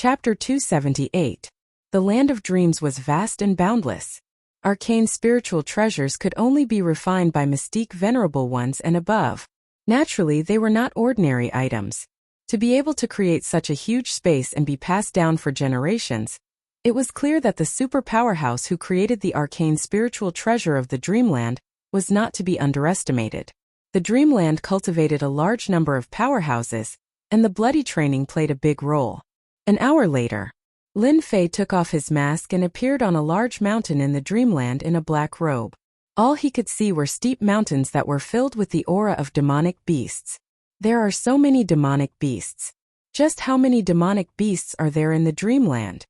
Chapter 278. The land of dreams was vast and boundless. Arcane spiritual treasures could only be refined by mystique venerable ones and above. Naturally, they were not ordinary items. To be able to create such a huge space and be passed down for generations, it was clear that the super powerhouse who created the arcane spiritual treasure of the Dreamland was not to be underestimated. The Dreamland cultivated a large number of powerhouses, and the bloody training played a big role. An hour later, Lin Fei took off his mask and appeared on a large mountain in the Dreamland in a black robe. All he could see were steep mountains that were filled with the aura of demonic beasts. There are so many demonic beasts. Just how many demonic beasts are there in the Dreamland?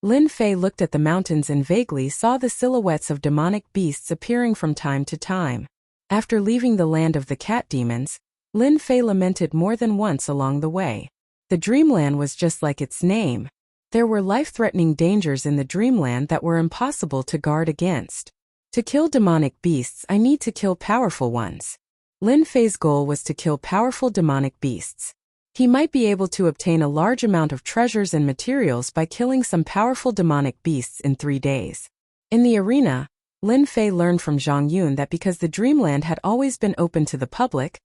Lin Fei looked at the mountains and vaguely saw the silhouettes of demonic beasts appearing from time to time. After leaving the land of the cat demons, Lin Fei lamented more than once along the way. The Dreamland was just like its name. There were life-threatening dangers in the Dreamland that were impossible to guard against. To kill demonic beasts, I need to kill powerful ones. Lin Fei's goal was to kill powerful demonic beasts. He might be able to obtain a large amount of treasures and materials by killing some powerful demonic beasts in 3 days. In the arena, Lin Fei learned from Zhang Yun that because the Dreamland had always been open to the public,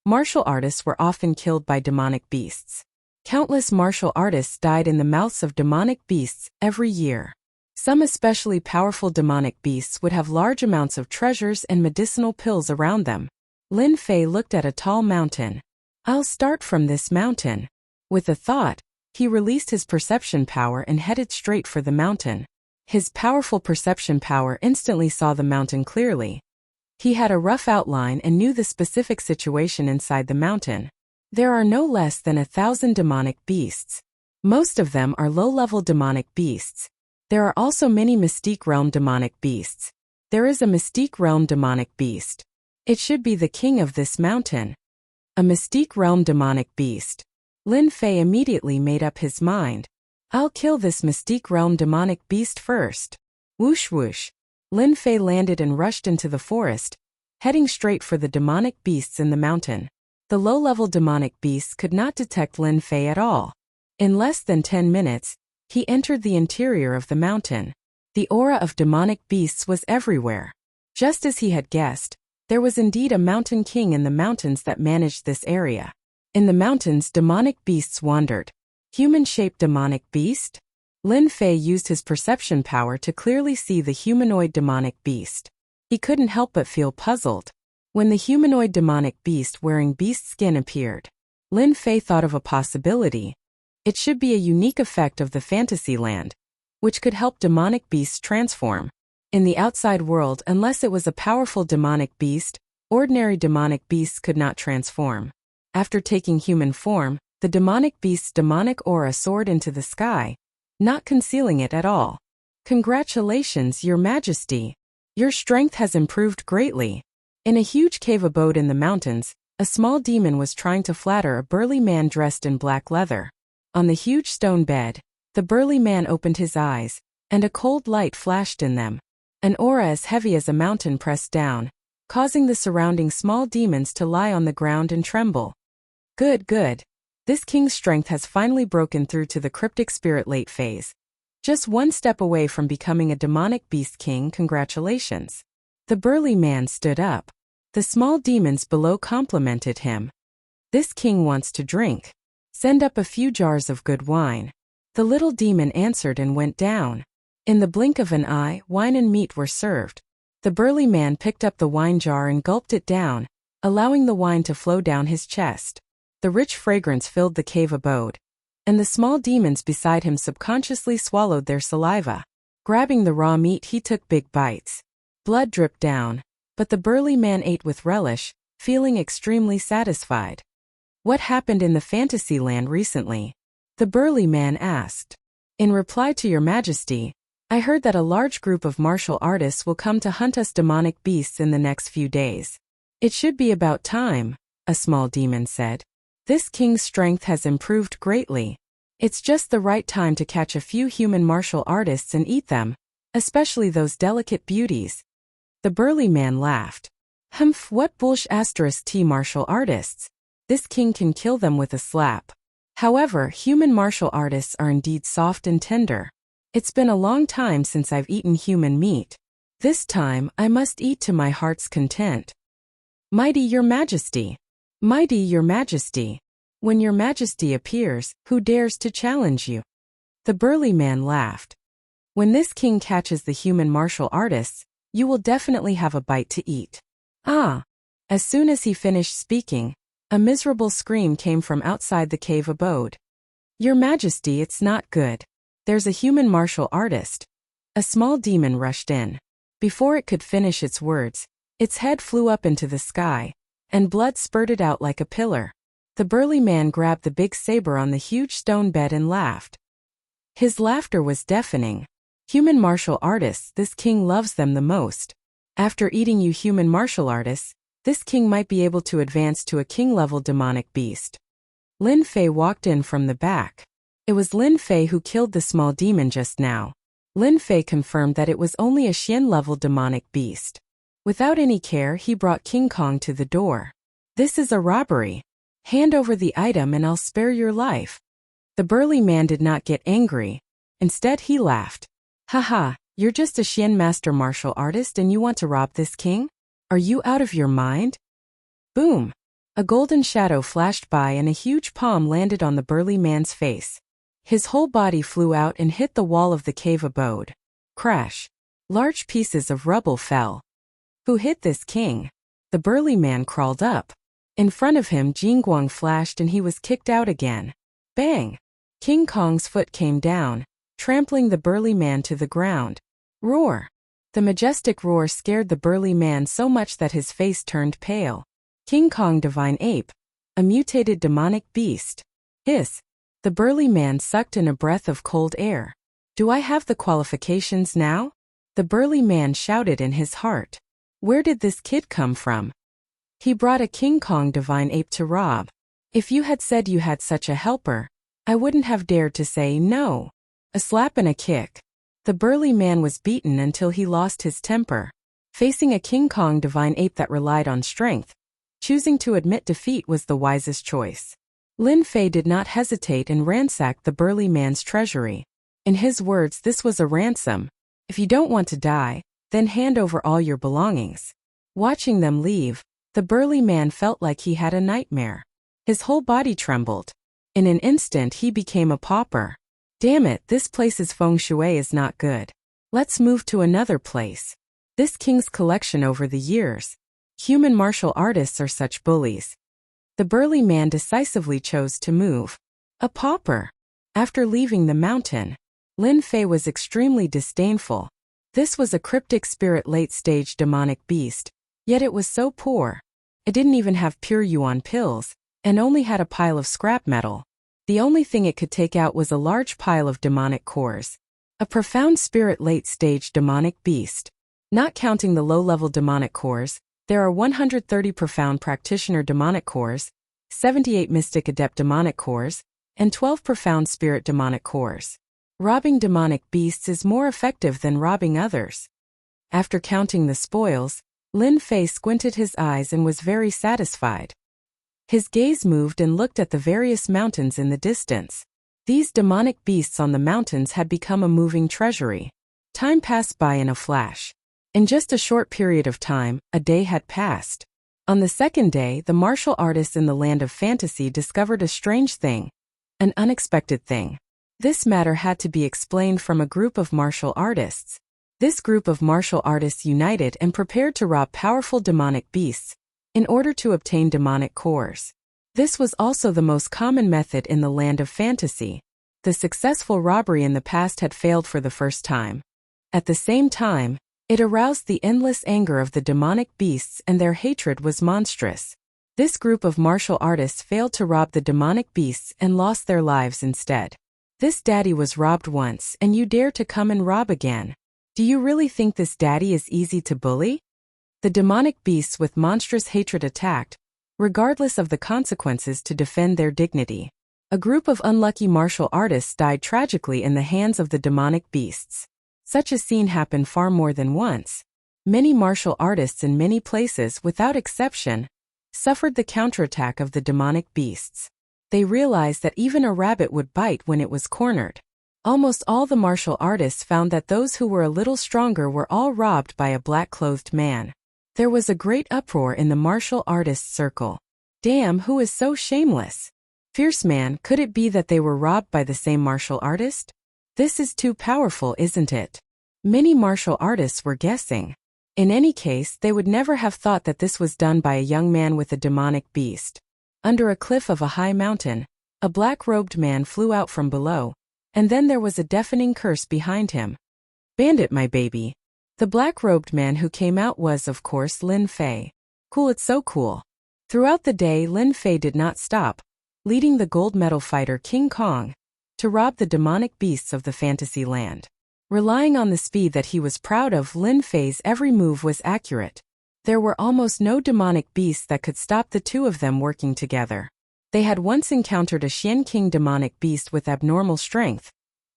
martial artists were often killed by demonic beasts. Countless martial artists died in the mouths of demonic beasts every year. Some especially powerful demonic beasts would have large amounts of treasures and medicinal pills around them. Lin Fei looked at a tall mountain. I'll start from this mountain. With a thought, he released his perception power and headed straight for the mountain. His powerful perception power instantly saw the mountain clearly. He had a rough outline and knew the specific situation inside the mountain. There are no less than 1,000 demonic beasts. Most of them are low-level demonic beasts. There are also many Mystique Realm demonic beasts. There is a Mystique Realm demonic beast. It should be the king of this mountain. A Mystique Realm demonic beast. Lin Fei immediately made up his mind. I'll kill this Mystique Realm demonic beast first. Whoosh whoosh. Lin Fei landed and rushed into the forest, heading straight for the demonic beasts in the mountain. The low-level demonic beasts could not detect Lin Fei at all. In less than 10 minutes, he entered the interior of the mountain. The aura of demonic beasts was everywhere. Just as he had guessed, there was indeed a mountain king in the mountains that managed this area. In the mountains, demonic beasts wandered. Human-shaped demonic beast? Lin Fei used his perception power to clearly see the humanoid demonic beast. He couldn't help but feel puzzled. When the humanoid demonic beast wearing beast skin appeared, Lin Fei thought of a possibility. It should be a unique effect of the fantasy land, which could help demonic beasts transform. In the outside world, unless it was a powerful demonic beast, ordinary demonic beasts could not transform. After taking human form, the demonic beast's demonic aura soared into the sky, not concealing it at all. Congratulations, Your Majesty. Your strength has improved greatly. In a huge cave abode in the mountains, a small demon was trying to flatter a burly man dressed in black leather. On the huge stone bed, the burly man opened his eyes, and a cold light flashed in them. An aura as heavy as a mountain pressed down, causing the surrounding small demons to lie on the ground and tremble. Good, good. This king's strength has finally broken through to the cryptic spirit late phase. Just one step away from becoming a demonic beast king. Congratulations. The burly man stood up. The small demons below complimented him. This king wants to drink. Send up a few jars of good wine. The little demon answered and went down. In the blink of an eye, wine and meat were served. The burly man picked up the wine jar and gulped it down, allowing the wine to flow down his chest. The rich fragrance filled the cave abode, and the small demons beside him subconsciously swallowed their saliva. Grabbing the raw meat, he took big bites. Blood dripped down, but the burly man ate with relish, feeling extremely satisfied. What happened in the fantasy land recently? The burly man asked. In reply to Your Majesty, I heard that a large group of martial artists will come to hunt us demonic beasts in the next few days. It should be about time, a small demon said. This king's strength has improved greatly. It's just the right time to catch a few human martial artists and eat them, especially those delicate beauties. The burly man laughed. Humph, what bullsh *t martial artists? This king can kill them with a slap. However, human martial artists are indeed soft and tender. It's been a long time since I've eaten human meat. This time, I must eat to my heart's content. Mighty Your Majesty. Mighty Your Majesty. When Your Majesty appears, who dares to challenge you? The burly man laughed. When this king catches the human martial artists, you will definitely have a bite to eat. Ah! As soon as he finished speaking, a miserable scream came from outside the cave abode. Your Majesty, it's not good. There's a human martial artist. A small demon rushed in. Before it could finish its words, its head flew up into the sky, and blood spurted out like a pillar. The burly man grabbed the big saber on the huge stone bed and laughed. His laughter was deafening. Human martial artists, this king loves them the most. After eating you human martial artists, this king might be able to advance to a king-level demonic beast. Lin Fei walked in from the back. It was Lin Fei who killed the small demon just now. Lin Fei confirmed that it was only a Xian-level demonic beast. Without any care, he brought King Kong to the door. This is a robbery. Hand over the item and I'll spare your life. The burly man did not get angry. Instead, he laughed. Haha, you're just a Xian master martial artist and you want to rob this king? Are you out of your mind? Boom! A golden shadow flashed by and a huge palm landed on the burly man's face. His whole body flew out and hit the wall of the cave abode. Crash! Large pieces of rubble fell. Who hit this king? The burly man crawled up. In front of him, Jingguang flashed and he was kicked out again. Bang! King Kong's foot came down, trampling the burly man to the ground. Roar! The majestic roar scared the burly man so much that his face turned pale. King Kong Divine Ape. A mutated demonic beast. Hiss! The burly man sucked in a breath of cold air. Do I have the qualifications now? The burly man shouted in his heart. Where did this kid come from? He brought a King Kong Divine Ape to rob. If you had said you had such a helper, I wouldn't have dared to say no. A slap and a kick. The burly man was beaten until he lost his temper. Facing a King Kong Divine Ape that relied on strength, choosing to admit defeat was the wisest choice. Lin Fei did not hesitate and ransacked the burly man's treasury. In his words, this was a ransom. If you don't want to die, then hand over all your belongings. Watching them leave, the burly man felt like he had a nightmare. His whole body trembled. In an instant he became a pauper. Damn it, this place's feng shui is not good. Let's move to another place. This king's collection over the years. Human martial artists are such bullies. The burly man decisively chose to move. A pauper. After leaving the mountain, Lin Fei was extremely disdainful. This was a cryptic spirit late-stage demonic beast, yet it was so poor. It didn't even have pure yuan pills, and only had a pile of scrap metal. The only thing it could take out was a large pile of demonic cores. A profound spirit late-stage demonic beast. Not counting the low-level demonic cores, there are 130 profound practitioner demonic cores, 78 mystic adept demonic cores, and 12 profound spirit demonic cores. Robbing demonic beasts is more effective than robbing others. After counting the spoils, Lin Fei squinted his eyes and was very satisfied. His gaze moved and looked at the various mountains in the distance. These demonic beasts on the mountains had become a moving treasury. Time passed by in a flash. In just a short period of time, a day had passed. On the second day, the martial artists in the land of fantasy discovered a strange thing. An unexpected thing. This matter had to be explained from a group of martial artists. This group of martial artists united and prepared to rob powerful demonic beasts in order to obtain demonic cores. This was also the most common method in the land of fantasy. The successful robbery in the past had failed for the first time. At the same time, it aroused the endless anger of the demonic beasts and their hatred was monstrous. This group of martial artists failed to rob the demonic beasts and lost their lives instead. This daddy was robbed once and you dare to come and rob again. Do you really think this daddy is easy to bully? The demonic beasts with monstrous hatred attacked, regardless of the consequences, to defend their dignity. A group of unlucky martial artists died tragically in the hands of the demonic beasts. Such a scene happened far more than once. Many martial artists in many places, without exception, suffered the counterattack of the demonic beasts. They realized that even a rabbit would bite when it was cornered. Almost all the martial artists found that those who were a little stronger were all robbed by a black-clothed man. There was a great uproar in the martial artists' circle. Damn, who is so shameless? Fierce man, could it be that they were robbed by the same martial artist? This is too powerful, isn't it? Many martial artists were guessing. In any case, they would never have thought that this was done by a young man with a demonic beast. Under a cliff of a high mountain, a black-robed man flew out from below, and then there was a deafening curse behind him. Bandit, my baby. The black-robed man who came out was, of course, Lin Fei. Cool, it's so cool. Throughout the day, Lin Fei did not stop, leading the gold medal fighter King Kong to rob the demonic beasts of the fantasy land. Relying on the speed that he was proud of, Lin Fei's every move was accurate. There were almost no demonic beasts that could stop the two of them working together. They had once encountered a Xian King demonic beast with abnormal strength,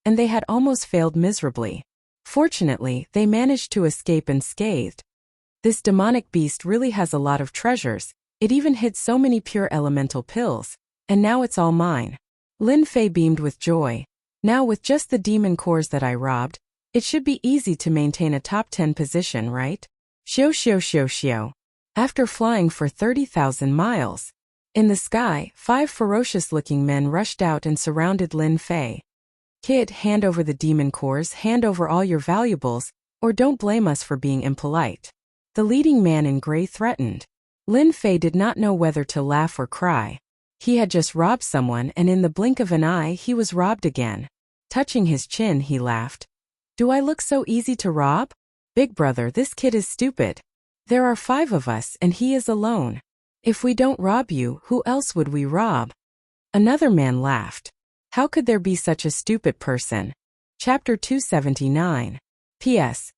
and they had almost failed miserably. Fortunately, they managed to escape unscathed. This demonic beast really has a lot of treasures. It even hid so many pure elemental pills, and now it's all mine. Lin Fei beamed with joy. Now with just the demon cores that I robbed, it should be easy to maintain a top 10 position, right? Xiao. After flying for 30,000 miles in the sky, 5 ferocious-looking men rushed out and surrounded Lin Fei. Kid, hand over the demon cores, hand over all your valuables, or don't blame us for being impolite. The leading man in gray threatened. Lin Fei did not know whether to laugh or cry. He had just robbed someone, and in the blink of an eye he was robbed again. Touching his chin, he laughed. Do I look so easy to rob? Big brother, this kid is stupid. There are 5 of us, and he is alone. If we don't rob you, who else would we rob? Another man laughed. How could there be such a stupid person? Chapter 279. P.S.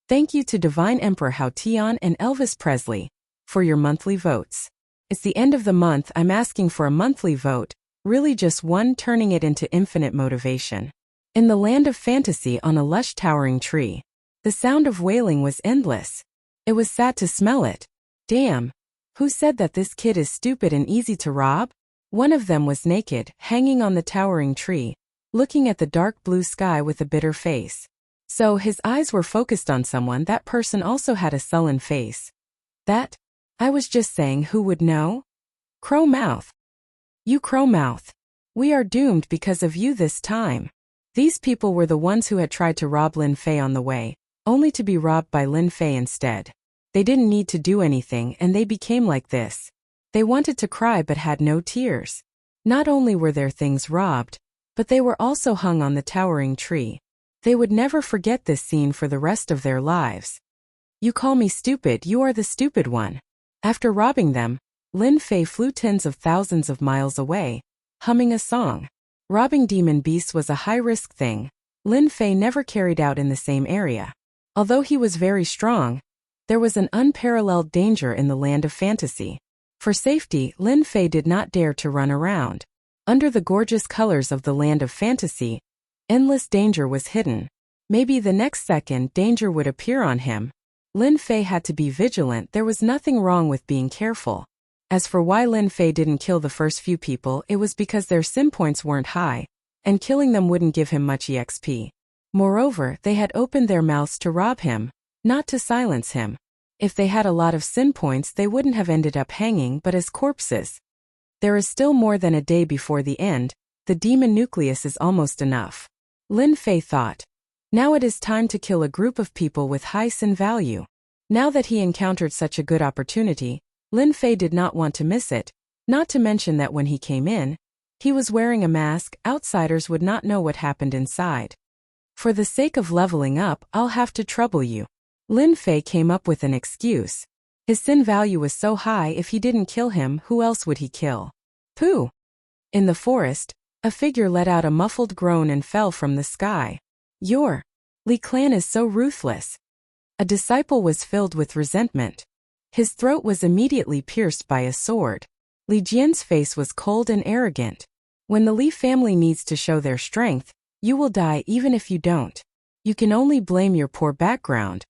Thank you to Divine Emperor Hao Tian and Elvis Presley for your monthly votes. It's the end of the month. I'm asking for a monthly vote, really just one, turning it into infinite motivation. In the land of fantasy, on a lush towering tree, the sound of wailing was endless. It was sad to smell it. Damn. Who said that this kid is stupid and easy to rob? One of them was naked, hanging on the towering tree, looking at the dark blue sky with a bitter face. So his eyes were focused on someone. That person also had a sullen face. That? I was just saying, who would know? Crow Mouth. You Crow Mouth. We are doomed because of you this time. These people were the ones who had tried to rob Lin Fei on the way, only to be robbed by Lin Fei instead. They didn't need to do anything, and they became like this. They wanted to cry but had no tears. Not only were their things robbed, but they were also hung on the towering tree. They would never forget this scene for the rest of their lives. You call me stupid, you are the stupid one. After robbing them, Lin Fei flew tens of thousands of miles away, humming a song. Robbing demon beasts was a high-risk thing. Lin Fei never carried out in the same area. Although he was very strong, there was an unparalleled danger in the land of fantasy. For safety, Lin Fei did not dare to run around. Under the gorgeous colors of the land of fantasy, endless danger was hidden. Maybe the next second danger would appear on him. Lin Fei had to be vigilant. There was nothing wrong with being careful. As for why Lin Fei didn't kill the first few people, it was because their sim points weren't high, and killing them wouldn't give him much EXP. Moreover, they had opened their mouths to rob him, not to silence him. If they had a lot of sin points, they wouldn't have ended up hanging but as corpses. There is still more than a day before the end. The demon nucleus is almost enough. Lin Fei thought. Now it is time to kill a group of people with high sin value. Now that he encountered such a good opportunity, Lin Fei did not want to miss it, not to mention that when he came in, he was wearing a mask. Outsiders would not know what happened inside. For the sake of leveling up, I'll have to trouble you. Lin Fei came up with an excuse. His sin value was so high, if he didn't kill him, who else would he kill? Pooh! In the forest, a figure let out a muffled groan and fell from the sky. Your Li clan is so ruthless. A disciple was filled with resentment. His throat was immediately pierced by a sword. Li Jian's face was cold and arrogant. When the Li family needs to show their strength, you will die even if you don't. You can only blame your poor background.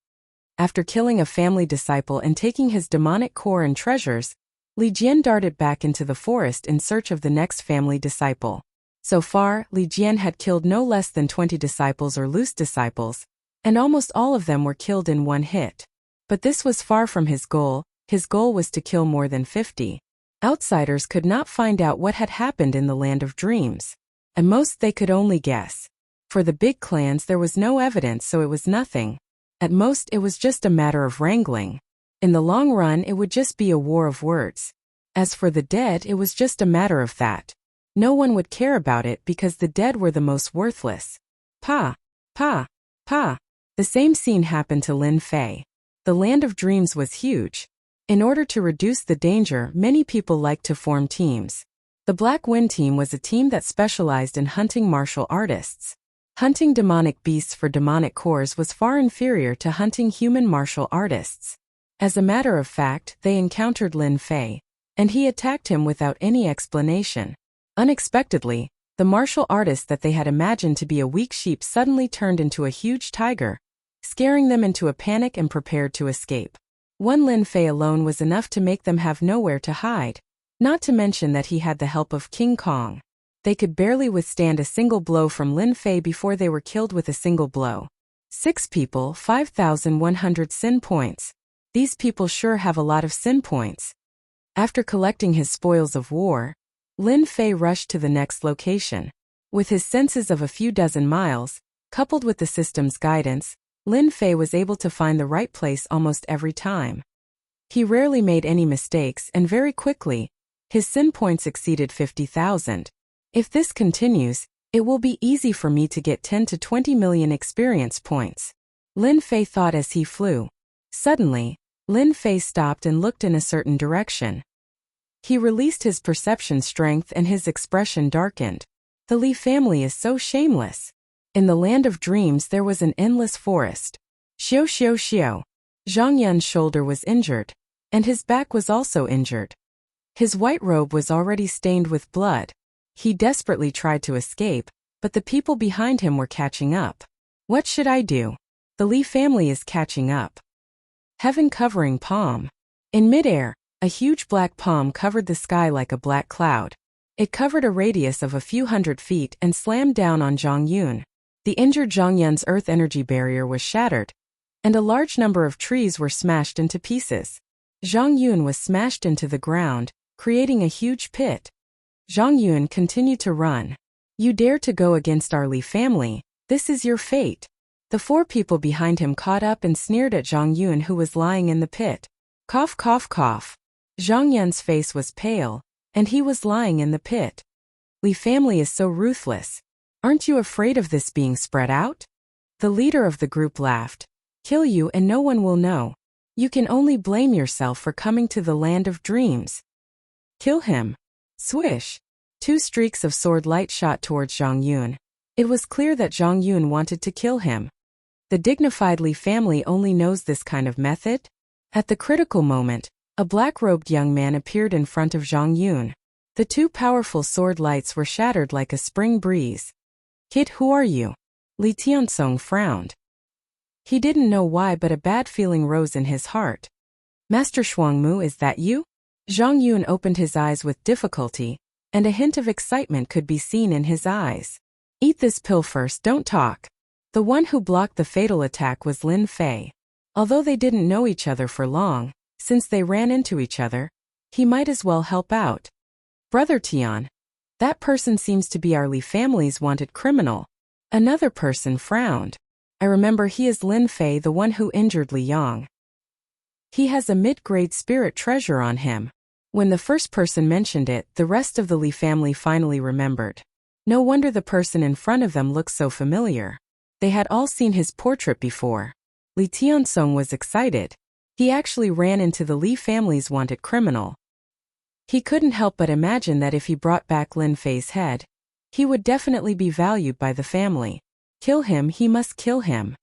After killing a family disciple and taking his demonic core and treasures, Li Jian darted back into the forest in search of the next family disciple. So far, Li Jian had killed no less than 20 disciples or loose disciples, and almost all of them were killed in one hit. But this was far from his goal. His goal was to kill more than 50. Outsiders could not find out what had happened in the land of dreams. At most they could only guess. For the big clans there was no evidence, so it was nothing. At most it was just a matter of wrangling. In the long run it would just be a war of words. As for the dead, it was just a matter of that. No one would care about it because the dead were the most worthless. Pa! Pa! Pa! The same scene happened to Lin Fei. The land of dreams was huge. In order to reduce the danger, many people liked to form teams. The Black Wind team was a team that specialized in hunting martial artists. Hunting demonic beasts for demonic cores was far inferior to hunting human martial artists. As a matter of fact, they encountered Lin Fei, and he attacked him without any explanation. Unexpectedly, the martial artist that they had imagined to be a weak sheep suddenly turned into a huge tiger, scaring them into a panic and prepared to escape. One Lin Fei alone was enough to make them have nowhere to hide, not to mention that he had the help of King Kong. They could barely withstand a single blow from Lin Fei before they were killed with a single blow. 6 people, 5,100 sin points. These people sure have a lot of sin points. After collecting his spoils of war, Lin Fei rushed to the next location. With his senses of a few dozen miles, coupled with the system's guidance, Lin Fei was able to find the right place almost every time. He rarely made any mistakes, and very quickly, his sin points exceeded 50,000. If this continues, it will be easy for me to get 10 to 20 million experience points. Lin Fei thought as he flew. Suddenly, Lin Fei stopped and looked in a certain direction. He released his perception strength and his expression darkened. The Li family is so shameless. In the land of dreams there was an endless forest. Xiao xiao xiao. Zhang Yun's shoulder was injured, and his back was also injured. His white robe was already stained with blood. He desperately tried to escape, but the people behind him were catching up. What should I do? The Li family is catching up. Heaven covering palm. In midair, a huge black palm covered the sky like a black cloud. It covered a radius of a few hundred feet and slammed down on Zhang Yun. The injured Zhang Yun's earth energy barrier was shattered, and a large number of trees were smashed into pieces. Zhang Yun was smashed into the ground, creating a huge pit. Zhang Yun continued to run. You dare to go against our Li family, this is your fate. The 4 people behind him caught up and sneered at Zhang Yun, who was lying in the pit. Cough cough cough. Zhang Yun's face was pale, and he was lying in the pit. Li family is so ruthless. Aren't you afraid of this being spread out? The leader of the group laughed. Kill you and no one will know. You can only blame yourself for coming to the land of dreams. Kill him. Swish. 2 streaks of sword light shot towards Zhang Yun. It was clear that Zhang Yun wanted to kill him. The dignified Li family only knows this kind of method. At the critical moment, a black-robed young man appeared in front of Zhang Yun. The 2 powerful sword lights were shattered like a spring breeze. Kid, who are you? Li Tiansong frowned. He didn't know why, but a bad feeling rose in his heart. Master Shuangmu, is that you? Zhang Yun opened his eyes with difficulty, and a hint of excitement could be seen in his eyes. Eat this pill first, don't talk. The one who blocked the fatal attack was Lin Fei. Although they didn't know each other for long, since they ran into each other, he might as well help out. Brother Tian. That person seems to be our Li family's wanted criminal. Another person frowned. I remember he is Lin Fei, the one who injured Li Yang. He has a mid-grade spirit treasure on him. When the first person mentioned it, the rest of the Li family finally remembered. No wonder the person in front of them looked so familiar. They had all seen his portrait before. Li Tiansong was excited. He actually ran into the Li family's wanted criminal. He couldn't help but imagine that if he brought back Lin Fei's head, he would definitely be valued by the family. Kill him, he must kill him.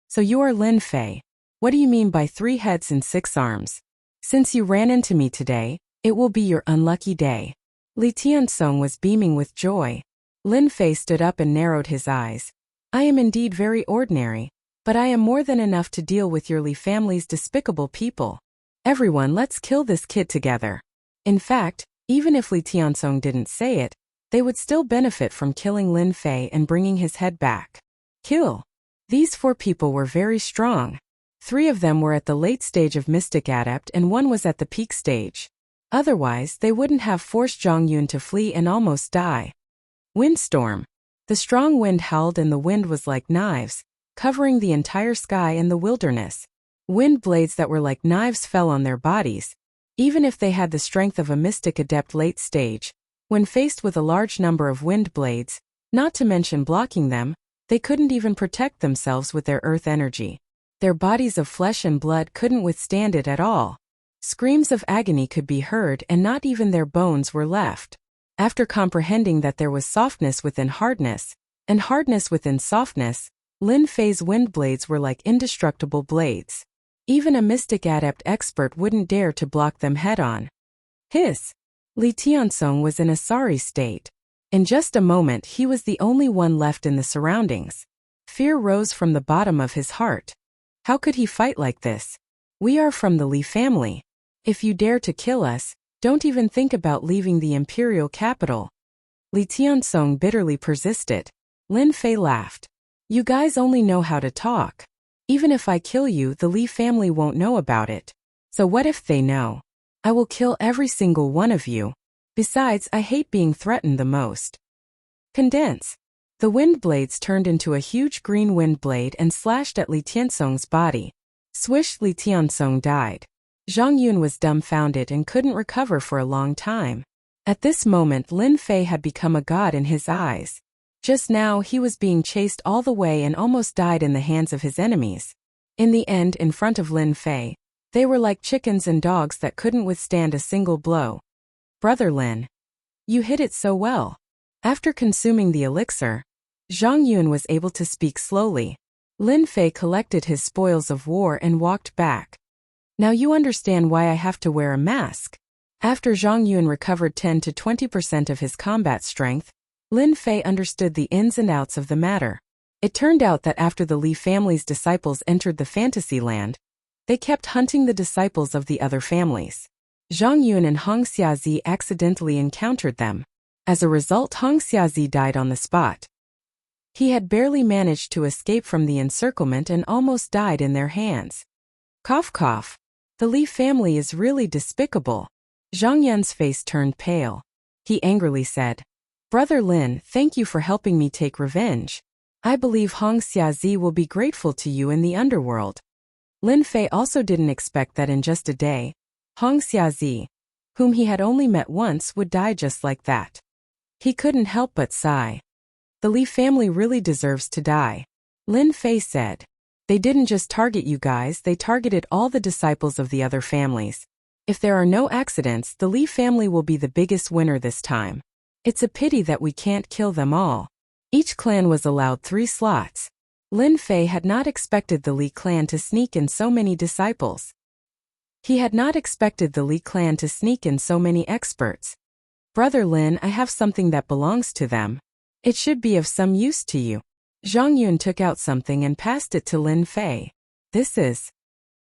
So you are Lin Fei. What do you mean by 3 heads and 6 arms? Since you ran into me today, it will be your unlucky day. Li Tiansong was beaming with joy. Lin Fei stood up and narrowed his eyes. I am indeed very ordinary, but I am more than enough to deal with your Li family's despicable people. Everyone, let's kill this kid together. In fact, even if Li Tianzong didn't say it, they would still benefit from killing Lin Fei and bringing his head back. Kill. These 4 people were very strong. 3 of them were at the late stage of Mystic Adept and 1 was at the peak stage. Otherwise, they wouldn't have forced Zhang Yun to flee and almost die. Windstorm. The strong wind howled and the wind was like knives, covering the entire sky and the wilderness. Wind blades that were like knives fell on their bodies. Even if they had the strength of a Mystic Adept late stage, when faced with a large number of wind blades, not to mention blocking them, they couldn't even protect themselves with their earth energy. Their bodies of flesh and blood couldn't withstand it at all. Screams of agony could be heard and not even their bones were left. After comprehending that there was softness within hardness, and hardness within softness, Lin Fei's wind blades were like indestructible blades. Even a Mystic Adept expert wouldn't dare to block them head-on. Hiss! Li Tianzong was in a sorry state. In just a moment he was the only one left in the surroundings. Fear rose from the bottom of his heart. How could he fight like this? We are from the Li family. If you dare to kill us, don't even think about leaving the imperial capital. Li Tianzong bitterly persisted. Lin Fei laughed. You guys only know how to talk. Even if I kill you, the Li family won't know about it. So what if they know? I will kill every single one of you. Besides, I hate being threatened the most. Condense. The wind blades turned into a huge green wind blade and slashed at Li Tianzong's body. Swish! Li Tianzong died. Zhang Yun was dumbfounded and couldn't recover for a long time. At this moment Lin Fei had become a god in his eyes. Just now he was being chased all the way and almost died in the hands of his enemies. In the end, in front of Lin Fei, they were like chickens and dogs that couldn't withstand a single blow. Brother Lin. You hit it so well. After consuming the elixir, Zhang Yun was able to speak slowly. Lin Fei collected his spoils of war and walked back. Now you understand why I have to wear a mask. After Zhang Yun recovered 10 to 20% of his combat strength, Lin Fei understood the ins and outs of the matter. It turned out that after the Li family's disciples entered the fantasy land, they kept hunting the disciples of the other families. Zhang Yun and Hong Xiazi accidentally encountered them. As a result, Hong Xiazi died on the spot. He had barely managed to escape from the encirclement and almost died in their hands. Cough cough. The Li family is really despicable. Zhang Yun's face turned pale. He angrily said, Brother Lin, thank you for helping me take revenge. I believe Hong Xiazi will be grateful to you in the underworld. Lin Fei also didn't expect that in just a day, Hong Xiazi, whom he had only met once, would die just like that. He couldn't help but sigh. The Li family really deserves to die. Lin Fei said. They didn't just target you guys, they targeted all the disciples of the other families. If there are no accidents, the Li family will be the biggest winner this time. It's a pity that we can't kill them all. Each clan was allowed 3 slots. Lin Fei had not expected the Li clan to sneak in so many disciples. He had not expected the Li clan to sneak in so many experts. Brother Lin, I have something that belongs to them. It should be of some use to you. Zhang Yun took out something and passed it to Lin Fei. This is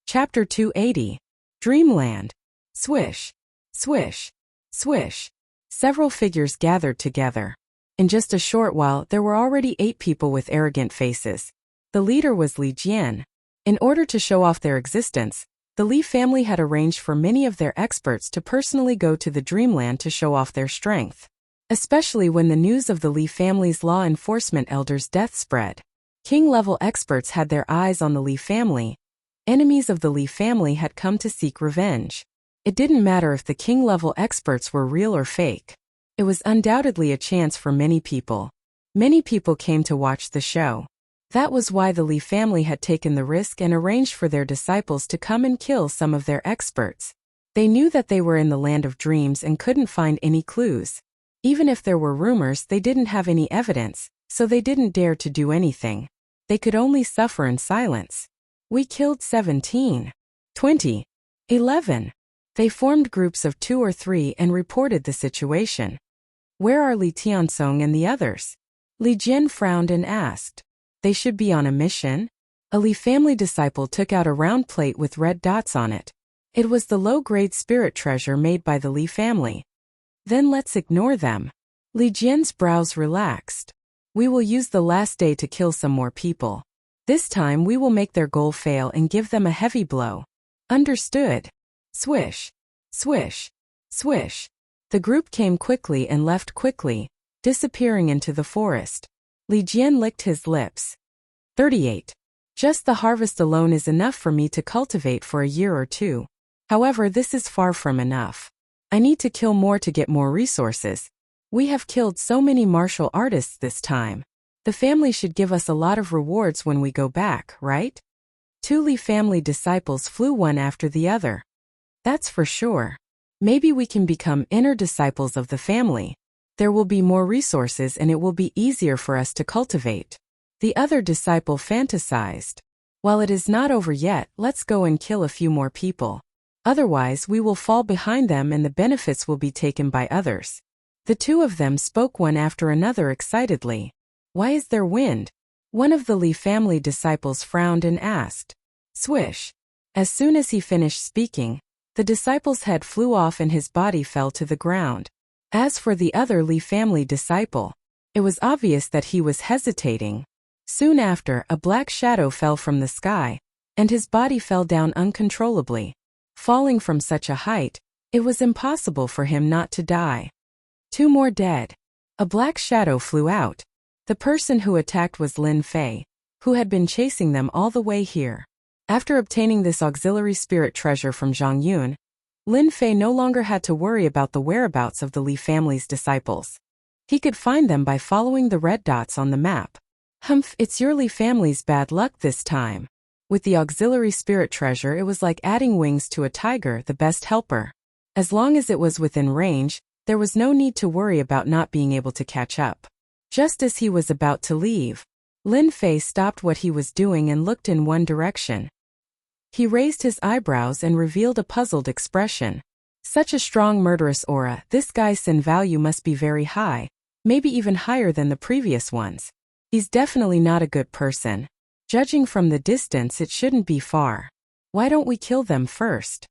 Chapter 280. Dreamland. Swish. Swish. Swish. Several figures gathered together. In just a short while, there were already 8 people with arrogant faces. The leader was Li Jian. In order to show off their existence, the Li family had arranged for many of their experts to personally go to the Dreamland to show off their strength. Especially when the news of the Li family's law enforcement elder's death spread. King-level experts had their eyes on the Li family. Enemies of the Li family had come to seek revenge. It didn't matter if the king-level experts were real or fake. It was undoubtedly a chance for many people. Many people came to watch the show. That was why the Li family had taken the risk and arranged for their disciples to come and kill some of their experts. They knew that they were in the land of dreams and couldn't find any clues. Even if there were rumors, they didn't have any evidence, so they didn't dare to do anything. They could only suffer in silence. We killed 17. 20. 11. They formed groups of 2 or 3 and reported the situation. Where are Li Tianzong and the others? Li Jian frowned and asked. They should be on a mission? A Li family disciple took out a round plate with red dots on it. It was the low-grade spirit treasure made by the Li family. Then let's ignore them. Li Jian's brows relaxed. We will use the last day to kill some more people. This time we will make their goal fail and give them a heavy blow. Understood. Swish. Swish. Swish. The group came quickly and left quickly, disappearing into the forest. Li Jian licked his lips. 38. Just the harvest alone is enough for me to cultivate for a year or two. However, this is far from enough. I need to kill more to get more resources. We have killed so many martial artists this time. The family should give us a lot of rewards when we go back, right? 2 Li family disciples flew one after the other. That's for sure. Maybe we can become inner disciples of the family. There will be more resources and it will be easier for us to cultivate. The other disciple fantasized. While it is not over yet, let's go and kill a few more people. Otherwise, we will fall behind them and the benefits will be taken by others. The 2 of them spoke one after another excitedly. Why is there wind? One of the Li family disciples frowned and asked. Swish. As soon as he finished speaking, the disciple's head flew off and his body fell to the ground. As for the other Li family disciple, it was obvious that he was hesitating. Soon after, a black shadow fell from the sky, and his body fell down uncontrollably. Falling from such a height, it was impossible for him not to die. 2 more dead. A black shadow flew out. The person who attacked was Lin Fei, who had been chasing them all the way here. After obtaining this auxiliary spirit treasure from Zhang Yun, Lin Fei no longer had to worry about the whereabouts of the Li family's disciples. He could find them by following the red dots on the map. Humph, it's your Li family's bad luck this time. With the auxiliary spirit treasure, it was like adding wings to a tiger, the best helper. As long as it was within range, there was no need to worry about not being able to catch up. Just as he was about to leave, Lin Fei stopped what he was doing and looked in one direction. He raised his eyebrows and revealed a puzzled expression. Such a strong murderous aura, this guy's sin value must be very high, maybe even higher than the previous ones. He's definitely not a good person. Judging from the distance, it shouldn't be far. Why don't we kill them first?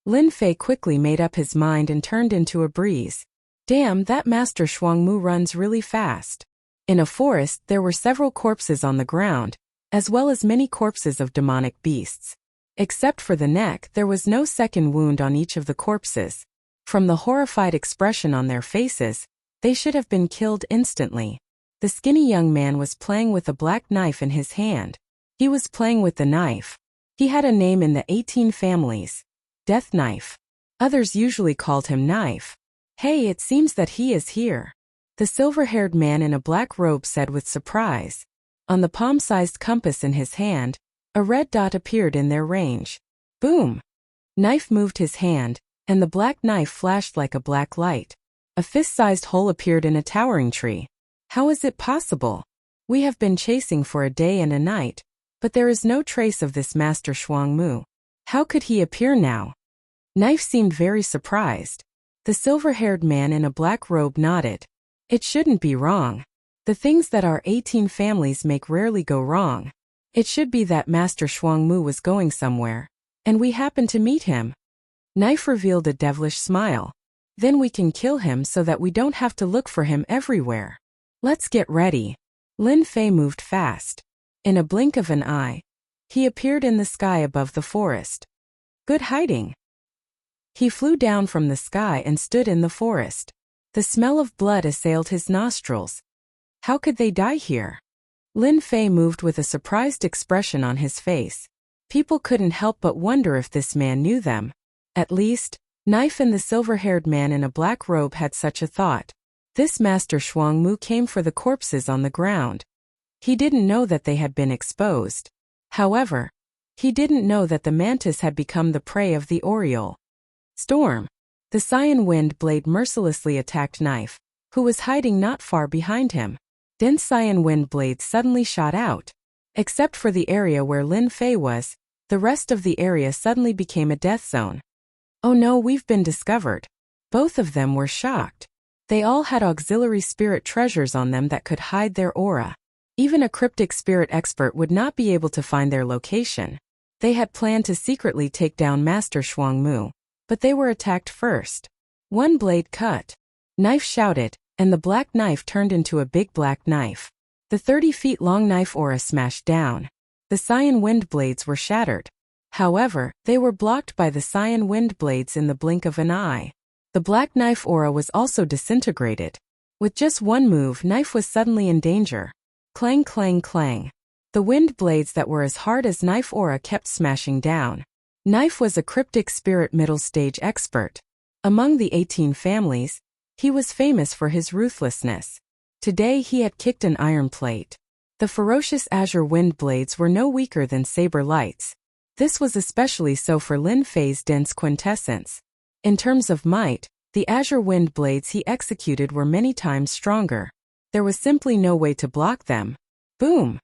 Lin Fei quickly made up his mind and turned into a breeze. Damn, that Master Shuangmu runs really fast. In a forest, there were several corpses on the ground, as well as many corpses of demonic beasts. Except for the neck, there was no second wound on each of the corpses. From the horrified expression on their faces, they should have been killed instantly. The skinny young man was playing with a black knife in his hand. He was playing with the knife. He had a name in the 18 families. Death Knife. Others usually called him Knife. Hey, it seems that he is here. The silver-haired man in a black robe said with surprise. On the palm-sized compass in his hand, a red dot appeared in their range. Boom! Knife moved his hand, and the black knife flashed like a black light. A fist-sized hole appeared in a towering tree. How is it possible? We have been chasing for a day and a night, but there is no trace of this Master Shuangmu. How could he appear now? Knife seemed very surprised. The silver-haired man in a black robe nodded. It shouldn't be wrong. The things that our 18 families make rarely go wrong. It should be that Master Shuangmu was going somewhere, and we happened to meet him. Knife revealed a devilish smile. Then we can kill him so that we don't have to look for him everywhere. Let's get ready. Lin Fei moved fast. In a blink of an eye, he appeared in the sky above the forest. Good hiding. He flew down from the sky and stood in the forest. The smell of blood assailed his nostrils. How could they die here? Lin Fei moved with a surprised expression on his face. People couldn't help but wonder if this man knew them. At least, Knife and the silver-haired man in a black robe had such a thought. This Master Shuangmu came for the corpses on the ground. He didn't know that they had been exposed. However, he didn't know that the mantis had become the prey of the oriole. Storm. The cyan wind blade mercilessly attacked Knife, who was hiding not far behind him. Dense cyan wind blades suddenly shot out. Except for the area where Lin Fei was, the rest of the area suddenly became a death zone. Oh no, we've been discovered. Both of them were shocked. They all had auxiliary spirit treasures on them that could hide their aura. Even a cryptic spirit expert would not be able to find their location. They had planned to secretly take down Master Shuang Mu, but they were attacked first. One blade cut. Knife shouted, and the black knife turned into a big black knife. The 30-feet-long knife aura smashed down. The cyan wind blades were shattered. However, they were blocked by the cyan wind blades in the blink of an eye. The black knife aura was also disintegrated. With just one move, knife was suddenly in danger. Clang, clang, clang. The wind blades that were as hard as knife aura kept smashing down. Knife was a cryptic spirit middle stage expert. Among the 18 families, he was famous for his ruthlessness. Today he had kicked an iron plate. The ferocious azure wind blades were no weaker than saber lights. This was especially so for Lin Fei's dense quintessence. In terms of might, the azure wind blades he executed were many times stronger. There was simply no way to block them. Boom!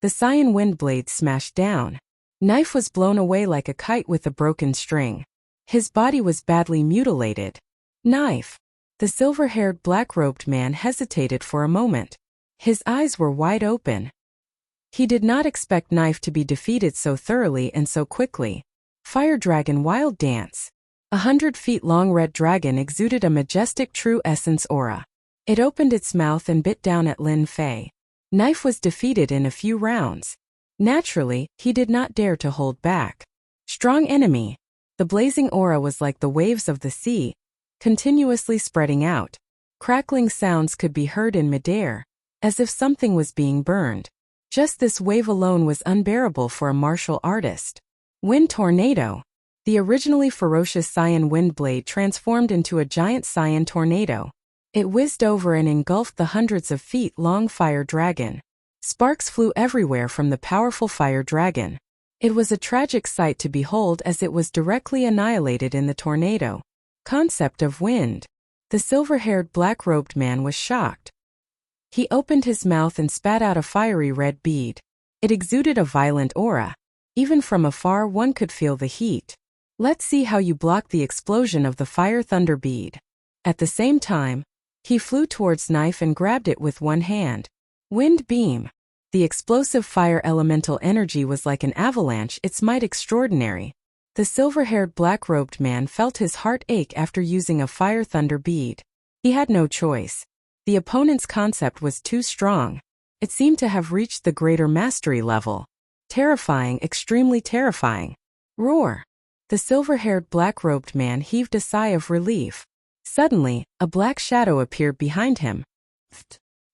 The cyan wind blades smashed down. Knife was blown away like a kite with a broken string. His body was badly mutilated. Knife! The silver-haired black-robed man hesitated for a moment. His eyes were wide open. He did not expect Knife to be defeated so thoroughly and so quickly. Fire Dragon Wild Dance. 100-feet-long red dragon exuded a majestic true essence aura. It opened its mouth and bit down at Lin Fei. Knife was defeated in a few rounds. Naturally, he did not dare to hold back. Strong enemy. The blazing aura was like the waves of the sea, continuously spreading out. Crackling sounds could be heard in midair, as if something was being burned. Just this wave alone was unbearable for a martial artist. Wind tornado. The originally ferocious cyan wind blade transformed into a giant cyan tornado. It whizzed over and engulfed the hundreds of feet-long fire dragon. Sparks flew everywhere from the powerful fire dragon. It was a tragic sight to behold as it was directly annihilated in the tornado. Concept of wind. The silver-haired black-robed man was shocked. He opened his mouth and spat out a fiery red bead. It exuded a violent aura. Even from afar one could feel the heat. Let's see how you block the explosion of the fire thunder bead. At the same time, he flew towards Knife and grabbed it with one hand. Wind beam. The explosive fire elemental energy was like an avalanche, its might extraordinary. The silver-haired black-robed man felt his heart ache after using a fire thunder bead. He had no choice. The opponent's concept was too strong. It seemed to have reached the greater mastery level. Terrifying, extremely terrifying. Roar! The silver-haired black-robed man heaved a sigh of relief. Suddenly, a black shadow appeared behind him.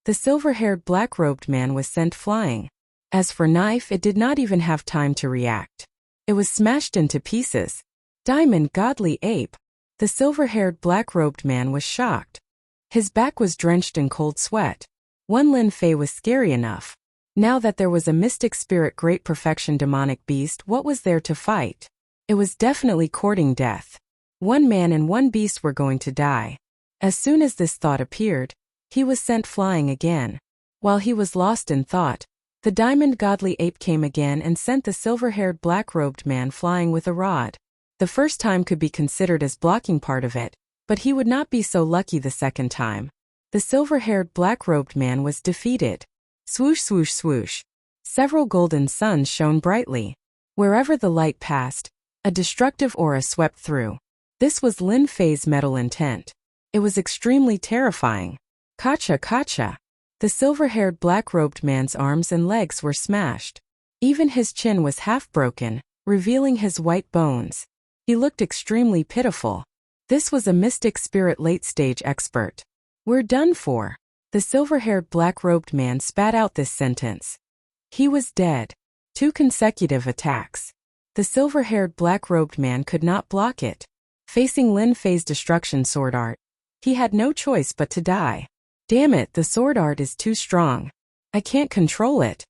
The silver-haired black-robed man was sent flying. As for Knife, it did not even have time to react. It was smashed into pieces. Diamond Godly Ape. The silver-haired black-robed man was shocked. His back was drenched in cold sweat. One Lin Fei was scary enough. Now that there was a mystic spirit great perfection demonic beast, what was there to fight? It was definitely courting death. One man and one beast were going to die. As soon as this thought appeared, he was sent flying again. While he was lost in thought, the diamond godly ape came again and sent the silver-haired black-robed man flying with a rod. The first time could be considered as blocking part of it, but he would not be so lucky the second time. The silver-haired black-robed man was defeated. Swoosh, swoosh, swoosh. Several golden suns shone brightly. Wherever the light passed, a destructive aura swept through. This was Lin Fei's metal intent. It was extremely terrifying. Kacha, kacha. The silver-haired black-robed man's arms and legs were smashed. Even his chin was half broken, revealing his white bones. He looked extremely pitiful. This was a mystic spirit late-stage expert. We're done for. The silver-haired black-robed man spat out this sentence. He was dead. 2 consecutive attacks. The silver-haired black-robed man could not block it. Facing Lin Fei's destruction sword art, he had no choice but to die. Damn it, the sword art is too strong. I can't control it.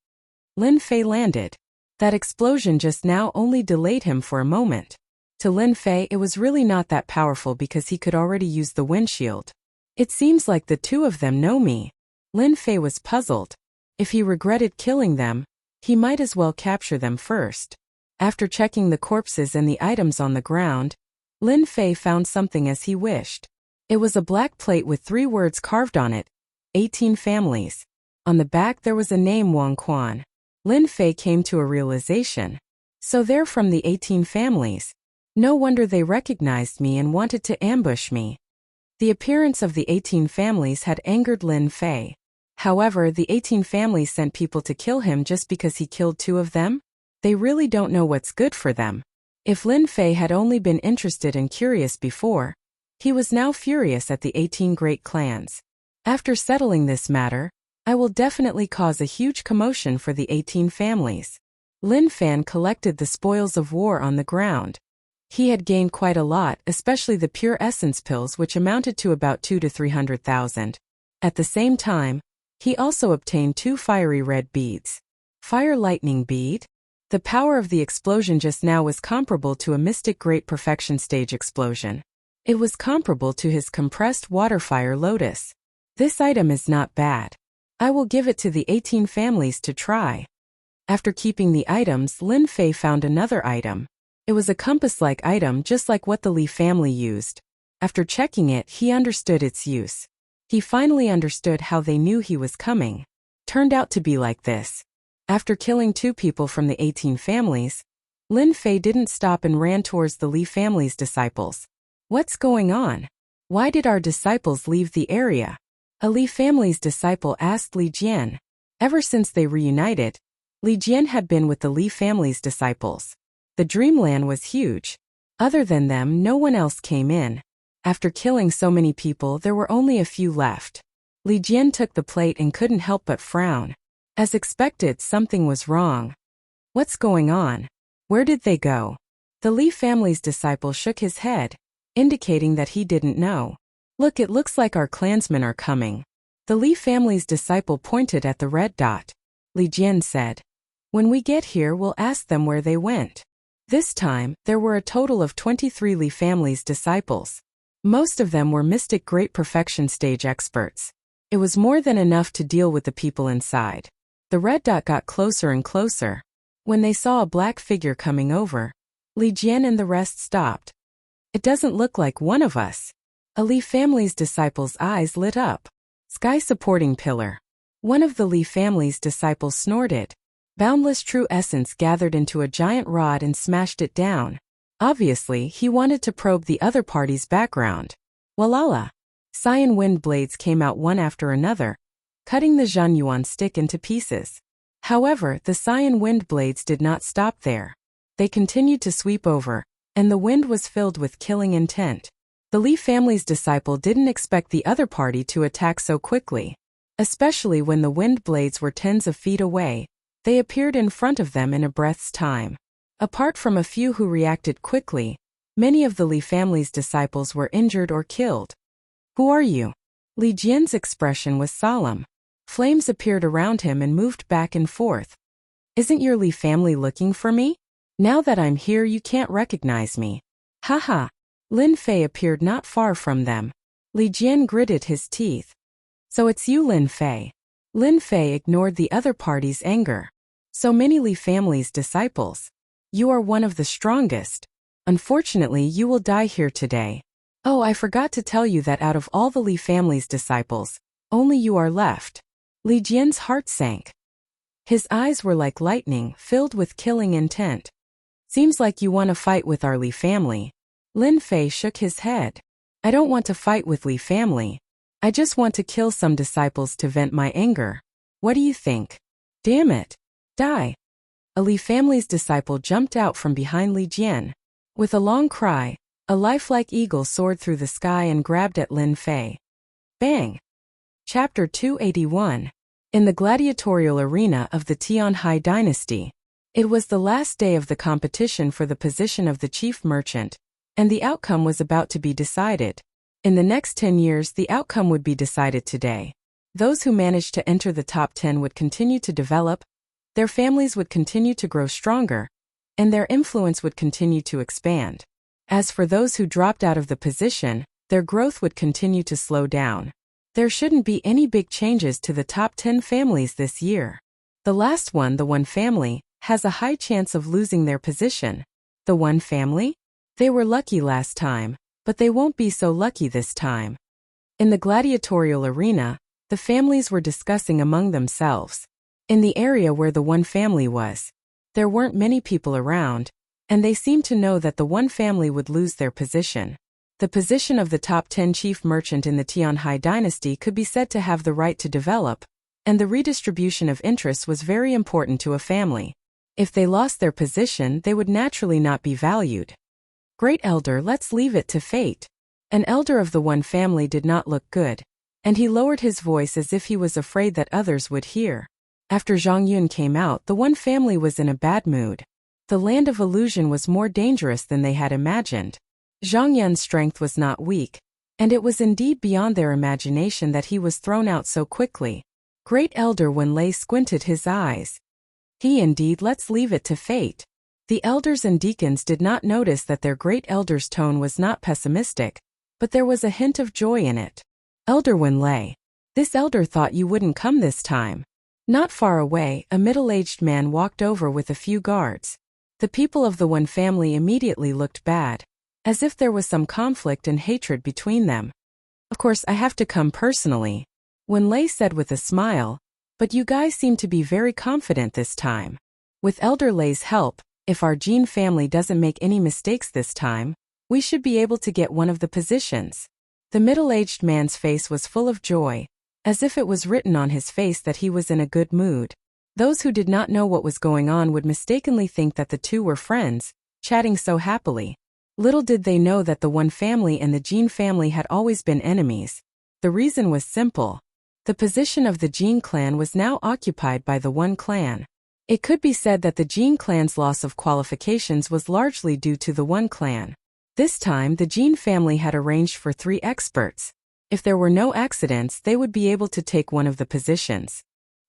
Lin Fei landed. That explosion just now only delayed him for a moment. To Lin Fei, it was really not that powerful because he could already use the windshield. It seems like the two of them know me. Lin Fei was puzzled. If he regretted killing them, he might as well capture them first. After checking the corpses and the items on the ground, Lin Fei found something as he wished. It was a black plate with 3 words carved on it. 18 families. On the back there was a name Wang Quan. Lin Fei came to a realization. So they're from the 18 families. No wonder they recognized me and wanted to ambush me. The appearance of the 18 families had angered Lin Fei. However, the 18 families sent people to kill him just because he killed 2 of them? They really don't know what's good for them. If Lin Fei had only been interested and curious before, he was now furious at the 18 great clans. After settling this matter, I will definitely cause a huge commotion for the 18 families. Lin Fan collected the spoils of war on the ground. He had gained quite a lot, especially the pure essence pills, which amounted to about 200 to 300,000. At the same time, he also obtained 2 fiery red beads. Fire lightning bead? The power of the explosion just now was comparable to a mystic great perfection stage explosion. It was comparable to his compressed water fire lotus. This item is not bad. I will give it to the 18 families to try. After keeping the items, Lin Fei found another item. It was a compass-like item just like what the Li family used. After checking it, he understood its use. He finally understood how they knew he was coming. Turned out to be like this. After killing 2 people from the 18 families, Lin Fei didn't stop and ran towards the Li family's disciples. What's going on? Why did our disciples leave the area? A Li family's disciple asked Li Jian. Ever since they reunited, Li Jian had been with the Li family's disciples. The dreamland was huge. Other than them, no one else came in. After killing so many people, there were only a few left. Li Jian took the plate and couldn't help but frown. As expected, something was wrong. What's going on? Where did they go? The Li family's disciple shook his head, indicating that he didn't know. Look, it looks like our clansmen are coming. The Li family's disciple pointed at the red dot. Li Jian said, "When we get here, we'll ask them where they went." This time, there were a total of 23 Li family's disciples. Most of them were mystic great perfection stage experts. It was more than enough to deal with the people inside. The red dot got closer and closer. When they saw a black figure coming over, Li Jian and the rest stopped. It doesn't look like one of us. A Li family's disciples' eyes lit up. Sky supporting pillar. One of the Li family's disciples snorted. Boundless true essence gathered into a giant rod and smashed it down. Obviously, he wanted to probe the other party's background. Walala! Cyan wind blades came out one after another, cutting the Zhanyuan stick into pieces. However, the cyan wind blades did not stop there. They continued to sweep over, and the wind was filled with killing intent. The Li family's disciple didn't expect the other party to attack so quickly. Especially when the wind blades were tens of feet away, they appeared in front of them in a breath's time. Apart from a few who reacted quickly, many of the Li family's disciples were injured or killed. Who are you? Li Jian's expression was solemn. Flames appeared around him and moved back and forth. Isn't your Li family looking for me? Now that I'm here, you can't recognize me. Haha. Lin Fei appeared not far from them. Li Jian gritted his teeth. So it's you, Lin Fei. Lin Fei ignored the other party's anger. So many Li family's disciples. You are one of the strongest. Unfortunately, you will die here today. Oh, I forgot to tell you that out of all the Li family's disciples, only you are left. Li Jian's heart sank. His eyes were like lightning, filled with killing intent. Seems like you want to fight with our Li family. Lin Fei shook his head. I don't want to fight with Li family. I just want to kill some disciples to vent my anger. What do you think? Damn it. Die. A Li family's disciple jumped out from behind Li Jian. With a long cry, a lifelike eagle soared through the sky and grabbed at Lin Fei. Bang! Chapter 281. In the gladiatorial arena of the Tianhai dynasty. It was the last day of the competition for the position of the chief merchant, and the outcome was about to be decided. In the next 10 years, the outcome would be decided today. Those who managed to enter the top 10 would continue to develop, their families would continue to grow stronger, and their influence would continue to expand. As for those who dropped out of the position, their growth would continue to slow down. There shouldn't be any big changes to the top 10 families this year. The last one, the one family, has a high chance of losing their position. The one family? They were lucky last time, but they won't be so lucky this time. In the gladiatorial arena, the families were discussing among themselves. In the area where the one family was, There weren't many people around, and they seemed to know that the one family would lose their position. The position of the top 10 chief merchant in the Tianhai dynasty could be said to have the right to develop, and the redistribution of interests was very important to a family. If they lost their position, they would naturally not be valued. Great elder, let's leave it to fate. An elder of the one family did not look good, and he lowered his voice as if he was afraid that others would hear. After Zhang Yun came out, the one family was in a bad mood. The land of illusion was more dangerous than they had imagined. Zhang Yun's strength was not weak, and it was indeed beyond their imagination that he was thrown out so quickly. Great elder Wenlei squinted his eyes. He indeed, let's leave it to fate. The elders and deacons did not notice that their great elder's tone was not pessimistic, but there was a hint of joy in it. Elder Wenlei, this elder thought you wouldn't come this time. Not far away, a middle-aged man walked over with a few guards. The people of the one family immediately looked bad, as if there was some conflict and hatred between them. Of course, I have to come personally, Wenlei said with a smile, but you guys seem to be very confident this time. With Elder Lei's help, if our Jin family doesn't make any mistakes this time, we should be able to get one of the positions. The middle-aged man's face was full of joy, as if it was written on his face that he was in a good mood. Those who did not know what was going on would mistakenly think that the two were friends, chatting so happily. Little did they know that the one family and the Jin family had always been enemies. The reason was simple. The position of the Jin clan was now occupied by the one clan. It could be said that the Jin clan's loss of qualifications was largely due to the one clan. This time, the Jin family had arranged for 3 experts. If there were no accidents, they would be able to take one of the positions.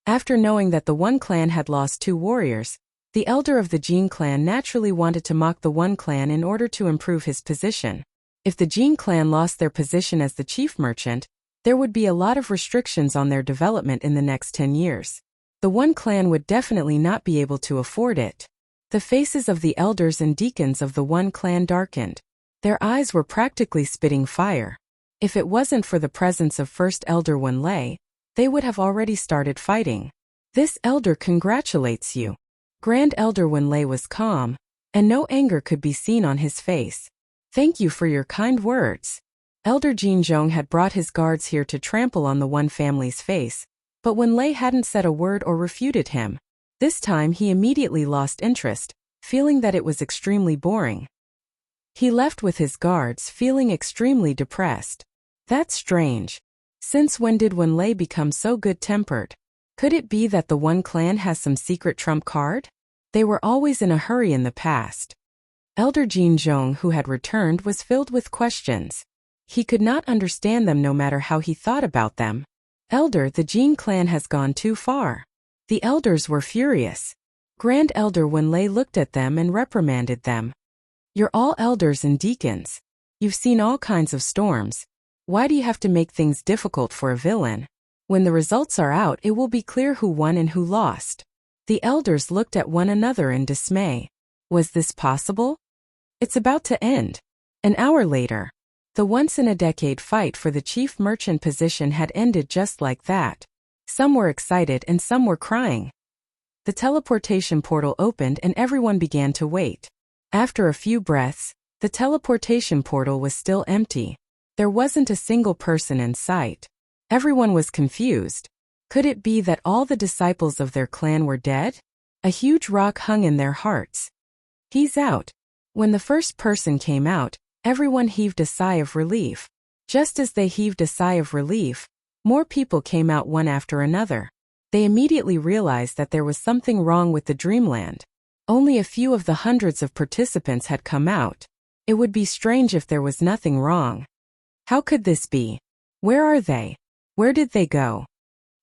After knowing that the one clan had lost 2 warriors, the elder of the Jin clan naturally wanted to mock the one clan in order to improve his position. If the Jin clan lost their position as the chief merchant, there would be a lot of restrictions on their development in the next 10 years. The one clan would definitely not be able to afford it. The faces of the elders and deacons of the one clan darkened. Their eyes were practically spitting fire. If it wasn't for the presence of First Elder Wenlei, they would have already started fighting. This elder congratulates you. Grand Elder Wenlei was calm, and no anger could be seen on his face. Thank you for your kind words. Elder Jin Zhong had brought his guards here to trample on the one family's face, but Wenlei hadn't said a word or refuted him. This time he immediately lost interest, feeling that it was extremely boring. He left with his guards, feeling extremely depressed. That's strange. Since when did Wenlei become so good-tempered? Could it be that the one clan has some secret trump card? They were always in a hurry in the past. Elder Jin Zhong, who had returned, was filled with questions. He could not understand them no matter how he thought about them. Elder, the Jin clan has gone too far. The elders were furious. Grand Elder Wenlei looked at them and reprimanded them. You're all elders and deacons. You've seen all kinds of storms. Why do you have to make things difficult for a villain? When the results are out, it will be clear who won and who lost. The elders looked at one another in dismay. Was this possible? It's about to end. An hour later, the once-in-a-decade fight for the chief merchant position had ended just like that. Some were excited and some were crying. The teleportation portal opened and everyone began to wait. After a few breaths, the teleportation portal was still empty. There wasn't a single person in sight. Everyone was confused. Could it be that all the disciples of their clan were dead? A huge rock hung in their hearts. He's out. When the first person came out, everyone heaved a sigh of relief. Just as they heaved a sigh of relief, more people came out one after another. They immediately realized that there was something wrong with the dreamland. Only a few of the hundreds of participants had come out. It would be strange if there was nothing wrong. How could this be? Where are they? Where did they go?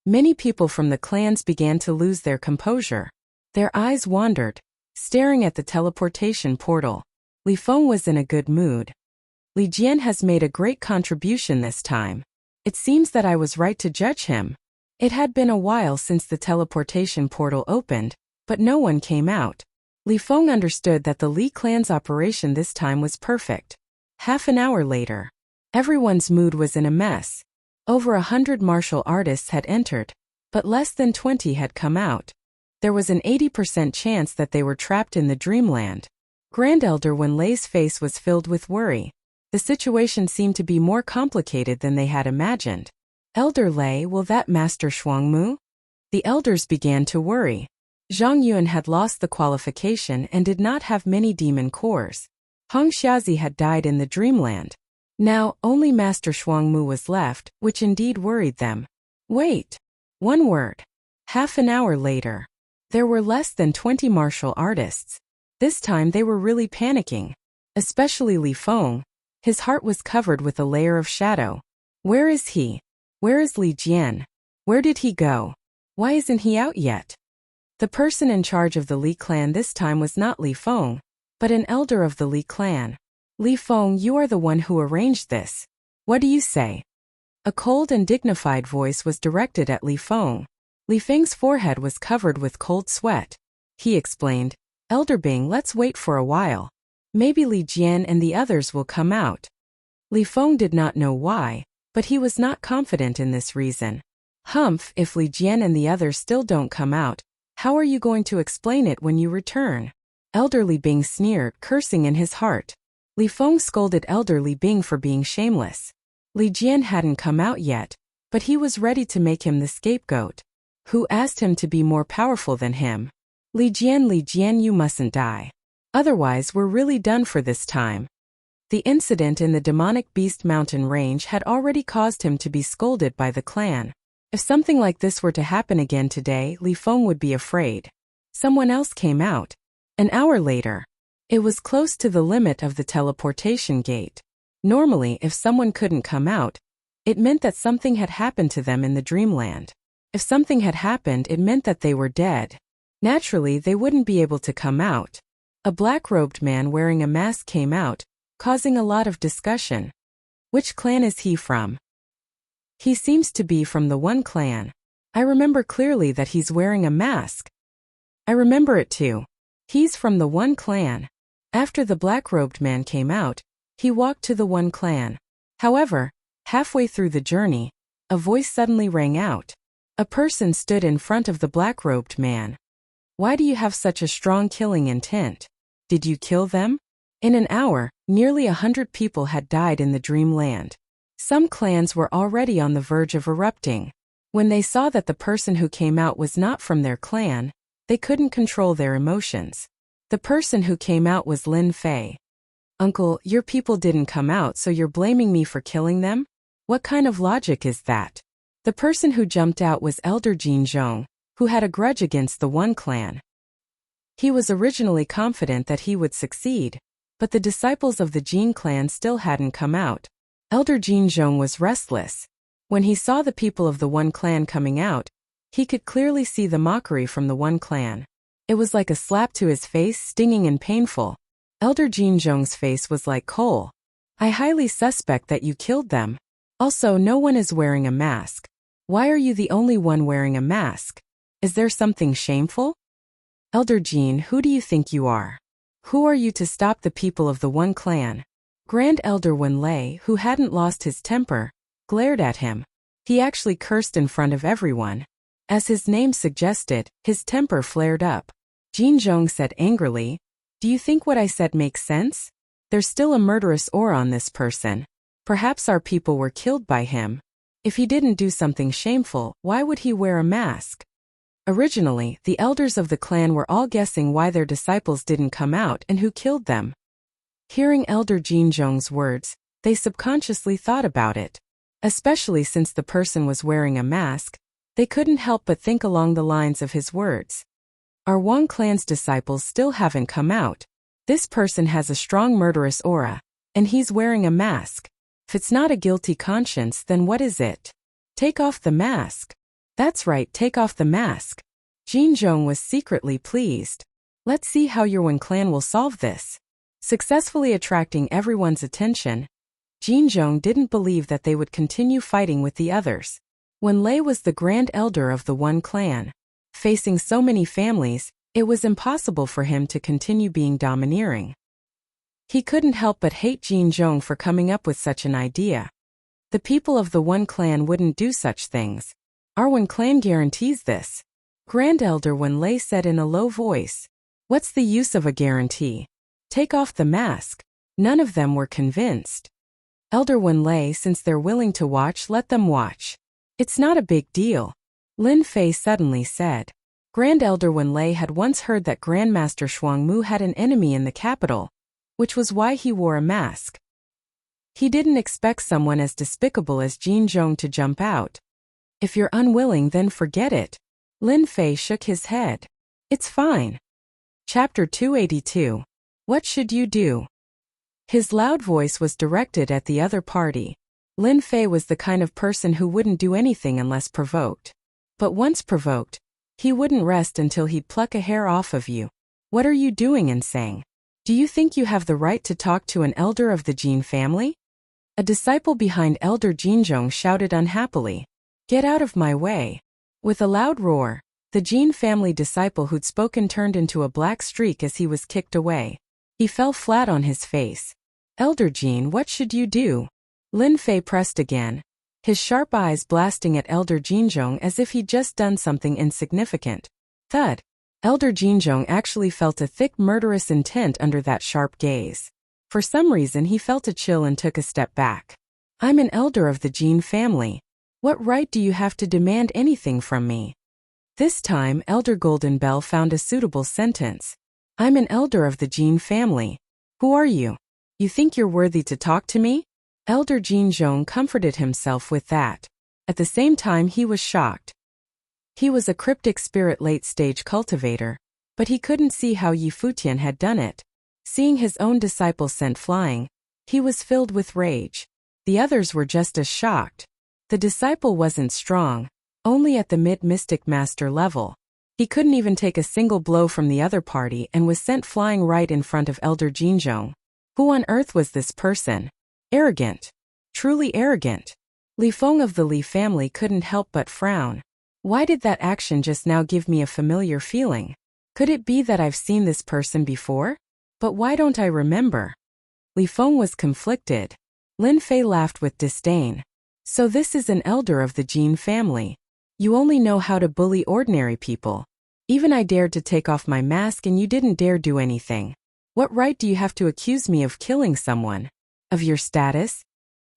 Many people from the clans began to lose their composure. Their eyes wandered, staring at the teleportation portal. Li Feng was in a good mood. Li Jian has made a great contribution this time. It seems that I was right to judge him. It had been a while since the teleportation portal opened, but no one came out. Li Feng understood that the Li clan's operation this time was perfect. Half an hour later, everyone's mood was in a mess. Over 100 martial artists had entered, but less than 20 had come out. There was an 80% chance that they were trapped in the dreamland. Grand Elder Wen Lei's face was filled with worry. The situation seemed to be more complicated than they had imagined. Elder Lei, will that Master Shuangmu? The elders began to worry. Zhang Yuan had lost the qualification and did not have many demon cores. Hong Xiazi had died in the dreamland. Now, only Master Shuangmu was left, which indeed worried them. Wait. One word. Half an hour later. There were less than 20 martial artists. This time they were really panicking. Especially Li Feng. His heart was covered with a layer of shadow. Where is he? Where is Li Jian? Where did he go? Why isn't he out yet? The person in charge of the Li clan this time was not Li Feng, but an elder of the Li clan. Li Feng, you are the one who arranged this. What do you say? A cold and dignified voice was directed at Li Feng. Li Feng's forehead was covered with cold sweat. He explained, Elder Bing, let's wait for a while. Maybe Li Jian and the others will come out. Li Feng did not know why, but he was not confident in this reason. Humph, if Li Jian and the others still don't come out, how are you going to explain it when you return? Elder Li Bing sneered, cursing in his heart. Li Feng scolded Elder Li Bing for being shameless. Li Jian hadn't come out yet, but he was ready to make him the scapegoat. Who asked him to be more powerful than him? Li Jian, you mustn't die. Otherwise we're really done for this time. The incident in the demonic beast mountain range had already caused him to be scolded by the clan. If something like this were to happen again today, Li Feng would be afraid. Someone else came out. An hour later. It was close to the limit of the teleportation gate. Normally, if someone couldn't come out, it meant that something had happened to them in the dreamland. If something had happened, it meant that they were dead. Naturally, they wouldn't be able to come out. A black-robed man wearing a mask came out, causing a lot of discussion. Which clan is he from? He seems to be from the One clan. I remember clearly that he's wearing a mask. I remember it too. He's from the One clan. After the black-robed man came out, he walked to the One clan. However, halfway through the journey, a voice suddenly rang out. A person stood in front of the black-robed man. Why do you have such a strong killing intent? Did you kill them? In an hour, nearly 100 people had died in the dreamland. Some clans were already on the verge of erupting. When they saw that the person who came out was not from their clan, they couldn't control their emotions. The person who came out was Lin Fei. Uncle, your people didn't come out, so you're blaming me for killing them? What kind of logic is that? The person who jumped out was Elder Jin Zhong, who had a grudge against the One clan. He was originally confident that he would succeed, but the disciples of the Jin clan still hadn't come out. Elder Jin Zhong was restless. When he saw the people of the One clan coming out, he could clearly see the mockery from the One clan. It was like a slap to his face, stinging and painful. Elder Jin Zhong's face was like coal. I highly suspect that you killed them. Also, no one is wearing a mask. Why are you the only one wearing a mask? Is there something shameful? Elder Jin, who do you think you are? Who are you to stop the people of the One clan? Grand Elder Wen Lei, who hadn't lost his temper, glared at him. He actually cursed in front of everyone. As his name suggested, his temper flared up. Jin Zhong said angrily, do you think what I said makes sense? There's still a murderous aura on this person. Perhaps our people were killed by him. If he didn't do something shameful, why would he wear a mask? Originally, the elders of the clan were all guessing why their disciples didn't come out and who killed them. Hearing Elder Jin Zhong's words, they subconsciously thought about it. Especially since the person was wearing a mask, they couldn't help but think along the lines of his words. Our Wang clan's disciples still haven't come out. This person has a strong murderous aura, and he's wearing a mask. If it's not a guilty conscience, then what is it? Take off the mask. That's right, take off the mask. Jin Zhong was secretly pleased. Let's see how your Wen clan will solve this. Successfully attracting everyone's attention, Jin Zhong didn't believe that they would continue fighting with the others. Wen Lei was the grand elder of the One clan. Facing so many families, it was impossible for him to continue being domineering. He couldn't help but hate Jin Zhong for coming up with such an idea. The people of the One clan wouldn't do such things. Our One clan guarantees this. Grand Elder Wenlei said in a low voice. What's the use of a guarantee? Take off the mask. None of them were convinced. Elder Wenlei, since they're willing to watch, let them watch. It's not a big deal, Lin Fei suddenly said. Grand Elder Wenlei had once heard that Grandmaster Shuangmu had an enemy in the capital, which was why he wore a mask. He didn't expect someone as despicable as Jin Zhong to jump out. If you're unwilling, then forget it. Lin Fei shook his head. It's fine. Chapter 282. What should you do? His loud voice was directed at the other party. Lin Fei was the kind of person who wouldn't do anything unless provoked. But once provoked, he wouldn't rest until he'd pluck a hair off of you. What are you doing, Insang? Do you think you have the right to talk to an elder of the Jin family? A disciple behind Elder Jinzhong shouted unhappily. Get out of my way. With a loud roar, the Jin family disciple who'd spoken turned into a black streak as he was kicked away. He fell flat on his face. Elder Jin, what should you do? Lin Fei pressed again, his sharp eyes blasting at Elder Jinzhong as if he'd just done something insignificant. Thud. Elder Jinzhong actually felt a thick murderous intent under that sharp gaze. For some reason he felt a chill and took a step back. I'm an elder of the Jin family. What right do you have to demand anything from me? This time Elder Golden Bell found a suitable sentence. I'm an elder of the Jin family. Who are you? You think you're worthy to talk to me? Elder Jinzhong comforted himself with that. At the same time he was shocked. He was a cryptic spirit late-stage cultivator, but he couldn't see how Yi Futian had done it. Seeing his own disciple sent flying, he was filled with rage. The others were just as shocked. The disciple wasn't strong, only at the mid-mystic master level. He couldn't even take a single blow from the other party and was sent flying right in front of Elder Jinzhong. Who on earth was this person? Arrogant. Truly arrogant. Li Feng of the Li family couldn't help but frown. Why did that action just now give me a familiar feeling? Could it be that I've seen this person before? But why don't I remember? Li Feng was conflicted. Lin Fei laughed with disdain. So this is an elder of the Jin family. You only know how to bully ordinary people. Even I dared to take off my mask and you didn't dare do anything. What right do you have to accuse me of killing someone? Of your status?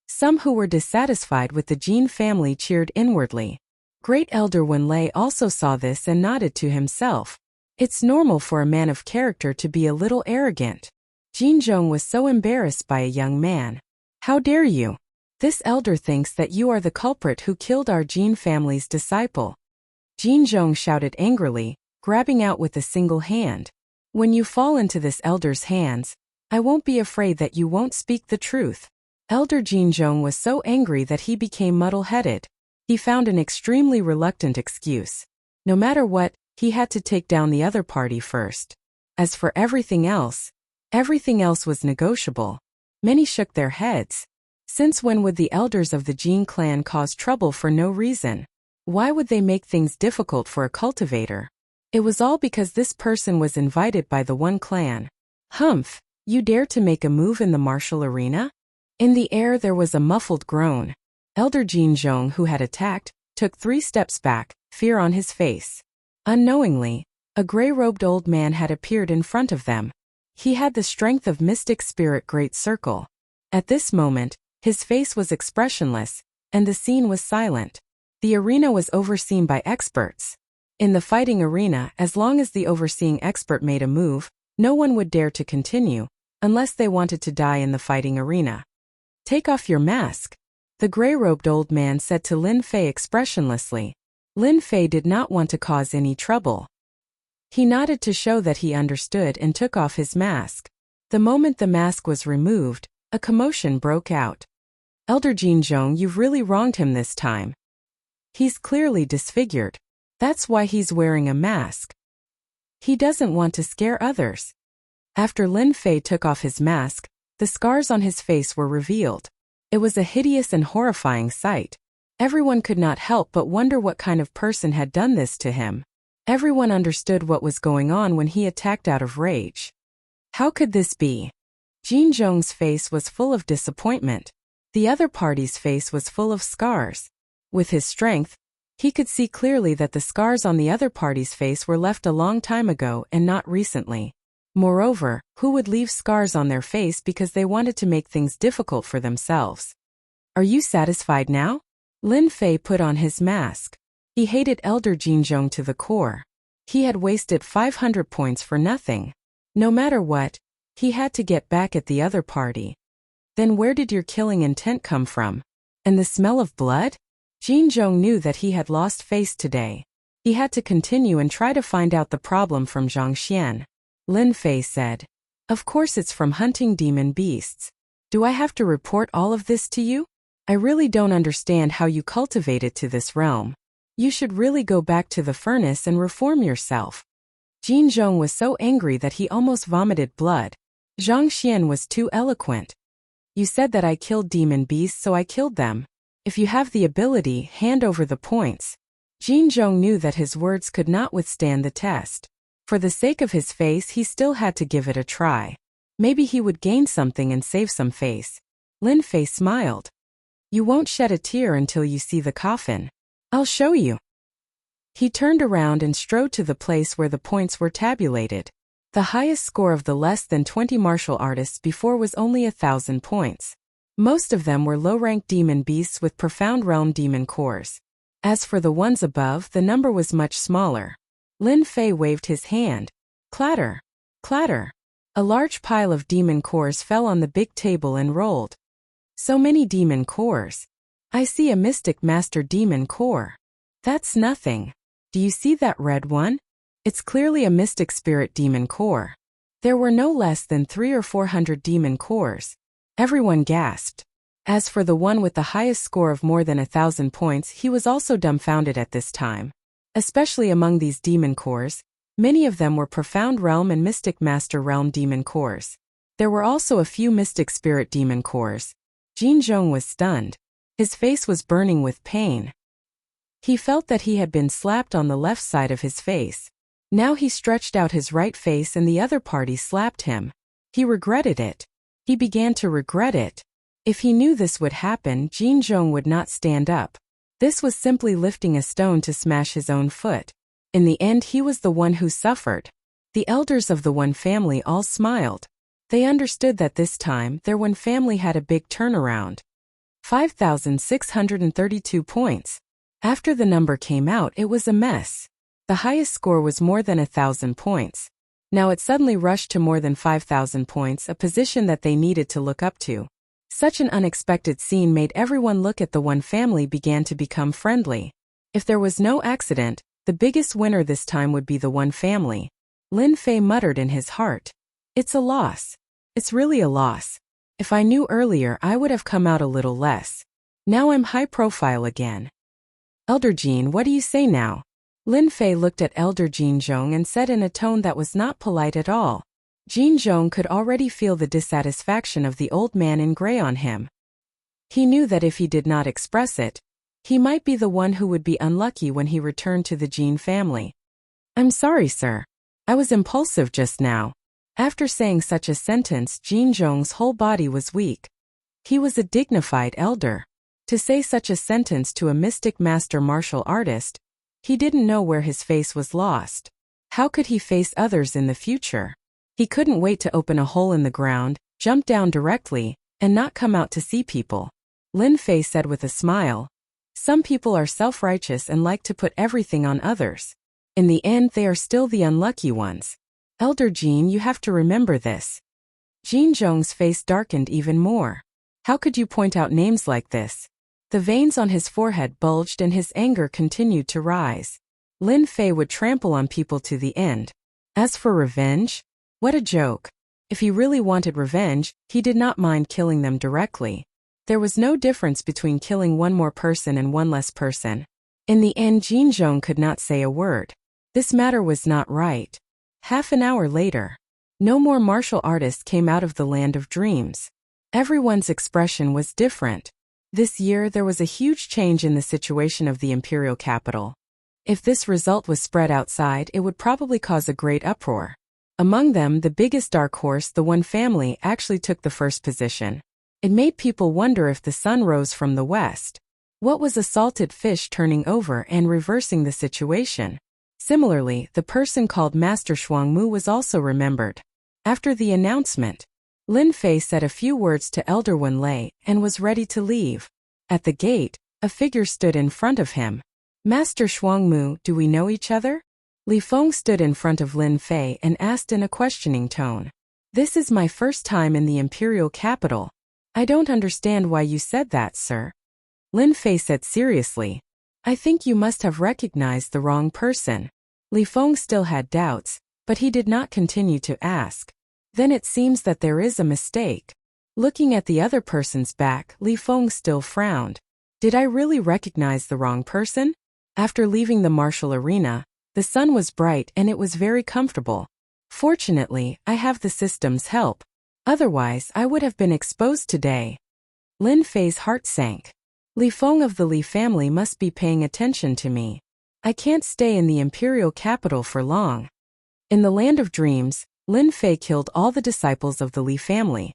Some who were dissatisfied with the Jin family cheered inwardly. Great Elder Wenlei also saw this and nodded to himself. It's normal for a man of character to be a little arrogant. Jinzhong was so embarrassed by a young man. How dare you? This elder thinks that you are the culprit who killed our Jin family's disciple. Jinzhong shouted angrily, grabbing out with a single hand. When you fall into this elder's hands, I won't be afraid that you won't speak the truth. Elder Jinzhong was so angry that he became muddle-headed. He found an extremely reluctant excuse. No matter what, he had to take down the other party first. As for everything else was negotiable. Many shook their heads. Since when would the elders of the Jin clan cause trouble for no reason? Why would they make things difficult for a cultivator? It was all because this person was invited by the one clan. Humph, you dare to make a move in the martial arena? In the air there was a muffled groan. Elder Jinzhong, who had attacked, took 3 steps back, fear on his face. Unknowingly, a gray-robed old man had appeared in front of them. He had the strength of mystic spirit Great Circle. At this moment, his face was expressionless, and the scene was silent. The arena was overseen by experts. In the fighting arena, as long as the overseeing expert made a move, no one would dare to continue, unless they wanted to die in the fighting arena. Take off your mask, the gray-robed old man said to Lin Fei expressionlessly. Lin Fei did not want to cause any trouble. He nodded to show that he understood and took off his mask. The moment the mask was removed, a commotion broke out. Elder Jinzhong, you've really wronged him this time. He's clearly disfigured. That's why he's wearing a mask. He doesn't want to scare others. After Lin Fei took off his mask, the scars on his face were revealed. It was a hideous and horrifying sight. Everyone could not help but wonder what kind of person had done this to him. Everyone understood what was going on when he attacked out of rage. How could this be? Jinzhong's face was full of disappointment. The other party's face was full of scars. With his strength, He could see clearly that the scars on the other party's face were left a long time ago and not recently. Moreover, who would leave scars on their face because they wanted to make things difficult for themselves? Are you satisfied now? Lin Fei put on his mask. He hated Elder Jinzhong to the core. He had wasted 500 points for nothing. No matter what, he had to get back at the other party. Then where did your killing intent come from? And the smell of blood? Jinzhong knew that he had lost face today. He had to continue and try to find out the problem from Zhang Xian. Lin Fei said, "Of course it's from hunting demon beasts. Do I have to report all of this to you? I really don't understand how you cultivate it to this realm. You should really go back to the furnace and reform yourself." Jinzhong was so angry that he almost vomited blood. Zhang Xian was too eloquent. "You said that I killed demon beasts, so I killed them. If you have the ability, hand over the points." Jinzhong knew that his words could not withstand the test. For the sake of his face, he still had to give it a try. Maybe he would gain something and save some face. Lin Fei smiled. "You won't shed a tear until you see the coffin. I'll show you." He turned around and strode to the place where the points were tabulated. The highest score of the less than 20 martial artists before was only 1,000 points. Most of them were low-ranked demon beasts with profound realm demon cores. As for the ones above, the number was much smaller. Lin Fei waved his hand. Clatter, clatter. A large pile of demon cores fell on the big table and rolled. So many demon cores. I see a mystic master demon core. That's nothing. Do you see that red one? It's clearly a mystic spirit demon core. There were no less than 300 or 400 demon cores. Everyone gasped. As for the one with the highest score of more than 1,000 points, he was also dumbfounded at this time. Especially among these demon cores, many of them were profound realm and mystic master realm demon cores. There were also a few mystic spirit demon cores. Jinzhong was stunned. His face was burning with pain. He felt that he had been slapped on the left side of his face. Now he stretched out his right face and the other party slapped him. He regretted it. He began to regret it. If he knew this would happen, Jinzhong would not stand up. This was simply lifting a stone to smash his own foot. In the end, he was the one who suffered. The elders of the One family all smiled. They understood that this time, their One family had a big turnaround. 5,632 points. After the number came out, it was a mess. The highest score was more than 1,000 points. Now it suddenly rushed to more than 5,000 points, a position that they needed to look up to. Such an unexpected scene made everyone look at the One family began to become friendly. If there was no accident, the biggest winner this time would be the One family. Lin Fei muttered in his heart. It's a loss. It's really a loss. If I knew earlier, I would have come out a little less. Now I'm high profile again. Elder Jin, what do you say now? Lin Fei looked at Elder Jinzhong and said in a tone that was not polite at all. Jinzhong could already feel the dissatisfaction of the old man in gray on him. He knew that if he did not express it, he might be the one who would be unlucky when he returned to the Jin family. I'm sorry, sir. I was impulsive just now. After saying such a sentence, Jinzhong's whole body was weak. He was a dignified elder. To say such a sentence to a mystic master martial artist, he didn't know where his face was lost. How could he face others in the future? He couldn't wait to open a hole in the ground, jump down directly, and not come out to see people. Lin Fei said with a smile. Some people are self-righteous and like to put everything on others. In the end, they are still the unlucky ones. Elder Jin, you have to remember this. Jinzhong's face darkened even more. How could you point out names like this? The veins on his forehead bulged and his anger continued to rise. Lin Fei would trample on people to the end. As for revenge, what a joke. If he really wanted revenge, he did not mind killing them directly. There was no difference between killing one more person and one less person. In the end, Jinzhong could not say a word. This matter was not right. Half an hour later, no more martial artists came out of the land of dreams. Everyone's expression was different. This year, there was a huge change in the situation of the imperial capital. If this result was spread outside, it would probably cause a great uproar. Among them, the biggest dark horse, the One family, actually took the first position. It made people wonder if the sun rose from the west. What was a salted fish turning over and reversing the situation? Similarly, the person called Master Shuangmu was also remembered. After the announcement, Lin Fei said a few words to Elder Wen Lei and was ready to leave. At the gate, a figure stood in front of him. Master Shuangmu, do we know each other? Li Feng stood in front of Lin Fei and asked in a questioning tone. This is my first time in the imperial capital. I don't understand why you said that, sir. Lin Fei said seriously. I think you must have recognized the wrong person. Li Feng still had doubts, but he did not continue to ask. Then it seems that there is a mistake. Looking at the other person's back, Li Feng still frowned. Did I really recognize the wrong person? After leaving the martial arena, the sun was bright and it was very comfortable. Fortunately, I have the system's help. Otherwise, I would have been exposed today. Lin Fei's heart sank. Li Feng of the Li family must be paying attention to me. I can't stay in the imperial capital for long. In the land of dreams, Lin Fei killed all the disciples of the Li family.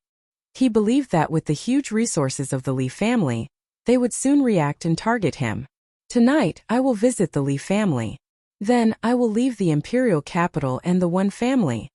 He believed that with the huge resources of the Li family, they would soon react and target him. Tonight, I will visit the Li family. Then, I will leave the imperial capital and the One family.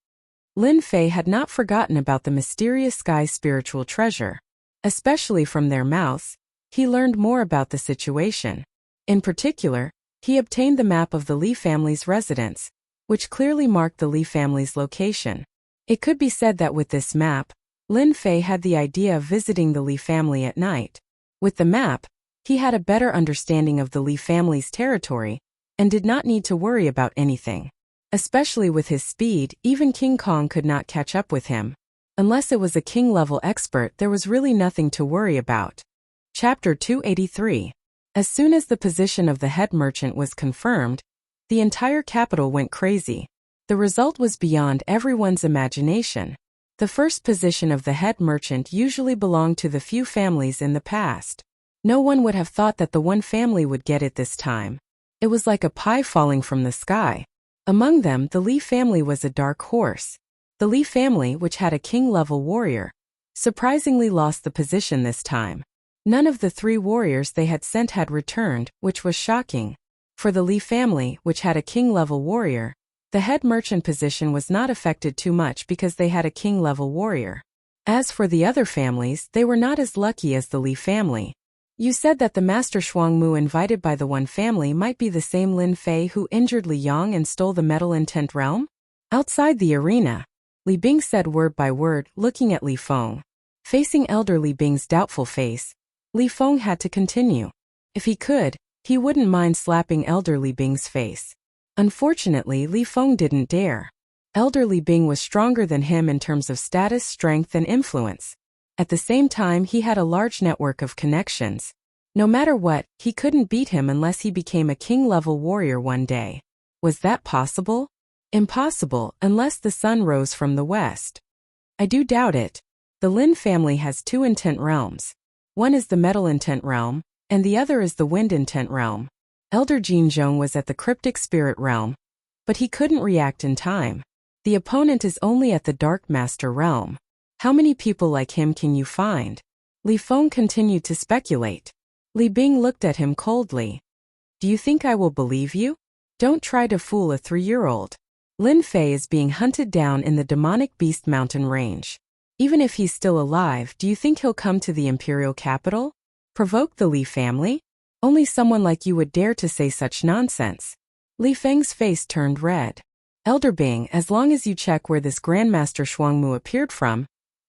Lin Fei had not forgotten about the mysterious sky spiritual treasure. Especially from their mouths, he learned more about the situation. In particular, he obtained the map of the Li family's residence, which clearly marked the Li family's location. It could be said that with this map, Lin Fei had the idea of visiting the Li family at night. With the map, he had a better understanding of the Li family's territory and did not need to worry about anything. Especially with his speed, even King Kong could not catch up with him. Unless it was a king-level expert, there was really nothing to worry about. Chapter 283. As soon as the position of the head merchant was confirmed, the entire capital went crazy. The result was beyond everyone's imagination. The first position of the head merchant usually belonged to the few families in the past. No one would have thought that the One family would get it this time. It was like a pie falling from the sky. Among them, the Li family was a dark horse. The Li family, which had a king-level warrior, surprisingly lost the position this time. None of the 3 warriors they had sent had returned, which was shocking. For the Li family, which had a king-level warrior, the head merchant position was not affected too much because they had a king-level warrior. As for the other families, they were not as lucky as the Li family. You said that the Master Shuangmu invited by the One family might be the same Lin Fei who injured Li Yang and stole the metal intent realm? Outside the arena, Li Bing said word by word, looking at Li Feng. Facing Elder Li Bing's doubtful face, Li Feng had to continue. If he could, he wouldn't mind slapping Elder Li Bing's face. Unfortunately, Li Feng didn't dare. Elder Li Bing was stronger than him in terms of status, strength, and influence. At the same time, he had a large network of connections. No matter what, he couldn't beat him unless he became a king-level warrior one day. Was that possible? Impossible, unless the sun rose from the west. I do doubt it. The Lin family has 2 intent realms. One is the metal intent realm, and the other is the wind intent realm. Elder Jinzhong was at the cryptic spirit realm, but he couldn't react in time. The opponent is only at the dark master realm. How many people like him can you find? Li Feng continued to speculate. Li Bing looked at him coldly. Do you think I will believe you? Don't try to fool a 3-year-old. Lin Fei is being hunted down in the demonic beast mountain range. Even if he's still alive, do you think he'll come to the imperial capital? Provoke the Li family? Only someone like you would dare to say such nonsense. Li Feng's face turned red. Elder Bing, as long as you check where this Grandmaster Shuangmu appeared from,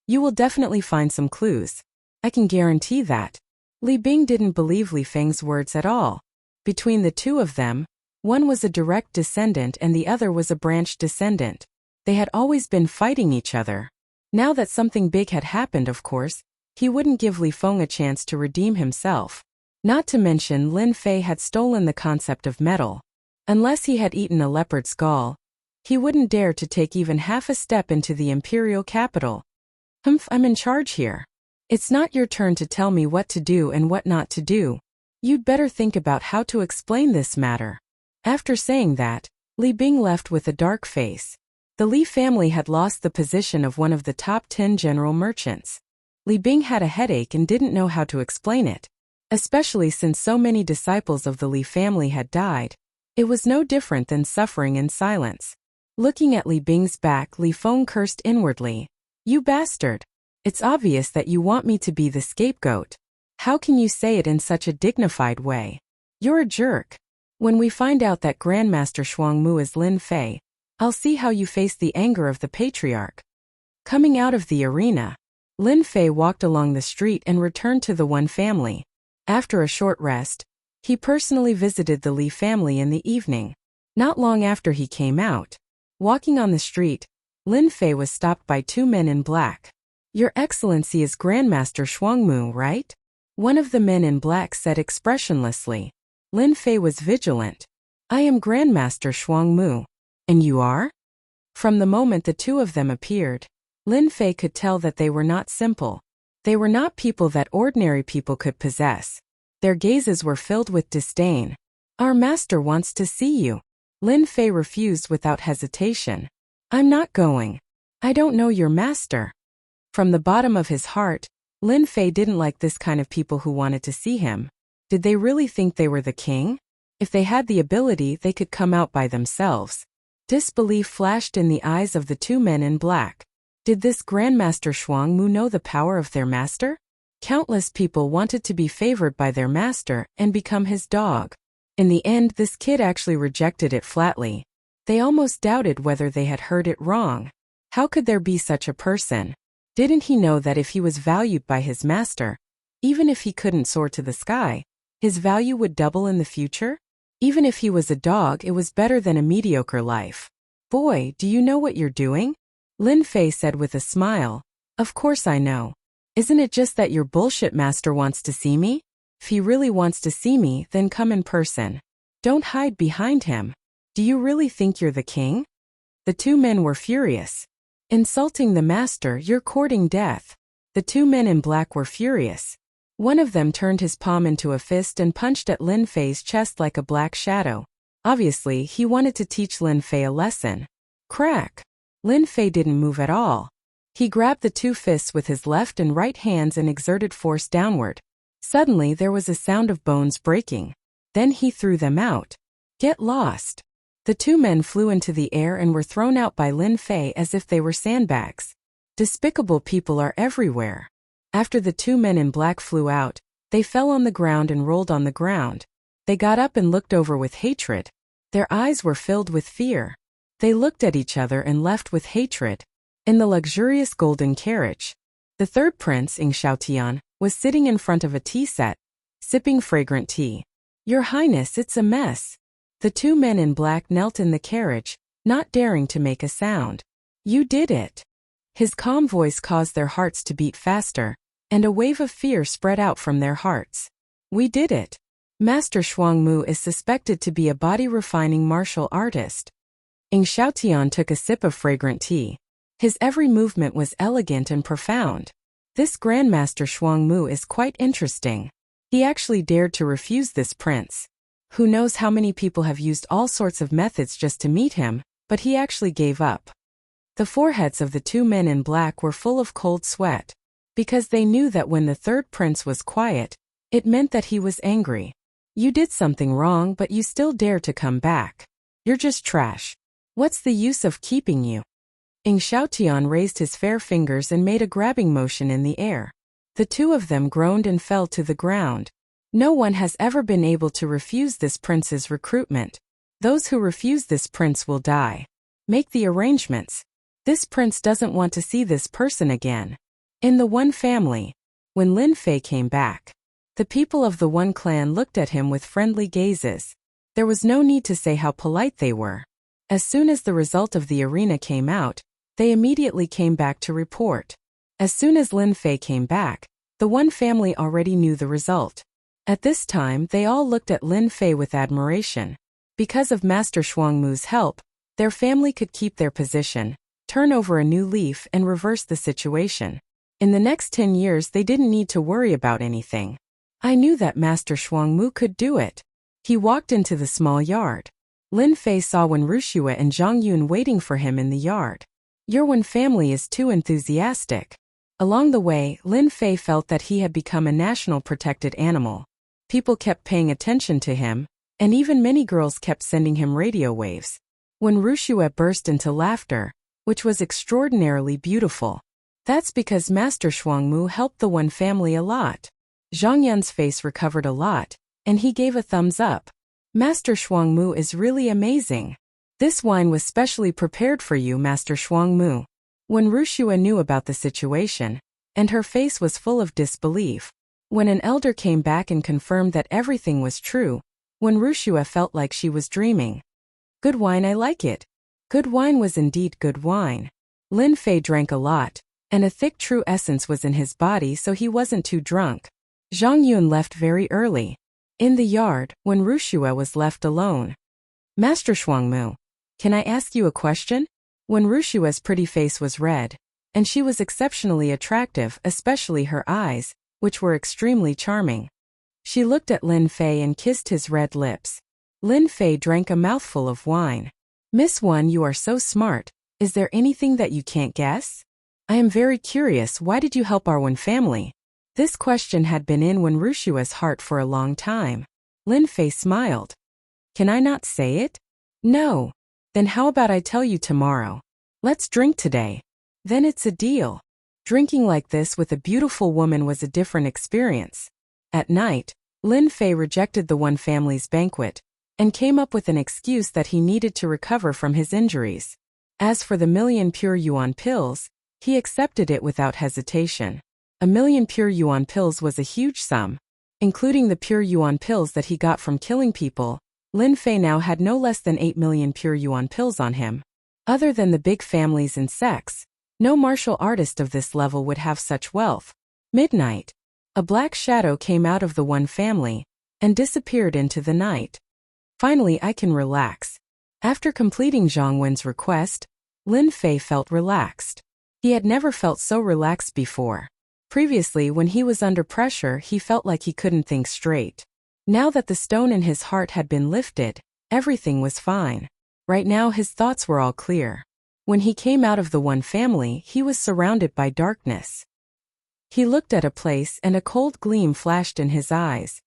you will definitely find some clues. I can guarantee that. Li Bing didn't believe Li Feng's words at all. Between the 2 of them, one was a direct descendant and the other was a branch descendant. They had always been fighting each other. Now that something big had happened, of course, he wouldn't give Li Feng a chance to redeem himself. Not to mention Lin Fei had stolen the concept of metal. Unless he had eaten a leopard's gall, he wouldn't dare to take even half a step into the imperial capital. I'm in charge here. It's not your turn to tell me what to do and what not to do. You'd better think about how to explain this matter. After saying that, Li Bing left with a dark face. The Li family had lost the position of one of the top 10 general merchants. Li Bing had a headache and didn't know how to explain it. Especially since so many disciples of the Li family had died. It was no different than suffering in silence. Looking at Li Bing's back, Li Feng cursed inwardly. You bastard! It's obvious that you want me to be the scapegoat. How can you say it in such a dignified way? You're a jerk. When we find out that Grandmaster Shuangmu is Lin Fei, I'll see how you face the anger of the patriarch. Coming out of the arena, Lin Fei walked along the street and returned to the One family. After a short rest, he personally visited the Li family in the evening. Not long after he came out, walking on the street, Lin Fei was stopped by two men in black. Your Excellency is Grandmaster Shuangmu, right? One of the men in black said expressionlessly. Lin Fei was vigilant. I am Grandmaster Shuangmu. And you are? From the moment the two of them appeared, Lin Fei could tell that they were not simple. They were not people that ordinary people could possess. Their gazes were filled with disdain. Our master wants to see you. Lin Fei refused without hesitation. I'm not going. I don't know your master. From the bottom of his heart, Lin Fei didn't like this kind of people who wanted to see him. Did they really think they were the king? If they had the ability, they could come out by themselves. Disbelief flashed in the eyes of the two men in black. Did this Grandmaster Shuangmu know the power of their master? Countless people wanted to be favored by their master and become his dog. In the end, this kid actually rejected it flatly. They almost doubted whether they had heard it wrong. How could there be such a person? Didn't he know that if he was valued by his master, even if he couldn't soar to the sky, his value would double in the future? Even if he was a dog, it was better than a mediocre life. Boy, do you know what you're doing? Lin Fei said with a smile. Of course I know. Isn't it just that your bullshit master wants to see me? If he really wants to see me, then come in person. Don't hide behind him. Do you really think you're the king? The two men were furious. Insulting the master, you're courting death. The two men in black were furious. One of them turned his palm into a fist and punched at Lin Fei's chest like a black shadow. Obviously, he wanted to teach Lin Fei a lesson. Crack! Lin Fei didn't move at all. He grabbed the two fists with his left and right hands and exerted force downward. Suddenly, there was a sound of bones breaking. Then he threw them out. Get lost! The two men flew into the air and were thrown out by Lin Fei as if they were sandbags. Despicable people are everywhere. After the two men in black flew out, they fell on the ground and rolled on the ground. They got up and looked over with hatred. Their eyes were filled with fear. They looked at each other and left with hatred. In the luxurious golden carriage, the third prince, Ing Xiaotian, was sitting in front of a tea set, sipping fragrant tea. Your Highness, it's a mess. The two men in black knelt in the carriage, not daring to make a sound. You did it. His calm voice caused their hearts to beat faster, and a wave of fear spread out from their hearts. We did it. Master Shuangmu is suspected to be a body-refining martial artist. Ing Xiaotian took a sip of fragrant tea. His every movement was elegant and profound. This Grandmaster Shuangmu is quite interesting. He actually dared to refuse this prince. Who knows how many people have used all sorts of methods just to meet him, but he actually gave up. The foreheads of the two men in black were full of cold sweat. Because they knew that when the third prince was quiet, it meant that he was angry. You did something wrong, but you still dare to come back. You're just trash. What's the use of keeping you? Ing Xiaotian raised his fair fingers and made a grabbing motion in the air. The two of them groaned and fell to the ground. No one has ever been able to refuse this prince's recruitment. Those who refuse this prince will die. Make the arrangements. This prince doesn't want to see this person again. In the One family, when Lin Fei came back, the people of the One clan looked at him with friendly gazes. There was no need to say how polite they were. As soon as the result of the arena came out, they immediately came back to report. As soon as Lin Fei came back, the One family already knew the result. At this time, they all looked at Lin Fei with admiration. Because of Master Shuangmu's help, their family could keep their position, turn over a new leaf and reverse the situation. In the next 10 years they didn't need to worry about anything. I knew that Master Shuangmu could do it. He walked into the small yard. Lin Fei saw Wen Ruxue and Zhang Yun waiting for him in the yard. Your Wen family is too enthusiastic. Along the way, Lin Fei felt that he had become a national protected animal. People kept paying attention to him, and even many girls kept sending him radio waves. When Rushua burst into laughter, which was extraordinarily beautiful. That's because Master Shuangmu helped the One family a lot. Zhang Yun's face recovered a lot, and he gave a thumbs up. Master Shuangmu is really amazing. This wine was specially prepared for you, Master Shuangmu. When Rushua knew about the situation, and her face was full of disbelief. When an elder came back and confirmed that everything was true, when Rushua felt like she was dreaming. Good wine, I like it. Good wine was indeed good wine. Lin Fei drank a lot, and a thick true essence was in his body, so he wasn't too drunk. Zhang Yun left very early. In the yard, when Rushua was left alone. Master Shuangmu, can I ask you a question? When Rushua's pretty face was red, and she was exceptionally attractive, especially her eyes, which were extremely charming. She looked at Lin Fei and kissed his red lips. Lin Fei drank a mouthful of wine. Miss Wan, you are so smart. Is there anything that you can't guess? I am very curious, why did you help our One family? This question had been in Wen Rushua's heart for a long time. Lin Fei smiled. Can I not say it? No. Then how about I tell you tomorrow? Let's drink today. Then it's a deal. Drinking like this with a beautiful woman was a different experience. At night, Lin Fei rejected the One family's banquet, and came up with an excuse that he needed to recover from his injuries. As for the 1,000,000 pure yuan pills, he accepted it without hesitation. 1,000,000 pure yuan pills was a huge sum. Including the pure yuan pills that he got from killing people, Lin Fei now had no less than 8,000,000 pure yuan pills on him. Other than the big families and sects, no martial artist of this level would have such wealth. Midnight. A black shadow came out of the One family, and disappeared into the night. Finally I can relax. After completing Zhang Wen's request, Lin Fei felt relaxed. He had never felt so relaxed before. Previously, when he was under pressure, he felt like he couldn't think straight. Now that the stone in his heart had been lifted, everything was fine. Right now his thoughts were all clear. When he came out of the One family, he was surrounded by darkness. He looked at a place and a cold gleam flashed in his eyes.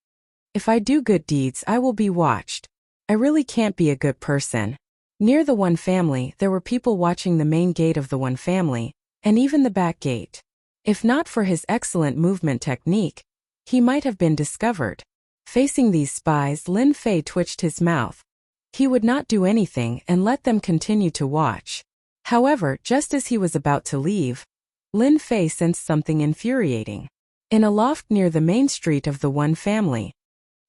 If I do good deeds, I will be watched. I really can't be a good person. Near the One family, there were people watching the main gate of the One family, and even the back gate. If not for his excellent movement technique, he might have been discovered. Facing these spies, Lin Fei twitched his mouth. He would not do anything and let them continue to watch. However, just as he was about to leave, Lin Fei sensed something infuriating. In a loft near the main street of the One family.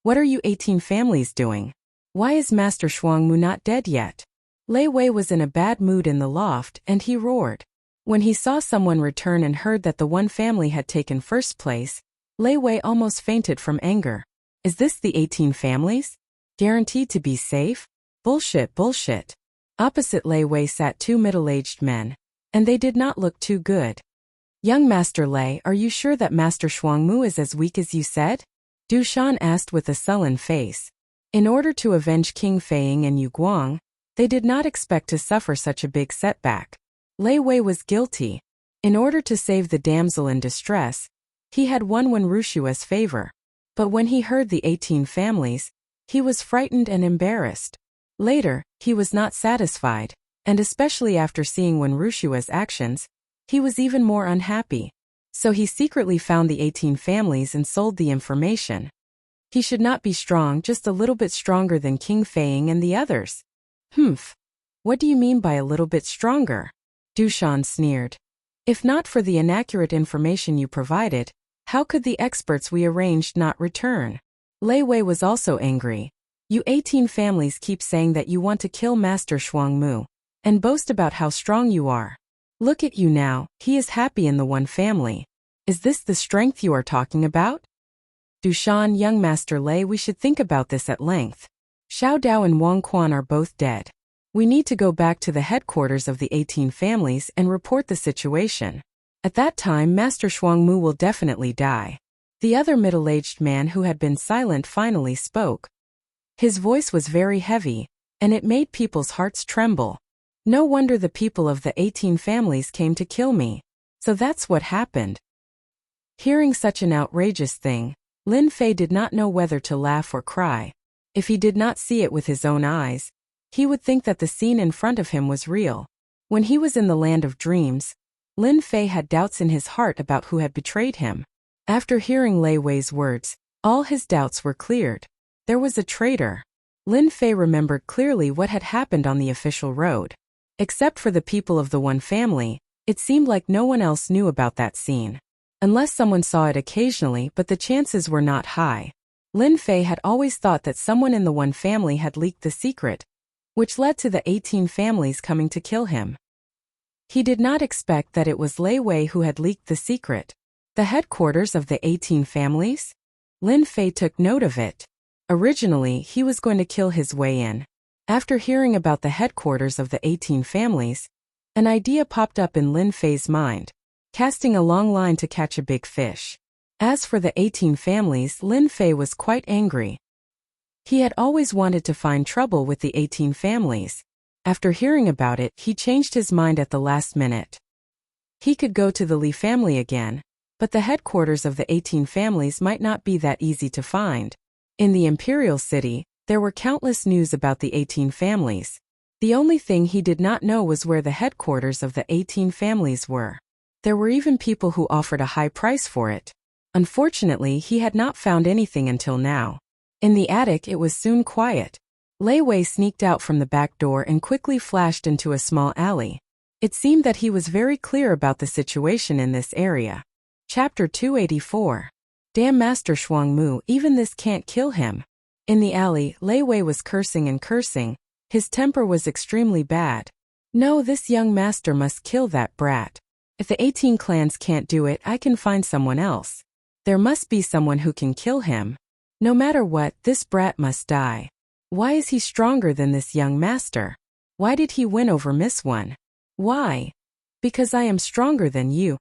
What are you 18 families doing? Why is Master Shuangmu not dead yet? Lei Wei was in a bad mood in the loft, and he roared. When he saw someone return and heard that the One family had taken first place, Lei Wei almost fainted from anger. Is this the 18 families? Guaranteed to be safe? Bullshit, bullshit. Opposite Lei Wei sat two middle-aged men, and they did not look too good. Young Master Lei, are you sure that Master Shuangmu is as weak as you said? Du Shan asked with a sullen face. In order to avenge King Feiying and Yu Guang, they did not expect to suffer such a big setback. Lei Wei was guilty. In order to save the damsel in distress, he had won Wen Rushua's favor. But when he heard the 18 families, he was frightened and embarrassed. Later, he was not satisfied, and especially after seeing Wen Rushua's actions, he was even more unhappy. So he secretly found the 18 families and sold the information. He should not be strong, just a little bit stronger than King Feiying and the others. Humph. What do you mean by a little bit stronger? Du Shan sneered. If not for the inaccurate information you provided, how could the experts we arranged not return? Lei Wei was also angry. You 18 families keep saying that you want to kill Master Shuangmu, and boast about how strong you are. Look at you now, he is happy in the One family. Is this the strength you are talking about? Du Shan, young Master Lei, we should think about this at length. Xiao Dao and Wang Quan are both dead. We need to go back to the headquarters of the 18 families and report the situation. At that time, Master Shuangmu will definitely die. The other middle-aged man who had been silent finally spoke. His voice was very heavy, and it made people's hearts tremble. No wonder the people of the 18 families came to kill me. So that's what happened. Hearing such an outrageous thing, Lin Fei did not know whether to laugh or cry. If he did not see it with his own eyes, he would think that the scene in front of him was real. When he was in the land of dreams, Lin Fei had doubts in his heart about who had betrayed him. After hearing Lei Wei's words, all his doubts were cleared. There was a traitor. Lin Fei remembered clearly what had happened on the official road. Except for the people of the One family, it seemed like no one else knew about that scene. Unless someone saw it occasionally, but the chances were not high. Lin Fei had always thought that someone in the One family had leaked the secret, which led to the 18 families coming to kill him. He did not expect that it was Lei Wei who had leaked the secret. The headquarters of the 18 families? Lin Fei took note of it. Originally, he was going to kill his way in. After hearing about the headquarters of the 18 families, an idea popped up in Lin Fei's mind, casting a long line to catch a big fish. As for the 18 families, Lin Fei was quite angry. He had always wanted to find trouble with the 18 families. After hearing about it, he changed his mind at the last minute. He could go to the Li family again, but the headquarters of the 18 families might not be that easy to find. In the Imperial City, there were countless news about the 18 families. The only thing he did not know was where the headquarters of the 18 families were. There were even people who offered a high price for it. Unfortunately, he had not found anything until now. In the attic, it was soon quiet. Lei Wei sneaked out from the back door and quickly flashed into a small alley. It seemed that he was very clear about the situation in this area. Chapter 284. Damn Master Shuangmu, even this can't kill him. In the alley, Lei Wei was cursing and cursing. His temper was extremely bad. No, this young master must kill that brat. If the 18 clans can't do it, I can find someone else. There must be someone who can kill him. No matter what, this brat must die. Why is he stronger than this young master? Why did he win over Miss One? Why? Because I am stronger than you.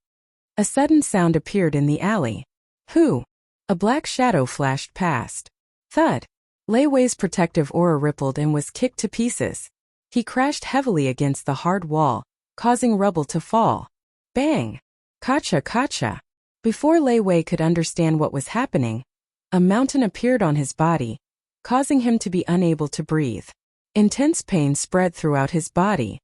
A sudden sound appeared in the alley. Who? A black shadow flashed past. Thud. Lei Wei's protective aura rippled and was kicked to pieces. He crashed heavily against the hard wall, causing rubble to fall. Bang! Kacha kacha! Before Lei Wei could understand what was happening, a mountain appeared on his body, causing him to be unable to breathe. Intense pain spread throughout his body.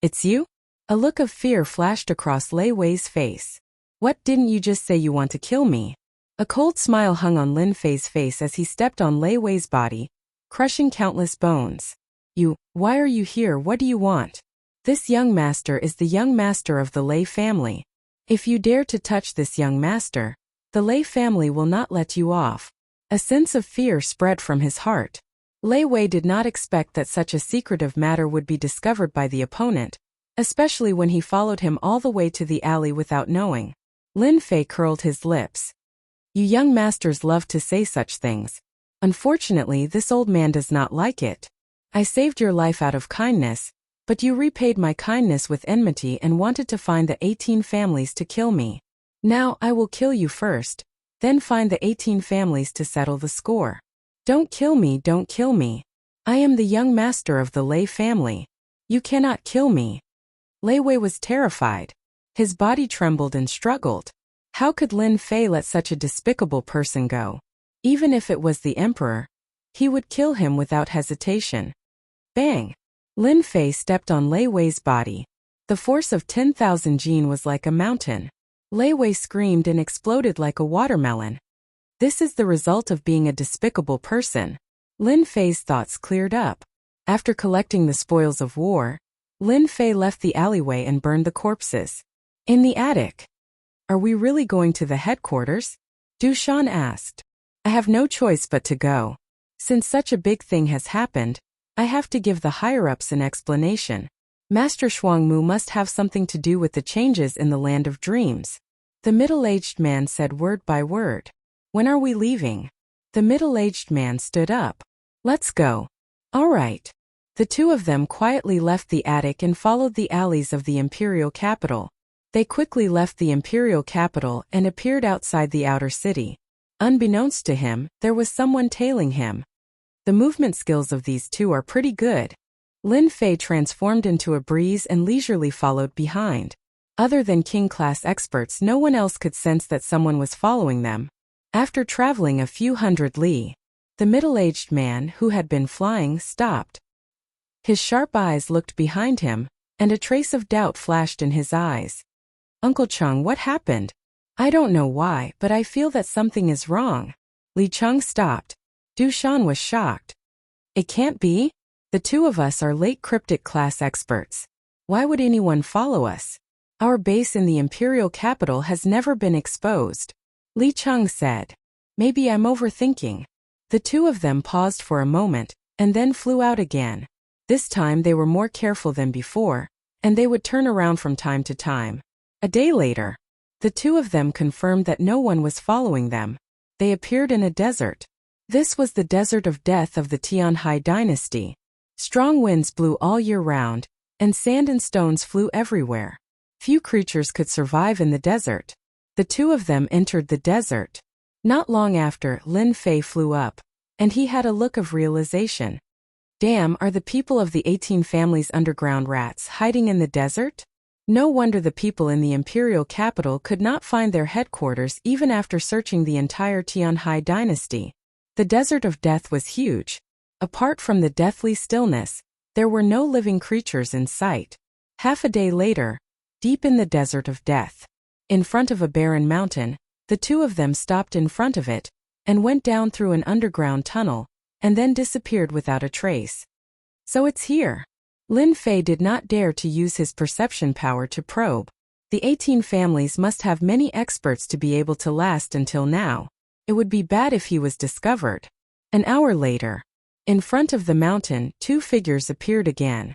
It's you? A look of fear flashed across Lei Wei's face. What, didn't you just say you want to kill me? A cold smile hung on Lin Fei's face as he stepped on Lei Wei's body, crushing countless bones. Why are you here? What do you want? This young master is the young master of the Lei family. If you dare to touch this young master, the Lei family will not let you off. A sense of fear spread from his heart. Lei Wei did not expect that such a secretive matter would be discovered by the opponent, especially when he followed him all the way to the alley without knowing. Lin Fei curled his lips. You young masters love to say such things. Unfortunately, this old man does not like it. I saved your life out of kindness, but you repaid my kindness with enmity and wanted to find the 18 families to kill me. Now I will kill you first, then find the 18 families to settle the score. Don't kill me, don't kill me. I am the young master of the Lei family. You cannot kill me. Lei Wei was terrified. His body trembled and struggled. How could Lin Fei let such a despicable person go? Even if it was the emperor, he would kill him without hesitation. Bang! Lin Fei stepped on Lei Wei's body. The force of 10,000 jin was like a mountain. Lei Wei screamed and exploded like a watermelon. This is the result of being a despicable person. Lin Fei's thoughts cleared up. After collecting the spoils of war, Lin Fei left the alleyway and burned the corpses. In the attic. Are we really going to the headquarters? Du Shan asked. I have no choice but to go. Since such a big thing has happened, I have to give the higher-ups an explanation. Master Shuangmu must have something to do with the changes in the land of dreams. The middle-aged man said word by word. When are we leaving? The middle-aged man stood up. Let's go. All right. The two of them quietly left the attic and followed the alleys of the imperial capital. They quickly left the imperial capital and appeared outside the outer city. Unbeknownst to him, there was someone tailing him. The movement skills of these two are pretty good. Lin Fei transformed into a breeze and leisurely followed behind. Other than king-class experts, no one else could sense that someone was following them. After traveling a few hundred li, the middle-aged man who had been flying stopped. His sharp eyes looked behind him, and a trace of doubt flashed in his eyes. "Uncle Chung, what happened?" "I don't know why, but I feel that something is wrong." Li Chung stopped. Du Shan was shocked. "It can't be? The two of us are late cryptic class experts. Why would anyone follow us? Our base in the imperial capital has never been exposed." Li Chung said. "Maybe I'm overthinking." The two of them paused for a moment, and then flew out again. This time they were more careful than before, and they would turn around from time to time. A day later, the two of them confirmed that no one was following them. They appeared in a desert. This was the desert of death of the Tianhai dynasty. Strong winds blew all year round, and sand and stones flew everywhere. Few creatures could survive in the desert. The two of them entered the desert. Not long after, Lin Fei flew up, and he had a look of realization. Damn, are the people of the 18 families underground rats hiding in the desert? No wonder the people in the imperial capital could not find their headquarters even after searching the entire Tianhai dynasty. The desert of death was huge. Apart from the deathly stillness, there were no living creatures in sight. Half a day later, deep in the desert of death, in front of a barren mountain, the two of them stopped in front of it, and went down through an underground tunnel, and then disappeared without a trace. So it's here. Lin Fei did not dare to use his perception power to probe. The 18 families must have many experts to be able to last until now. It would be bad if he was discovered. An hour later, in front of the mountain, two figures appeared again.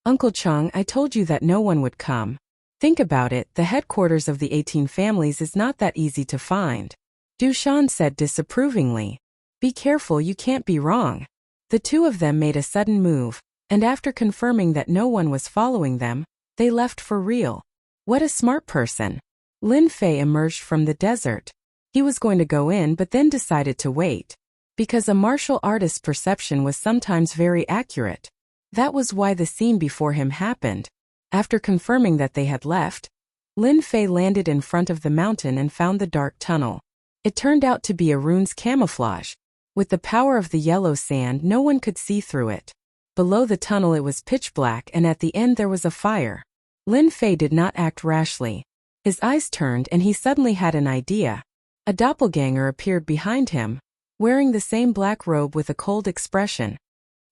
"Uncle Chung, I told you that no one would come. Think about it, the headquarters of the 18 families is not that easy to find." Du Shan said disapprovingly. "Be careful, you can't be wrong." The two of them made a sudden move, and after confirming that no one was following them, they left for real. What a smart person. Lin Fei emerged from the desert. He was going to go in but then decided to wait. Because a martial artist's perception was sometimes very accurate. That was why the scene before him happened. After confirming that they had left, Lin Fei landed in front of the mountain and found the dark tunnel. It turned out to be a rune's camouflage. With the power of the yellow sand, no one could see through it. Below the tunnel it was pitch black, and at the end there was a fire. Lin Fei did not act rashly. His eyes turned and he suddenly had an idea. A doppelganger appeared behind him, wearing the same black robe with a cold expression.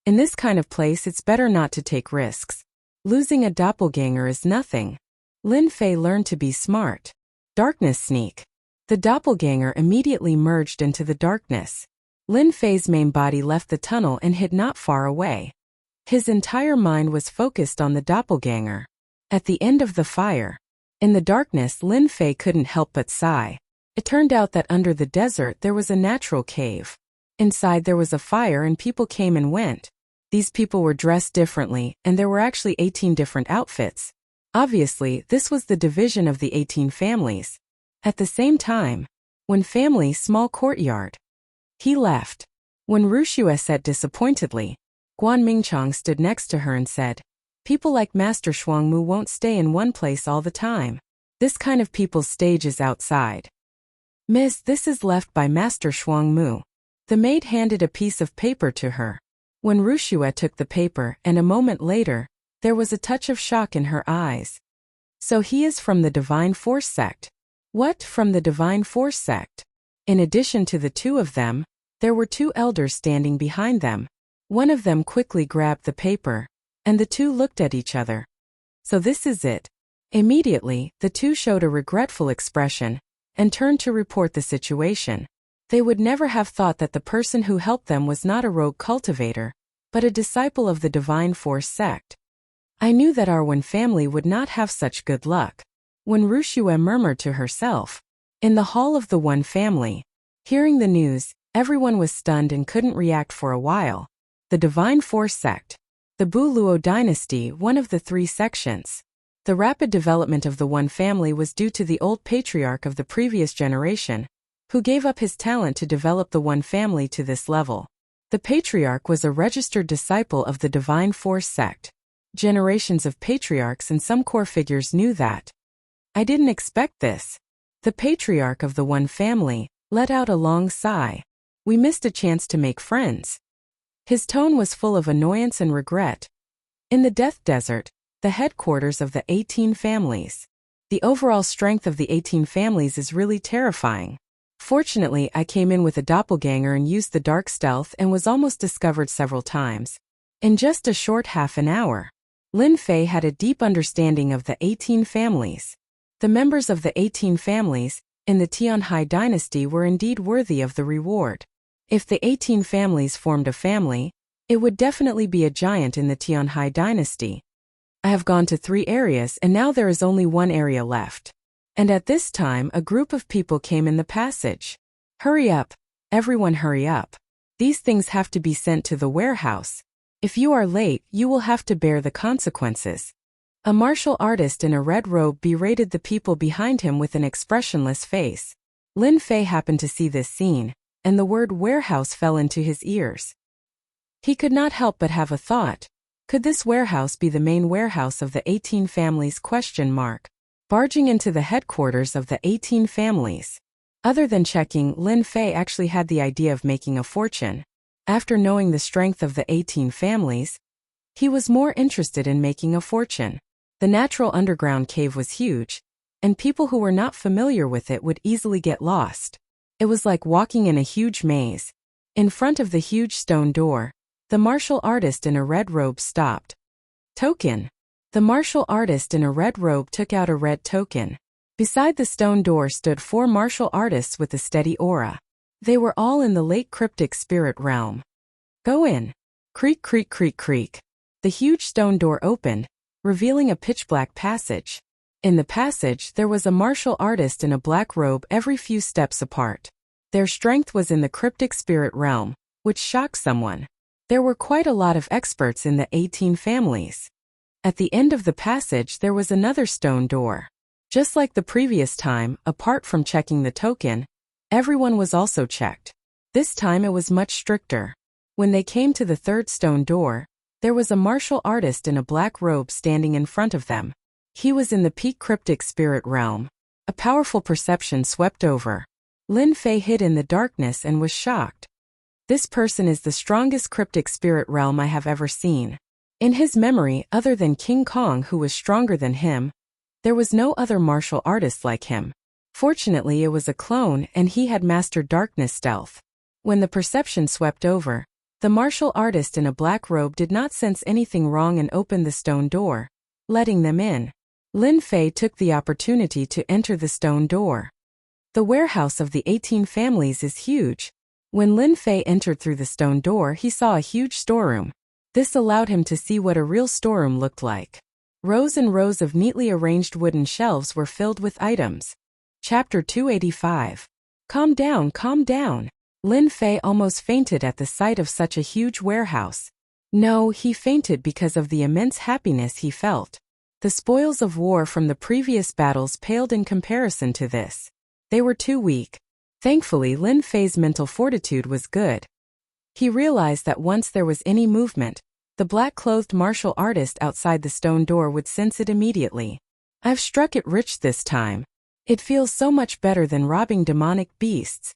In this kind of place it's better not to take risks. Losing a doppelganger is nothing. Lin Fei learned to be smart. Darkness sneak. The doppelganger immediately merged into the darkness. Lin Fei's main body left the tunnel and hid not far away. His entire mind was focused on the doppelganger. At the end of the fire, in the darkness, Lin Fei couldn't help but sigh. It turned out that under the desert there was a natural cave. Inside there was a fire and people came and went. These people were dressed differently, and there were actually 18 different outfits. Obviously, this was the division of the 18 families. At the same time, one family small courtyard. He left. When Rushua said disappointedly, Guan Mingchong stood next to her and said, "People like Master Shuangmu won't stay in one place all the time. This kind of people's stage is outside." "Miss, this is left by Master Shuangmu." The maid handed a piece of paper to her. When Rushua took the paper, and a moment later, there was a touch of shock in her eyes. "So he is from the Divine Force sect." "What, from the Divine Force sect?" In addition to the two of them, there were two elders standing behind them. One of them quickly grabbed the paper, and the two looked at each other. "So this is it." Immediately, the two showed a regretful expression, and turned to report the situation. They would never have thought that the person who helped them was not a rogue cultivator, but a disciple of the Divine Force sect. "I knew that our one family would not have such good luck." When Rushua murmured to herself, in the hall of the one family, hearing the news, everyone was stunned and couldn't react for a while. The Divine Force sect. The Bu Luo dynasty, one of the three sections. The rapid development of the one family was due to the old patriarch of the previous generation, who gave up his talent to develop the one family to this level. The patriarch was a registered disciple of the Divine Force sect. Generations of patriarchs and some core figures knew that. "I didn't expect this." The patriarch of the one family, let out a long sigh. We missed a chance to make friends. His tone was full of annoyance and regret. In the Death Desert, the headquarters of the 18 families. The overall strength of the 18 families is really terrifying. Fortunately, I came in with a doppelganger and used the dark stealth and was almost discovered several times. In just a short half an hour, Lin Fei had a deep understanding of the 18 families. The members of the 18 families in the Tianhai dynasty were indeed worthy of the reward. If the 18 families formed a family, it would definitely be a giant in the Tianhai dynasty. I have gone to 3 areas and now there is only 1 area left. And at this time a group of people came in the passage. Hurry up, everyone hurry up. These things have to be sent to the warehouse. If you are late, you will have to bear the consequences. A martial artist in a red robe berated the people behind him with an expressionless face. Lin Fei happened to see this scene, and the word warehouse fell into his ears. He could not help but have a thought. Could this warehouse be the main warehouse of the 18 families? Barging into the headquarters of the 18 families. Other than checking, Lin Fei actually had the idea of making a fortune. After knowing the strength of the 18 families, he was more interested in making a fortune. The natural underground cave was huge, and people who were not familiar with it would easily get lost. It was like walking in a huge maze. In front of the huge stone door, the martial artist in a red robe stopped. Token. The martial artist in a red robe took out a red token. Beside the stone door stood 4 martial artists with a steady aura. They were all in the late cryptic spirit realm. Go in. Creak, creak, creak, creak. The huge stone door opened, revealing a pitch-black passage. In the passage, there was a martial artist in a black robe every few steps apart. Their strength was in the cryptic spirit realm, which shocked someone. There were quite a lot of experts in the 18 families. At the end of the passage there was another stone door. Just like the previous time, apart from checking the token, everyone was also checked. This time it was much stricter. When they came to the third stone door, there was a martial artist in a black robe standing in front of them. He was in the peak cryptic spirit realm. A powerful perception swept over. Lin Fei hid in the darkness and was shocked. This person is the strongest cryptic spirit realm I have ever seen. In his memory, other than King Kong, who was stronger than him, there was no other martial artist like him. Fortunately, it was a clone and he had mastered darkness stealth. When the perception swept over, the martial artist in a black robe did not sense anything wrong and opened the stone door, letting them in. Lin Fei took the opportunity to enter the stone door. The warehouse of the 18 families is huge. When Lin Fei entered through the stone door, he saw a huge storeroom. This allowed him to see what a real storeroom looked like. Rows and rows of neatly arranged wooden shelves were filled with items. Chapter 285. Calm down, calm down. Lin Fei almost fainted at the sight of such a huge warehouse. No, he fainted because of the immense happiness he felt. The spoils of war from the previous battles paled in comparison to this. They were too weak. Thankfully, Lin Fei's mental fortitude was good. He realized that once there was any movement, the black-clothed martial artist outside the stone door would sense it immediately. I've struck it rich this time. It feels so much better than robbing demonic beasts.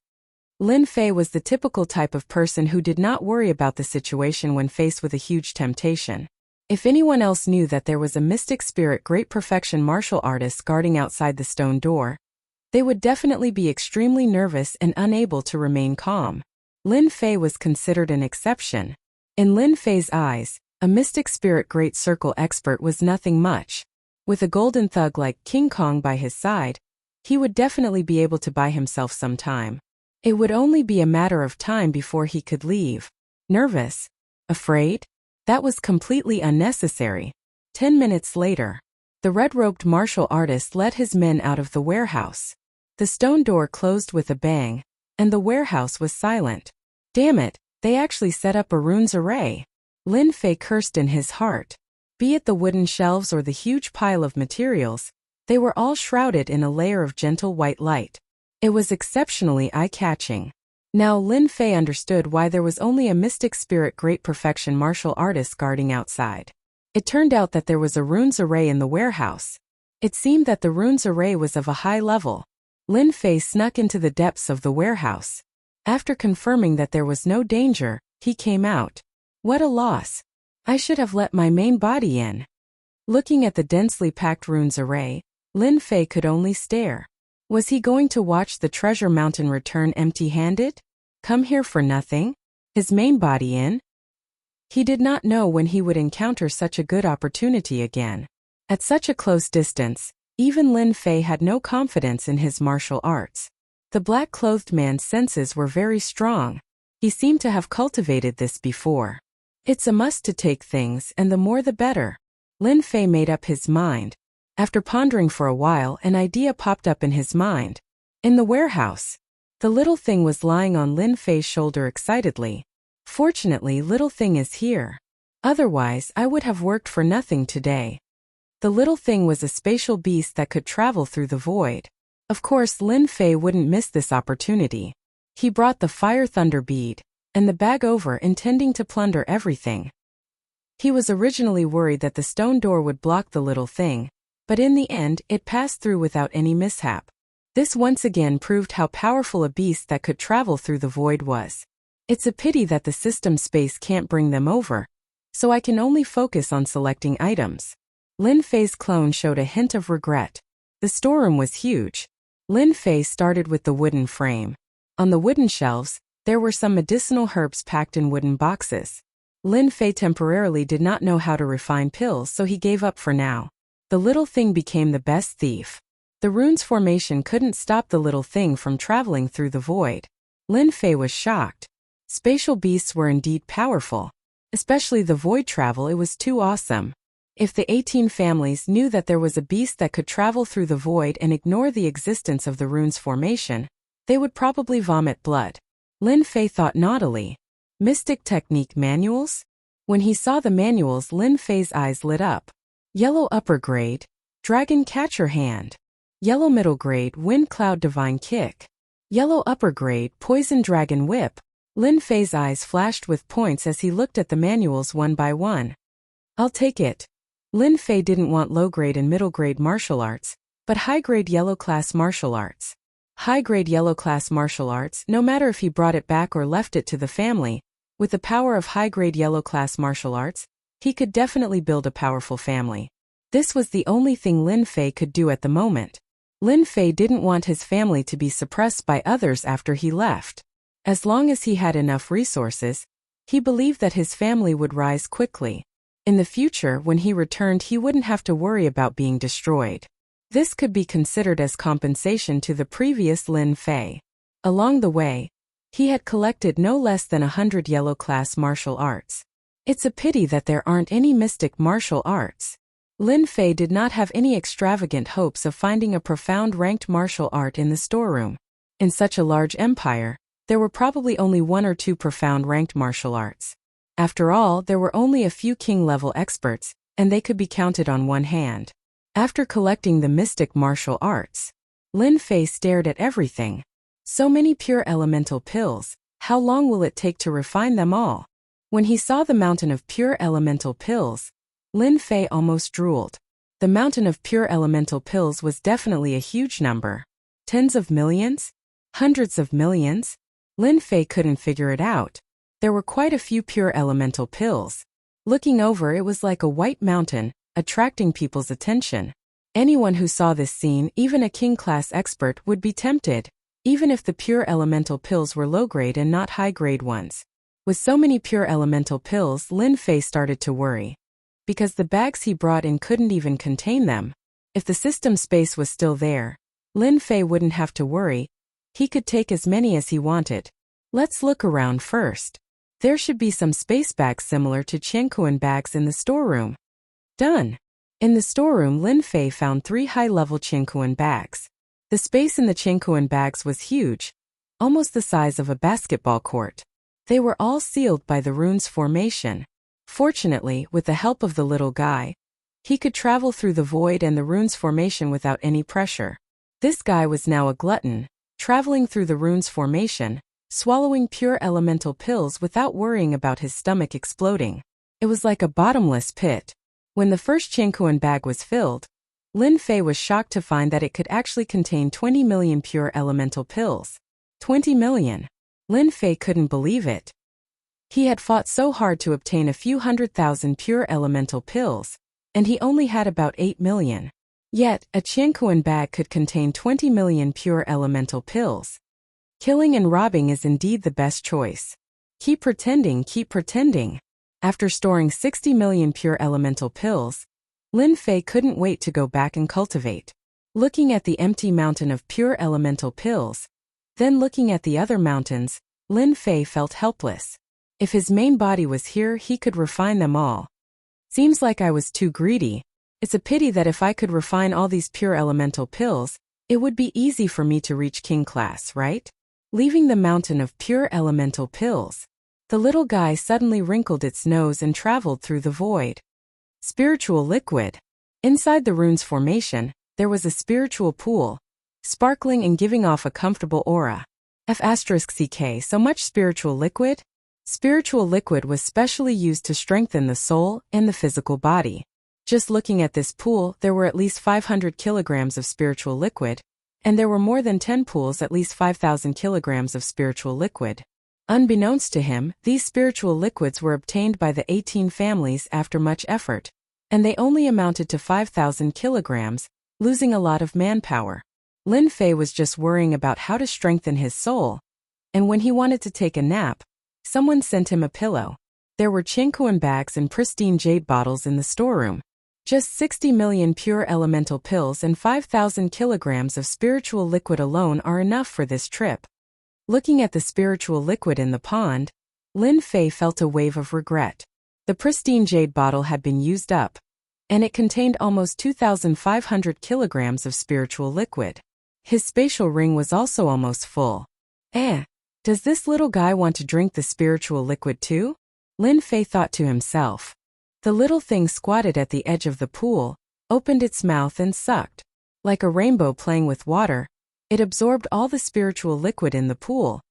Lin Fei was the typical type of person who did not worry about the situation when faced with a huge temptation. If anyone else knew that there was a mystic spirit great perfection martial artist guarding outside the stone door, they would definitely be extremely nervous and unable to remain calm. Lin Fei was considered an exception. In Lin Fei's eyes, a mystic spirit great circle expert was nothing much. With a golden thug like King Kong by his side, he would definitely be able to buy himself some time. It would only be a matter of time before he could leave. Nervous? Afraid? That was completely unnecessary. 10 minutes later, the red-robed martial artist led his men out of the warehouse. The stone door closed with a bang, and the warehouse was silent. Damn it, they actually set up a runes array. Lin Fei cursed in his heart. Be it the wooden shelves or the huge pile of materials, they were all shrouded in a layer of gentle white light. It was exceptionally eye-catching. Now Lin Fei understood why there was only a mystic spirit great perfection martial artist guarding outside. It turned out that there was a runes array in the warehouse. It seemed that the runes array was of a high level. Lin Fei snuck into the depths of the warehouse. After confirming that there was no danger, he came out. What a loss. I should have let my main body in. Looking at the densely packed runes array, Lin Fei could only stare. Was he going to watch the treasure mountain return empty-handed? Come here for nothing? His main body in? He did not know when he would encounter such a good opportunity again. At such a close distance, even Lin Fei had no confidence in his martial arts. The black-clothed man's senses were very strong. He seemed to have cultivated this before. It's a must to take things, and the more the better. Lin Fei made up his mind. After pondering for a while, an idea popped up in his mind. In the warehouse. The little thing was lying on Lin Fei's shoulder excitedly. Fortunately, little thing is here. Otherwise, I would have worked for nothing today. The little thing was a spatial beast that could travel through the void. Of course, Lin Fei wouldn't miss this opportunity. He brought the fire thunder bead and the bag over, intending to plunder everything. He was originally worried that the stone door would block the little thing, but in the end, it passed through without any mishap. This once again proved how powerful a beast that could travel through the void was. It's a pity that the system space can't bring them over, so I can only focus on selecting items. Lin Fei's clone showed a hint of regret. The storeroom was huge. Lin Fei started with the wooden frame. On the wooden shelves, there were some medicinal herbs packed in wooden boxes. Lin Fei temporarily did not know how to refine pills, so he gave up for now. The little thing became the best thief. The rune's formation couldn't stop the little thing from traveling through the void. Lin Fei was shocked. Spatial beasts were indeed powerful. Especially the void travel, it was too awesome. If the 18 families knew that there was a beast that could travel through the void and ignore the existence of the rune's formation, they would probably vomit blood. Lin Fei thought naughtily. Mystic technique manuals? When he saw the manuals, Lin Fei's eyes lit up. Yellow upper grade, Dragon Catcher Hand. Yellow middle grade, Wind Cloud Divine Kick. Yellow upper grade, Poison Dragon Whip. Lin Fei's eyes flashed with points as he looked at the manuals one by one. I'll take it. Lin Fei didn't want low-grade and middle-grade martial arts, but high-grade yellow-class martial arts. High-grade yellow-class martial arts, no matter if he brought it back or left it to the family, with the power of high-grade yellow-class martial arts, he could definitely build a powerful family. This was the only thing Lin Fei could do at the moment. Lin Fei didn't want his family to be suppressed by others after he left. As long as he had enough resources, he believed that his family would rise quickly. In the future, when he returned, he wouldn't have to worry about being destroyed. This could be considered as compensation to the previous Lin Fei. Along the way, he had collected no less than 100 yellow-class martial arts. It's a pity that there aren't any mystic martial arts. Lin Fei did not have any extravagant hopes of finding a profound ranked martial art in the storeroom. In such a large empire, there were probably only 1 or 2 profound ranked martial arts. After all, there were only a few king-level experts, and they could be counted on one hand. After collecting the mystic martial arts, Lin Fei stared at everything. So many pure elemental pills, how long will it take to refine them all? When he saw the mountain of pure elemental pills, Lin Fei almost drooled. The mountain of pure elemental pills was definitely a huge number. Tens of millions? Hundreds of millions? Lin Fei couldn't figure it out. There were quite a few pure elemental pills. Looking over, it was like a white mountain, attracting people's attention. Anyone who saw this scene, even a king-class expert, would be tempted, even if the pure elemental pills were low-grade and not high-grade ones. With so many pure elemental pills, Lin Fei started to worry. Because the bags he brought in couldn't even contain them. If the system space was still there, Lin Fei wouldn't have to worry. He could take as many as he wanted. Let's look around first. There should be some space bags similar to Qiankuan bags in the storeroom. Done. In the storeroom, Lin Fei found 3 high-level Qiankuan bags. The space in the Qiankuan bags was huge, almost the size of a basketball court. They were all sealed by the rune's formation. Fortunately, with the help of the little guy, he could travel through the void and the rune's formation without any pressure. This guy was now a glutton, traveling through the rune's formation, swallowing pure elemental pills without worrying about his stomach exploding. It was like a bottomless pit. When the first Qiankuan bag was filled, Lin Fei was shocked to find that it could actually contain 20 million pure elemental pills. 20 million. Lin Fei couldn't believe it. He had fought so hard to obtain a few 100,000 pure elemental pills, and he only had about 8 million. Yet, a Qiankuan bag could contain 20 million pure elemental pills. Killing and robbing is indeed the best choice. Keep pretending, keep pretending. After storing 60 million pure elemental pills, Lin Fei couldn't wait to go back and cultivate. Looking at the empty mountain of pure elemental pills, then looking at the other mountains, Lin Fei felt helpless. If his main body was here, he could refine them all. Seems like I was too greedy. It's a pity that if I could refine all these pure elemental pills, it would be easy for me to reach king class, right? Leaving the mountain of pure elemental pills, the little guy suddenly wrinkled its nose and traveled through the void. Spiritual liquid. Inside the rune's formation, there was a spiritual pool, sparkling and giving off a comfortable aura. F***ck, so much spiritual liquid? Spiritual liquid was specially used to strengthen the soul and the physical body. Just looking at this pool, there were at least 500 kilograms of spiritual liquid, and there were more than 10 pools at least 5,000 kilograms of spiritual liquid. Unbeknownst to him, these spiritual liquids were obtained by the 18 families after much effort, and they only amounted to 5,000 kilograms, losing a lot of manpower. Lin Fei was just worrying about how to strengthen his soul, and when he wanted to take a nap, someone sent him a pillow. There were Qiankuan bags and pristine jade bottles in the storeroom. Just 60 million pure elemental pills and 5,000 kilograms of spiritual liquid alone are enough for this trip. Looking at the spiritual liquid in the pond, Lin Fei felt a wave of regret. The pristine jade bottle had been used up, and it contained almost 2,500 kilograms of spiritual liquid. His spatial ring was also almost full. Does this little guy want to drink the spiritual liquid too? Lin Fei thought to himself. The little thing squatted at the edge of the pool, opened its mouth and sucked. Like a rainbow playing with water, it absorbed all the spiritual liquid in the pool,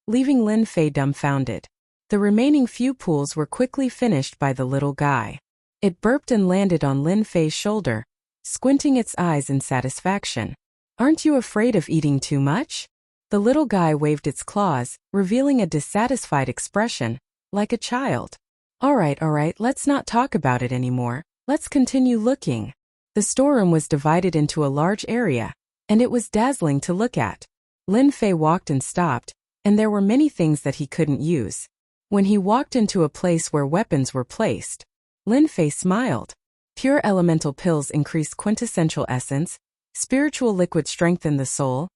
leaving Lin Fei dumbfounded. The remaining few pools were quickly finished by the little guy. It burped and landed on Lin Fei's shoulder, squinting its eyes in satisfaction. Aren't you afraid of eating too much? The little guy waved its claws, revealing a dissatisfied expression, like a child. All right, let's not talk about it anymore. Let's continue looking. The storeroom was divided into a large area, and it was dazzling to look at. Lin Fei walked and stopped, and there were many things that he couldn't use. When he walked into a place where weapons were placed, Lin Fei smiled. Pure elemental pills increased quintessential essence, spiritual liquid strengthened the soul,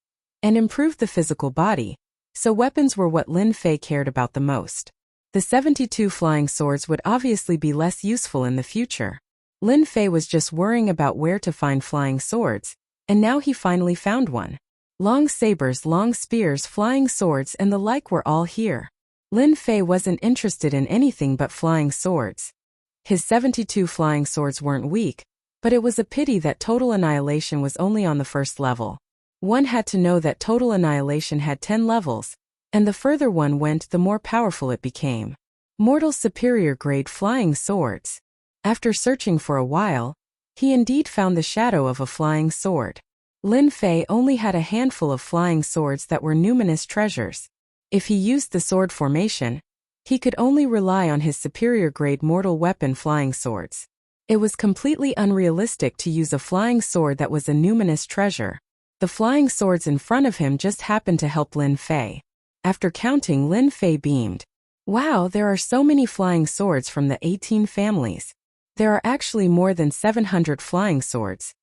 and improved the physical body, so weapons were what Lin Fei cared about the most. The 72 flying swords would obviously be less useful in the future. Lin Fei was just worrying about where to find flying swords, and now he finally found one. Long sabers, long spears, flying swords and the like were all here. Lin Fei wasn't interested in anything but flying swords. His 72 flying swords weren't weak, but it was a pity that total annihilation was only on the first level. One had to know that total annihilation had 10 levels, and the further one went, the more powerful it became. Mortal superior grade flying swords. After searching for a while, he indeed found the shadow of a flying sword. Lin Fei only had a handful of flying swords that were numinous treasures. If he used the sword formation, he could only rely on his superior grade mortal weapon flying swords. It was completely unrealistic to use a flying sword that was a numinous treasure. The flying swords in front of him just happened to help Lin Fei. After counting, Lin Fei beamed. Wow, there are so many flying swords from the 18 families. There are actually more than 700 flying swords.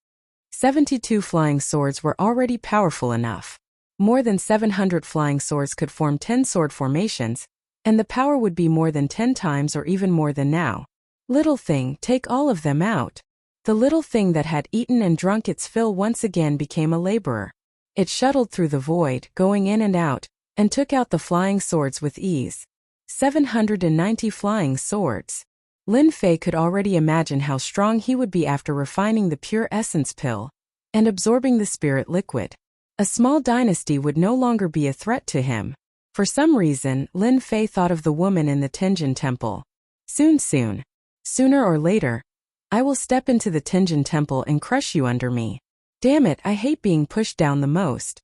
72 flying swords were already powerful enough. More than 700 flying swords could form 10 sword formations, and the power would be more than 10 times or even more than now. Little thing, take all of them out. The little thing that had eaten and drunk its fill once again became a laborer. It shuttled through the void, going in and out, and took out the flying swords with ease. 790 flying swords. Lin Fei could already imagine how strong he would be after refining the pure essence pill and absorbing the spirit liquid. A small dynasty would no longer be a threat to him. For some reason, Lin Fei thought of the woman in the Tenjin temple. Sooner or later, I will step into the Tenjin temple and crush you under me. Damn it, I hate being pushed down the most.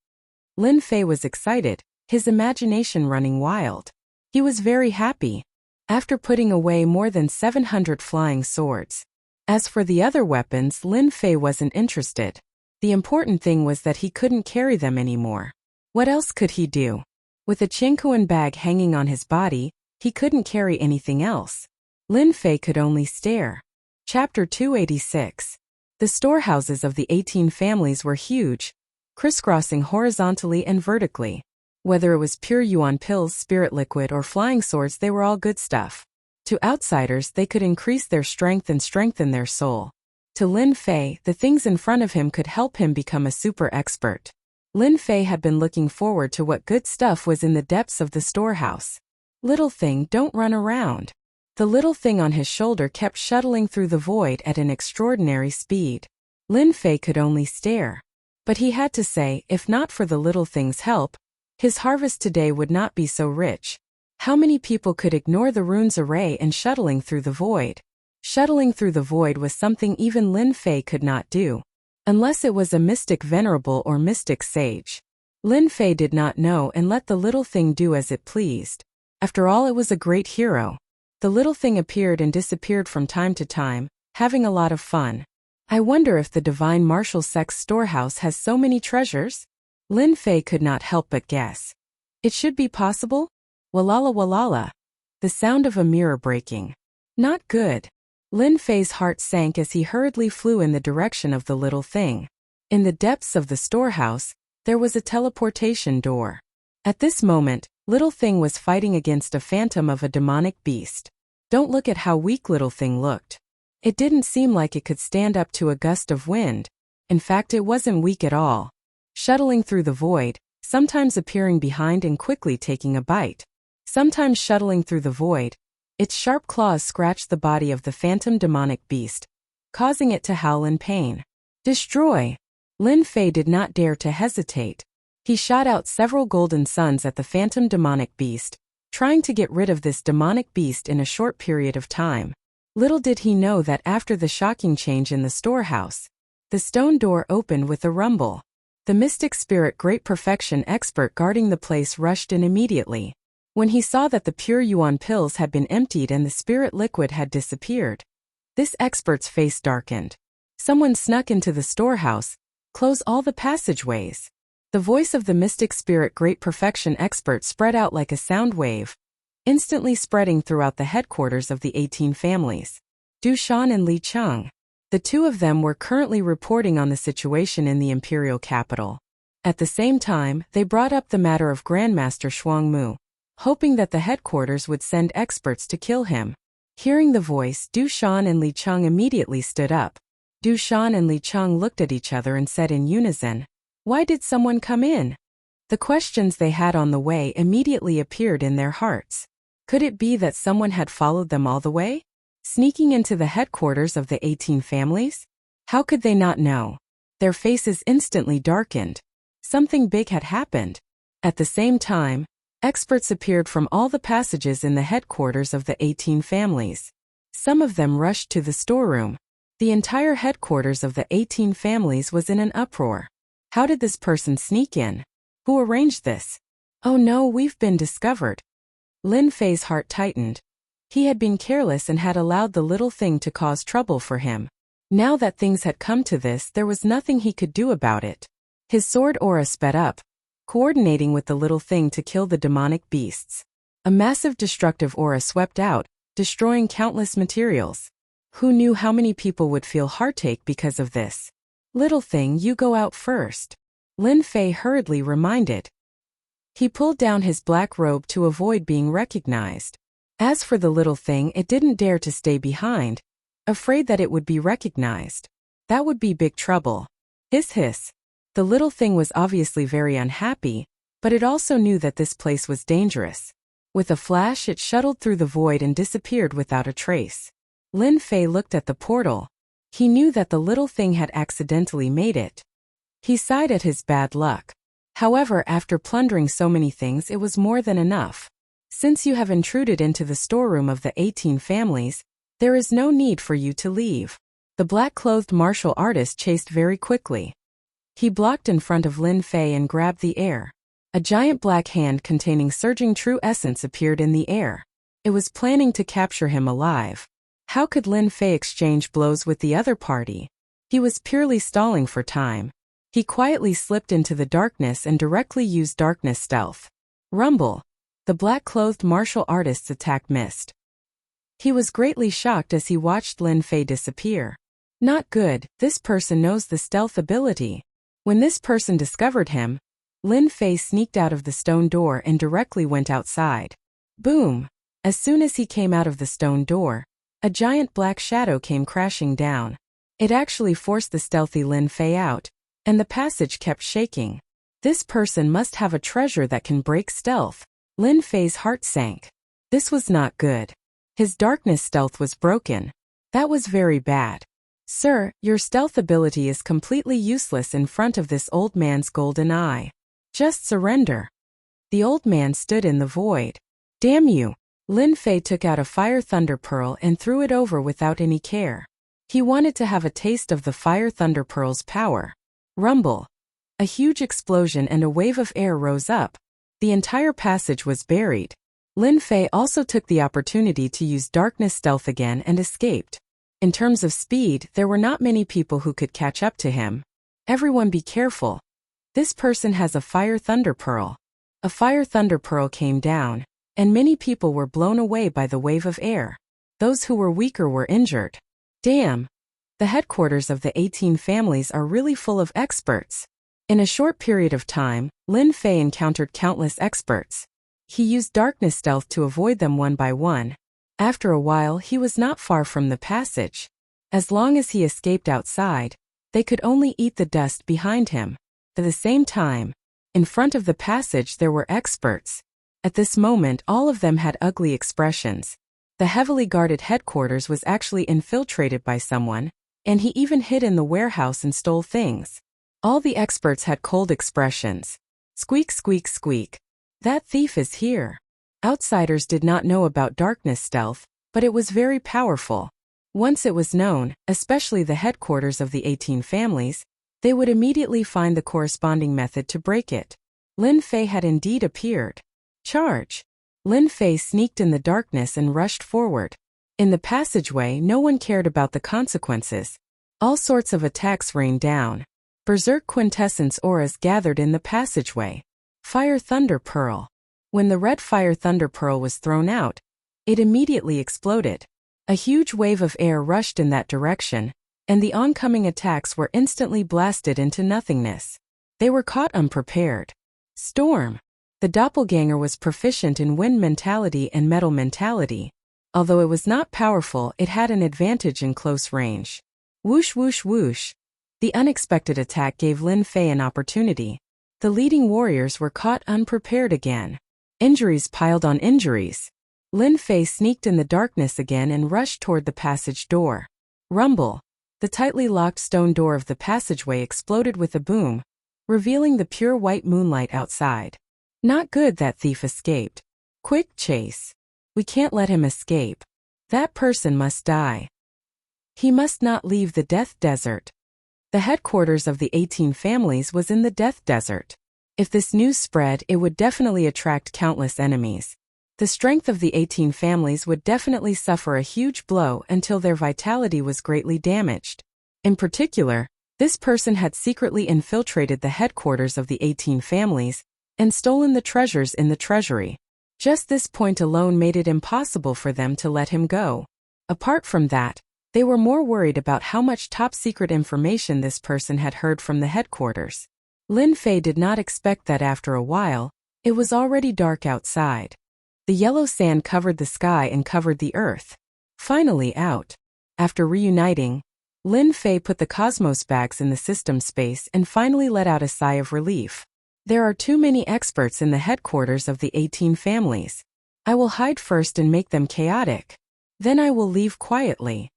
Lin Fei was excited, his imagination running wild. He was very happy. After putting away more than 700 flying swords. As for the other weapons, Lin Fei wasn't interested. The important thing was that he couldn't carry them anymore. What else could he do? With a Qingkuan bag hanging on his body, he couldn't carry anything else. Lin Fei could only stare. Chapter 286. The storehouses of the 18 families were huge, crisscrossing horizontally and vertically. Whether it was pure yuan pills, spirit liquid, or flying swords, they were all good stuff. To outsiders, they could increase their strength and strengthen their soul. To Lin Fei, the things in front of him could help him become a super expert. Lin Fei had been looking forward to what good stuff was in the depths of the storehouse. Little thing, don't run around. The little thing on his shoulder kept shuttling through the void at an extraordinary speed. Lin Fei could only stare. But he had to say, if not for the little thing's help, his harvest today would not be so rich. How many people could ignore the rune's array and shuttling through the void? Shuttling through the void was something even Lin Fei could not do. Unless it was a mystic venerable or mystic sage. Lin Fei did not know and let the little thing do as it pleased. After all, it was a great hero. The little thing appeared and disappeared from time to time, having a lot of fun. I wonder if the divine martial sect's storehouse has so many treasures? Lin Fei could not help but guess. It should be possible? Walala walala. The sound of a mirror breaking. Not good. Lin Fei's heart sank as he hurriedly flew in the direction of the little thing. In the depths of the storehouse, there was a teleportation door. At this moment, Little Thing was fighting against a phantom of a demonic beast. Don't look at how weak Little Thing looked. It didn't seem like it could stand up to a gust of wind. In fact, it wasn't weak at all. Shuttling through the void, sometimes appearing behind and quickly taking a bite. Sometimes shuttling through the void, its sharp claws scratched the body of the phantom demonic beast, causing it to howl in pain. Destroy! Lin Fei did not dare to hesitate. He shot out several golden suns at the phantom demonic beast, trying to get rid of this demonic beast in a short period of time. Little did he know that after the shocking change in the storehouse, the stone door opened with a rumble. The mystic spirit great perfection expert guarding the place rushed in immediately. When he saw that the pure yuan pills had been emptied and the spirit liquid had disappeared, this expert's face darkened. Someone snuck into the storehouse. Close all the passageways. The voice of the mystic spirit great perfection expert spread out like a sound wave, instantly spreading throughout the headquarters of the 18 families. Du Shan and Li Cheng. The two of them were currently reporting on the situation in the imperial capital. At the same time, they brought up the matter of Grandmaster Shuang Mu, hoping that the headquarters would send experts to kill him. Hearing the voice, Du Shan and Li Cheng immediately stood up. Du Shan and Li Cheng looked at each other and said in unison, "Why did someone come in?" The questions they had on the way immediately appeared in their hearts. Could it be that someone had followed them all the way? Sneaking into the headquarters of the 18 families? How could they not know? Their faces instantly darkened. Something big had happened. At the same time, experts appeared from all the passages in the headquarters of the 18 families. Some of them rushed to the storeroom. The entire headquarters of the 18 families was in an uproar. How did this person sneak in? Who arranged this? Oh no, we've been discovered. Lin Fei's heart tightened. He had been careless and had allowed the little thing to cause trouble for him. Now that things had come to this, there was nothing he could do about it. His sword aura sped up, coordinating with the little thing to kill the demonic beasts. A massive destructive aura swept out, destroying countless materials. Who knew how many people would feel heartache because of this? Little thing, you go out first. Lin Fei hurriedly reminded. He pulled down his black robe to avoid being recognized. As for the little thing, it didn't dare to stay behind, afraid that it would be recognized. That would be big trouble. Hiss hiss. The little thing was obviously very unhappy, but it also knew that this place was dangerous. With a flash, it shuttled through the void and disappeared without a trace. Lin Fei looked at the portal. He knew that the little thing had accidentally made it. He sighed at his bad luck. However, after plundering so many things, it was more than enough. Since you have intruded into the storeroom of the 18 families, there is no need for you to leave. The black-clothed martial artist chased very quickly. He blocked in front of Lin Fei and grabbed the air. A giant black hand containing surging true essence appeared in the air. It was planning to capture him alive. How could Lin Fei exchange blows with the other party? He was purely stalling for time. He quietly slipped into the darkness and directly used darkness stealth. Rumble. The black-clothed martial artist's attack missed. He was greatly shocked as he watched Lin Fei disappear. Not good, this person knows the stealth ability. When this person discovered him, Lin Fei sneaked out of the stone door and directly went outside. Boom! As soon as he came out of the stone door, a giant black shadow came crashing down. It actually forced the stealthy Lin Fei out, and the passage kept shaking. This person must have a treasure that can break stealth. Lin Fei's heart sank. This was not good. His darkness stealth was broken. That was very bad. Sir, your stealth ability is completely useless in front of this old man's golden eye. Just surrender. The old man stood in the void. Damn you! Lin Fei took out a fire thunder pearl and threw it over without any care. He wanted to have a taste of the fire thunder pearl's power. Rumble. A huge explosion and a wave of air rose up. The entire passage was buried. Lin Fei also took the opportunity to use darkness stealth again and escaped. In terms of speed, there were not many people who could catch up to him. Everyone be careful. This person has a fire thunder pearl. A fire thunder pearl came down, and many people were blown away by the wave of air. Those who were weaker were injured. Damn! The headquarters of the 18 families are really full of experts. In a short period of time, Lin Fei encountered countless experts. He used darkness stealth to avoid them one by one. After a while, he was not far from the passage. As long as he escaped outside, they could only eat the dust behind him. At the same time, in front of the passage there were experts. At this moment all of them had ugly expressions. The heavily guarded headquarters was actually infiltrated by someone, and he even hid in the warehouse and stole things. All the experts had cold expressions. Squeak, squeak, squeak. That thief is here. Outsiders did not know about darkness stealth, but it was very powerful. Once it was known, especially the headquarters of the 18 families, they would immediately find the corresponding method to break it. Lin Fei had indeed appeared. Charge! Lin Fei sneaked in the darkness and rushed forward. In the passageway, no one cared about the consequences. All sorts of attacks rained down. Berserk quintessence auras gathered in the passageway. Fire Thunder Pearl. When the red Fire Thunder Pearl was thrown out, it immediately exploded. A huge wave of air rushed in that direction, and the oncoming attacks were instantly blasted into nothingness. They were caught unprepared. Storm. The doppelganger was proficient in wind mentality and metal mentality. Although it was not powerful, it had an advantage in close range. Whoosh whoosh whoosh. The unexpected attack gave Lin Fei an opportunity. The leading warriors were caught unprepared again. Injuries piled on injuries. Lin Fei sneaked in the darkness again and rushed toward the passage door. Rumble. The tightly locked stone door of the passageway exploded with a boom, revealing the pure white moonlight outside. Not good that thief escaped. Quick chase. We can't let him escape. That person must die. He must not leave the Death Desert. The headquarters of the 18 families was in the Death Desert. If this news spread, it would definitely attract countless enemies. The strength of the 18 families would definitely suffer a huge blow until their vitality was greatly damaged. In particular, this person had secretly infiltrated the headquarters of the 18 families and stolen the treasures in the treasury. Just this point alone made it impossible for them to let him go. Apart from that, they were more worried about how much top-secret information this person had heard from the headquarters. Lin Fei did not expect that after a while, it was already dark outside. The yellow sand covered the sky and covered the earth. Finally out. After reuniting, Lin Fei put the cosmos bags in the system space and finally let out a sigh of relief. There are too many experts in the headquarters of the 18 families. I will hide first and make them chaotic. Then I will leave quietly.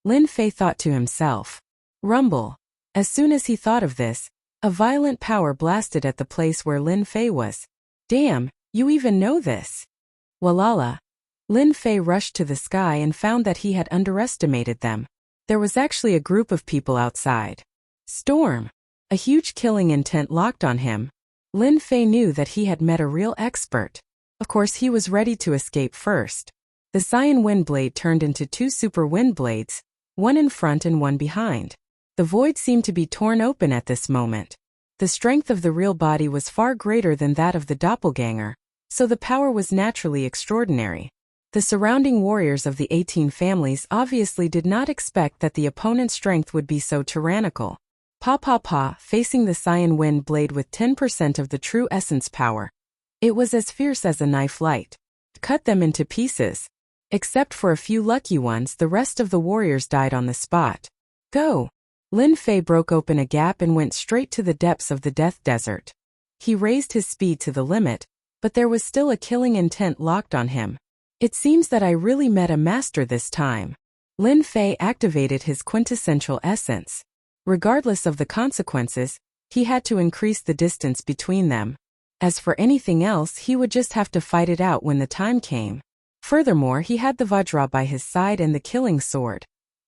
Lin Fei thought to himself. Rumble. As soon as he thought of this, a violent power blasted at the place where Lin Fei was. Damn, you even know this. Walala. Lin Fei rushed to the sky and found that he had underestimated them. There was actually a group of people outside. Storm. A huge killing intent locked on him. Lin Fei knew that he had met a real expert. Of course, he was ready to escape first. The Cyan Wind Blade turned into two super wind blades, one in front and one behind. The void seemed to be torn open at this moment. The strength of the real body was far greater than that of the doppelganger, so the power was naturally extraordinary. The surrounding warriors of the 18 families obviously did not expect that the opponent's strength would be so tyrannical. Facing the Cyan Wind Blade with 10% of the true essence power. It was as fierce as a knife light. Cut them into pieces. Except for a few lucky ones, the rest of the warriors died on the spot. Go! Lin Fei broke open a gap and went straight to the depths of the death desert. He raised his speed to the limit, but there was still a killing intent locked on him. It seems that I really met a master this time. Lin Fei activated his quintessential essence. Regardless of the consequences, he had to increase the distance between them. As for anything else, he would just have to fight it out when the time came. Furthermore, he had the Vajra by his side and the killing sword.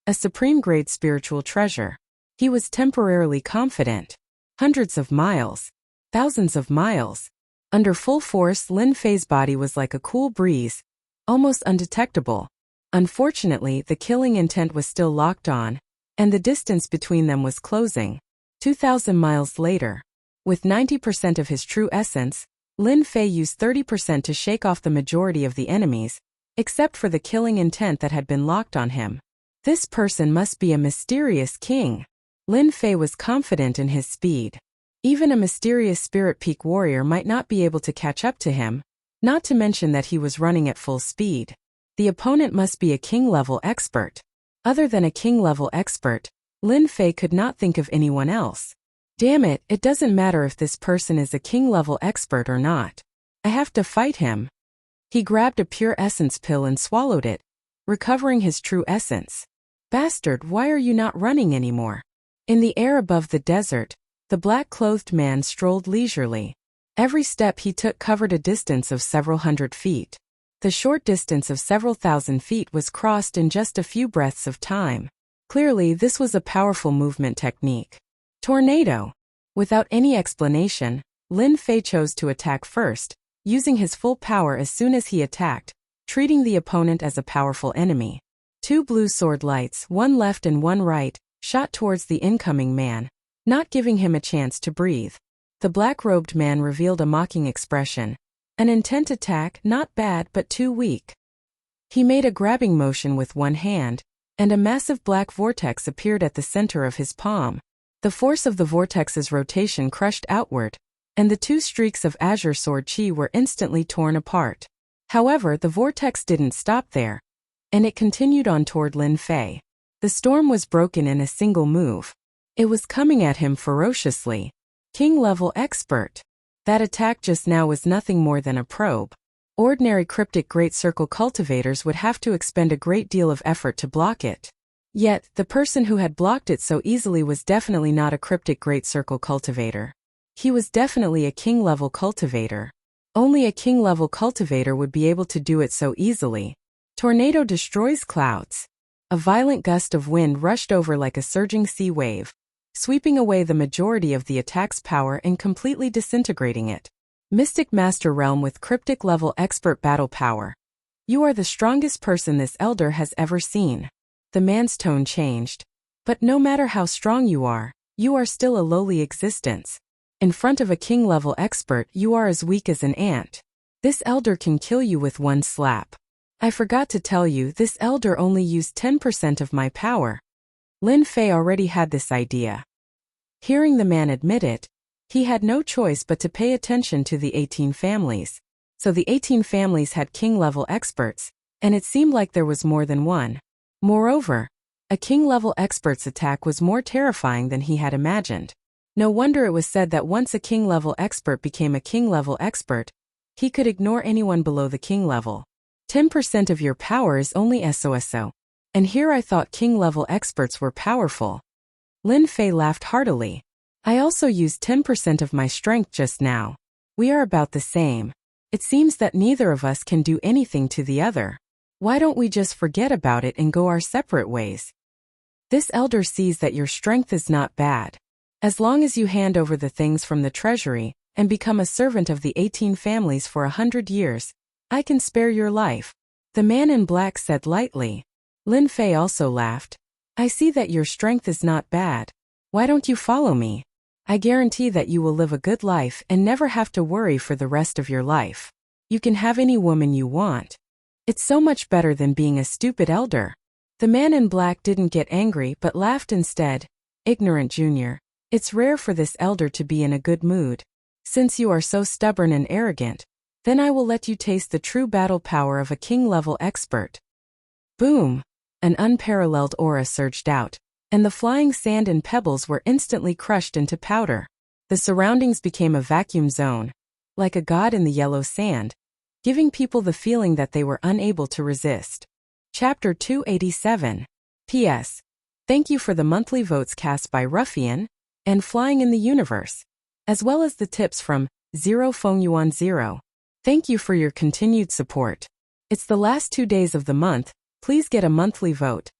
A supreme-grade spiritual treasure. He was temporarily confident. Hundreds of miles. Thousands of miles. Under full force, Lin Fei's body was like a cool breeze, almost undetectable. Unfortunately, the killing intent was still locked on, and the distance between them was closing. 2,000 miles later. With 90% of his true essence, Lin Fei used 30% to shake off the majority of the enemies, except for the killing intent that had been locked on him. This person must be a mysterious king. Lin Fei was confident in his speed. Even a mysterious spirit peak warrior might not be able to catch up to him, not to mention that he was running at full speed. The opponent must be a king-level expert. Other than a king-level expert, Lin Fei could not think of anyone else. Damn it, it doesn't matter if this person is a king-level expert or not. I have to fight him. He grabbed a pure essence pill and swallowed it, recovering his true essence. Bastard, why are you not running anymore? In the air above the desert, the black-clothed man strolled leisurely. Every step he took covered a distance of several hundred feet. The short distance of several thousand feet was crossed in just a few breaths of time. Clearly, this was a powerful movement technique. Tornado. Without any explanation, Lin Fei chose to attack first, using his full power as soon as he attacked, treating the opponent as a powerful enemy. Two blue sword lights, one left and one right, shot towards the incoming man, not giving him a chance to breathe. The black-robed man revealed a mocking expression. An intent attack, not bad but too weak. He made a grabbing motion with one hand, and a massive black vortex appeared at the center of his palm. The force of the vortex's rotation crushed outward, and the two streaks of azure sword chi were instantly torn apart. However, the vortex didn't stop there, and it continued on toward Lin Fei. The storm was broken in a single move. It was coming at him ferociously. King-level expert. That attack just now was nothing more than a probe. Ordinary cryptic Great Circle cultivators would have to expend a great deal of effort to block it. Yet, the person who had blocked it so easily was definitely not a cryptic Great Circle cultivator. He was definitely a king-level cultivator. Only a king-level cultivator would be able to do it so easily. Tornado destroys clouds. A violent gust of wind rushed over like a surging sea wave, sweeping away the majority of the attack's power and completely disintegrating it. Mystic Master Realm with cryptic level expert battle power. You are the strongest person this elder has ever seen. The man's tone changed. But no matter how strong you are still a lowly existence. In front of a king-level expert, you are as weak as an ant. This elder can kill you with one slap. I forgot to tell you, this elder only used 10% of my power. Lin Fei already had this idea. Hearing the man admit it, he had no choice but to pay attention to the 18 families. So the 18 families had king-level experts, and it seemed like there was more than one. Moreover, a king-level expert's attack was more terrifying than he had imagined. No wonder it was said that once a king-level expert became a king-level expert, he could ignore anyone below the king level. 10% of your power is only SOSO. And here I thought king-level experts were powerful. Lin Fei laughed heartily. I also used 10% of my strength just now. We are about the same. It seems that neither of us can do anything to the other. Why don't we just forget about it and go our separate ways? This elder sees that your strength is not bad. As long as you hand over the things from the treasury and become a servant of the 18 families for 100 years, I can spare your life. The man in black said lightly. Lin Fei also laughed. I see that your strength is not bad. Why don't you follow me? I guarantee that you will live a good life and never have to worry for the rest of your life. You can have any woman you want. It's so much better than being a stupid elder. The man in black didn't get angry but laughed instead. Ignorant Junior, it's rare for this elder to be in a good mood. Since you are so stubborn and arrogant, then I will let you taste the true battle power of a king-level expert. Boom! An unparalleled aura surged out, and the flying sand and pebbles were instantly crushed into powder. The surroundings became a vacuum zone, like a god in the yellow sand, giving people the feeling that they were unable to resist. Chapter 287. P.S. Thank you for the monthly votes cast by Ruffian and Flying in the Universe, as well as the tips from Zero Feng Yuan Zero. Thank you for your continued support. It's the last 2 days of the month. Please get a monthly vote.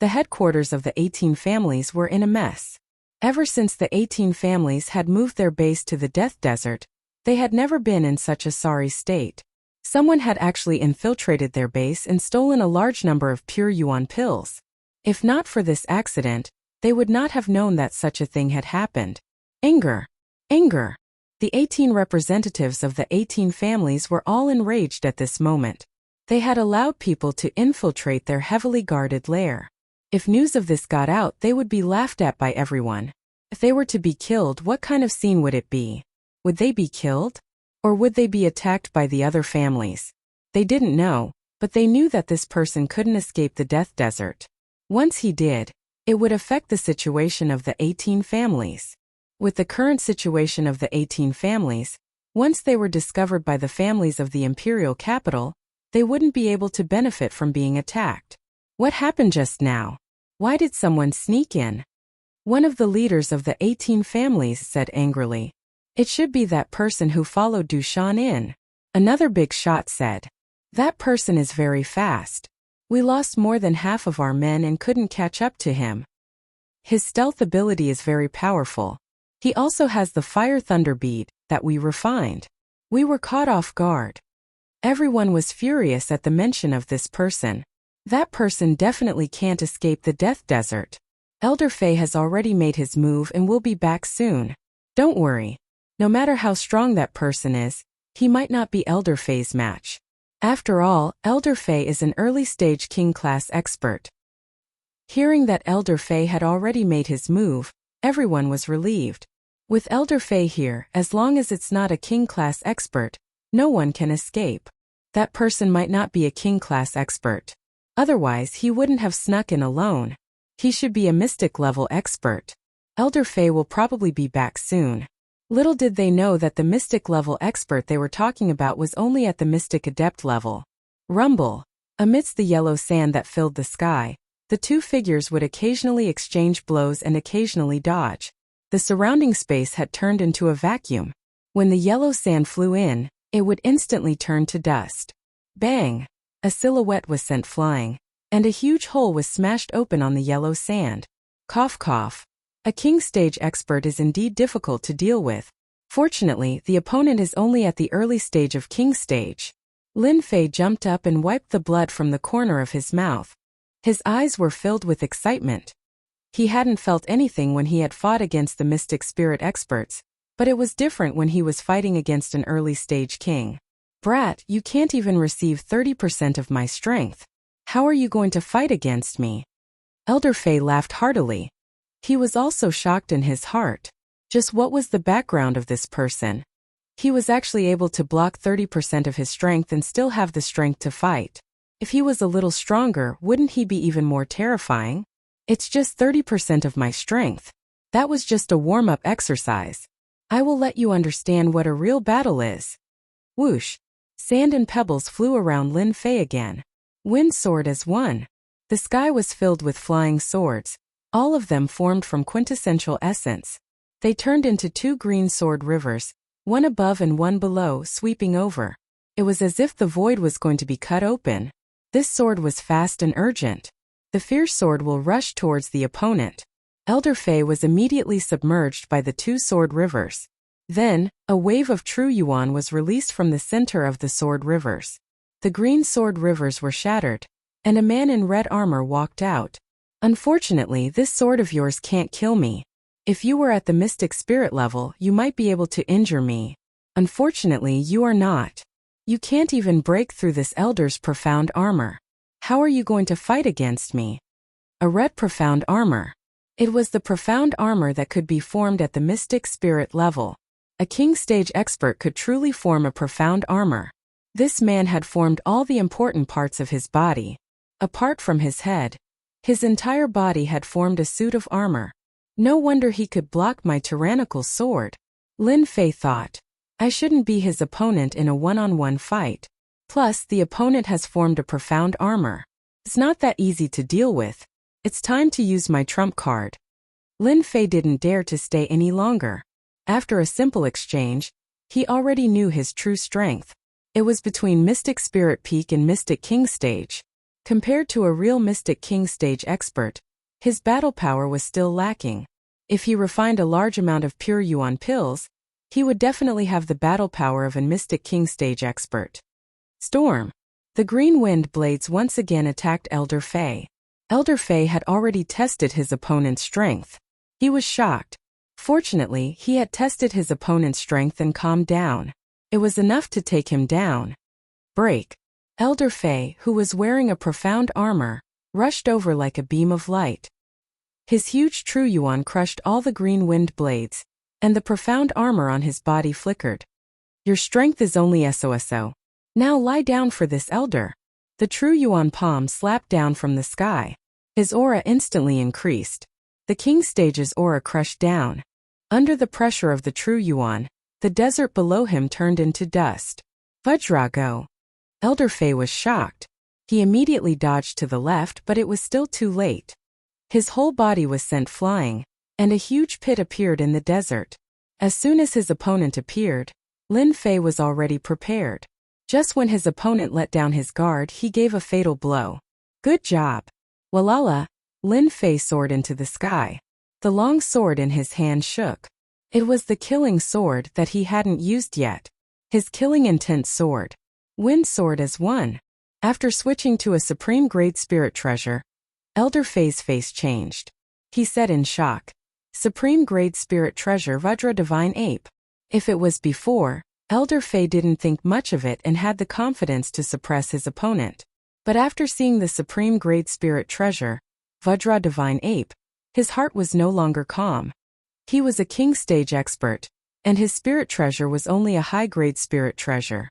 The headquarters of the 18 families were in a mess. Ever since the 18 families had moved their base to the Death Desert, they had never been in such a sorry state. Someone had actually infiltrated their base and stolen a large number of pure yuan pills. If not for this accident, they would not have known that such a thing had happened. Anger. Anger. The 18 representatives of the 18 families were all enraged at this moment. They had allowed people to infiltrate their heavily guarded lair. If news of this got out, they would be laughed at by everyone. If they were to be killed, what kind of scene would it be? Would they be killed? Or would they be attacked by the other families? They didn't know, but they knew that this person couldn't escape the Death Desert. Once he did, it would affect the situation of the 18 families. With the current situation of the 18 families, once they were discovered by the families of the imperial capital, they wouldn't be able to benefit from being attacked. What happened just now? Why did someone sneak in? One of the leaders of the 18 families said angrily. It should be that person who followed Dushan in. Another big shot said. That person is very fast. We lost more than half of our men and couldn't catch up to him. His stealth ability is very powerful. He also has the fire thunder bead that we refined. We were caught off guard. Everyone was furious at the mention of this person. That person definitely can't escape the Death Desert. Elder Fei has already made his move and will be back soon. Don't worry. No matter how strong that person is, he might not be Elder Fei's match. After all, Elder Fei is an early-stage king-class expert. Hearing that Elder Fei had already made his move, everyone was relieved. With Elder Fei here, as long as it's not a king-class expert, no one can escape. That person might not be a king-class expert. Otherwise, he wouldn't have snuck in alone. He should be a mystic-level expert. Elder Fei will probably be back soon. Little did they know that the mystic-level expert they were talking about was only at the mystic adept level. Rumble. Amidst the yellow sand that filled the sky, the two figures would occasionally exchange blows and occasionally dodge. The surrounding space had turned into a vacuum. When the yellow sand flew in, it would instantly turn to dust. Bang! A silhouette was sent flying, and a huge hole was smashed open on the yellow sand. Cough cough. A king stage expert is indeed difficult to deal with. Fortunately, the opponent is only at the early stage of king stage. Lin Fei jumped up and wiped the blood from the corner of his mouth. His eyes were filled with excitement. He hadn't felt anything when he had fought against the mystic spirit experts, but it was different when he was fighting against an early-stage king. Brat, you can't even receive 30% of my strength. How are you going to fight against me? Elder Fei laughed heartily. He was also shocked in his heart. Just what was the background of this person? He was actually able to block 30% of his strength and still have the strength to fight. If he was a little stronger, wouldn't he be even more terrifying? It's just 30% of my strength. That was just a warm-up exercise. I will let you understand what a real battle is. Whoosh! Sand and pebbles flew around Lin Fei again. Wind soared as one. The sky was filled with flying swords. All of them formed from quintessential essence. They turned into two green sword rivers, one above and one below, sweeping over. It was as if the void was going to be cut open. This sword was fast and urgent. The fierce sword will rush towards the opponent. Elder Fei was immediately submerged by the two sword rivers. Then, a wave of true yuan was released from the center of the sword rivers. The green sword rivers were shattered, and a man in red armor walked out. Unfortunately, this sword of yours can't kill me. If you were at the mystic spirit level, you might be able to injure me. Unfortunately, you are not. You can't even break through this elder's profound armor. How are you going to fight against me? A red profound armor. It was the profound armor that could be formed at the mystic spirit level. A king stage expert could truly form a profound armor. This man had formed all the important parts of his body. Apart from his head, his entire body had formed a suit of armor. No wonder he could block my tyrannical sword. Lin Fei thought. I shouldn't be his opponent in a one-on-one fight. Plus, the opponent has formed a profound armor. It's not that easy to deal with. It's time to use my trump card. Lin Fei didn't dare to stay any longer. After a simple exchange, he already knew his true strength. It was between Mystic Spirit Peak and Mystic King Stage. Compared to a real Mystic King Stage expert, his battle power was still lacking. If he refined a large amount of pure yuan pills, he would definitely have the battle power of a Mystic King Stage expert. Storm. The green wind blades once again attacked Elder Fei. Elder Fei had already tested his opponent's strength. He was shocked. Fortunately, he had tested his opponent's strength and calmed down. It was enough to take him down. Break. Elder Fei, who was wearing a profound armor, rushed over like a beam of light. His huge true yuan crushed all the green wind blades, and the profound armor on his body flickered. Your strength is only so. Now lie down for this elder. The true yuan palm slapped down from the sky. His aura instantly increased. The king stage's aura crushed down. Under the pressure of the true yuan, the desert below him turned into dust. Vajrago. Elder Fei was shocked. He immediately dodged to the left, but it was still too late. His whole body was sent flying, and a huge pit appeared in the desert. As soon as his opponent appeared, Lin Fei was already prepared. Just when his opponent let down his guard, he gave a fatal blow. Good job. Walala. Lin Fei soared into the sky. The long sword in his hand shook. It was the killing sword that he hadn't used yet. His killing intent sword. Wind sword as one. After switching to a supreme grade spirit treasure, Elder Fei's face changed. He said in shock. Supreme grade spirit treasure Vajra Divine Ape. If it was before, Elder Fei didn't think much of it and had the confidence to suppress his opponent. But after seeing the supreme grade spirit treasure, Vajra Divine Ape, his heart was no longer calm. He was a king stage expert, and his spirit treasure was only a high-grade spirit treasure.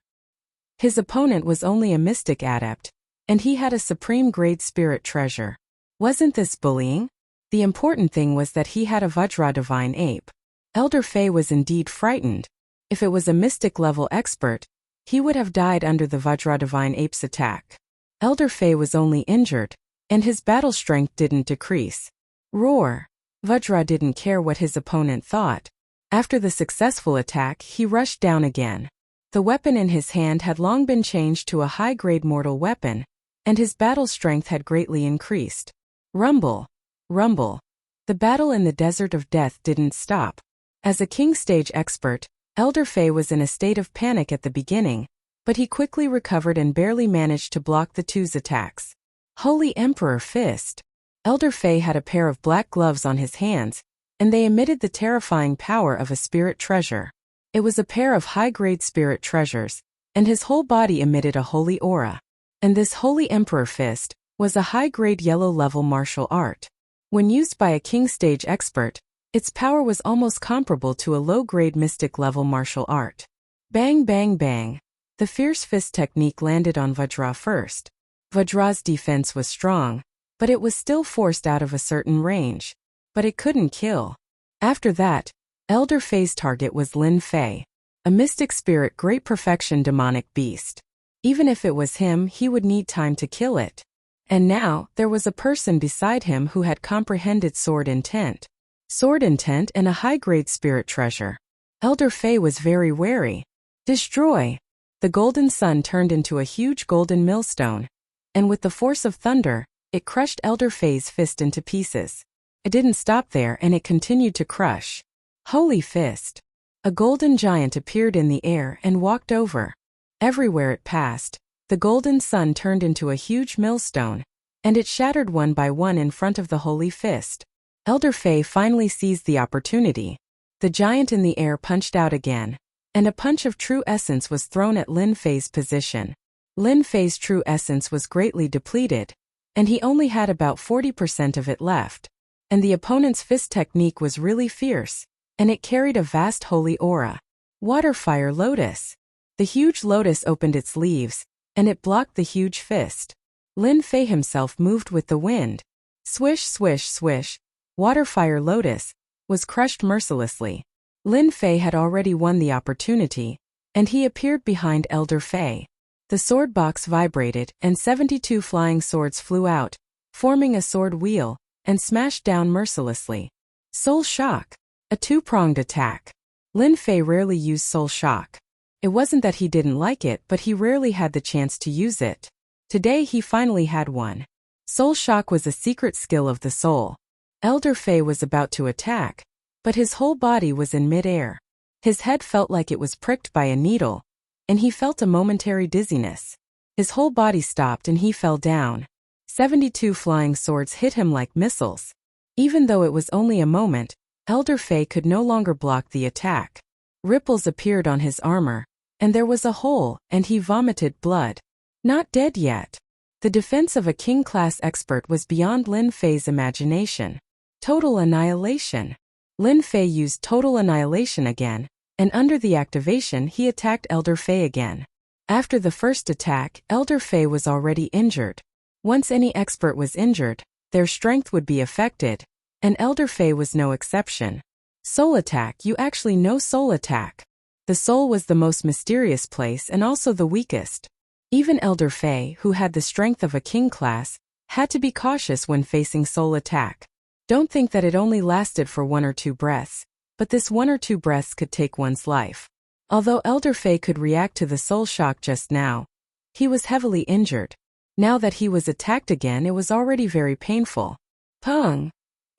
His opponent was only a mystic adept, and he had a supreme grade spirit treasure. Wasn't this bullying? The important thing was that he had a Vajra Divine Ape. Elder Fei was indeed frightened. If it was a mystic level expert, he would have died under the Vajra Divine Ape's attack. Elder Fei was only injured, and his battle strength didn't decrease. Roar. Vajra didn't care what his opponent thought. After the successful attack, he rushed down again. The weapon in his hand had long been changed to a high-grade mortal weapon, and his battle strength had greatly increased. Rumble. Rumble. The battle in the desert of death didn't stop. As a king stage expert, Elder Fei was in a state of panic at the beginning, but he quickly recovered and barely managed to block the two's attacks. Holy Emperor Fist. Elder Fei had a pair of black gloves on his hands, and they emitted the terrifying power of a spirit treasure. It was a pair of high-grade spirit treasures, and his whole body emitted a holy aura. And this Holy Emperor Fist was a high-grade yellow-level martial art. When used by a king stage expert, its power was almost comparable to a low-grade mystic-level martial art. Bang bang bang. The fierce fist technique landed on Vajra first. Vajra's defense was strong, but it was still forced out of a certain range. But it couldn't kill. After that, Elder Fei's target was Lin Fei, a mystic spirit great perfection demonic beast. Even if it was him, he would need time to kill it. And now, there was a person beside him who had comprehended sword intent. Sword intent and a high-grade spirit treasure. Elder Fei was very wary. Destroy! The golden sun turned into a huge golden millstone, and with the force of thunder, It crushed Elder Fei's fist into pieces. It didn't stop there and it continued to crush. Holy fist! A golden giant appeared in the air and walked over. Everywhere it passed, the golden sun turned into a huge millstone, and it shattered one by one in front of the holy fist. Elder Fei finally seized the opportunity. The giant in the air punched out again, and a punch of true essence was thrown at Lin Fei's position. Lin Fei's true essence was greatly depleted, and he only had about 40% of it left. And the opponent's fist technique was really fierce, and it carried a vast holy aura. Water Fire Lotus. The huge lotus opened its leaves, and it blocked the huge fist. Lin Fei himself moved with the wind. Swish, swish, swish. Water Fire Lotus was crushed mercilessly. Lin Fei had already won the opportunity, and he appeared behind Elder Fei. The sword box vibrated, and 72 flying swords flew out, forming a sword wheel, and smashed down mercilessly. Soul Shock. A two-pronged attack. Lin Fei rarely used Soul Shock. It wasn't that he didn't like it, but he rarely had the chance to use it. Today he finally had one. Soul Shock was a secret skill of the soul. Elder Fei was about to attack, but his whole body was in mid-air. His head felt like it was pricked by a needle, and he felt a momentary dizziness. His whole body stopped and he fell down. 72 flying swords hit him like missiles. Even though it was only a moment, Elder Fei could no longer block the attack. Ripples appeared on his armor, and there was a hole, and he vomited blood. Not dead yet. The defense of a king-class expert was beyond Lin Fei's imagination. Total Annihilation. Lin Fei used Total Annihilation again, and under the activation he attacked Elder Fei again. After the first attack, Elder Fei was already injured. Once any expert was injured, their strength would be affected, and Elder Fei was no exception. Soul Attack. You actually know Soul Attack. The soul was the most mysterious place and also the weakest. Even Elder Fei, who had the strength of a king class, had to be cautious when facing Soul Attack. Don't think that it only lasted for 1 or 2 breaths, but this 1 or 2 breaths could take one's life. Although Elder Fei could react to the Soul Shock just now, he was heavily injured. Now that he was attacked again, it was already very painful. Pung!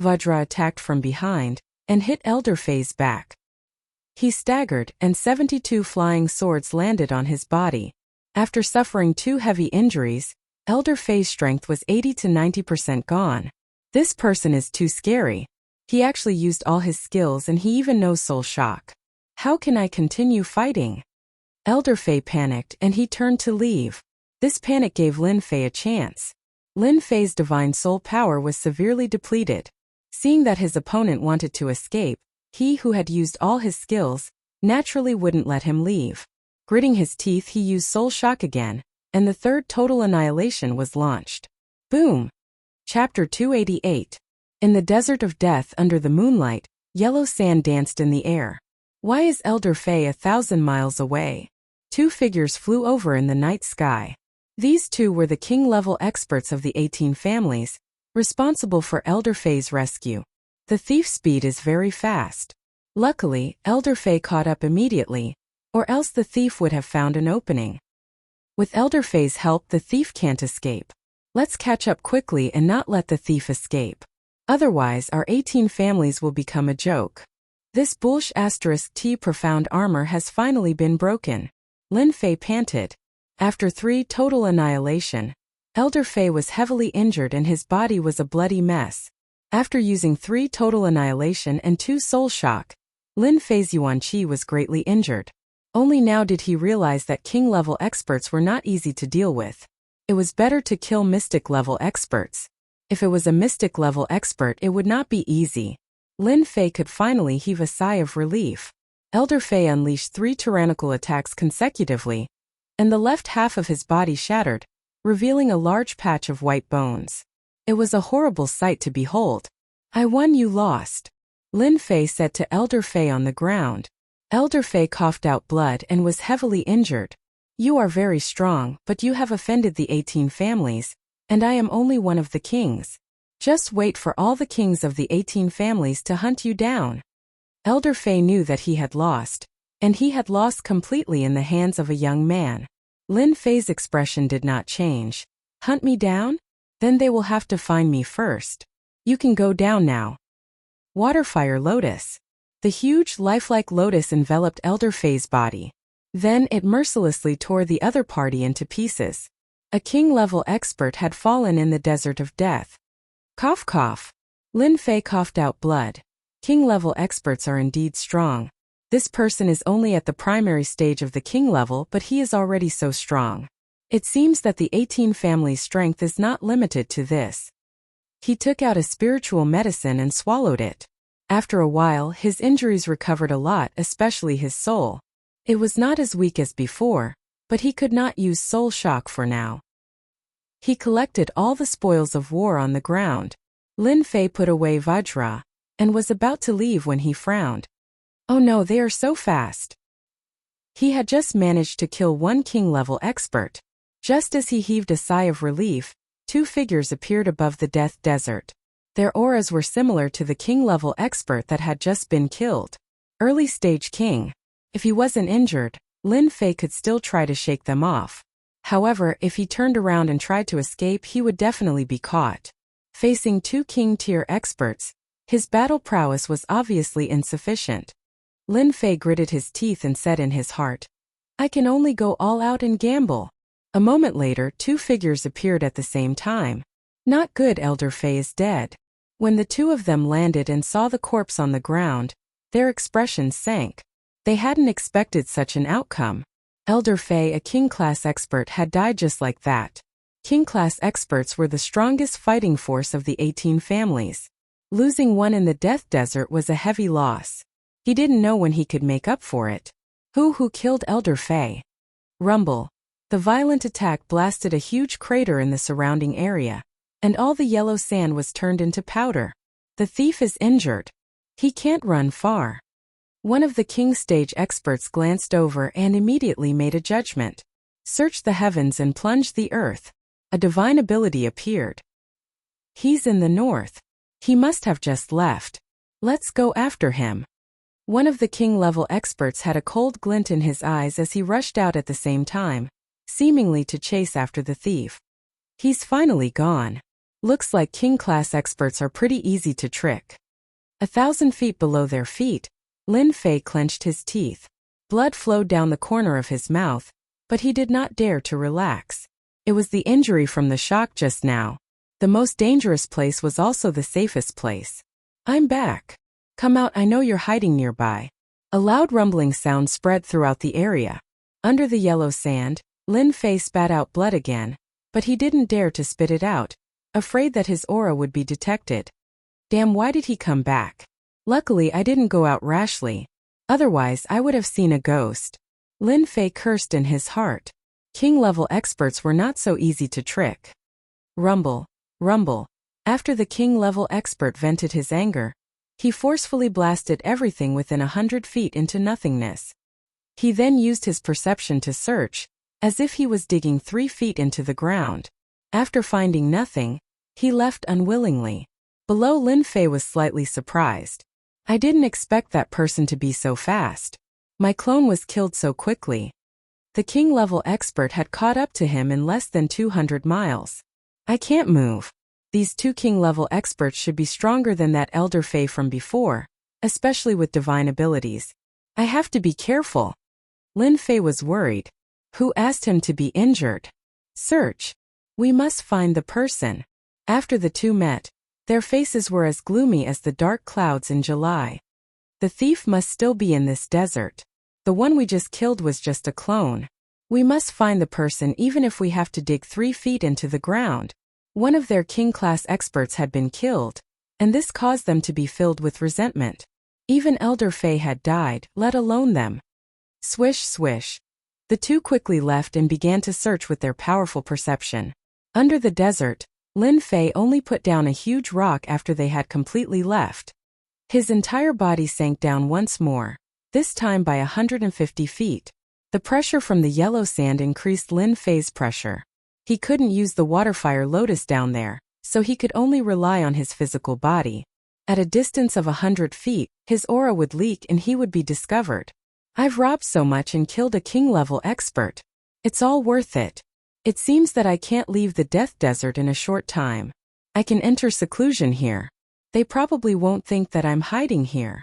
Vajra attacked from behind and hit Elder Fei's back. He staggered, and 72 flying swords landed on his body. After suffering 2 heavy injuries, Elder Fei's strength was 80 to 90% gone. This person is too scary. He actually used all his skills and he even knows Soul Shock. How can I continue fighting? Elder Fei panicked and he turned to leave. This panic gave Lin Fei a chance. Lin Fei's divine soul power was severely depleted. Seeing that his opponent wanted to escape, he who had used all his skills naturally wouldn't let him leave. Gritting his teeth, he used Soul Shock again, and the third Total Annihilation was launched. Boom! Chapter 288. In the desert of death under the moonlight, yellow sand danced in the air. Why is Elder Fei 1,000 miles away? 2 figures flew over in the night sky. These 2 were the king-level experts of the 18 families, responsible for Elder Fei's rescue. The thief's speed is very fast. Luckily, Elder Fei caught up immediately, or else the thief would have found an opening. With Elder Fei's help, the thief can't escape. Let's catch up quickly and not let the thief escape. Otherwise, our 18 families will become a joke. This bullsh *T profound armor has finally been broken. Lin Fei panted. After 3 Total Annihilation, Elder Fei was heavily injured and his body was a bloody mess. After using 3 Total Annihilation and 2 Soul Shock, Lin Fei's Yuan Qi was greatly injured. Only now did he realize that king-level experts were not easy to deal with. It was better to kill mystic-level experts. If it was a mystic-level expert, it would not be easy. Lin Fei could finally heave a sigh of relief. Elder Fei unleashed 3 tyrannical attacks consecutively, and the left half of his body shattered, revealing a large patch of white bones. It was a horrible sight to behold. I won, you lost, Lin Fei said to Elder Fei on the ground. Elder Fei coughed out blood and was heavily injured. You are very strong, but you have offended the 18 families, and I am only one of the kings. Just wait for all the kings of the 18 families to hunt you down. Elder Fei knew that he had lost, and he had lost completely in the hands of a young man. Lin Fei's expression did not change. Hunt me down? Then they will have to find me first. You can go down now. Waterfire Lotus. The huge, lifelike lotus enveloped Elder Faye's body. Then it mercilessly tore the other party into pieces. A king-level expert had fallen in the desert of death. Cough cough. Lin Fei coughed out blood. King-level experts are indeed strong. This person is only at the primary stage of the king level, but he is already so strong. It seems that the 18 family's strength is not limited to this. He took out a spiritual medicine and swallowed it. After a while, his injuries recovered a lot, especially his soul. It was not as weak as before, but he could not use soul shock for now. He collected all the spoils of war on the ground. Lin Fei put away Vajra, and was about to leave when he frowned. Oh no, they are so fast. He had just managed to kill one king-level expert. Just as he heaved a sigh of relief, 2 figures appeared above the death desert. Their auras were similar to the king-level expert that had just been killed. Early-stage king. If he wasn't injured, Lin Fei could still try to shake them off. However, if he turned around and tried to escape, he would definitely be caught. Facing 2 king-tier experts, his battle prowess was obviously insufficient. Lin Fei gritted his teeth and said in his heart, I can only go all out and gamble. A moment later, 2 figures appeared at the same time. Not good, Elder Fei is dead. When the 2 of them landed and saw the corpse on the ground, their expressions sank. They hadn't expected such an outcome. Elder Fei, a king-class expert, had died just like that. King-class experts were the strongest fighting force of the 18 families. Losing one in the death desert was a heavy loss. He didn't know when he could make up for it. Who killed Elder Fei? Rumble. The violent attack blasted a huge crater in the surrounding area, and all the yellow sand was turned into powder. The thief is injured. He can't run far. One of the king stage experts glanced over and immediately made a judgment. Searched the heavens and plunged the earth. A divine ability appeared. He's in the north. He must have just left. Let's go after him. One of the king-level experts had a cold glint in his eyes as he rushed out at the same time, seemingly to chase after the thief. He's finally gone. Looks like king-class experts are pretty easy to trick. 1,000 feet below their feet, Lin Fei clenched his teeth. Blood flowed down the corner of his mouth, but he did not dare to relax. It was the injury from the shock just now. The most dangerous place was also the safest place. I'm back. Come out, I know you're hiding nearby. A loud rumbling sound spread throughout the area. Under the yellow sand, Lin Fei spat out blood again, but he didn't dare to spit it out, afraid that his aura would be detected. Damn, why did he come back? Luckily I didn't go out rashly. Otherwise I would have seen a ghost. Lin Fei cursed in his heart. King-level experts were not so easy to trick. Rumble, rumble. After the king-level expert vented his anger, he forcefully blasted everything within 100 feet into nothingness. He then used his perception to search, as if he was digging 3 feet into the ground. After finding nothing, he left unwillingly. Below, Lin Fei was slightly surprised. I didn't expect that person to be so fast. My clone was killed so quickly. The king-level expert had caught up to him in less than 200 miles. I can't move. These 2 king-level experts should be stronger than that Elder Fei from before, especially with divine abilities. I have to be careful. Lin Fei was worried. Who asked him to be injured? Search. We must find the person. After the 2 met, their faces were as gloomy as the dark clouds in July. The thief must still be in this desert. The one we just killed was just a clone. We must find the person even if we have to dig 3 feet into the ground. One of their king-class experts had been killed, and this caused them to be filled with resentment. Even Elder Fei had died, let alone them. Swish, swish. The 2 quickly left and began to search with their powerful perception. Under the desert, Lin Fei only put down a huge rock after they had completely left. His entire body sank down once more, this time by 150 feet. The pressure from the yellow sand increased Lin Fei's pressure. He couldn't use the waterfire lotus down there, so he could only rely on his physical body. At a distance of 100 feet, his aura would leak and he would be discovered. I've robbed so much and killed a king-level expert. It's all worth it. It seems that I can't leave the death desert in a short time. I can enter seclusion here. They probably won't think that I'm hiding here.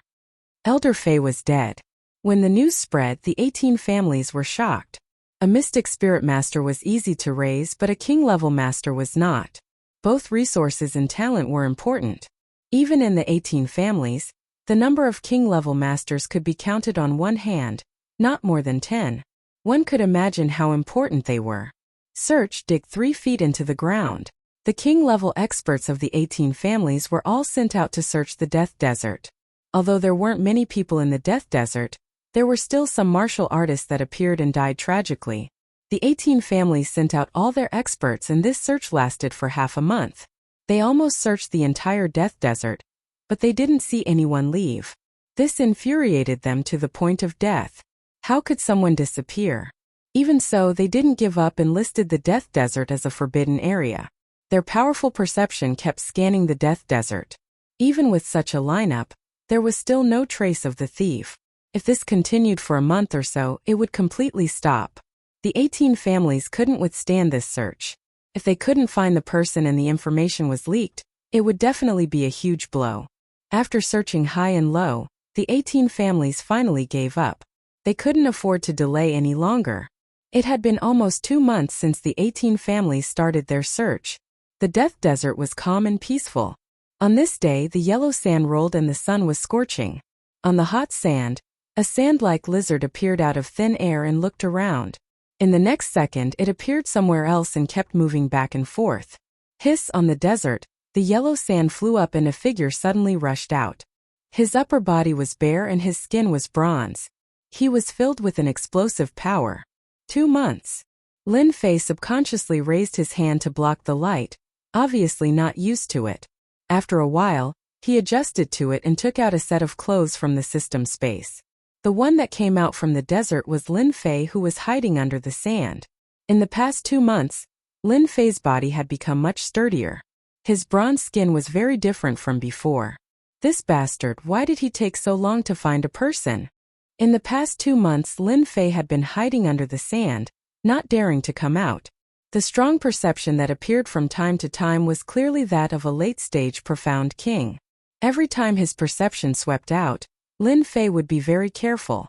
Elder Faye was dead. When the news spread, the 18 families were shocked. A mystic spirit master was easy to raise, but a king-level master was not. Both resources and talent were important. Even in the 18 families, the number of king-level masters could be counted on one hand, not more than 10. One could imagine how important they were. Search, dig 3 feet into the ground. The king-level experts of the 18 families were all sent out to search the death desert. Although there weren't many people in the death desert, there were still some martial artists that appeared and died tragically. The 18 families sent out all their experts, and this search lasted for half a month. They almost searched the entire death desert, but they didn't see anyone leave. This infuriated them to the point of death. How could someone disappear? Even so, they didn't give up and listed the death desert as a forbidden area. Their powerful perception kept scanning the death desert. Even with such a lineup, there was still no trace of the thief. If this continued for a month or so, it would completely stop. The 18 families couldn't withstand this search. If they couldn't find the person and the information was leaked, it would definitely be a huge blow. After searching high and low, the 18 families finally gave up. They couldn't afford to delay any longer. It had been almost 2 months since the 18 families started their search. The death desert was calm and peaceful. On this day, the yellow sand rolled and the sun was scorching. On the hot sand, a sand-like lizard appeared out of thin air and looked around. In the next second, it appeared somewhere else and kept moving back and forth. Hiss! On the desert, the yellow sand flew up and a figure suddenly rushed out. His upper body was bare and his skin was bronze. He was filled with an explosive power. 2 months. Lin Fei subconsciously raised his hand to block the light, obviously not used to it. After a while, he adjusted to it and took out a set of clothes from the system space. The one that came out from the desert was Lin Fei, who was hiding under the sand. In the past 2 months, Lin Fei's body had become much sturdier. His bronze skin was very different from before. This bastard, why did he take so long to find a person? In the past 2 months, Lin Fei had been hiding under the sand, not daring to come out. The strong perception that appeared from time to time was clearly that of a late-stage profound king. Every time his perception swept out, Lin Fei would be very careful.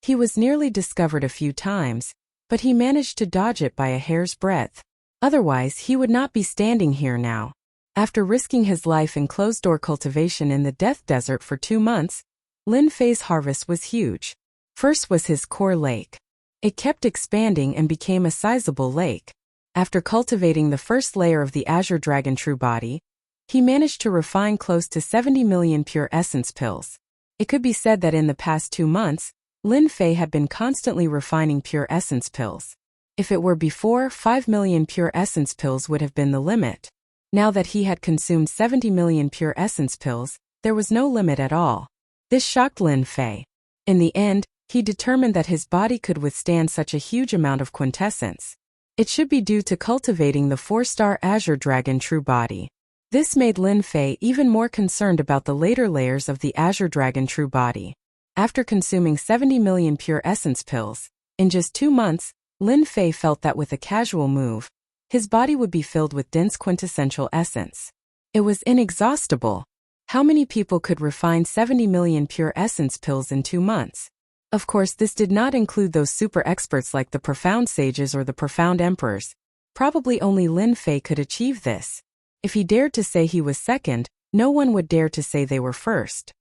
He was nearly discovered a few times, but he managed to dodge it by a hair's breadth. Otherwise, he would not be standing here now. After risking his life in closed-door cultivation in the death desert for 2 months, Lin Fei's harvest was huge. First was his core lake. It kept expanding and became a sizable lake. After cultivating the first layer of the Azure Dragon True Body, he managed to refine close to 70 million pure essence pills. It could be said that in the past 2 months, Lin Fei had been constantly refining pure essence pills. If it were before, 5 million pure essence pills would have been the limit. Now that he had consumed 70 million pure essence pills, there was no limit at all. This shocked Lin Fei. In the end, he determined that his body could withstand such a huge amount of quintessence. It should be due to cultivating the 4-star Azure Dragon True Body. This made Lin Fei even more concerned about the later layers of the Azure Dragon True Body. After consuming 70 million pure essence pills, in just 2 months, Lin Fei felt that with a casual move, his body would be filled with dense quintessential essence. It was inexhaustible. How many people could refine 70 million pure essence pills in 2 months? Of course, this did not include those super experts like the profound sages or the profound emperors. Probably only Lin Fei could achieve this. If he dared to say he was second, no one would dare to say they were first.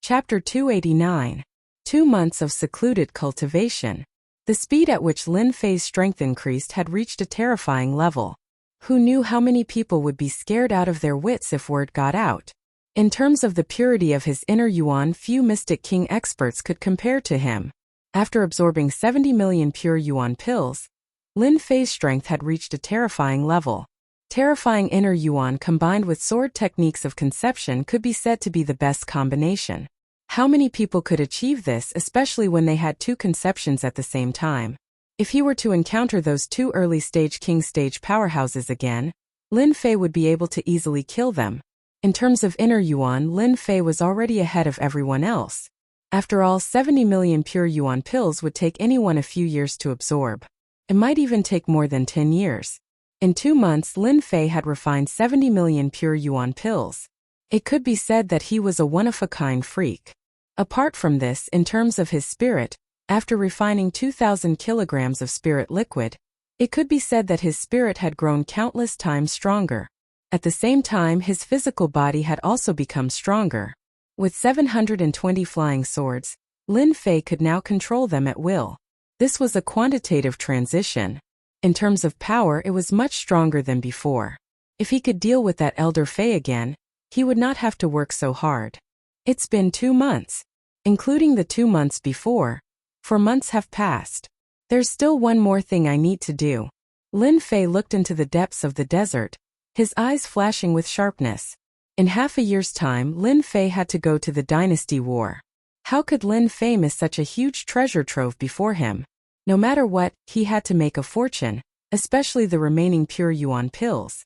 Chapter 289. 2 months of secluded cultivation. The speed at which Lin Fei's strength increased had reached a terrifying level. Who knew how many people would be scared out of their wits if word got out? In terms of the purity of his inner yuan, few Mystic King experts could compare to him. After absorbing 70 million pure yuan pills, Lin Fei's strength had reached a terrifying level. Terrifying inner yuan combined with sword techniques of conception could be said to be the best combination. How many people could achieve this, especially when they had 2 conceptions at the same time? If he were to encounter those 2 early-stage king stage powerhouses again, Lin Fei would be able to easily kill them. In terms of inner yuan, Lin Fei was already ahead of everyone else. After all, 70 million pure yuan pills would take anyone a few years to absorb. It might even take more than 10 years. In 2 months, Lin Fei had refined 70 million pure yuan pills. It could be said that he was a one-of-a-kind freak. Apart from this, in terms of his spirit, after refining 2,000 kilograms of spirit liquid, it could be said that his spirit had grown countless times stronger. At the same time, his physical body had also become stronger. With 720 flying swords, Lin Fei could now control them at will. This was a quantitative transition. In terms of power, it was much stronger than before. If he could deal with that elder Fei again, he would not have to work so hard. It's been 2 months. Including the 2 months before, 4 months have passed. There's still one more thing I need to do. Lin Fei looked into the depths of the desert, his eyes flashing with sharpness. In half a year's time, Lin Fei had to go to the dynasty war. How could Lin Fei miss such a huge treasure trove before him? No matter what, he had to make a fortune, especially the remaining pure yuan pills.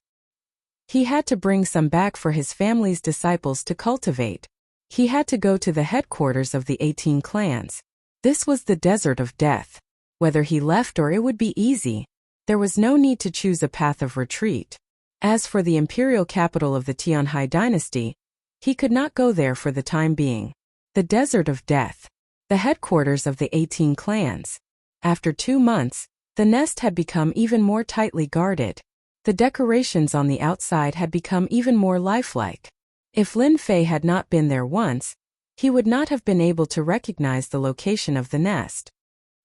He had to bring some back for his family's disciples to cultivate. He had to go to the headquarters of the 18 clans. This was the desert of death. Whether he left or it would be easy, there was no need to choose a path of retreat. As for the imperial capital of the Tianhai dynasty, he could not go there for the time being. The desert of death. The headquarters of the 18 clans. After 2 months, the nest had become even more tightly guarded. The decorations on the outside had become even more lifelike. If Lin Fei had not been there once, he would not have been able to recognize the location of the nest.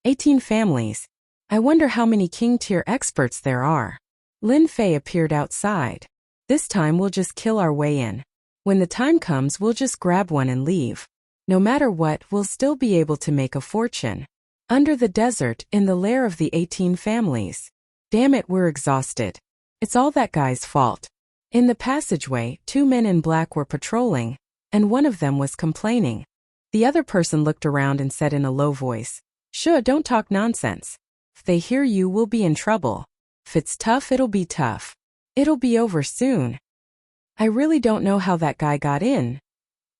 18 families. I wonder how many king-tier experts there are. Lin Fei appeared outside. This time we'll just kill our way in. When the time comes, we'll just grab one and leave. No matter what, we'll still be able to make a fortune. Under the desert, in the lair of the 18 families. Damn it, we're exhausted. It's all that guy's fault. In the passageway, 2 men in black were patrolling, and one of them was complaining. The other person looked around and said in a low voice, "Sure, don't talk nonsense. If they hear you, we'll be in trouble. If it's tough, it'll be tough. It'll be over soon. I really don't know how that guy got in."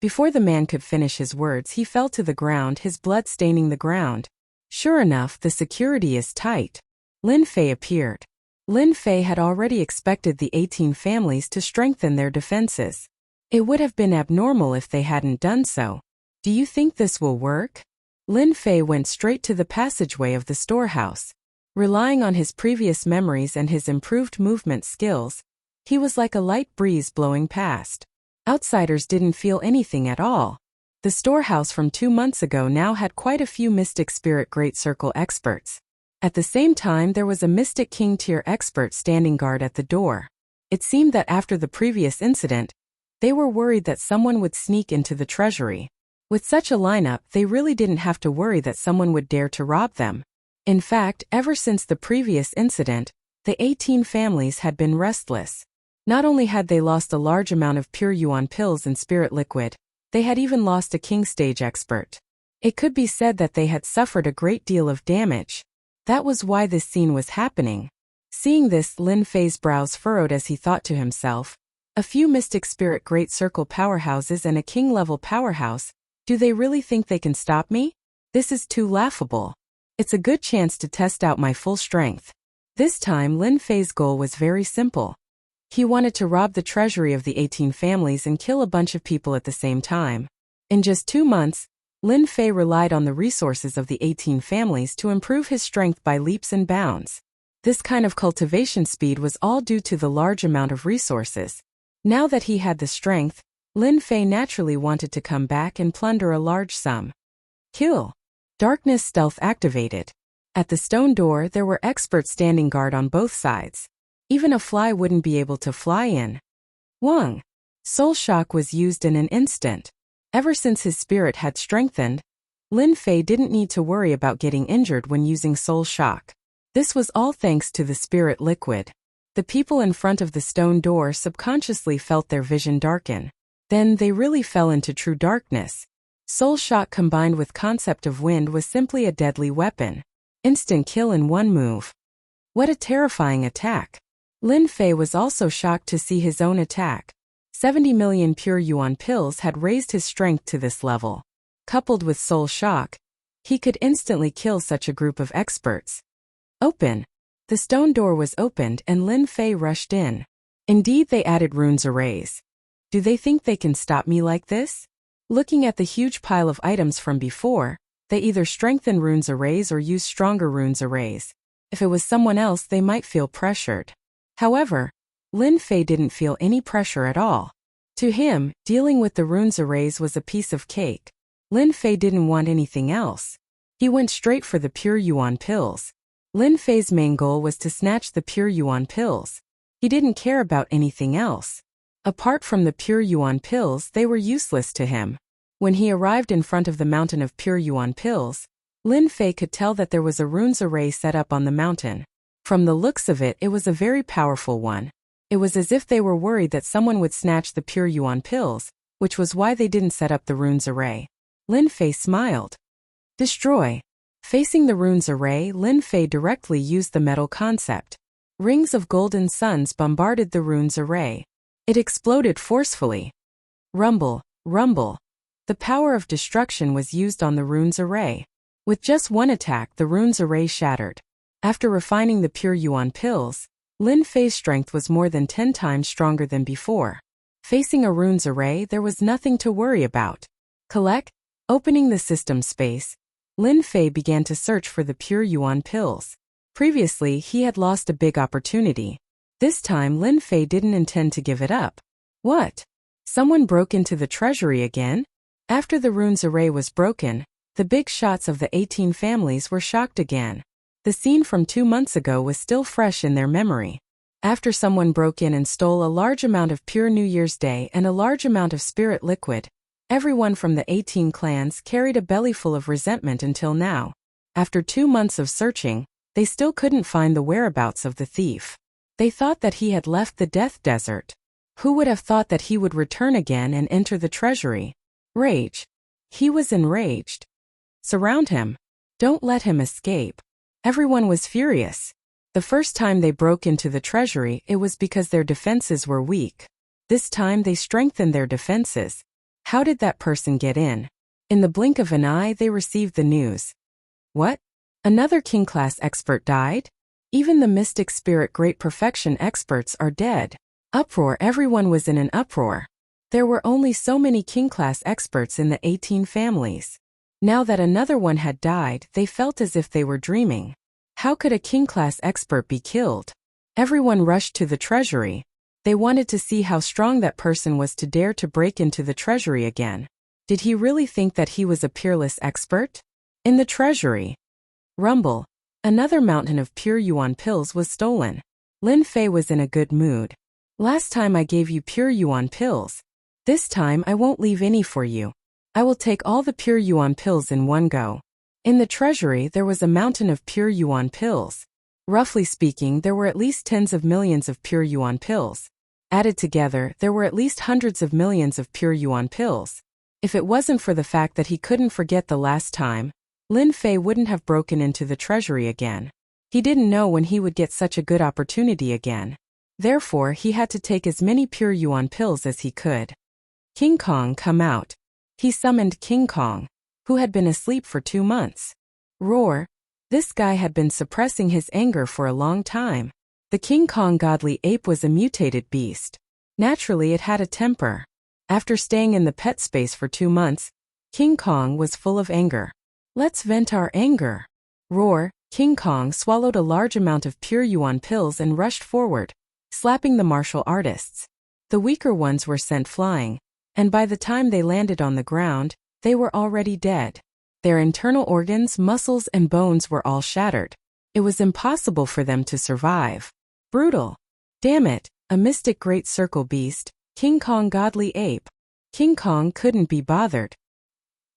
Before the man could finish his words, he fell to the ground, his blood staining the ground. Sure enough, the security is tight. Lin Fei appeared. Lin Fei had already expected the 18 families to strengthen their defenses. It would have been abnormal if they hadn't done so. Do you think this will work? Lin Fei went straight to the passageway of the storehouse. Relying on his previous memories and his improved movement skills, he was like a light breeze blowing past. Outsiders didn't feel anything at all. The storehouse from 2 months ago now had quite a few Mystic Spirit Great Circle experts. At the same time, there was a Mystic King tier expert standing guard at the door. It seemed that after the previous incident, they were worried that someone would sneak into the treasury. With such a lineup, they really didn't have to worry that someone would dare to rob them. In fact, ever since the previous incident, the 18 families had been restless. Not only had they lost a large amount of pure yuan pills and spirit liquid, they had even lost a king stage expert. It could be said that they had suffered a great deal of damage. That was why this scene was happening. Seeing this, Lin Fei's brows furrowed as he thought to himself, a few Mystic Spirit Great Circle powerhouses and a king-level powerhouse, do they really think they can stop me? This is too laughable. It's a good chance to test out my full strength. This time, Lin Fei's goal was very simple. He wanted to rob the treasury of the 18 families and kill a bunch of people at the same time. In just 2 months, Lin Fei relied on the resources of the 18 families to improve his strength by leaps and bounds. This kind of cultivation speed was all due to the large amount of resources. Now that he had the strength, Lin Fei naturally wanted to come back and plunder a large sum. Kill. Darkness stealth activated. At the stone door, there were experts standing guard on both sides. Even a fly wouldn't be able to fly in. Wang. Soul shock was used in an instant. Ever since his spirit had strengthened, Lin Fei didn't need to worry about getting injured when using soul shock. This was all thanks to the spirit liquid. The people in front of the stone door subconsciously felt their vision darken. Then they really fell into true darkness. Soul shock combined with concept of wind was simply a deadly weapon. Instant kill in one move. What a terrifying attack. Lin Fei was also shocked to see his own attack. 70 million pure yuan pills had raised his strength to this level. Coupled with soul shock, he could instantly kill such a group of experts. Open. The stone door was opened and Lin Fei rushed in. Indeed, they added runes arrays. Do they think they can stop me like this? Looking at the huge pile of items from before, they either strengthen runes arrays or use stronger runes arrays. If it was someone else, they might feel pressured. However, Lin Fei didn't feel any pressure at all. To him, dealing with the runes arrays was a piece of cake. Lin Fei didn't want anything else. He went straight for the pure yuan pills. Lin Fei's main goal was to snatch the pure yuan pills. He didn't care about anything else. Apart from the pure yuan pills, they were useless to him. When he arrived in front of the mountain of pure yuan pills, Lin Fei could tell that there was a runes array set up on the mountain. From the looks of it, it was a very powerful one. It was as if they were worried that someone would snatch the pure yuan pills, which was why they didn't set up the runes array. Lin Fei smiled. Destroy. Facing the runes array, Lin Fei directly used the metal concept. Rings of golden suns bombarded the runes array. It exploded forcefully. Rumble, rumble. The power of destruction was used on the runes array. With just one attack, the runes array shattered. After refining the pure yuan pills, Lin Fei's strength was more than 10 times stronger than before. Facing a runes array, there was nothing to worry about. Collect. Opening the system space, Lin Fei began to search for the pure yuan pills. Previously, he had lost a big opportunity. This time, Lin Fei didn't intend to give it up. What? Someone broke into the treasury again? After the runes array was broken, the big shots of the 18 families were shocked again. The scene from 2 months ago was still fresh in their memory. After someone broke in and stole a large amount of pure New Year's Day and a large amount of spirit liquid, everyone from the 18 clans carried a bellyful of resentment until now. After 2 months of searching, they still couldn't find the whereabouts of the thief. They thought that he had left the death desert. Who would have thought that he would return again and enter the treasury? Rage. He was enraged. Surround him. Don't let him escape. Everyone was furious. The first time they broke into the treasury, it was because their defenses were weak. This time they strengthened their defenses. How did that person get in? In the blink of an eye, they received the news. What? Another king-class expert died? Even the mystic spirit great perfection experts are dead. Uproar. Everyone was in an uproar. There were only so many king-class experts in the 18 families. Now that another one had died, they felt as if they were dreaming. How could a king-class expert be killed? Everyone rushed to the treasury. They wanted to see how strong that person was to dare to break into the treasury again. Did he really think that he was a peerless expert? In the treasury. Rumble. Another mountain of pure yuan pills was stolen. Lin Fei was in a good mood. Last time I gave you pure yuan pills. This time I won't leave any for you. I will take all the pure yuan pills in one go. In the treasury there was a mountain of pure yuan pills. Roughly speaking, there were at least tens of millions of pure yuan pills. Added together, there were at least hundreds of millions of pure yuan pills. If it wasn't for the fact that he couldn't forget the last time, Lin Fei wouldn't have broken into the treasury again. He didn't know when he would get such a good opportunity again. Therefore, he had to take as many pure yuan pills as he could. King Kong, come out. He summoned King Kong, who had been asleep for 2 months. Roar. This guy had been suppressing his anger for a long time. The King Kong godly ape was a mutated beast. Naturally, it had a temper. After staying in the pet space for 2 months, King Kong was full of anger. Let's vent our anger. Roar. King Kong swallowed a large amount of pure yuan pills and rushed forward, slapping the martial artists. The weaker ones were sent flying, and by the time they landed on the ground, they were already dead. Their internal organs, muscles, and bones were all shattered. It was impossible for them to survive. Brutal. Damn it, a mystic great circle beast, King Kong godly ape. King Kong couldn't be bothered.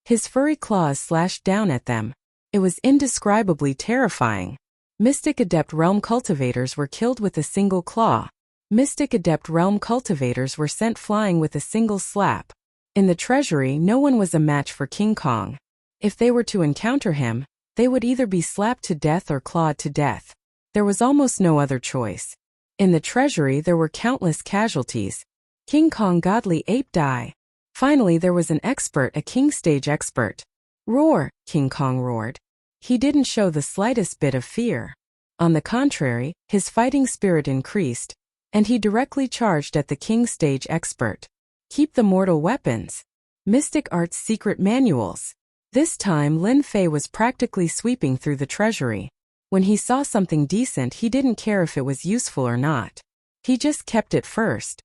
His furry claws slashed down at them. It was indescribably terrifying. Mystic Adept Realm cultivators were killed with a single claw. Mystic Adept Realm cultivators were sent flying with a single slap. In the treasury, no one was a match for King Kong. If they were to encounter him, they would either be slapped to death or clawed to death. There was almost no other choice. In the treasury, there were countless casualties. King Kong godly ape die. Finally, there was an expert, a king stage expert. Roar, King Kong roared. He didn't show the slightest bit of fear. On the contrary, his fighting spirit increased, and he directly charged at the King Stage Expert. Keep the mortal weapons. Mystic Art's secret manuals. This time Lin Fei was practically sweeping through the treasury. When he saw something decent, he didn't care if it was useful or not. He just kept it first.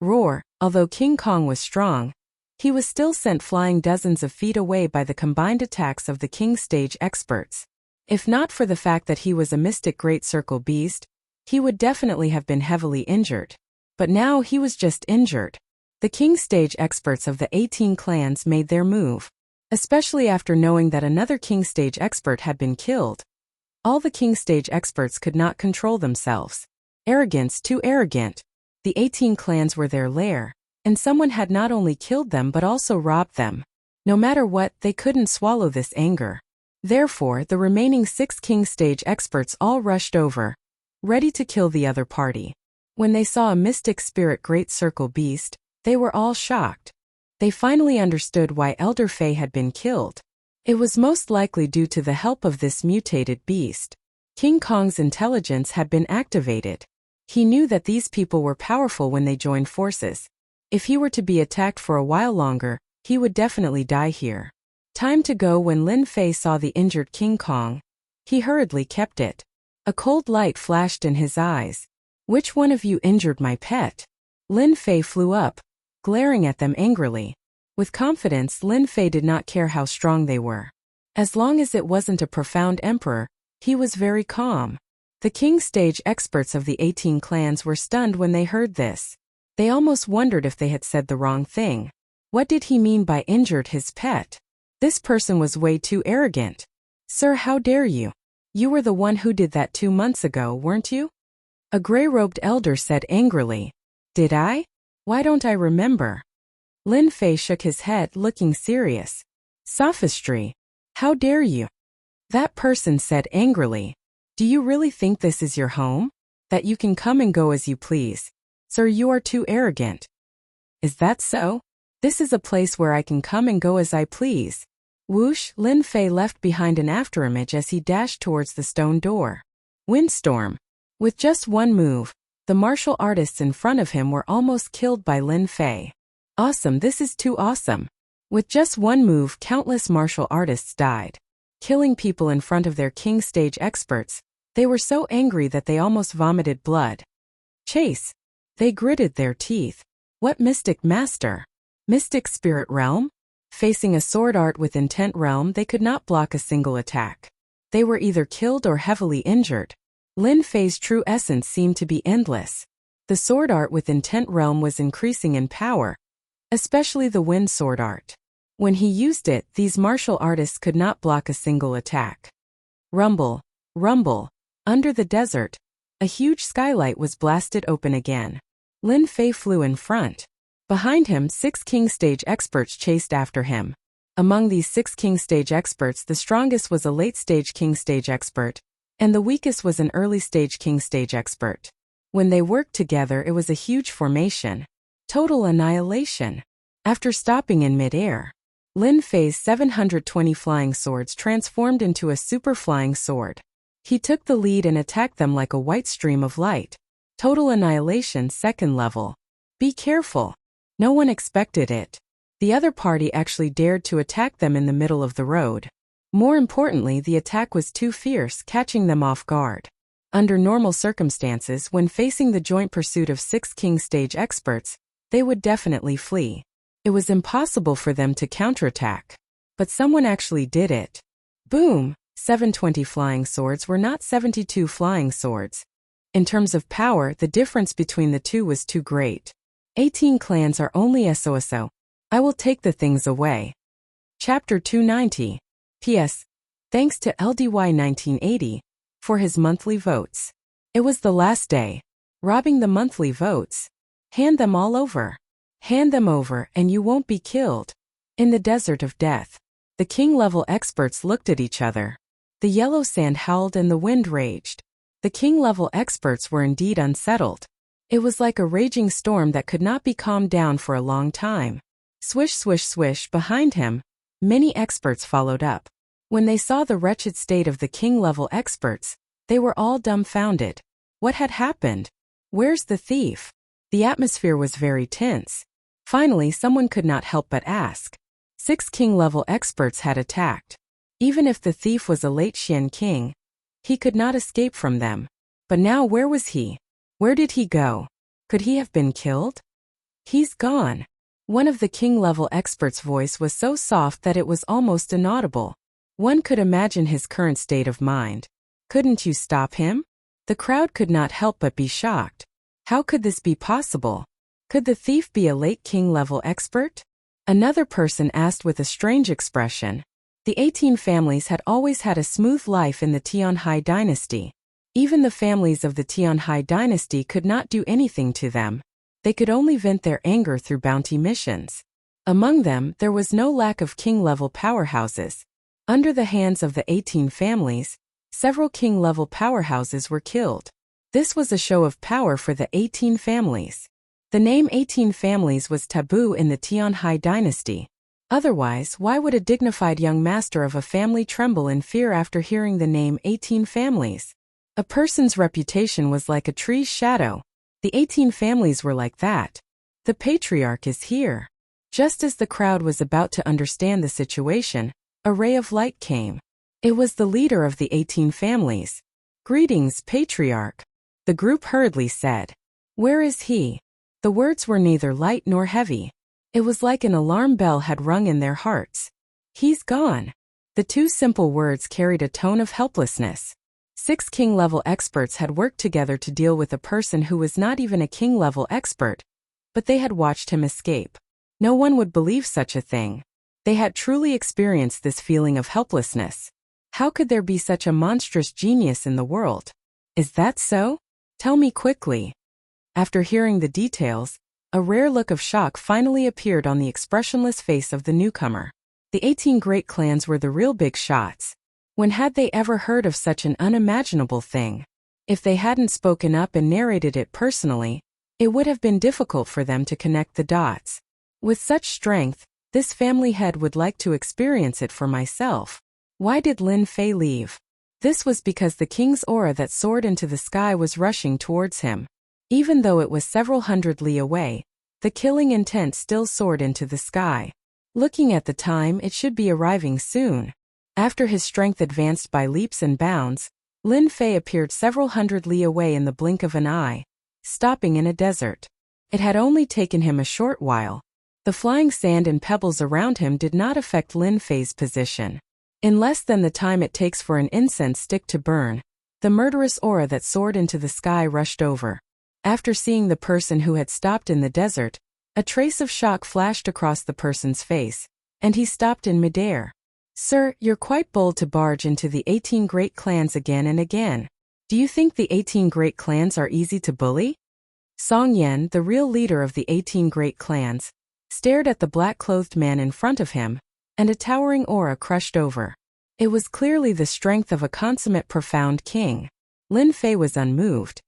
Roar. Although King Kong was strong, he was still sent flying dozens of feet away by the combined attacks of the King Stage Experts. If not for the fact that he was a mystic Great Circle beast, he would definitely have been heavily injured. But now he was just injured. The King Stage Experts of the 18 clans made their move, especially after knowing that another King Stage Expert had been killed. All the King Stage Experts could not control themselves. Arrogance, too arrogant. The 18 clans were their lair, and someone had not only killed them but also robbed them. No matter what, they couldn't swallow this anger. Therefore, the remaining 6 King Stage Experts all rushed over, ready to kill the other party. When they saw a mystic spirit Great Circle beast, they were all shocked. They finally understood why Elder Fei had been killed. It was most likely due to the help of this mutated beast. King Kong's intelligence had been activated. He knew that these people were powerful when they joined forces. If he were to be attacked for a while longer, he would definitely die here. Time to go. When Lin Fei saw the injured King Kong, he hurriedly kept it. A cold light flashed in his eyes. Which one of you injured my pet? Lin Fei flew up, glaring at them angrily. With confidence, Lin Fei did not care how strong they were. As long as it wasn't a profound emperor, he was very calm. The King Stage Experts of the 18 clans were stunned when they heard this. They almost wondered if they had said the wrong thing. What did he mean by injured his pet? This person was way too arrogant. Sir, how dare you? You were the one who did that 2 months ago, weren't you? A gray-robed elder said angrily. Did I? Why don't I remember? Lin Fei shook his head, looking serious. Sophistry. How dare you? That person said angrily. Do you really think this is your home? That you can come and go as you please? Sir, you are too arrogant. Is that so? This is a place where I can come and go as I please. Whoosh, Lin Fei left behind an afterimage as he dashed towards the stone door. Windstorm. With just one move, the martial artists in front of him were almost killed by Lin Fei. Awesome, this is too awesome. With just one move, countless martial artists died, killing people in front of their King Stage Experts. They were so angry that they almost vomited blood. Chase. They gritted their teeth. What mystic master? Mystic Spirit Realm? Facing a sword art with intent realm, they could not block a single attack. They were either killed or heavily injured. Lin Fei's true essence seemed to be endless. The sword art with intent realm was increasing in power, especially the wind sword art. When he used it, these martial artists could not block a single attack. Rumble, rumble. Under the desert, a huge skylight was blasted open again. Lin Fei flew in front. Behind him, 6 King Stage Experts chased after him. Among these 6 King Stage Experts, the strongest was a late-stage King Stage Expert, and the weakest was an early-stage King Stage Expert. When they worked together, it was a huge formation. Total annihilation. After stopping in mid-air, Lin Fei's 720 flying swords transformed into a super flying sword. He took the lead and attacked them like a white stream of light. Total annihilation, 2nd level. Be careful. No one expected it. The other party actually dared to attack them in the middle of the road. More importantly, the attack was too fierce, catching them off guard. Under normal circumstances, when facing the joint pursuit of 6 King Stage Experts, they would definitely flee. It was impossible for them to counterattack. But someone actually did it. Boom! 720 flying swords were not 72 flying swords. In terms of power, the difference between the two was too great. 18 clans are only SOSO. I will take the things away. Chapter 290. P.S. Thanks to LDY1980 for his monthly votes. It was the last day. Robbing the monthly votes. Hand them all over. Hand them over and you won't be killed. In the desert of death, the king-level experts looked at each other. The yellow sand howled and the wind raged. The king-level experts were indeed unsettled. It was like a raging storm that could not be calmed down for a long time. Swish, swish, swish behind him. Many experts followed up. When they saw the wretched state of the king-level experts, They were all dumbfounded. What had happened? Where's the thief? The atmosphere was very tense. Finally, someone could not help but ask. 6 king-level experts had attacked. Even if the thief was a late Xian king, he could not escape from them. But now where was he? Where did he go? Could he have been killed? He's gone. One of the king-level experts' voice was so soft that it was almost inaudible. One could imagine his current state of mind. Couldn't you stop him? The crowd could not help but be shocked. How could this be possible? Could the thief be a late king-level expert? Another person asked with a strange expression. The 18 families had always had a smooth life in the Tianhai dynasty. Even the families of the Tianhai dynasty could not do anything to them. They could only vent their anger through bounty missions. Among them, there was no lack of king-level powerhouses. Under the hands of the 18 families, several king-level powerhouses were killed. This was a show of power for the 18 families. The name 18 families was taboo in the Tianhai dynasty. Otherwise, why would a dignified young master of a family tremble in fear after hearing the name 18 families? A person's reputation was like a tree's shadow. The 18 families were like that. The patriarch is here. Just as the crowd was about to understand the situation, a ray of light came. It was the leader of the 18 families. "Greetings, patriarch," the group hurriedly said. "Where is he?" The words were neither light nor heavy. It was like an alarm bell had rung in their hearts. "He's gone." The two simple words carried a tone of helplessness. 6 king-level experts had worked together to deal with a person who was not even a king-level expert, but they had watched him escape. No one would believe such a thing. They had truly experienced this feeling of helplessness. How could there be such a monstrous genius in the world? Is that so? Tell me quickly. After hearing the details, a rare look of shock finally appeared on the expressionless face of the newcomer. The 18 great clans were the real big shots. When had they ever heard of such an unimaginable thing? If they hadn't spoken up and narrated it personally, it would have been difficult for them to connect the dots. With such strength, this family head would like to experience it for myself. Why did Lin Fei leave? This was because the king's aura that soared into the sky was rushing towards him. Even though it was several hundred li away, the killing intent still soared into the sky. Looking at the time, it should be arriving soon. After his strength advanced by leaps and bounds, Lin Fei appeared several hundred li away in the blink of an eye, stopping in a desert. It had only taken him a short while. The flying sand and pebbles around him did not affect Lin Fei's position. In less than the time it takes for an incense stick to burn, the murderous aura that soared into the sky rushed over. After seeing the person who had stopped in the desert, a trace of shock flashed across the person's face, and he stopped in midair. "Sir, you're quite bold to barge into the 18 great clans again and again. Do you think the 18 great clans are easy to bully?" Song Yan, the real leader of the 18 great clans, stared at the black-clothed man in front of him, and a towering aura crushed over. It was clearly the strength of a consummate profound king. Lin Fei was unmoved.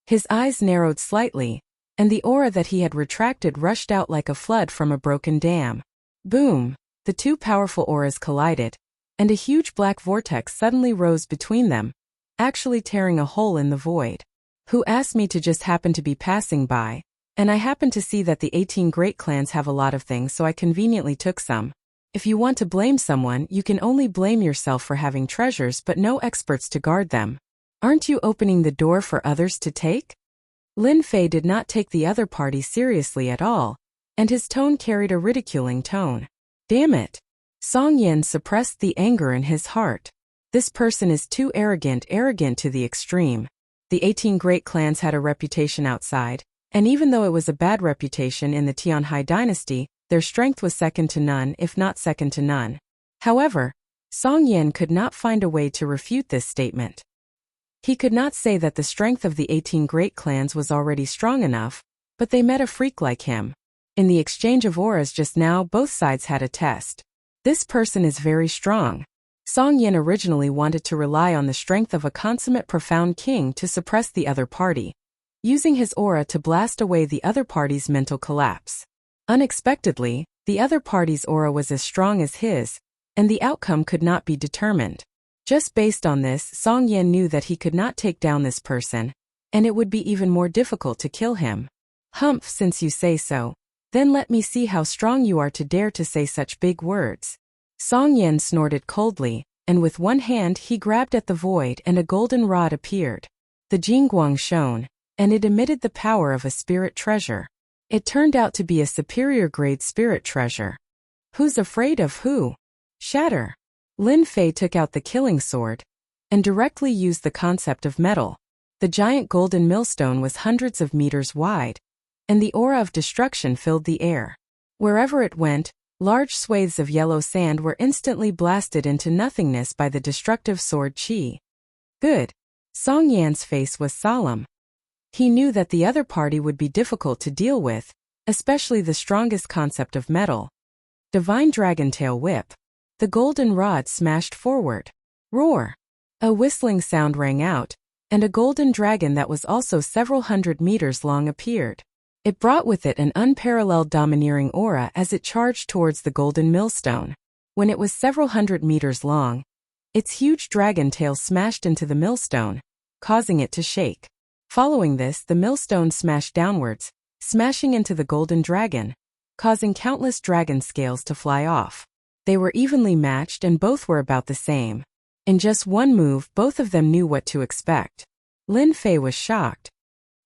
His eyes narrowed slightly, and the aura that he had retracted rushed out like a flood from a broken dam. Boom! The two powerful auras collided, and a huge black vortex suddenly rose between them, actually tearing a hole in the void. "Who asked me to just happen to be passing by, and I happened to see that the 18 great clans have a lot of things, so I conveniently took some. If you want to blame someone, you can only blame yourself for having treasures but no experts to guard them. Aren't you opening the door for others to take?" Lin Fei did not take the other party seriously at all, and his tone carried a ridiculing tone. Damn it! Song Yan suppressed the anger in his heart. This person is too arrogant to the extreme. The 18 great clans had a reputation outside, and even though it was a bad reputation in the Tianhai dynasty, their strength was second to none, if not second to none. However, Song Yan could not find a way to refute this statement. He could not say that the strength of the 18 great clans was already strong enough, but they met a freak like him. In the exchange of auras just now, both sides had a test. This person is very strong. Song Yan originally wanted to rely on the strength of a consummate profound king to suppress the other party, using his aura to blast away the other party's mental collapse. Unexpectedly, the other party's aura was as strong as his, and the outcome could not be determined. Just based on this, Song Yan knew that he could not take down this person, and it would be even more difficult to kill him. Humph, since you say so, then let me see how strong you are to dare to say such big words. Song Yan snorted coldly, and with one hand he grabbed at the void and a golden rod appeared. The Jingguang shone, and it emitted the power of a spirit treasure. It turned out to be a superior grade spirit treasure. Who's afraid of who? Shatter. Lin Fei took out the killing sword and directly used the concept of metal. The giant golden millstone was hundreds of meters wide, and the aura of destruction filled the air. Wherever it went, large swathes of yellow sand were instantly blasted into nothingness by the destructive sword qi. Good. Song Yan's face was solemn. He knew that the other party would be difficult to deal with, especially the strongest concept of metal. Divine Dragon Tail Whip. The golden rod smashed forward. Roar! A whistling sound rang out, and a golden dragon that was also several hundred meters long appeared. It brought with it an unparalleled domineering aura as it charged towards the golden millstone. When it was several hundred meters long, its huge dragon tail smashed into the millstone, causing it to shake. Following this, the millstone smashed downwards, smashing into the golden dragon, causing countless dragon scales to fly off. They were evenly matched and both were about the same. In just one move, both of them knew what to expect. Lin Fei was shocked.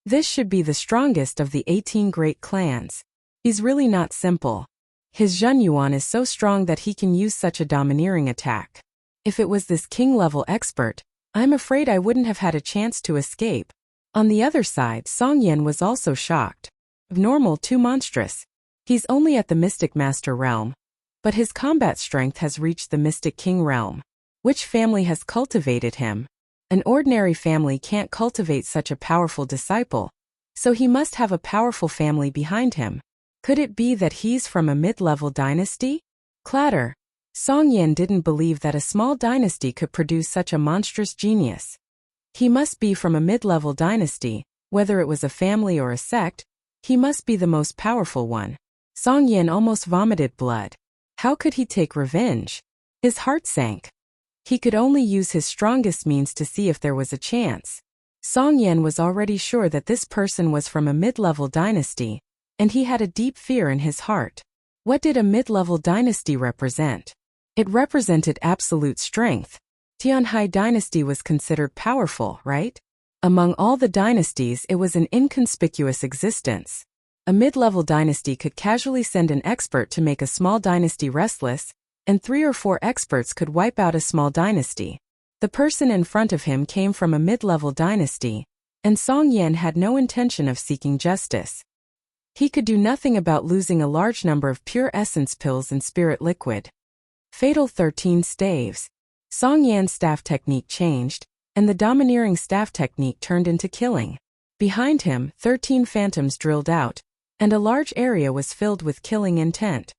This should be the strongest of the 18 great clans. He's really not simple. His Zhen Yuan is so strong that he can use such a domineering attack. If it was this king-level expert, I'm afraid I wouldn't have had a chance to escape. On the other side, Song Yan was also shocked. Abnormal, too monstrous. He's only at the Mystic Master realm, but his combat strength has reached the Mystic King realm. Which family has cultivated him? An ordinary family can't cultivate such a powerful disciple, so he must have a powerful family behind him. Could it be that he's from a mid-level dynasty? Clatter. Song Yan didn't believe that a small dynasty could produce such a monstrous genius. He must be from a mid-level dynasty, whether it was a family or a sect, he must be the most powerful one. Song Yan almost vomited blood. How could he take revenge? His heart sank. He could only use his strongest means to see if there was a chance. Song Yan was already sure that this person was from a mid-level dynasty, and he had a deep fear in his heart. What did a mid-level dynasty represent? It represented absolute strength. Tianhai dynasty was considered powerful, right? Among all the dynasties, it was an inconspicuous existence. A mid-level dynasty could casually send an expert to make a small dynasty restless, and 3 or 4 experts could wipe out a small dynasty. The person in front of him came from a mid-level dynasty, and Song Yan had no intention of seeking justice. He could do nothing about losing a large number of pure essence pills and spirit liquid. Fatal 13 staves. Song Yan's staff technique changed, and the domineering staff technique turned into killing. Behind him, 13 phantoms drilled out, and a large area was filled with killing intent.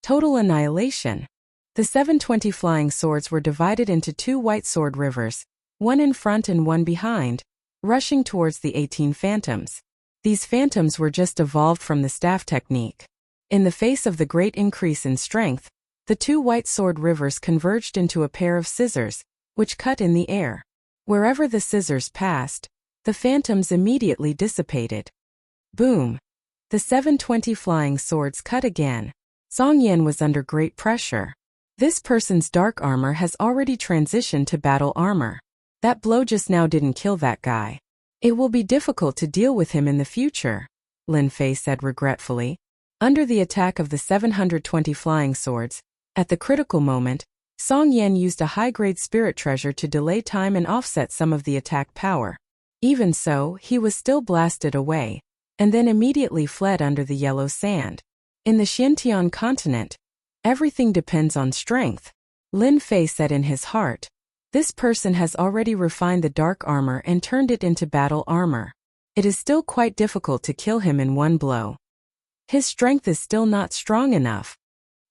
Total annihilation. The 720 flying swords were divided into 2 white sword rivers, one in front and one behind, rushing towards the 18 phantoms. These phantoms were just evolved from the staff technique. In the face of the great increase in strength, the 2 white sword rivers converged into a pair of scissors, which cut in the air. Wherever the scissors passed, the phantoms immediately dissipated. Boom! The 720 flying swords cut again. Song Yan was under great pressure. This person's dark armor has already transitioned to battle armor. That blow just now didn't kill that guy. It will be difficult to deal with him in the future, Lin Fei said regretfully. Under the attack of the 720 flying swords, at the critical moment, Song Yan used a high-grade spirit treasure to delay time and offset some of the attack power. Even so, he was still blasted away, and then immediately fled under the yellow sand. In the Xintian continent, everything depends on strength, Lin Fei said in his heart. This person has already refined the dark armor and turned it into battle armor. It is still quite difficult to kill him in one blow. His strength is still not strong enough.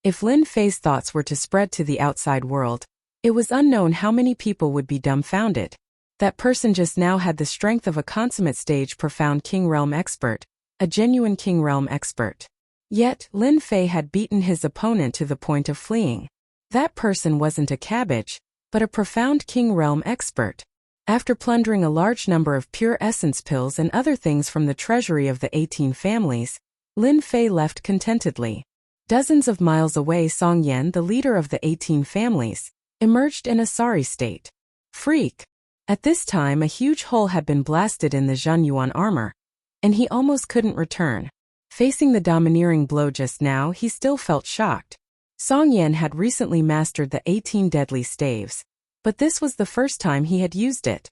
If Lin Fei's thoughts were to spread to the outside world, it was unknown how many people would be dumbfounded. That person just now had the strength of a consummate stage profound King Realm expert, a genuine King Realm expert. Yet, Lin Fei had beaten his opponent to the point of fleeing. That person wasn't a cabbage, but a profound king realm expert. After plundering a large number of pure essence pills and other things from the treasury of the 18 families, Lin Fei left contentedly. Dozens of miles away, Song Yan, the leader of the 18 families, emerged in a sorry state. Freak! At this time a huge hole had been blasted in the Zhen Yuan armor, and he almost couldn't return. Facing the domineering blow just now, he still felt shocked. Song Yan had recently mastered the 18 deadly staves, but this was the first time he had used it.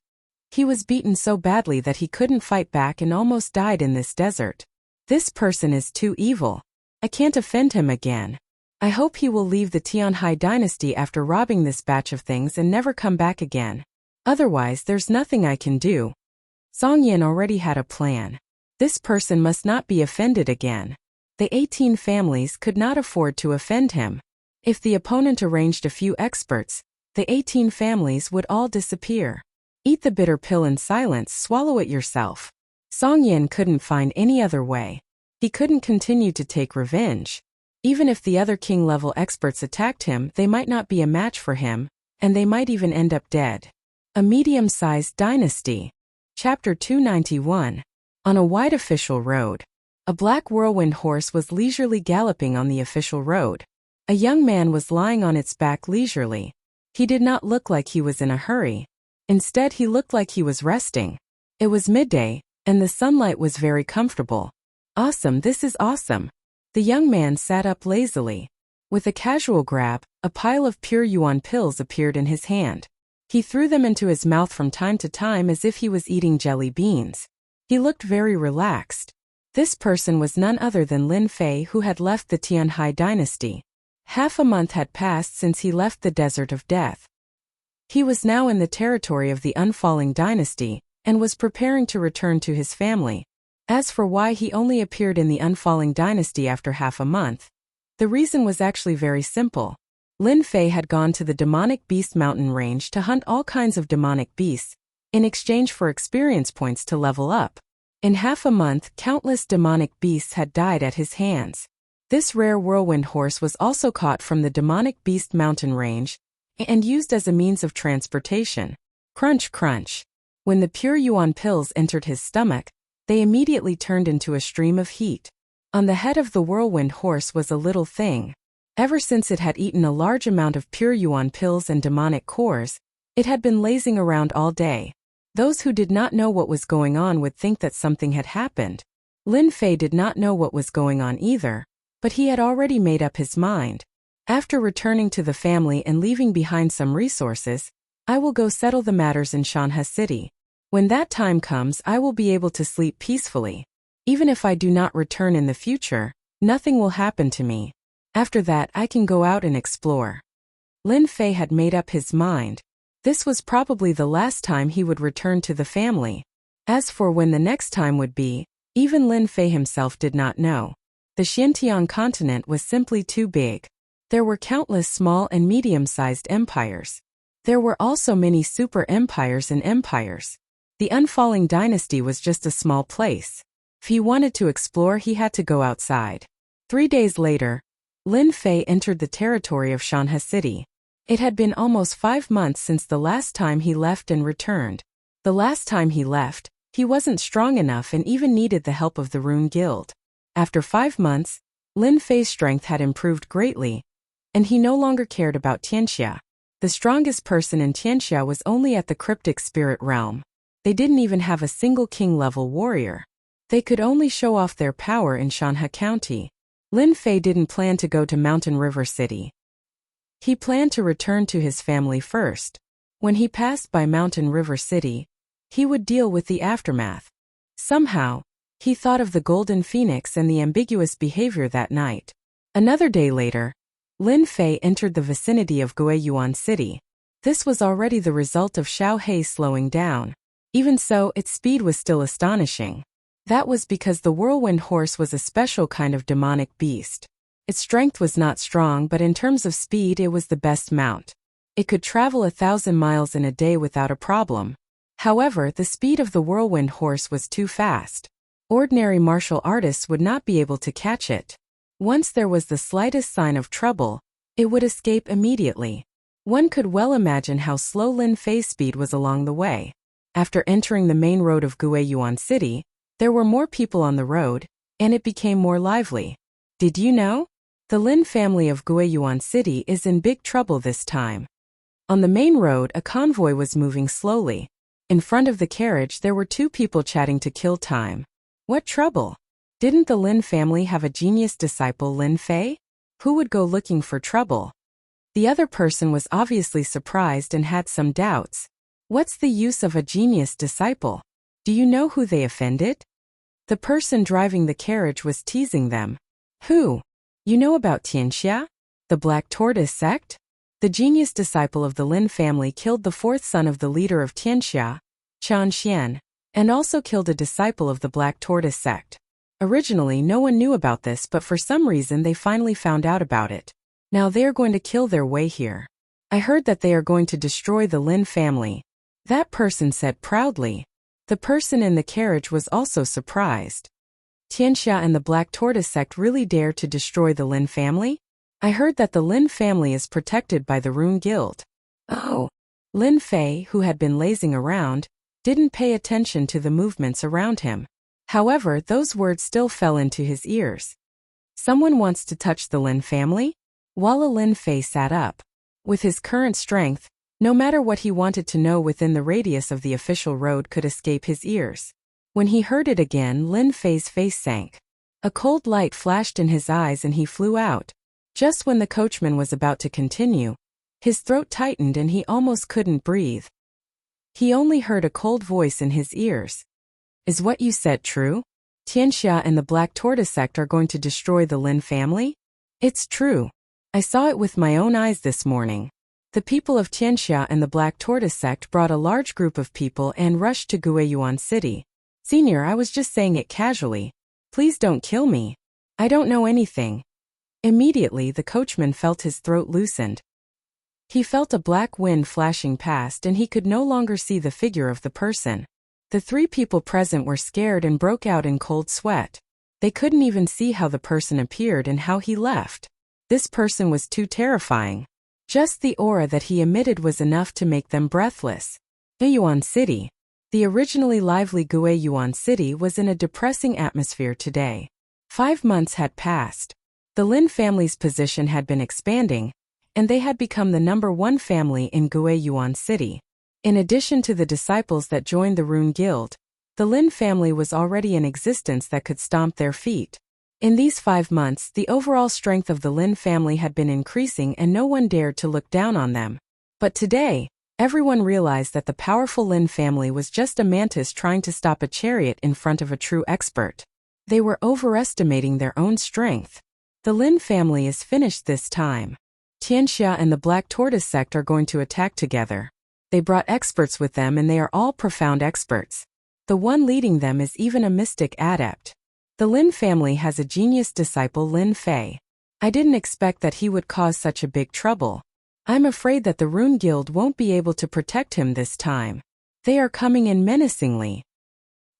He was beaten so badly that he couldn't fight back and almost died in this desert. This person is too evil. I can't offend him again. I hope he will leave the Tianhai dynasty after robbing this batch of things and never come back again. Otherwise there's nothing I can do. Song Yan already had a plan. This person must not be offended again. The 18 families could not afford to offend him. If the opponent arranged a few experts, the 18 families would all disappear. Eat the bitter pill in silence, swallow it yourself. Song Yan couldn't find any other way. He couldn't continue to take revenge. Even if the other king-level experts attacked him, they might not be a match for him, and they might even end up dead. A medium-sized dynasty. Chapter 291. On a wide official road. A black whirlwind horse was leisurely galloping on the official road. A young man was lying on its back leisurely. He did not look like he was in a hurry. Instead, he looked like he was resting. It was midday, and the sunlight was very comfortable. Awesome, this is awesome. The young man sat up lazily. With a casual grab, a pile of pure yuan pills appeared in his hand. He threw them into his mouth from time to time as if he was eating jelly beans. He looked very relaxed. This person was none other than Lin Fei, who had left the Tianhai dynasty. Half a month had passed since he left the Desert of Death. He was now in the territory of the Unfalling dynasty, and was preparing to return to his family. As for why he only appeared in the Unfalling dynasty after half a month, the reason was actually very simple. Lin Fei had gone to the demonic beast mountain range to hunt all kinds of demonic beasts, in exchange for experience points to level up. In half a month, countless demonic beasts had died at his hands. This rare whirlwind horse was also caught from the demonic beast mountain range and used as a means of transportation. Crunch, crunch. When the pure yuan pills entered his stomach, they immediately turned into a stream of heat. On the head of the whirlwind horse was a little thing. Ever since it had eaten a large amount of pure yuan pills and demonic cores, it had been lazing around all day. Those who did not know what was going on would think that something had happened. Lin Fei did not know what was going on either, but he had already made up his mind. After returning to the family and leaving behind some resources, I will go settle the matters in Shanha City. When that time comes, I will be able to sleep peacefully. Even if I do not return in the future, nothing will happen to me. After that, I can go out and explore. Lin Fei had made up his mind. This was probably the last time he would return to the family. As for when the next time would be, even Lin Fei himself did not know. The Xinjiang continent was simply too big. There were countless small and medium-sized empires. There were also many super empires and empires. The Unfalling dynasty was just a small place. If he wanted to explore, he had to go outside. 3 days later, Lin Fei entered the territory of Shanha City. It had been almost 5 months since the last time he left and returned. The last time he left, he wasn't strong enough and even needed the help of the Rune Guild. After 5 months, Lin Fei's strength had improved greatly, and he no longer cared about Tianxia. The strongest person in Tianxia was only at the cryptic spirit realm. They didn't even have a single king-level warrior. They could only show off their power in Shanha County. Lin Fei didn't plan to go to Mountain River City. He planned to return to his family first. When he passed by Mountain River City, he would deal with the aftermath. Somehow, he thought of the Golden Phoenix and the ambiguous behavior that night. Another day later, Lin Fei entered the vicinity of Guiyuan City. This was already the result of Xiao He slowing down. Even so, its speed was still astonishing. That was because the whirlwind horse was a special kind of demonic beast. Its strength was not strong, but in terms of speed it was the best mount. It could travel 1,000 miles in a day without a problem. However, the speed of the whirlwind horse was too fast. Ordinary martial artists would not be able to catch it. Once there was the slightest sign of trouble, it would escape immediately. One could well imagine how slow Lin Fei's speed was along the way. After entering the main road of Guiyuan City, there were more people on the road, and it became more lively. Did you know? The Lin family of Guiyuan City is in big trouble this time. On the main road, a convoy was moving slowly. In front of the carriage, there were two people chatting to kill time. What trouble? Didn't the Lin family have a genius disciple, Lin Fei? Who would go looking for trouble? The other person was obviously surprised and had some doubts. What's the use of a genius disciple? Do you know who they offended? The person driving the carriage was teasing them. Who? You know about Tianxia? The Black Tortoise sect? The genius disciple of the Lin family killed the fourth son of the leader of Tianxia, Qian Xian, and also killed a disciple of the Black Tortoise sect. Originally, no one knew about this, but for some reason they finally found out about it. Now they are going to kill their way here. I heard that they are going to destroy the Lin family. That person said proudly. The person in the carriage was also surprised. Tianxia and the Black Tortoise sect really dare to destroy the Lin family? I heard that the Lin family is protected by the Rune Guild. Oh. Lin Fei, who had been lazing around, didn't pay attention to the movements around him. However, those words still fell into his ears. Someone wants to touch the Lin family? While Lin Fei sat up. With his current strength, no matter what he wanted to know within the radius of the official road could escape his ears. When he heard it again, Lin Fei's face sank. A cold light flashed in his eyes and he flew out. Just when the coachman was about to continue, his throat tightened and he almost couldn't breathe. He only heard a cold voice in his ears. Is what you said true? Tianxia and the Black Tortoise sect are going to destroy the Lin family? It's true. I saw it with my own eyes this morning. The people of Tianxia and the Black Tortoise sect brought a large group of people and rushed to Guiyuan City. Senior, I was just saying it casually. Please don't kill me. I don't know anything. Immediately, the coachman felt his throat loosened. He felt a black wind flashing past and he could no longer see the figure of the person. The three people present were scared and broke out in cold sweat. They couldn't even see how the person appeared and how he left. This person was too terrifying. Just the aura that he emitted was enough to make them breathless. Guiyuan City. The originally lively Guiyuan City was in a depressing atmosphere today. 5 months had passed. The Lin family's position had been expanding, and they had become the #1 family in Guiyuan City. In addition to the disciples that joined the Rune Guild, the Lin family was already in existence that could stomp their feet. In these 5 months, the overall strength of the Lin family had been increasing and no one dared to look down on them. But today, everyone realized that the powerful Lin family was just a mantis trying to stop a chariot in front of a true expert. They were overestimating their own strength. The Lin family is finished this time. Tianxia and the Black Tortoise sect are going to attack together. They brought experts with them and they are all profound experts. The one leading them is even a mystic adept. The Lin family has a genius disciple, Lin Fei. I didn't expect that he would cause such a big trouble. I'm afraid that the Rune Guild won't be able to protect him this time. They are coming in menacingly.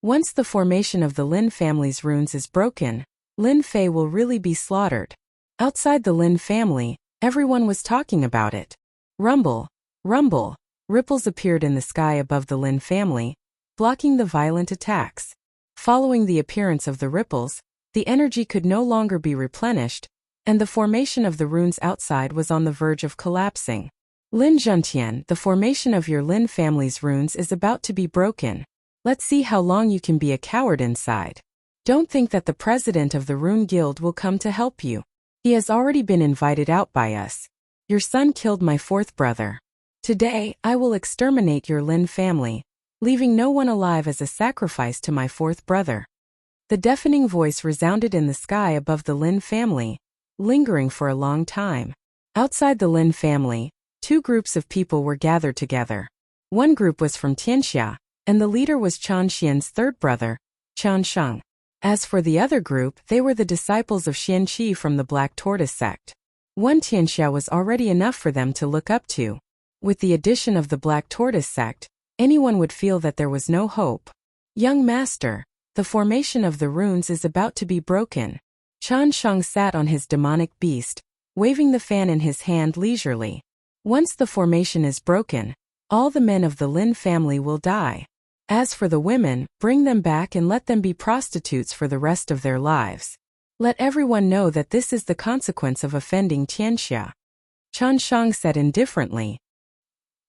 Once the formation of the Lin family's runes is broken, Lin Fei will really be slaughtered. Outside the Lin family, everyone was talking about it. Rumble, rumble, ripples appeared in the sky above the Lin family, blocking the violent attacks. Following the appearance of the ripples, the energy could no longer be replenished, and the formation of the runes outside was on the verge of collapsing. Lin Zhentian, the formation of your Lin family's runes is about to be broken. Let's see how long you can be a coward inside. Don't think that the president of the Rune Guild will come to help you. He has already been invited out by us. Your son killed my fourth brother. Today, I will exterminate your Lin family, leaving no one alive as a sacrifice to my fourth brother. The deafening voice resounded in the sky above the Lin family, lingering for a long time. Outside the Lin family, 2 groups of people were gathered together. One group was from Tianxia, and the leader was Qian Xian's third brother, Qian Sheng. As for the other group, they were the disciples of Xian Qi from the Black Tortoise sect. One Tianxia was already enough for them to look up to. With the addition of the Black Tortoise sect, anyone would feel that there was no hope. Young master, the formation of the runes is about to be broken. Qian Sheng sat on his demonic beast, waving the fan in his hand leisurely. Once the formation is broken, all the men of the Lin family will die. As for the women, bring them back and let them be prostitutes for the rest of their lives. Let everyone know that this is the consequence of offending Tianxia. Chen Shang said indifferently.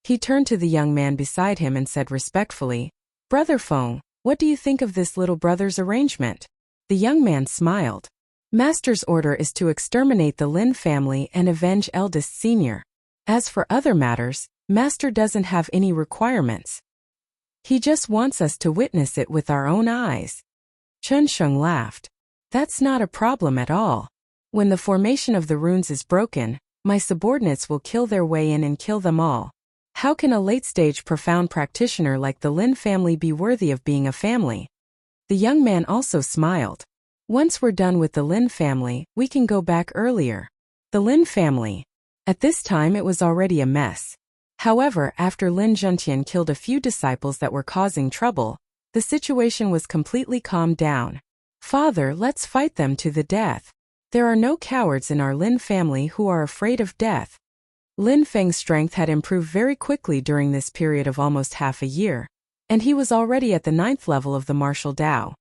He turned to the young man beside him and said respectfully, Brother Feng, what do you think of this little brother's arrangement? The young man smiled. Master's order is to exterminate the Lin family and avenge eldest senior. As for other matters, Master doesn't have any requirements. He just wants us to witness it with our own eyes. Chen Sheng laughed. That's not a problem at all. When the formation of the runes is broken, my subordinates will kill their way in and kill them all. How can a late-stage profound practitioner like the Lin family be worthy of being a family? The young man also smiled. Once we're done with the Lin family, we can go back earlier. The Lin family. At this time it was already a mess. However, after Lin Zhentian killed a few disciples that were causing trouble, the situation was completely calmed down. Father, let's fight them to the death. There are no cowards in our Lin family who are afraid of death. Lin Feng's strength had improved very quickly during this period of almost half a year, and he was already at the 9th level of the martial Tao.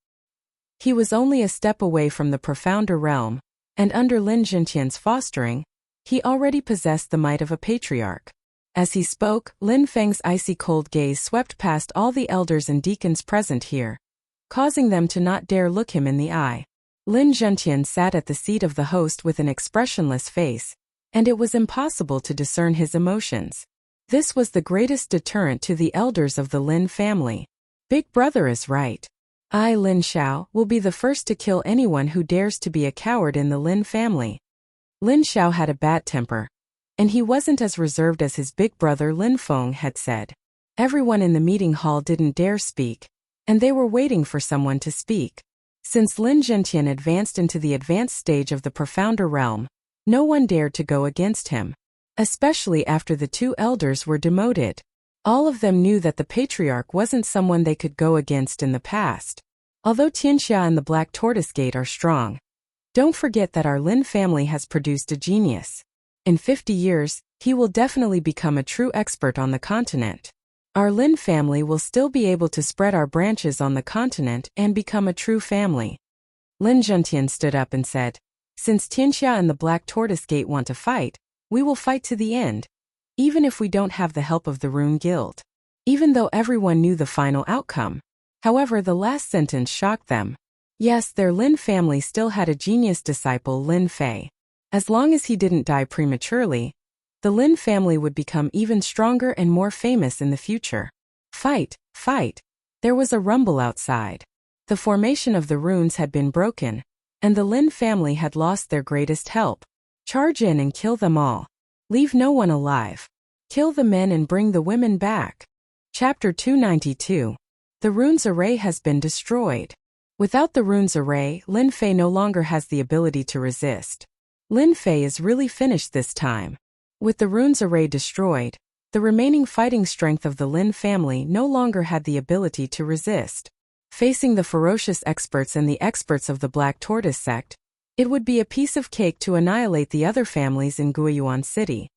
He was only a step away from the profounder realm, and under Lin Zhentian's fostering, he already possessed the might of a patriarch. As he spoke, Lin Feng's icy cold gaze swept past all the elders and deacons present here, causing them to not dare look him in the eye. Lin Zhentian sat at the seat of the host with an expressionless face, and it was impossible to discern his emotions. This was the greatest deterrent to the elders of the Lin family. Big brother is right. I, Lin Xiao, will be the first to kill anyone who dares to be a coward in the Lin family. Lin Xiao had a bad temper, and he wasn't as reserved as his big brother Lin Feng had said. Everyone in the meeting hall didn't dare speak, and they were waiting for someone to speak. Since Lin Zhentian advanced into the advanced stage of the profounder realm, no one dared to go against him, especially after the two elders were demoted. All of them knew that the patriarch wasn't someone they could go against in the past. Although Tianxia and the Black Tortoise Gate are strong, don't forget that our Lin family has produced a genius. In 50 years, he will definitely become a true expert on the continent. Our Lin family will still be able to spread our branches on the continent and become a true family. Lin Zhentian stood up and said, Since Tianxia and the Black Tortoise Gate want to fight, we will fight to the end, even if we don't have the help of the Rune Guild. Even though everyone knew the final outcome. However, the last sentence shocked them. Yes, their Lin family still had a genius disciple, Lin Fei. As long as he didn't die prematurely, the Lin family would become even stronger and more famous in the future. Fight, fight. There was a rumble outside. The formation of the runes had been broken, and the Lin family had lost their greatest help. Charge in and kill them all. Leave no one alive. Kill the men and bring the women back. Chapter 292. The runes array has been destroyed. Without the runes array, Lin Fei no longer has the ability to resist. Lin Fei is really finished this time. With the runes array destroyed, the remaining fighting strength of the Lin family no longer had the ability to resist. Facing the ferocious experts and the experts of the Black Tortoise sect, it would be a piece of cake to annihilate the other families in Guiyuan City.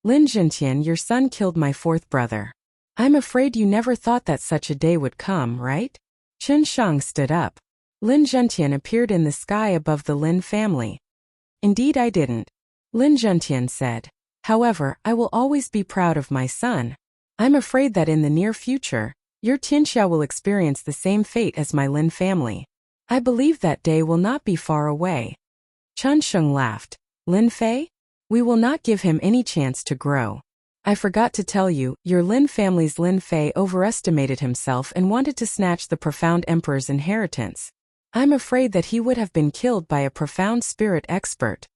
Lin Zhentian, your son killed my fourth brother. I'm afraid you never thought that such a day would come, right? Chen Shang stood up. Lin Zhentian appeared in the sky above the Lin family. Indeed I didn't. Lin Zhentian said. However, I will always be proud of my son. I'm afraid that in the near future, your Tianxia will experience the same fate as my Lin family. I believe that day will not be far away. Chen Sheng laughed. Lin Fei? We will not give him any chance to grow. I forgot to tell you, your Lin family's Lin Fei overestimated himself and wanted to snatch the profound emperor's inheritance. I'm afraid that he would have been killed by a profound spirit expert.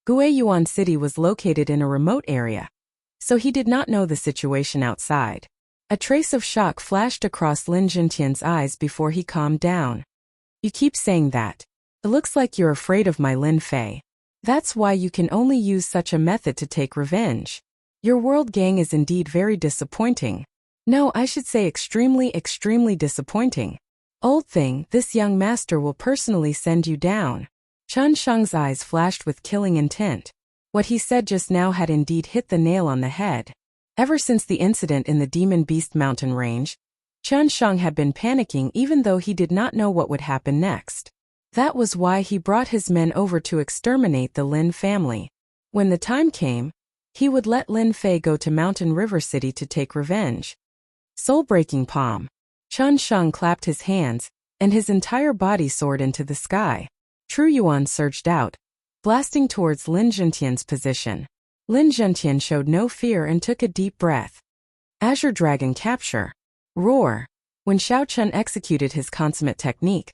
Guiyuan City was located in a remote area, so he did not know the situation outside. A trace of shock flashed across Lin Zhentian's eyes before he calmed down. You keep saying that. It looks like you're afraid of my Lin Fei. That's why you can only use such a method to take revenge. Your world gang is indeed very disappointing. No, I should say extremely disappointing. Old thing, this young master will personally send you down. Chen Shang's eyes flashed with killing intent. What he said just now had indeed hit the nail on the head. Ever since the incident in the Demon Beast mountain range, Chen Shang had been panicking even though he did not know what would happen next. That was why he brought his men over to exterminate the Lin family. When the time came, he would let Lin Fei go to Mountain River City to take revenge. Soul-breaking palm. Chen Shang clapped his hands, and his entire body soared into the sky. True Yuan surged out, blasting towards Lin Zhentian's position. Lin Zhentian showed no fear and took a deep breath. Azure Dragon Capture. Roar. When Xiao Chun executed his consummate technique,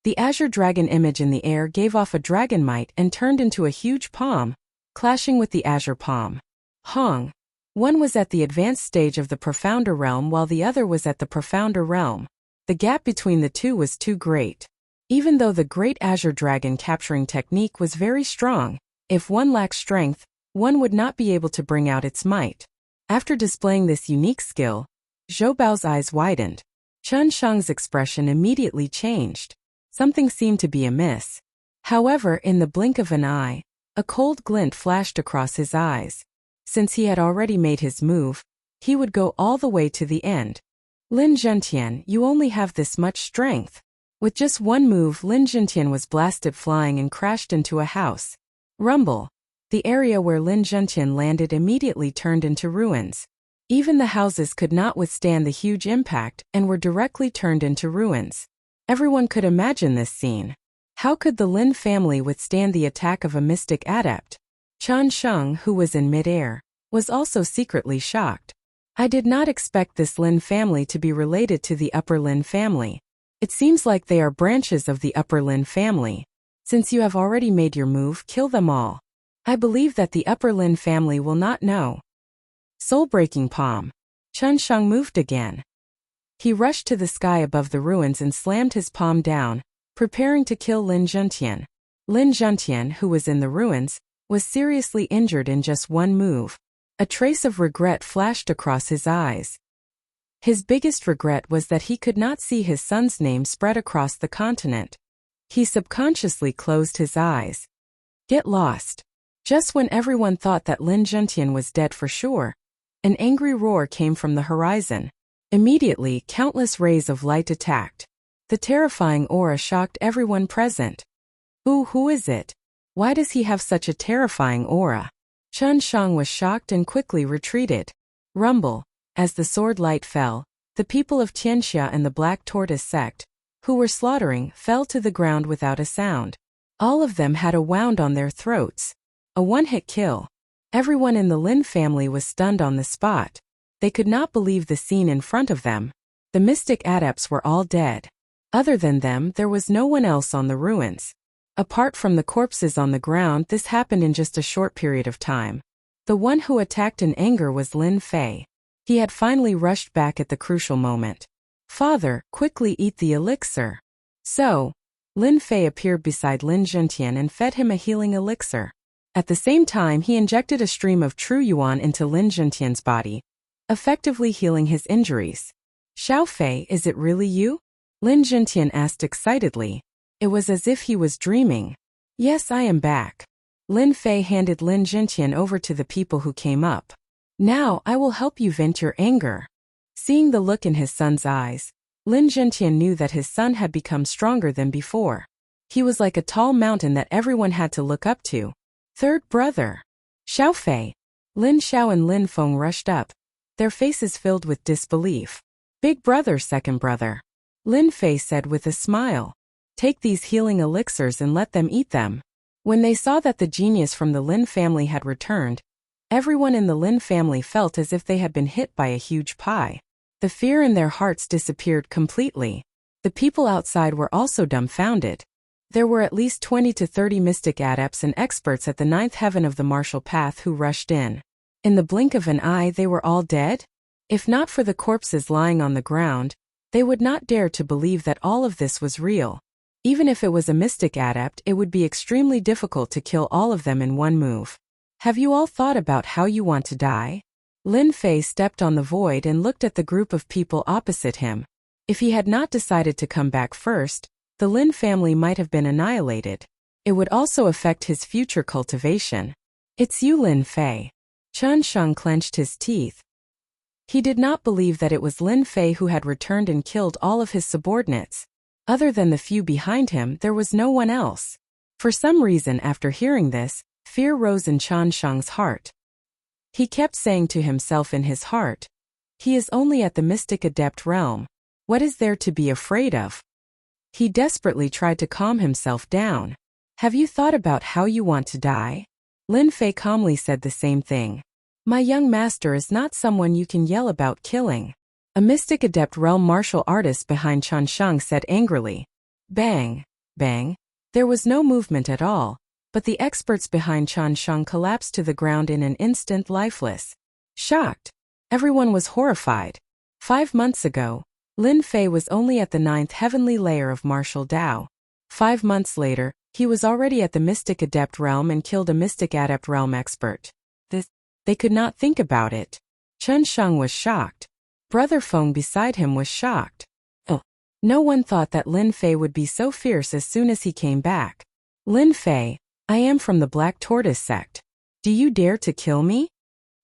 the Azure Dragon image in the air gave off a dragon might and turned into a huge palm, clashing with the Azure Palm. Hong. One was at the advanced stage of the Profounder Realm while the other was at the Profounder Realm. The gap between the two was too great. Even though the Great Azure Dragon capturing technique was very strong, if one lacked strength, one would not be able to bring out its might. After displaying this unique skill, Zhou Bao's eyes widened. Chen Shang's expression immediately changed. Something seemed to be amiss. However, in the blink of an eye, a cold glint flashed across his eyes. Since he had already made his move, he would go all the way to the end. Lin Zhentian, you only have this much strength. With just one move, Lin Zhentian was blasted flying and crashed into a house. Rumble. The area where Lin Zhentian landed immediately turned into ruins. Even the houses could not withstand the huge impact and were directly turned into ruins. Everyone could imagine this scene. How could the Lin family withstand the attack of a mystic adept? Chen Shang, who was in midair, was also secretly shocked. I did not expect this Lin family to be related to the Upper Lin family. It seems like they are branches of the Upper Lin family. Since you have already made your move, kill them all. I believe that the Upper Lin family will not know. Soul-breaking palm. Chen Shang moved again. He rushed to the sky above the ruins and slammed his palm down, preparing to kill Lin Zhentian. Lin Zhentian, who was in the ruins, was seriously injured in just one move. A trace of regret flashed across his eyes. His biggest regret was that he could not see his son's name spread across the continent. He subconsciously closed his eyes. Get lost. Just when everyone thought that Lin Zhentian was dead for sure, an angry roar came from the horizon. Immediately, countless rays of light attacked. The terrifying aura shocked everyone present. Who is it? Why does he have such a terrifying aura? Chen Shang was shocked and quickly retreated. Rumble. As the sword light fell, the people of Tianxia and the Black Tortoise sect, who were slaughtering, fell to the ground without a sound. All of them had a wound on their throats. A one-hit kill. Everyone in the Lin family was stunned on the spot. They could not believe the scene in front of them. The mystic adepts were all dead. Other than them, there was no one else on the ruins. Apart from the corpses on the ground, this happened in just a short period of time. The one who attacked in anger was Lin Fei. He had finally rushed back at the crucial moment. Father, quickly eat the elixir. So, Lin Fei appeared beside Lin Zhentian and fed him a healing elixir. At the same time, he injected a stream of true yuan into Lin Zhentian's body, effectively healing his injuries. Xiao Fei, is it really you? Lin Zhentian asked excitedly. It was as if he was dreaming. Yes, I am back. Lin Fei handed Lin Zhentian over to the people who came up. Now, I will help you vent your anger. Seeing the look in his son's eyes, Lin Zhentian knew that his son had become stronger than before. He was like a tall mountain that everyone had to look up to. Third brother. Xiao Fei. Lin Xiao and Lin Feng rushed up, their faces filled with disbelief. Big brother, second brother. Lin Fei said with a smile. Take these healing elixirs and let them eat them. When they saw that the genius from the Lin family had returned, everyone in the Lin family felt as if they had been hit by a huge pie. The fear in their hearts disappeared completely. The people outside were also dumbfounded. There were at least 20 to 30 mystic adepts and experts at the ninth heaven of the martial path who rushed in. In the blink of an eye, they were all dead? If not for the corpses lying on the ground, they would not dare to believe that all of this was real. Even if it was a mystic adept, it would be extremely difficult to kill all of them in one move. Have you all thought about how you want to die? Lin Fei stepped on the void and looked at the group of people opposite him. If he had not decided to come back first, the Lin family might have been annihilated. It would also affect his future cultivation. It's you, Lin Fei. Chen Sheng clenched his teeth. He did not believe that it was Lin Fei who had returned and killed all of his subordinates. Other than the few behind him, there was no one else. For some reason, after hearing this, fear rose in Chen Sheng's heart. He kept saying to himself in his heart, "He is only at the mystic adept realm. What is there to be afraid of?" He desperately tried to calm himself down. "Have you thought about how you want to die?" Lin Fei calmly said the same thing. "My young master is not someone you can yell about killing." A mystic adept realm martial artist behind Chen Sheng said angrily. Bang! Bang! There was no movement at all, but the experts behind Chen Sheng collapsed to the ground in an instant, lifeless. Shocked. Everyone was horrified. 5 months ago, Lin Fei was only at the 9th heavenly layer of martial Dao. 5 months later, he was already at the mystic adept realm and killed a mystic adept realm expert. They could not think about it. Chen Sheng was shocked. Brother Feng beside him was shocked. Oh, no one thought that Lin Fei would be so fierce as soon as he came back. "Lin Fei, I am from the Black Tortoise sect. Do you dare to kill me?"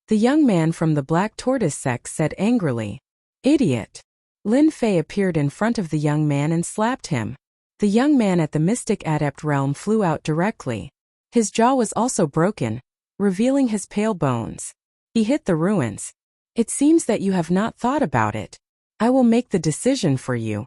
The young man from the Black Tortoise sect said angrily. "Idiot." Lin Fei appeared in front of the young man and slapped him. The young man at the mystic adept realm flew out directly. His jaw was also broken, revealing his pale bones. He hit the ruins. "It seems that you have not thought about it. I will make the decision for you."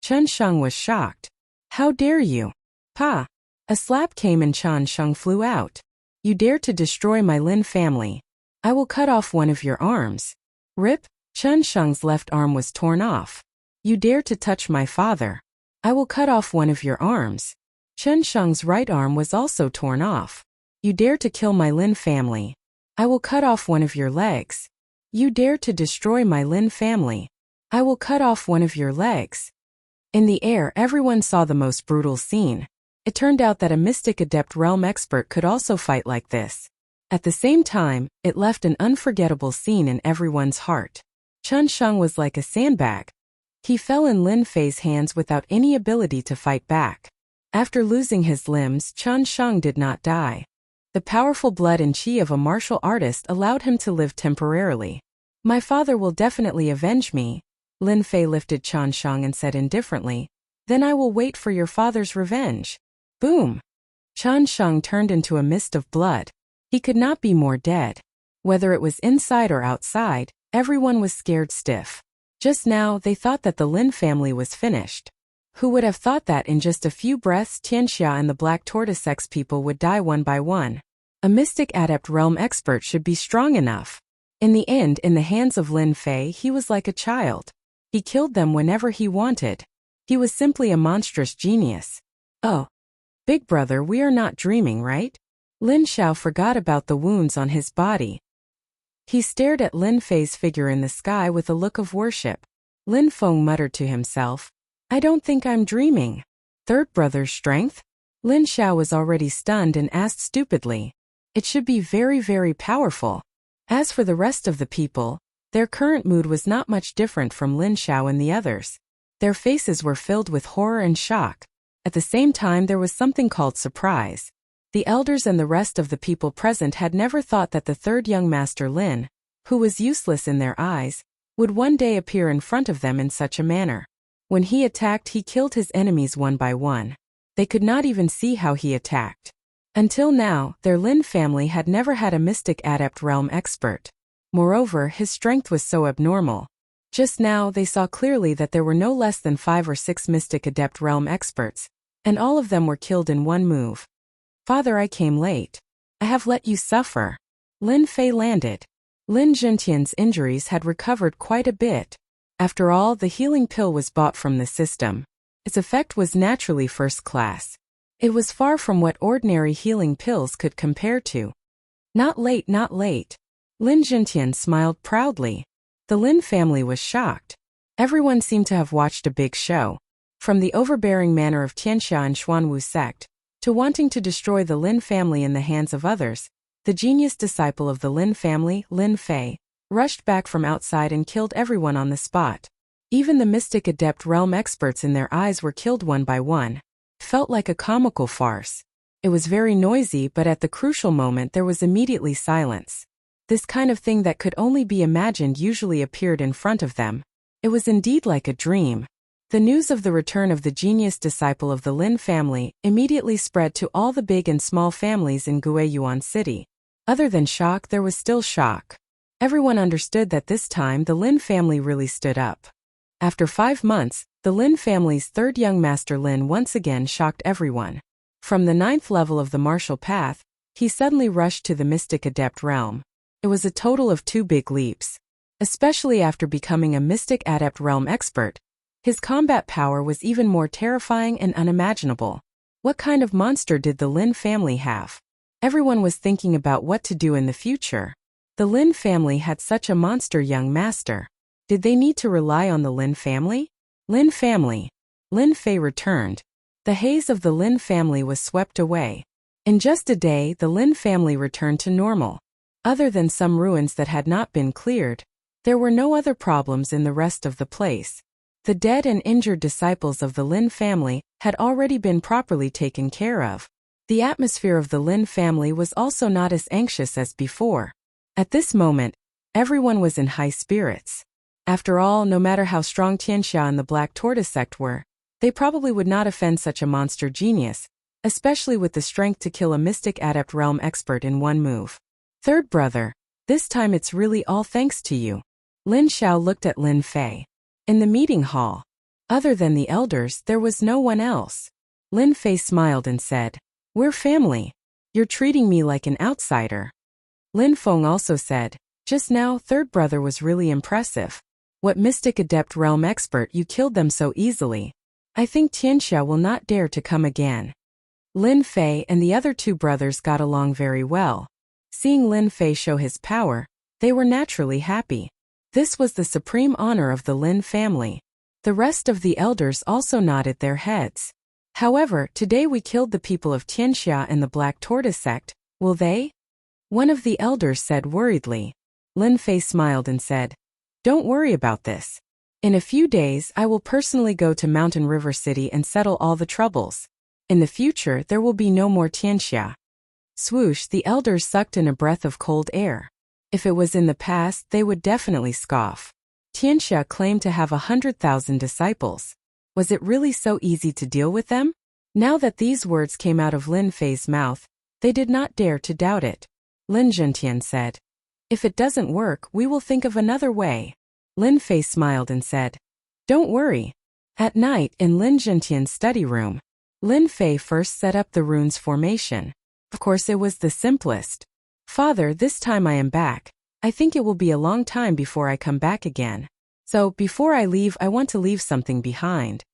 Chen Sheng was shocked. "How dare you?" "Pa!" A slap came and Chen Sheng flew out. "You dare to destroy my Lin family. I will cut off one of your arms." Rip! Chen Sheng's left arm was torn off. "You dare to touch my father. I will cut off one of your arms." Chen Sheng's right arm was also torn off. "You dare to kill my Lin family. I will cut off one of your legs." "You dare to destroy my Lin family. I will cut off one of your legs." In the air, everyone saw the most brutal scene. It turned out that a mystic adept realm expert could also fight like this. At the same time, it left an unforgettable scene in everyone's heart. Chen Sheng was like a sandbag. He fell in Lin Fei's hands without any ability to fight back. After losing his limbs, Chen Sheng did not die. The powerful blood and chi of a martial artist allowed him to live temporarily. "My father will definitely avenge me." Lin Fei lifted Chen Sheng and said indifferently, "Then I will wait for your father's revenge." Boom! Chen Sheng turned into a mist of blood. He could not be more dead. Whether it was inside or outside, everyone was scared stiff. Just now, they thought that the Lin family was finished. Who would have thought that in just a few breaths Tianxia and the Black Tortoise Sex people would die one by one? A mystic adept realm expert should be strong enough. In the end, in the hands of Lin Fei, he was like a child. He killed them whenever he wanted. He was simply a monstrous genius. Oh, big brother, we are not dreaming, right? Lin Xiao forgot about the wounds on his body. He stared at Lin Fei's figure in the sky with a look of worship. Lin Feng muttered to himself, "I don't think I'm dreaming." Third brother's strength? Lin Xiao was already stunned and asked stupidly. It should be very, very powerful. As for the rest of the people, their current mood was not much different from Lin Xiao and the others. Their faces were filled with horror and shock. At the same time, there was something called surprise. The elders and the rest of the people present had never thought that the third young master Lin, who was useless in their eyes, would one day appear in front of them in such a manner. When he attacked, he killed his enemies one by one. They could not even see how he attacked. Until now, their Lin family had never had a mystic adept realm expert. Moreover, his strength was so abnormal. Just now, they saw clearly that there were no less than 5 or 6 mystic adept realm experts, and all of them were killed in one move. "Father, I came late. I have let you suffer." Lin Fei landed. Lin Zhentian's injuries had recovered quite a bit. After all, the healing pill was bought from the system. Its effect was naturally first class. It was far from what ordinary healing pills could compare to. "Not late, not late." Lin Zhentian smiled proudly. The Lin family was shocked. Everyone seemed to have watched a big show. From the overbearing manner of Tianxia and Xuanwu sect, to wanting to destroy the Lin family in the hands of others, the genius disciple of the Lin family, Lin Fei, rushed back from outside and killed everyone on the spot. Even the mystic adept realm experts in their eyes were killed one by one. Felt like a comical farce. It was very noisy, but at the crucial moment there was immediately silence. This kind of thing that could only be imagined usually appeared in front of them. It was indeed like a dream. The news of the return of the genius disciple of the Lin family immediately spread to all the big and small families in Guiyuan City. Other than shock, there was still shock. Everyone understood that this time the Lin family really stood up. After 5 months, the Lin family's third young master Lin once again shocked everyone. From the 9th level of the martial path, he suddenly rushed to the mystic adept realm. It was a total of 2 big leaps. Especially after becoming a mystic adept realm expert, his combat power was even more terrifying and unimaginable. What kind of monster did the Lin family have? Everyone was thinking about what to do in the future. The Lin family had such a monster young master. Did they need to rely on the Lin family? Lin family. Lin Fei returned. The haze of the Lin family was swept away. In just a day, the Lin family returned to normal. Other than some ruins that had not been cleared, there were no other problems in the rest of the place. The dead and injured disciples of the Lin family had already been properly taken care of. The atmosphere of the Lin family was also not as anxious as before. At this moment, everyone was in high spirits. After all, no matter how strong Tianxia and the Black Tortoise sect were, they probably would not offend such a monster genius, especially with the strength to kill a mystic adept realm expert in one move. Third brother, this time it's really all thanks to you. Lin Xiao looked at Lin Fei. In the meeting hall, other than the elders, there was no one else. Lin Fei smiled and said, "We're family. You're treating me like an outsider." Lin Feng also said, "Just now, third brother was really impressive. What mystic adept realm expert, you killed them so easily. I think Tianxia will not dare to come again." Lin Fei and the other 2 brothers got along very well. Seeing Lin Fei show his power, they were naturally happy. This was the supreme honor of the Lin family. The rest of the elders also nodded their heads. However, today we killed the people of Tianxia and the Black Tortoise sect, will they? One of the elders said worriedly. Lin Fei smiled and said, "Don't worry about this. In a few days I will personally go to Mountain River City and settle all the troubles. In the future there will be no more Tianxia." Swoosh, the elders sucked in a breath of cold air. If it was in the past, they would definitely scoff. Tianxia claimed to have 100,000 disciples. Was it really so easy to deal with them? Now that these words came out of Lin Fei's mouth, they did not dare to doubt it. Lin Zhentian said, "If it doesn't work, we will think of another way." Lin Fei smiled and said, "Don't worry." At night, in Lin Zhentian's study room, Lin Fei first set up the runes formation. Of course, it was the simplest. "Father, this time I am back. I think it will be a long time before I come back again. So, before I leave, I want to leave something behind."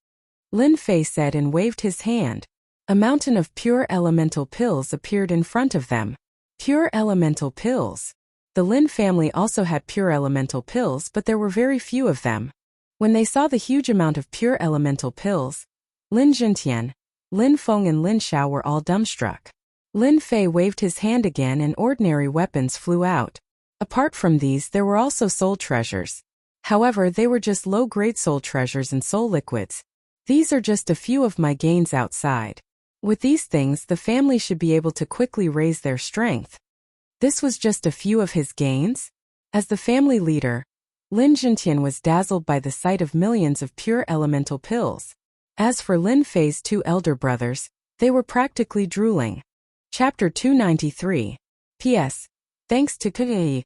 Lin Fei said and waved his hand. A mountain of pure elemental pills appeared in front of them. Pure elemental pills. The Lin family also had pure elemental pills, but there were very few of them. When they saw the huge amount of pure elemental pills, Lin Zhentian, Lin Feng and Lin Xiao were all dumbstruck. Lin Fei waved his hand again and ordinary weapons flew out. Apart from these, there were also soul treasures. However, they were just low-grade soul treasures and soul liquids. These are just a few of my gains outside. With these things, the family should be able to quickly raise their strength. This was just a few of his gains? As the family leader, Lin Zhentian was dazzled by the sight of millions of pure elemental pills. As for Lin Fei's 2 elder brothers, they were practically drooling. Chapter 293. P.S. Thanks to Kagei,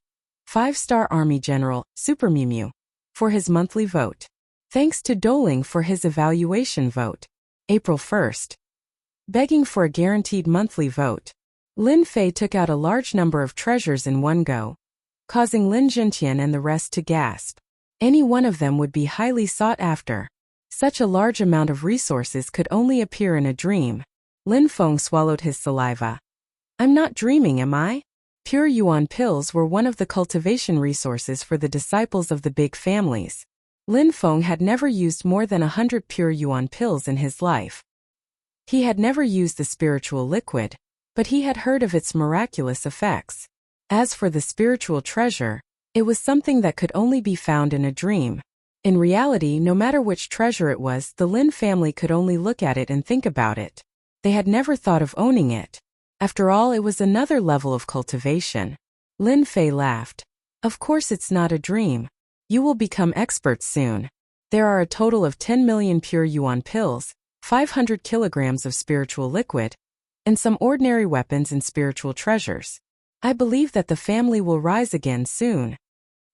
5-star Army General, Super Mimu, for his monthly vote. Thanks to Doling for his evaluation vote. April 1st. Begging for a guaranteed monthly vote. Lin Fei took out a large number of treasures in one go, causing Lin Zhentian and the rest to gasp. Any one of them would be highly sought after. Such a large amount of resources could only appear in a dream. Lin Feng swallowed his saliva. "I'm not dreaming, am I?" Pure yuan pills were one of the cultivation resources for the disciples of the big families. Lin Feng had never used more than 100 pure yuan pills in his life. He had never used the spiritual liquid, but he had heard of its miraculous effects. As for the spiritual treasure, it was something that could only be found in a dream. In reality, no matter which treasure it was, the Lin family could only look at it and think about it. They had never thought of owning it. After all, it was another level of cultivation. Lin Fei laughed. Of course it's not a dream. You will become experts soon. There are a total of 10 million pure yuan pills, 500 kilograms of spiritual liquid, and some ordinary weapons and spiritual treasures. I believe that the family will rise again soon.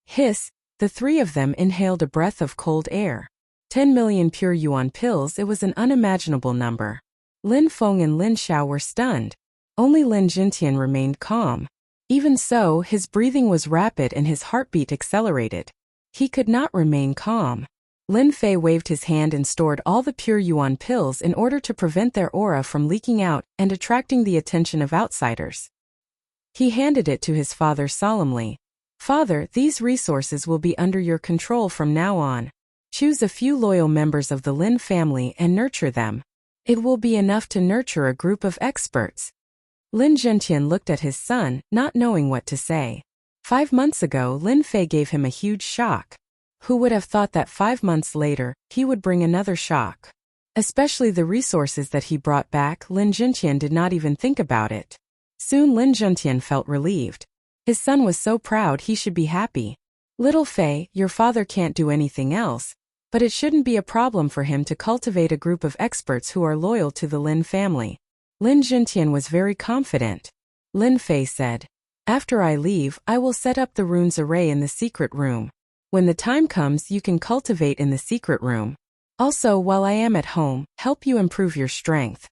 Hiss, the three of them inhaled a breath of cold air. 10 million pure yuan pills, it was an unimaginable number. Lin Feng and Lin Xiao were stunned. Only Lin Jintian remained calm. Even so, his breathing was rapid and his heartbeat accelerated. He could not remain calm. Lin Fei waved his hand and stored all the pure yuan pills in order to prevent their aura from leaking out and attracting the attention of outsiders. He handed it to his father solemnly. Father, these resources will be under your control from now on. Choose a few loyal members of the Lin family and nurture them. It will be enough to nurture a group of experts. Lin Zhentian looked at his son, not knowing what to say. 5 months ago, Lin Fei gave him a huge shock. Who would have thought that 5 months later, he would bring another shock? Especially the resources that he brought back, Lin Zhentian did not even think about it. Soon Lin Zhentian felt relieved. His son was so proud he should be happy. Little Fei, your father can't do anything else, but it shouldn't be a problem for him to cultivate a group of experts who are loyal to the Lin family. Lin Zhentian was very confident. Lin Fei said, after I leave, I will set up the runes array in the secret room. When the time comes, you can cultivate in the secret room. Also, while I am at home, help you improve your strength.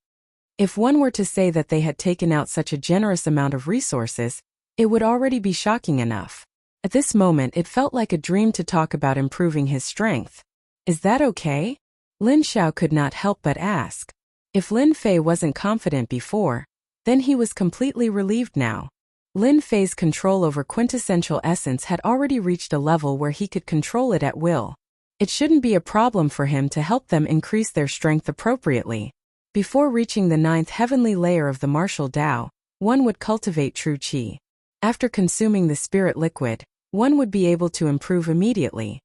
If one were to say that they had taken out such a generous amount of resources, it would already be shocking enough. At this moment, it felt like a dream to talk about improving his strength. Is that okay? Lin Xiao could not help but ask. If Lin Fei wasn't confident before, then he was completely relieved now. Lin Fei's control over quintessential essence had already reached a level where he could control it at will. It shouldn't be a problem for him to help them increase their strength appropriately. Before reaching the 9th heavenly layer of the martial Tao, one would cultivate true qi. After consuming the spirit liquid, one would be able to improve immediately.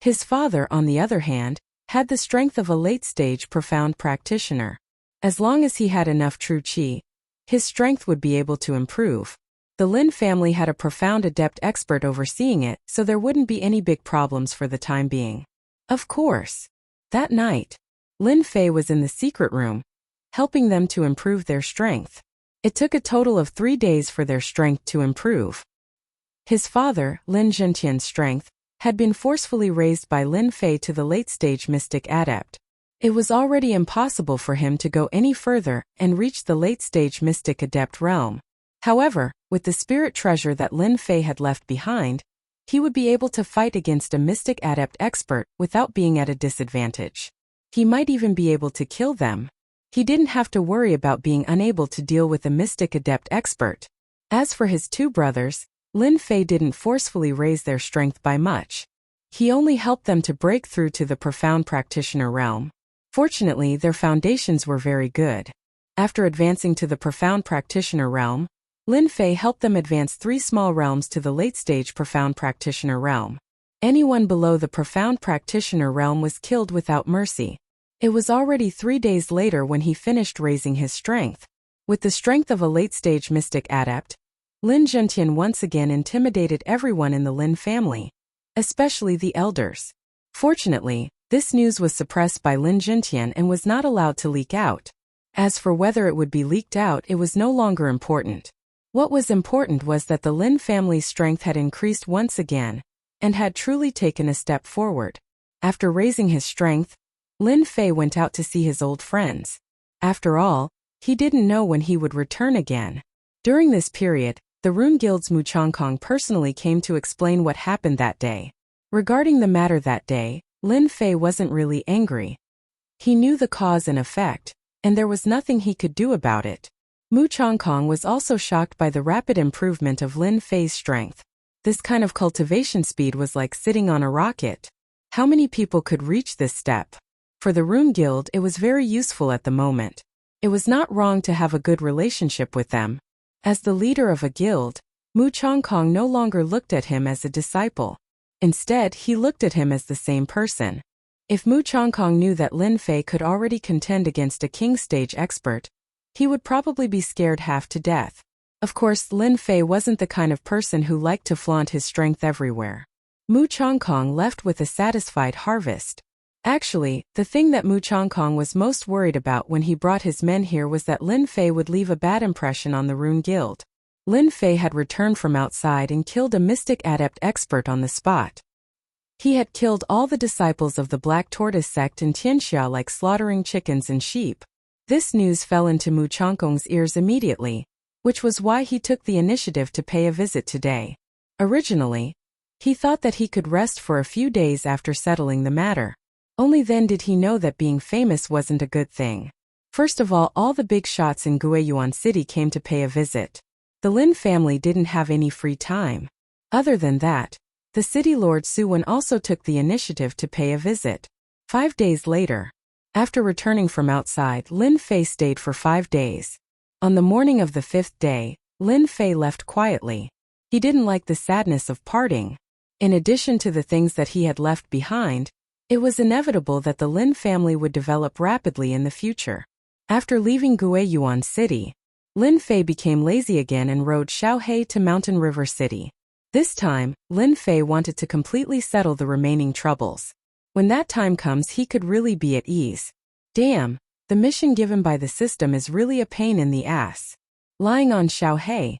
His father, on the other hand, had the strength of a late-stage profound practitioner. As long as he had enough true qi, his strength would be able to improve. The Lin family had a profound adept expert overseeing it, so there wouldn't be any big problems for the time being. Of course. That night, Lin Fei was in the secret room, helping them to improve their strength. It took a total of 3 days for their strength to improve. His father, Lin Zhentian's strength, had been forcefully raised by Lin Fei to the late-stage mystic adept. It was already impossible for him to go any further and reach the late-stage mystic adept realm. However, with the spirit treasure that Lin Fei had left behind, he would be able to fight against a mystic adept expert without being at a disadvantage. He might even be able to kill them. He didn't have to worry about being unable to deal with a mystic adept expert. As for his 2 brothers, Lin Fei didn't forcefully raise their strength by much. He only helped them to break through to the profound practitioner realm. Fortunately, their foundations were very good. After advancing to the profound practitioner realm, Lin Fei helped them advance 3 small realms to the late-stage profound practitioner realm. Anyone below the profound practitioner realm was killed without mercy. It was already 3 days later when he finished raising his strength. With the strength of a late-stage mystic adept, Lin Zhentian once again intimidated everyone in the Lin family, especially the elders. Fortunately, this news was suppressed by Lin Zhentian and was not allowed to leak out. As for whether it would be leaked out, it was no longer important. What was important was that the Lin family's strength had increased once again, and had truly taken a step forward. After raising his strength, Lin Fei went out to see his old friends. After all, he didn't know when he would return again. During this period, the Rune Guild's Mu Chongkong personally came to explain what happened that day. Regarding the matter that day, Lin Fei wasn't really angry. He knew the cause and effect, and there was nothing he could do about it. Mu Chongkong was also shocked by the rapid improvement of Lin Fei's strength. This kind of cultivation speed was like sitting on a rocket. How many people could reach this step? For the Rune Guild, it was very useful at the moment. It was not wrong to have a good relationship with them. As the leader of a guild, Mu Chongkong no longer looked at him as a disciple. Instead, he looked at him as the same person. If Mu Chongkong knew that Lin Fei could already contend against a king stage expert, he would probably be scared half to death. Of course, Lin Fei wasn't the kind of person who liked to flaunt his strength everywhere. Mu Chongkong left with a satisfied harvest. Actually, the thing that Mu Chongkong was most worried about when he brought his men here was that Lin Fei would leave a bad impression on the Rune Guild. Lin Fei had returned from outside and killed a mystic adept expert on the spot. He had killed all the disciples of the Black Tortoise sect in Tianxia like slaughtering chickens and sheep. This news fell into Mu Chongkong's ears immediately, which was why he took the initiative to pay a visit today. Originally, he thought that he could rest for a few days after settling the matter. Only then did he know that being famous wasn't a good thing. First of all the big shots in Guiyuan City came to pay a visit. The Lin family didn't have any free time. Other than that, the city lord Su Wen also took the initiative to pay a visit. 5 days later, after returning from outside, Lin Fei stayed for 5 days. On the morning of the 5th day, Lin Fei left quietly. He didn't like the sadness of parting. In addition to the things that he had left behind, it was inevitable that the Lin family would develop rapidly in the future. After leaving Guiyuan City, Lin Fei became lazy again and rode Xiaohei to Mountain River City. This time, Lin Fei wanted to completely settle the remaining troubles. When that time comes, he could really be at ease. Damn, the mission given by the system is really a pain in the ass. Lying on Xiaohei,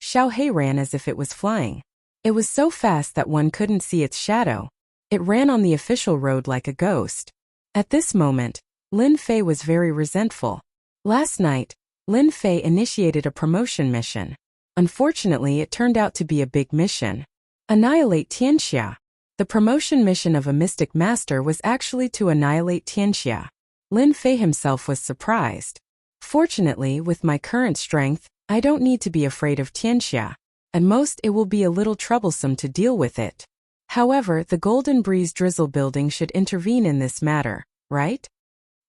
Xiaohei ran as if it was flying. It was so fast that one couldn't see its shadow. It ran on the official road like a ghost. At this moment, Lin Fei was very resentful. Last night, Lin Fei initiated a promotion mission. Unfortunately, it turned out to be a big mission. Annihilate Tianxia. The promotion mission of a mystic master was actually to annihilate Tianxia. Lin Fei himself was surprised. Fortunately, with my current strength, I don't need to be afraid of Tianxia. At most, it will be a little troublesome to deal with it. However, the Golden Breeze Drizzle building should intervene in this matter, right?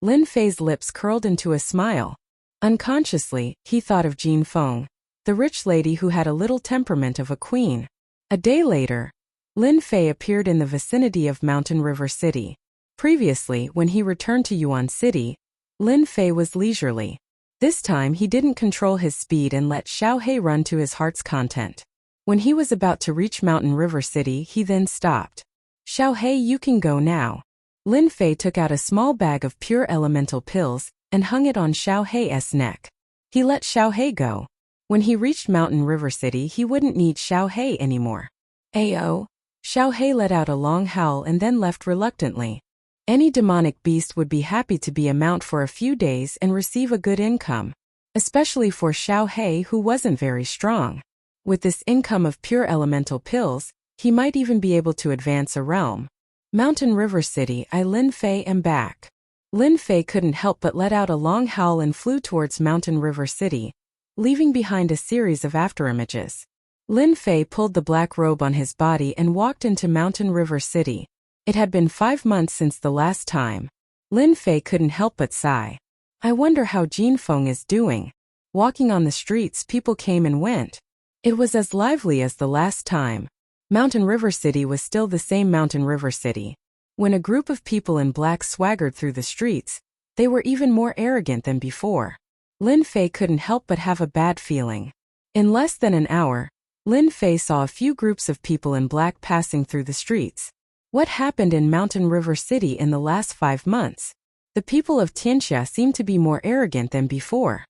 Lin Fei's lips curled into a smile. Unconsciously, he thought of Jin Feng, the rich lady who had a little temperament of a queen. A day later, Lin Fei appeared in the vicinity of Mountain River City. Previously, when he returned to Yuan City, Lin Fei was leisurely. This time he didn't control his speed and let Xiaohei run to his heart's content. When he was about to reach Mountain River City, he then stopped. Xiaohei, you can go now. Lin Fei took out a small bag of pure elemental pills and hung it on Xiaohei's neck. He let Xiaohei go. When he reached Mountain River City, he wouldn't need Xiaohei anymore. Ayo! Xiaohei let out a long howl and then left reluctantly. Any demonic beast would be happy to be a mount for a few days and receive a good income. Especially for Xiaohei, who wasn't very strong. With this income of pure elemental pills, he might even be able to advance a realm. Mountain River City, Lin Fei am back. Lin Fei couldn't help but let out a long howl and flew towards Mountain River City, leaving behind a series of afterimages. Lin Fei pulled the black robe on his body and walked into Mountain River City. It had been 5 months since the last time. Lin Fei couldn't help but sigh. I wonder how Jin Feng is doing. Walking on the streets, people came and went. It was as lively as the last time. Mountain River City was still the same Mountain River City. When a group of people in black swaggered through the streets, they were even more arrogant than before. Lin Fei couldn't help but have a bad feeling. In less than an hour, Lin Fei saw a few groups of people in black passing through the streets. What happened in Mountain River City in the last 5 months? The people of Tianxia seemed to be more arrogant than before.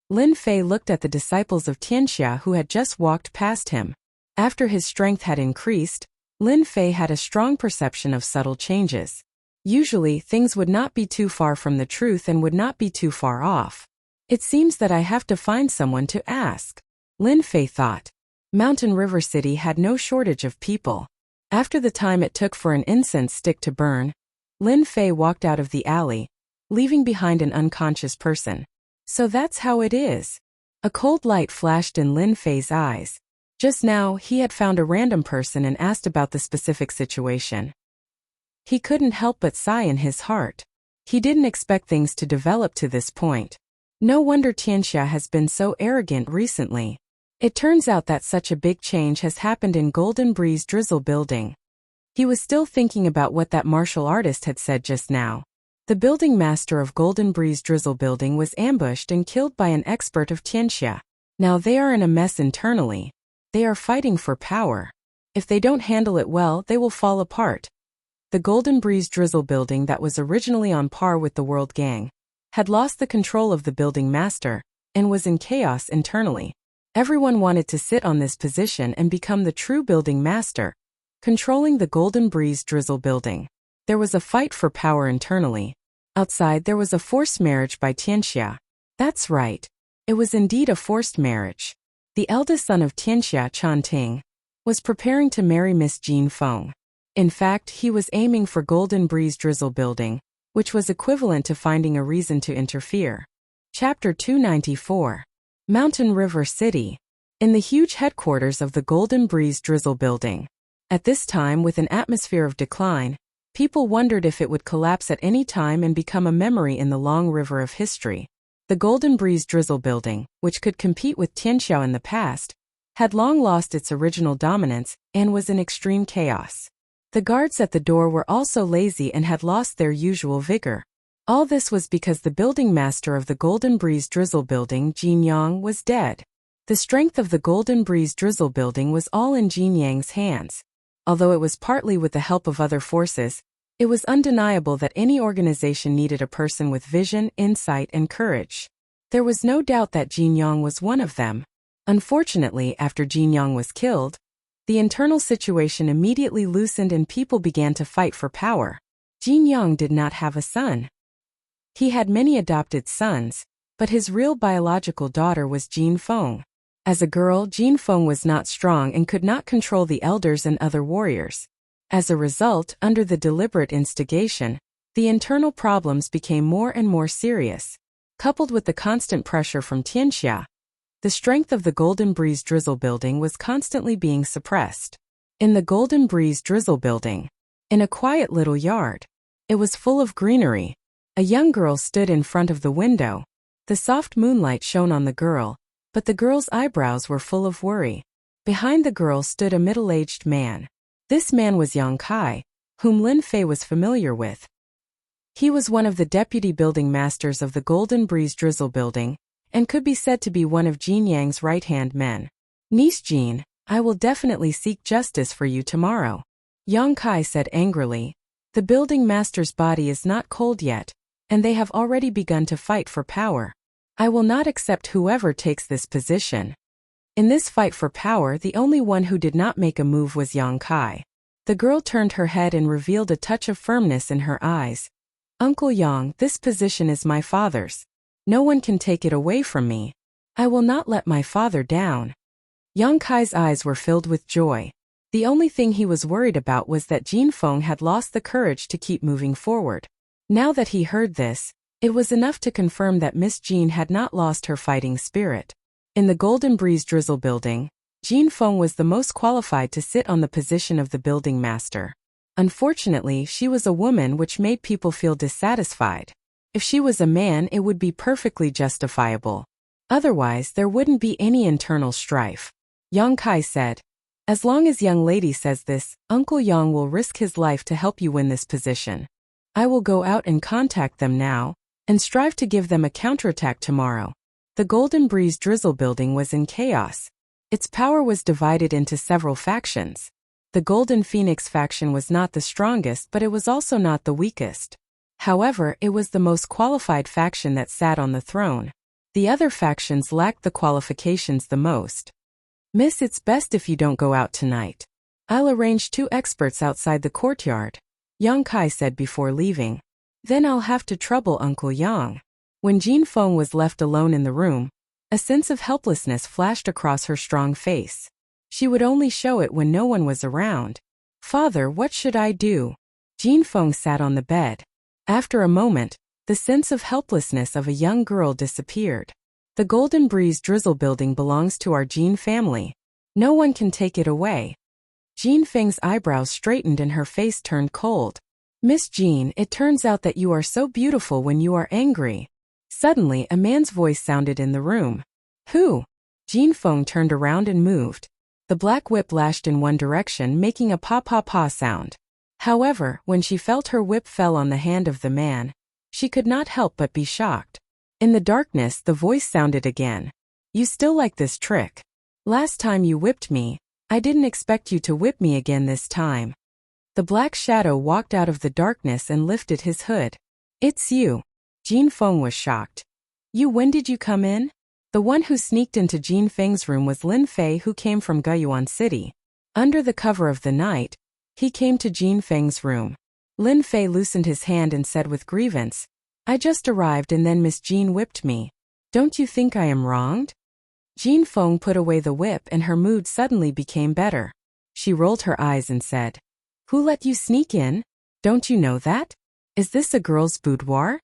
Lin Fei looked at the disciples of Tianxia who had just walked past him. After his strength had increased, Lin Fei had a strong perception of subtle changes. Usually, things would not be too far from the truth and would not be too far off. It seems that I have to find someone to ask, Lin Fei thought. Mountain River City had no shortage of people. After the time it took for an incense stick to burn, Lin Fei walked out of the alley, leaving behind an unconscious person. So that's how it is. A cold light flashed in Lin Fei's eyes. Just now, he had found a random person and asked about the specific situation. He couldn't help but sigh in his heart. He didn't expect things to develop to this point. No wonder Tianxia has been so arrogant recently. It turns out that such a big change has happened in Golden Breeze Drizzle building. He was still thinking about what that martial artist had said just now. The building master of Golden Breeze Drizzle Building was ambushed and killed by an expert of Tianxia. Now they are in a mess internally. They are fighting for power. If they don't handle it well, they will fall apart. The Golden Breeze Drizzle Building that was originally on par with the World Gang had lost the control of the building master and was in chaos internally. Everyone wanted to sit on this position and become the true building master, controlling the Golden Breeze Drizzle Building. There was a fight for power internally. Outside there was a forced marriage by Tianxia. That's right. It was indeed a forced marriage. The eldest son of Tianxia, Chanting, was preparing to marry Miss Jean Feng. In fact, he was aiming for Golden Breeze Drizzle Building, which was equivalent to finding a reason to interfere. Chapter 294. Mountain River City. In the huge headquarters of the Golden Breeze Drizzle Building. At this time, with an atmosphere of decline, people wondered if it would collapse at any time and become a memory in the long river of history. The Golden Breeze Drizzle Building, which could compete with Tianxiao in the past, had long lost its original dominance and was in extreme chaos. The guards at the door were also lazy and had lost their usual vigor. All this was because the building master of the Golden Breeze Drizzle Building, Jin Yang, was dead. The strength of the Golden Breeze Drizzle Building was all in Jin Yang's hands. Although it was partly with the help of other forces, it was undeniable that any organization needed a person with vision, insight, and courage. There was no doubt that Jin Yang was one of them. Unfortunately, after Jin Yang was killed, the internal situation immediately loosened and people began to fight for power. Jin Yang did not have a son. He had many adopted sons, but his real biological daughter was Jean Feng. As a girl, Jean Feng was not strong and could not control the elders and other warriors. As a result, under the deliberate instigation, the internal problems became more and more serious. Coupled with the constant pressure from Tianxia, the strength of the Golden Breeze Drizzle Building was constantly being suppressed. In the Golden Breeze Drizzle Building, in a quiet little yard, it was full of greenery. A young girl stood in front of the window. The soft moonlight shone on the girl, but the girl's eyebrows were full of worry. Behind the girl stood a middle-aged man. This man was Yang Kai, whom Lin Fei was familiar with. He was one of the deputy building masters of the Golden Breeze Drizzle Building, and could be said to be one of Jin Yang's right-hand men. Niece Jean, I will definitely seek justice for you tomorrow. Yang Kai said angrily. The building master's body is not cold yet, and they have already begun to fight for power. I will not accept whoever takes this position. In this fight for power, the only one who did not make a move was Yang Kai. The girl turned her head and revealed a touch of firmness in her eyes. Uncle Yang, this position is my father's. No one can take it away from me. I will not let my father down. Yang Kai's eyes were filled with joy. The only thing he was worried about was that Jin Feng had lost the courage to keep moving forward. Now that he heard this, it was enough to confirm that Miss Jean had not lost her fighting spirit. In the Golden Breeze Drizzle Building, Jin Feng was the most qualified to sit on the position of the building master. Unfortunately, she was a woman, which made people feel dissatisfied. If she was a man, it would be perfectly justifiable. Otherwise, there wouldn't be any internal strife. Yang Kai said, as long as young lady says this, Uncle Yang will risk his life to help you win this position. I will go out and contact them now, and strive to give them a counterattack tomorrow. The Golden Breeze Drizzle Building was in chaos. Its power was divided into several factions. The Golden Phoenix faction was not the strongest, but it was also not the weakest. However, it was the most qualified faction that sat on the throne. The other factions lacked the qualifications the most. Miss, it's best if you don't go out tonight. I'll arrange 2 experts outside the courtyard, Yang Kai said before leaving. Then I'll have to trouble Uncle Yang. When Jin Feng was left alone in the room, a sense of helplessness flashed across her strong face. She would only show it when no one was around. Father, what should I do? Jin Feng sat on the bed. After a moment, the sense of helplessness of a young girl disappeared. The Golden Breeze Drizzle Building belongs to our Jin family. No one can take it away. Jin Feng's eyebrows straightened and her face turned cold. Miss Jean, it turns out that you are so beautiful when you are angry. Suddenly, a man's voice sounded in the room. Who? Jin Feng turned around and moved. The black whip lashed in one direction, making a pa-pa-pa sound. However, when she felt her whip fell on the hand of the man, she could not help but be shocked. In the darkness, the voice sounded again. You still like this trick? Last time you whipped me, I didn't expect you to whip me again this time. The black shadow walked out of the darkness and lifted his hood. It's you. Jin Feng was shocked. You, when did you come in? The one who sneaked into Jin Feng's room was Lin Fei, who came from Guiyuan City. Under the cover of the night, he came to Jin Feng's room. Lin Fei loosened his hand and said with grievance, I just arrived and then Miss Jin whipped me. Don't you think I am wronged? Jin Feng put away the whip and her mood suddenly became better. She rolled her eyes and said, Who let you sneak in? Don't you know that? Is this a girl's boudoir?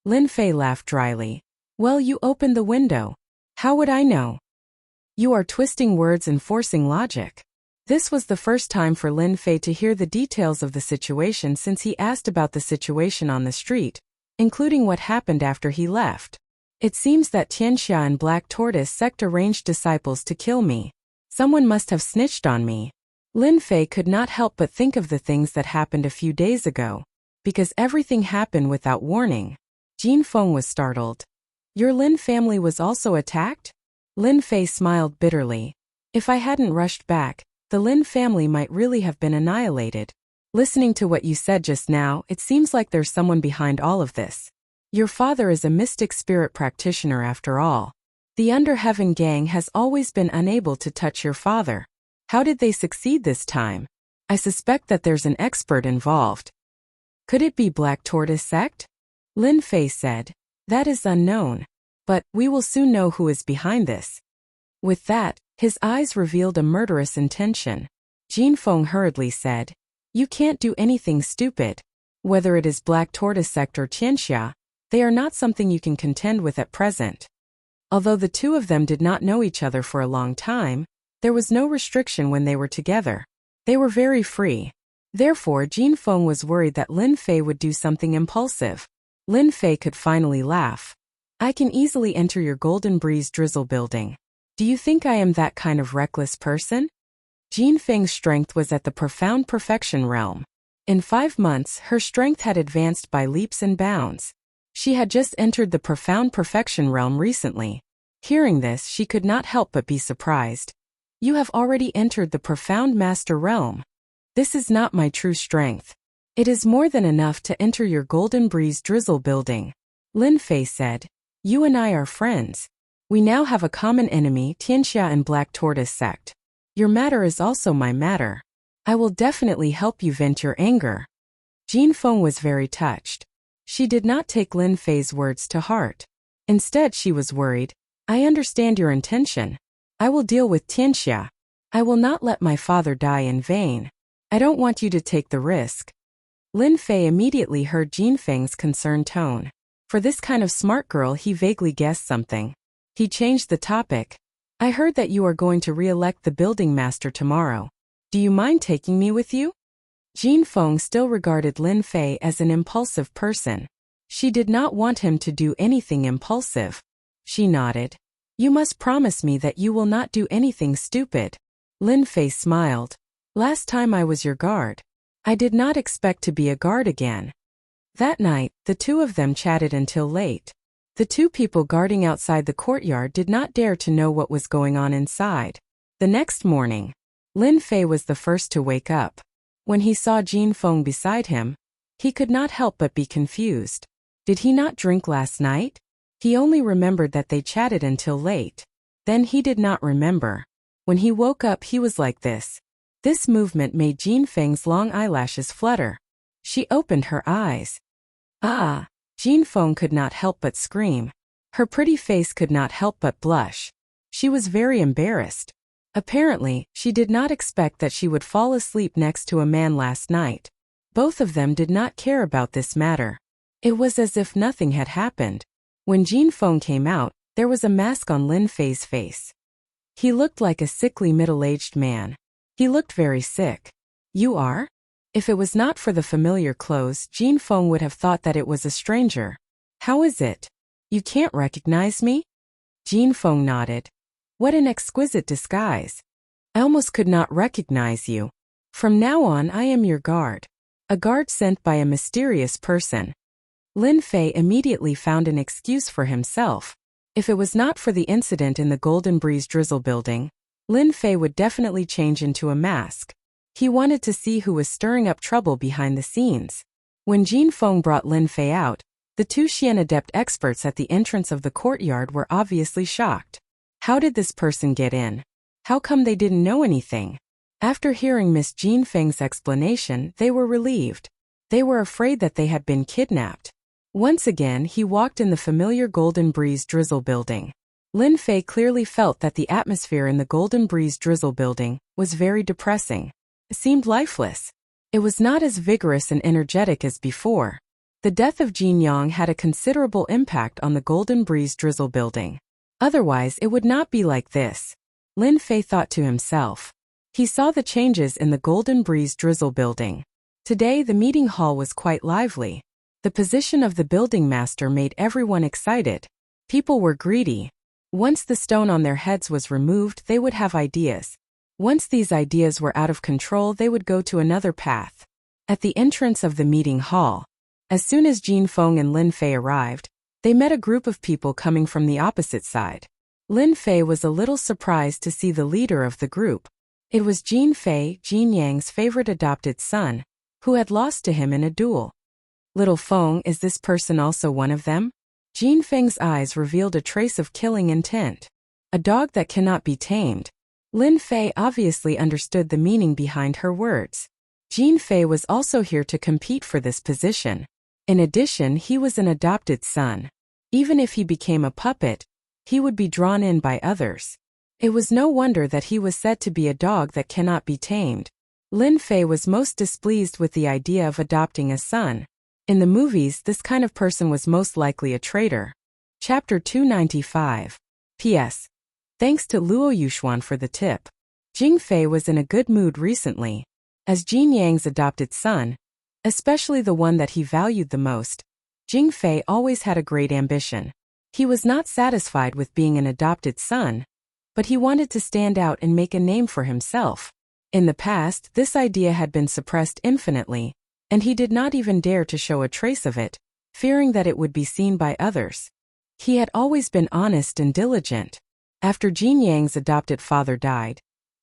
Lin Fei laughed dryly. Well, you opened the window. How would I know? You are twisting words and forcing logic. This was the first time for Lin Fei to hear the details of the situation since he asked about the situation on the street, including what happened after he left. It seems that Tianxia and Black Tortoise sect arranged disciples to kill me. Someone must have snitched on me. Lin Fei could not help but think of the things that happened a few days ago. Because everything happened without warning. Jin Feng was startled. Your Lin family was also attacked? Lin Fei smiled bitterly. If I hadn't rushed back, the Lin family might really have been annihilated. Listening to what you said just now, it seems like there's someone behind all of this. Your father is a mystic spirit practitioner after all. The Under Heaven gang has always been unable to touch your father. How did they succeed this time? I suspect that there's an expert involved. Could it be Black Tortoise sect? Lin Fei said. That is unknown. But we will soon know who is behind this. With that, his eyes revealed a murderous intention. Jin Feng hurriedly said, You can't do anything stupid. Whether it is Black Tortoise sect or Tianxia, they are not something you can contend with at present. Although the two of them did not know each other for a long time, there was no restriction when they were together. They were very free. Therefore, Jin Feng was worried that Lin Fei would do something impulsive. Lin Fei could finally laugh. I can easily enter your Golden Breeze drizzle building. Do you think I am that kind of reckless person? Jin Feng's strength was at the profound perfection realm. In 5 months, her strength had advanced by leaps and bounds. She had just entered the profound perfection realm recently. Hearing this, she could not help but be surprised. You have already entered the profound master realm. This is not my true strength. It is more than enough to enter your Golden Breeze drizzle building. Lin Fei said, You and I are friends. We now have a common enemy, Tianxia and Black Tortoise sect. Your matter is also my matter. I will definitely help you vent your anger. Jin Feng was very touched. She did not take Lin Fei's words to heart. Instead, she was worried. I understand your intention. I will deal with Tianxia. I will not let my father die in vain. I don't want you to take the risk. Lin Fei immediately heard Jin Feng's concerned tone. For this kind of smart girl, he vaguely guessed something. He changed the topic. I heard that you are going to re-elect the building master tomorrow. Do you mind taking me with you? Jin Feng still regarded Lin Fei as an impulsive person. She did not want him to do anything impulsive. She nodded. You must promise me that you will not do anything stupid. Lin Fei smiled. Last time I was your guard. I did not expect to be a guard again. That night, the two of them chatted until late. The two people guarding outside the courtyard did not dare to know what was going on inside. The next morning, Lin Fei was the first to wake up. When he saw Jin Feng beside him, he could not help but be confused. Did he not drink last night? He only remembered that they chatted until late. Then he did not remember. When he woke up, he was like this. This movement made Jin Feng's long eyelashes flutter. She opened her eyes. Ah! Jin Feng could not help but scream. Her pretty face could not help but blush. She was very embarrassed. Apparently, she did not expect that she would fall asleep next to a man last night. Both of them did not care about this matter. It was as if nothing had happened. When Jin Feng came out, there was a mask on Lin Fei's face. He looked like a sickly middle-aged man. He looked very sick. You are? If it was not for the familiar clothes, Jin Feng would have thought that it was a stranger. How is it? You can't recognize me? Jin Feng nodded. What an exquisite disguise. I almost could not recognize you. From now on, I am your guard. A guard sent by a mysterious person. Lin Fei immediately found an excuse for himself. If it was not for the incident in the Golden Breeze Drizzle building, Lin Fei would definitely change into a mask. He wanted to see who was stirring up trouble behind the scenes. When Jin Feng brought Lin Fei out, the two Xian adept experts at the entrance of the courtyard were obviously shocked. How did this person get in? How come they didn't know anything? After hearing Miss Jin Feng's explanation, they were relieved. They were afraid that they had been kidnapped. Once again, he walked in the familiar Golden Breeze Drizzle building. Lin Fei clearly felt that the atmosphere in the Golden Breeze Drizzle building was very depressing. It seemed lifeless. It was not as vigorous and energetic as before. The death of Jin Yang had a considerable impact on the Golden Breeze Drizzle building. Otherwise, it would not be like this. Lin Fei thought to himself. He saw the changes in the Golden Breeze Drizzle building. Today, the meeting hall was quite lively. The position of the building master made everyone excited. People were greedy. Once the stone on their heads was removed, they would have ideas. Once these ideas were out of control, they would go to another path. At the entrance of the meeting hall, as soon as Jin Feng and Lin Fei arrived, they met a group of people coming from the opposite side. Lin Fei was a little surprised to see the leader of the group. It was Jin Fei, Jin Yang's favorite adopted son, who had lost to him in a duel. Little Feng, is this person also one of them? Jin Feng's eyes revealed a trace of killing intent. A dog that cannot be tamed. Lin Fei obviously understood the meaning behind her words. Jin Fei was also here to compete for this position. In addition, he was an adopted son. Even if he became a puppet, he would be drawn in by others. It was no wonder that he was said to be a dog that cannot be tamed. Lin Fei was most displeased with the idea of adopting a son. In the movies, this kind of person was most likely a traitor. Chapter 295. P.S. Thanks to Luo Yuxuan for the tip. Jing Fei was in a good mood recently. As Jin Yang's adopted son, especially the one that he valued the most, Jing Fei always had a great ambition. He was not satisfied with being an adopted son, but he wanted to stand out and make a name for himself. In the past, this idea had been suppressed infinitely, and he did not even dare to show a trace of it, fearing that it would be seen by others. He had always been honest and diligent. After Jin Yang's adopted father died,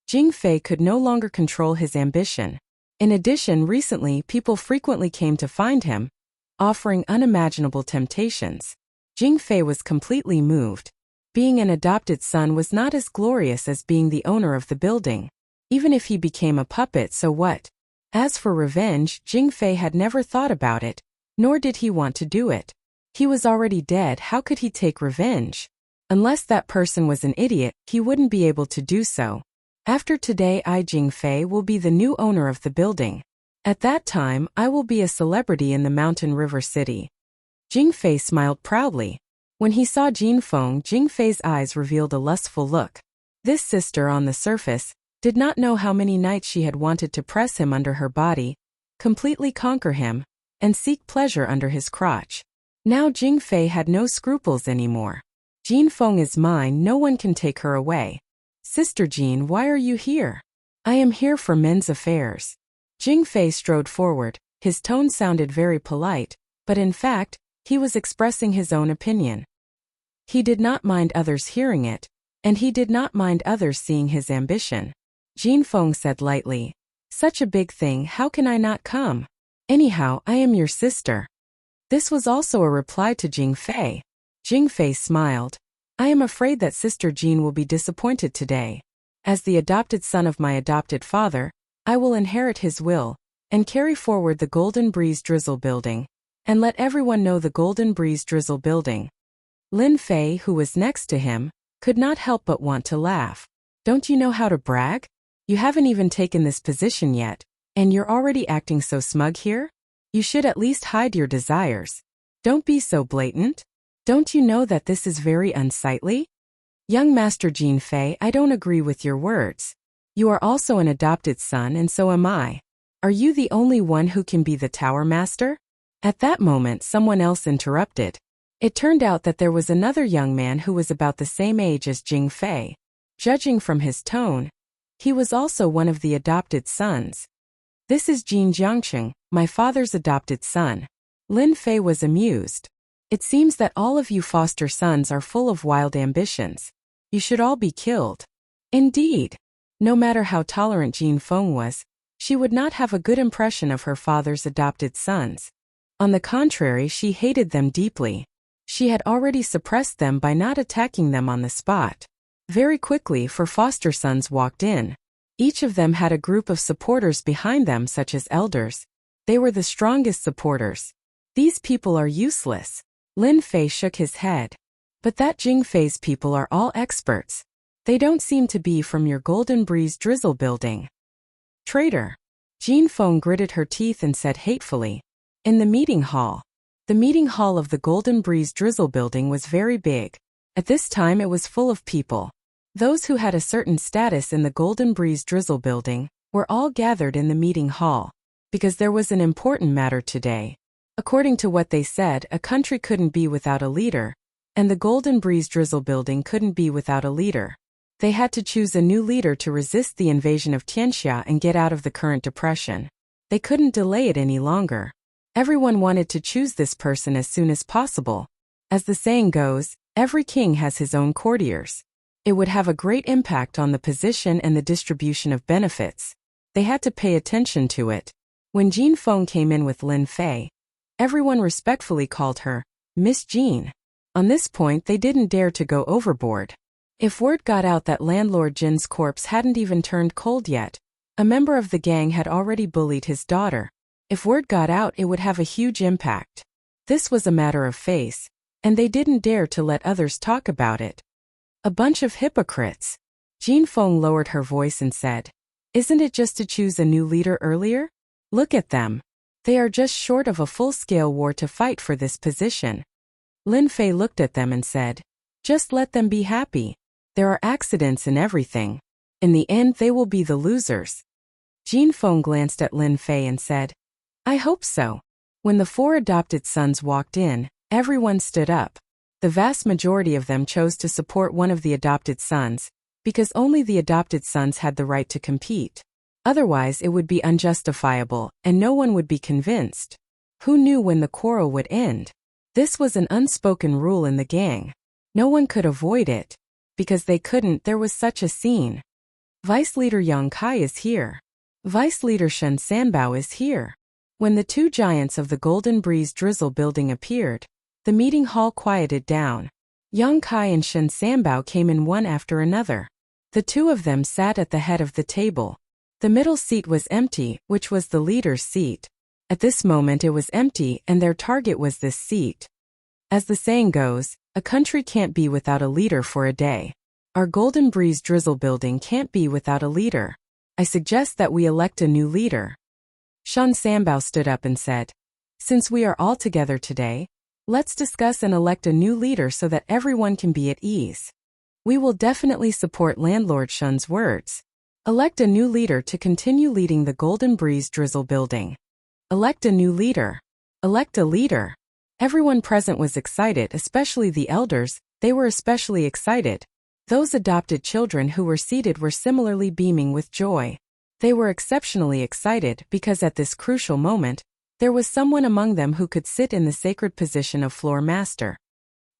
Jing Fei could no longer control his ambition. In addition, recently people frequently came to find him, offering unimaginable temptations. Jing Fei was completely moved. Being an adopted son was not as glorious as being the owner of the building. Even if he became a puppet, so what? As for revenge, Jing Fei had never thought about it, nor did he want to do it. He was already dead, how could he take revenge? Unless that person was an idiot, he wouldn't be able to do so. After today, Jing Fei will be the new owner of the building. At that time, I will be a celebrity in the Mountain River City. Jing Fei smiled proudly. When he saw Jin Feng, Jing Fei's eyes revealed a lustful look. This sister, on the surface, did not know how many nights she had wanted to press him under her body, completely conquer him, and seek pleasure under his crotch. Now Jing Fei had no scruples anymore. Jin Feng is mine, no one can take her away. Sister Jin, why are you here? I am here for men's affairs. Jing Fei strode forward. His tone sounded very polite, but in fact, he was expressing his own opinion. He did not mind others hearing it, and he did not mind others seeing his ambition. Jin Feng said lightly, "Such a big thing, how can I not come? Anyhow, I am your sister." This was also a reply to Jing Fei. Jing Fei smiled. "I am afraid that Sister Jin will be disappointed today. As the adopted son of my adopted father, I will inherit his will, and carry forward the Golden Breeze Drizzle building, and let everyone know the Golden Breeze Drizzle building." Lin Fei, who was next to him, could not help but want to laugh. "Don't you know how to brag? You haven't even taken this position yet, and you're already acting so smug here? You should at least hide your desires. Don't be so blatant. Don't you know that this is very unsightly?" "Young Master Jin Fei, I don't agree with your words. You are also an adopted son and so am I. Are you the only one who can be the Tower Master?" At that moment someone else interrupted. It turned out that there was another young man who was about the same age as Jing Fei. Judging from his tone, he was also one of the adopted sons. "This is Jin Jiangcheng, my father's adopted son. Lin Fei was amused. It seems that all of you foster sons are full of wild ambitions. You should all be killed. Indeed. No matter how tolerant Jin Feng was, she would not have a good impression of her father's adopted sons. On the contrary, she hated them deeply. She had already suppressed them by not attacking them on the spot. Very quickly, four foster sons walked in. Each of them had a group of supporters behind them, such as elders. They were the strongest supporters. These people are useless. Lin Fei shook his head. But that Jing Fei's people are all experts. They don't seem to be from your Golden Breeze drizzle building. Traitor. Jin Feng gritted her teeth and said hatefully. In the meeting hall. The meeting hall of the Golden Breeze drizzle building was very big. At this time it was full of people. Those who had a certain status in the Golden Breeze drizzle building were all gathered in the meeting hall. Because there was an important matter today. According to what they said, a country couldn't be without a leader, and the Golden Breeze drizzle building couldn't be without a leader. They had to choose a new leader to resist the invasion of Tianxia and get out of the current depression. They couldn't delay it any longer. Everyone wanted to choose this person as soon as possible. As the saying goes, every king has his own courtiers. It would have a great impact on the position and the distribution of benefits. They had to pay attention to it. When Jin Feng came in with Lin Fei, everyone respectfully called her Miss Jean. On this point, they didn't dare to go overboard. If word got out that landlord Jin's corpse hadn't even turned cold yet, a member of the gang had already bullied his daughter. If word got out, it would have a huge impact. This was a matter of face, and they didn't dare to let others talk about it. A bunch of hypocrites. Jin Feng lowered her voice and said, "Isn't it just to choose a new leader earlier? Look at them. They are just short of a full-scale war to fight for this position." Lin Fei looked at them and said, "Just let them be happy. There are accidents in everything. In the end, they will be the losers." Jin Feng glanced at Lin Fei and said, "I hope so." When the four adopted sons walked in, everyone stood up. The vast majority of them chose to support one of the adopted sons, because only the adopted sons had the right to compete. Otherwise, it would be unjustifiable, and no one would be convinced. Who knew when the quarrel would end? This was an unspoken rule in the gang. No one could avoid it. Because they couldn't, there was such a scene. Vice Leader Yang Kai is here. Vice Leader Shen Sanbao is here. When the two giants of the Golden Breeze drizzle building appeared, the meeting hall quieted down. Yang Kai and Shen Sanbao came in one after another. The two of them sat at the head of the table. The middle seat was empty, which was the leader's seat. At this moment it was empty, and their target was this seat. As the saying goes, a country can't be without a leader for a day. Our Golden Breeze drizzle building can't be without a leader. I suggest that we elect a new leader. Shen Sanbao stood up and said, "Since we are all together today, let's discuss and elect a new leader so that everyone can be at ease. We will definitely support Landlord Shen's words. Elect a new leader to continue leading the Golden Breeze drizzle building. Elect a new leader. Elect a leader." Everyone present was excited, especially the elders. They were especially excited. Those adopted children who were seated were similarly beaming with joy. They were exceptionally excited because at this crucial moment, there was someone among them who could sit in the sacred position of floor master.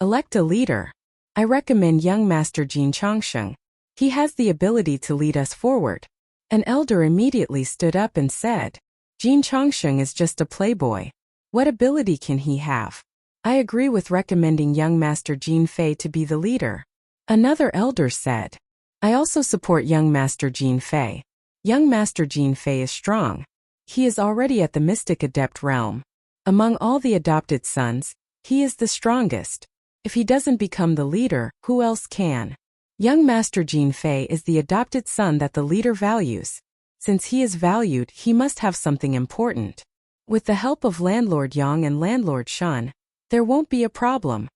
Elect a leader. I recommend young Master Jin Changsheng. He has the ability to lead us forward. An elder immediately stood up and said, "Jin Changsheng is just a playboy. What ability can he have? I agree with recommending young Master Jin Fei to be the leader." Another elder said, "I also support young Master Jin Fei. Young Master Jin Fei is strong. He is already at the Mystic Adept realm. Among all the adopted sons, he is the strongest. If he doesn't become the leader, who else can? Young Master Jin Fei is the adopted son that the leader values. Since he is valued, he must have something important. With the help of Landlord Yang and Landlord Shen, there won't be a problem."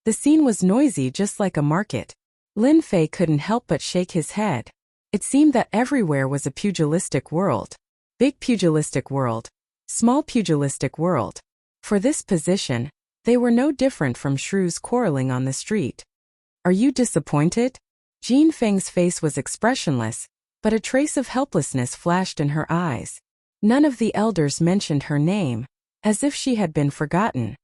The scene was noisy, just like a market. Lin Fei couldn't help but shake his head. It seemed that everywhere was a pugilistic world. Big pugilistic world. Small pugilistic world. For this position, they were no different from shrews quarreling on the street. "Are you disappointed?" Jin Feng's face was expressionless, but a trace of helplessness flashed in her eyes. None of the elders mentioned her name, as if she had been forgotten.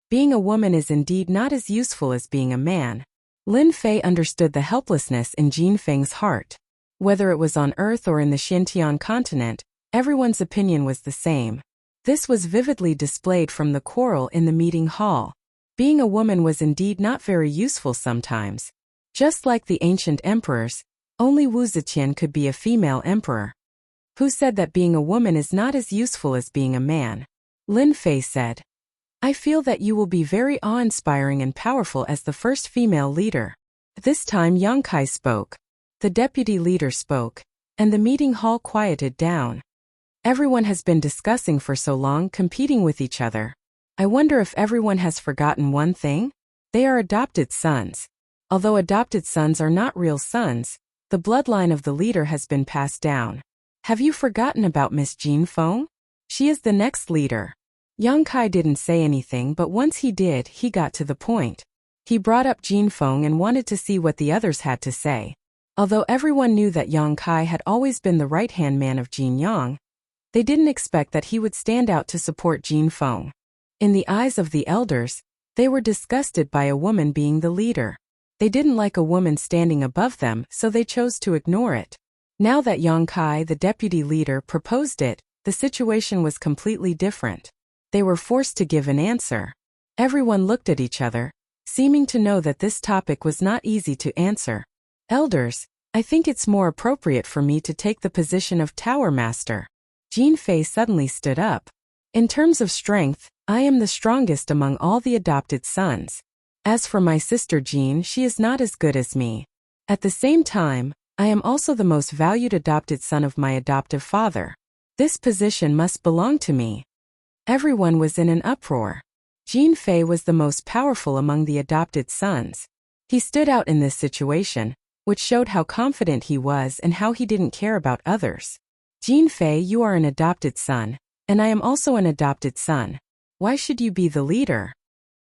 Being a woman is indeed not as useful as being a man. Lin Fei understood the helplessness in Jin Feng's heart. Whether it was on Earth or in the Xintian continent, everyone's opinion was the same. This was vividly displayed from the quarrel in the meeting hall. Being a woman was indeed not very useful sometimes. Just like the ancient emperors, only Wu Zetian could be a female emperor. Who said that being a woman is not as useful as being a man? Lin Fei said. I feel that you will be very awe-inspiring and powerful as the first female leader. This time Yang Kai spoke. The deputy leader spoke, and the meeting hall quieted down. Everyone has been discussing for so long, competing with each other. I wonder if everyone has forgotten one thing? They are adopted sons. Although adopted sons are not real sons, the bloodline of the leader has been passed down. Have you forgotten about Miss Jin Feng? She is the next leader. Yang Kai didn't say anything, but once he did, he got to the point. He brought up Jin Feng and wanted to see what the others had to say. Although everyone knew that Yang Kai had always been the right-hand man of Jin Yang, they didn't expect that he would stand out to support Jin Feng. In the eyes of the elders, they were disgusted by a woman being the leader. They didn't like a woman standing above them, so they chose to ignore it. Now that Yang Kai, the deputy leader, proposed it, the situation was completely different. They were forced to give an answer. Everyone looked at each other, seeming to know that this topic was not easy to answer. Elders, I think it's more appropriate for me to take the position of Tower Master. Jin Fei suddenly stood up. In terms of strength, I am the strongest among all the adopted sons. As for my sister Jean, she is not as good as me. At the same time, I am also the most valued adopted son of my adoptive father. This position must belong to me. Everyone was in an uproar. Jin Fei was the most powerful among the adopted sons. He stood out in this situation, which showed how confident he was and how he didn't care about others. Jin Fei, you are an adopted son, and I am also an adopted son. Why should you be the leader?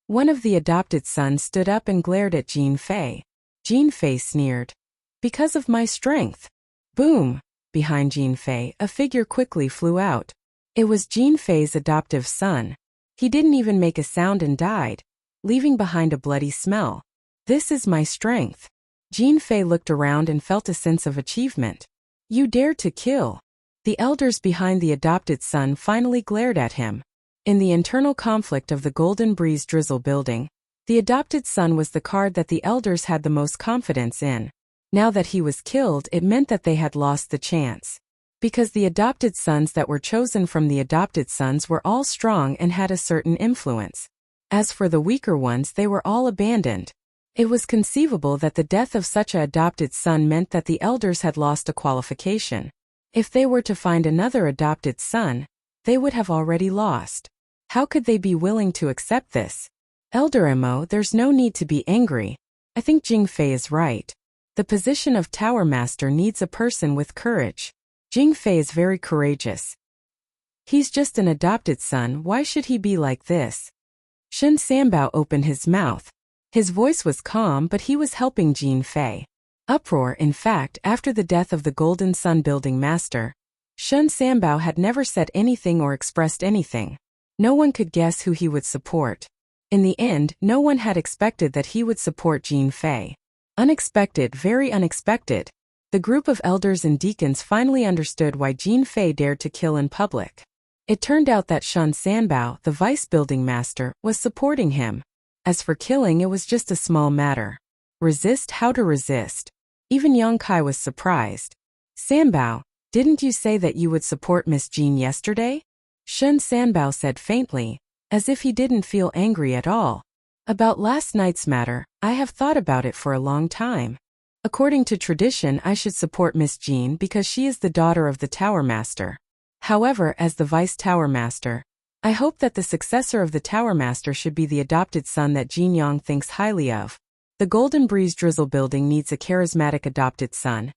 One of the adopted sons stood up and glared at Jin Fei. Jin Fei sneered. Because of my strength. Boom! Behind Jin Fei, a figure quickly flew out. It was Jin Fei's adoptive son. He didn't even make a sound and died, leaving behind a bloody smell. This is my strength. Jin Fei looked around and felt a sense of achievement. You dared to kill. The elders behind the adopted son finally glared at him. In the internal conflict of the Golden Breeze Drizzle building, the adopted son was the card that the elders had the most confidence in. Now that he was killed, it meant that they had lost the chance. Because the adopted sons that were chosen from the adopted sons were all strong and had a certain influence. As for the weaker ones, they were all abandoned. It was conceivable that the death of such a adopted son meant that the elders had lost a qualification. If they were to find another adopted son, they would have already lost. How could they be willing to accept this? Elder Mo, there's no need to be angry. I think Jing Fei is right. The position of Tower Master needs a person with courage. Jing Fei is very courageous. He's just an adopted son, why should he be like this? Shen Sanbao opened his mouth. His voice was calm, but he was helping Jin Fei. Uproar. In fact, after the death of the Golden Sun Building Master, Shen Sanbao had never said anything or expressed anything. No one could guess who he would support. In the end, no one had expected that he would support Jin Fei. Unexpected, very unexpected. The group of elders and deacons finally understood why Jin Fei dared to kill in public. It turned out that Shen Sanbao, the vice building master, was supporting him. As for killing, it was just a small matter. Resist? How to resist? Even Yang Kai was surprised. Sanbao, didn't you say that you would support Miss Jean yesterday? Shen Sanbao said faintly, as if he didn't feel angry at all. About last night's matter, I have thought about it for a long time. According to tradition, I should support Miss Jean because she is the daughter of the Tower Master. However, as the Vice Tower Master, I hope that the successor of the Tower Master should be the adopted son that Jin Yang thinks highly of. The Golden Breeze Drizzle building needs a charismatic adopted son.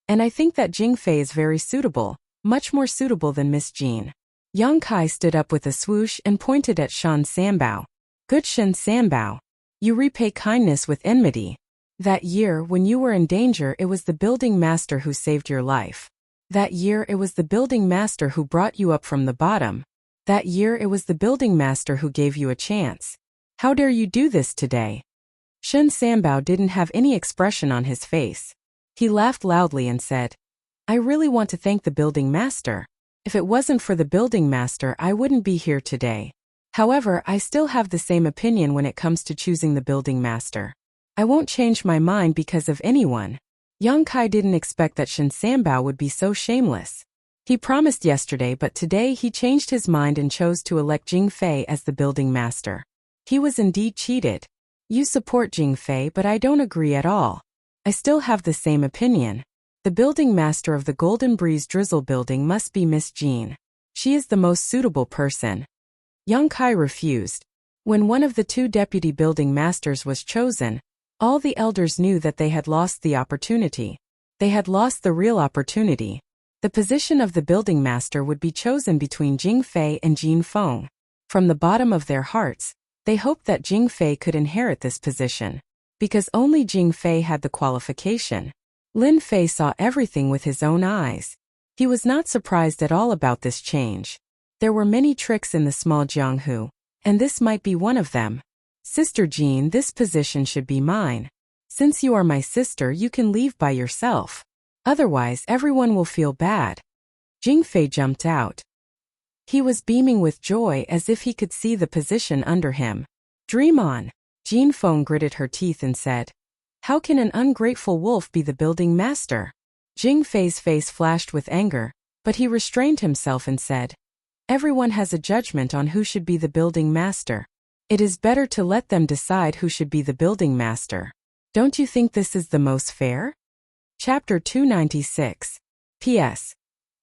And I think that Jing Fei is very suitable, much more suitable than Miss Jean. Yang Kai stood up with a swoosh and pointed at Shen Sanbao. Good Shen Sanbao. You repay kindness with enmity. That year, when you were in danger, it was the building master who saved your life. That year it was the building master who brought you up from the bottom. That year it was the building master who gave you a chance. How dare you do this today? Shun Sanbao didn't have any expression on his face. He laughed loudly and said, I really want to thank the building master. If it wasn't for the building master, I wouldn't be here today. However, I still have the same opinion when it comes to choosing the building master. I won't change my mind because of anyone. Yang Kai didn't expect that Shun Sanbao would be so shameless. He promised yesterday, but today he changed his mind and chose to elect Jing Fei as the building master. He was indeed cheated. You support Jing Fei, but I don't agree at all. I still have the same opinion. The building master of the Golden Breeze Drizzle building must be Miss Jean. She is the most suitable person. Yang Kai refused. When one of the two deputy building masters was chosen, all the elders knew that they had lost the opportunity. They had lost the real opportunity. The position of the building master would be chosen between Jing Fei and Jin Feng. From the bottom of their hearts, they hoped that Jing Fei could inherit this position. Because only Jing Fei had the qualification. Lin Fei saw everything with his own eyes. He was not surprised at all about this change. There were many tricks in the small Jianghu, and this might be one of them. Sister Jean, this position should be mine. Since you are my sister, you can leave by yourself. Otherwise, everyone will feel bad. Jing Fei jumped out. He was beaming with joy as if he could see the position under him. Dream on. Jin Feng gritted her teeth and said, How can an ungrateful wolf be the building master? Jing Fei's face flashed with anger, but he restrained himself and said, Everyone has a judgment on who should be the building master. It is better to let them decide who should be the building master. Don't you think this is the most fair? Chapter 296. P.S.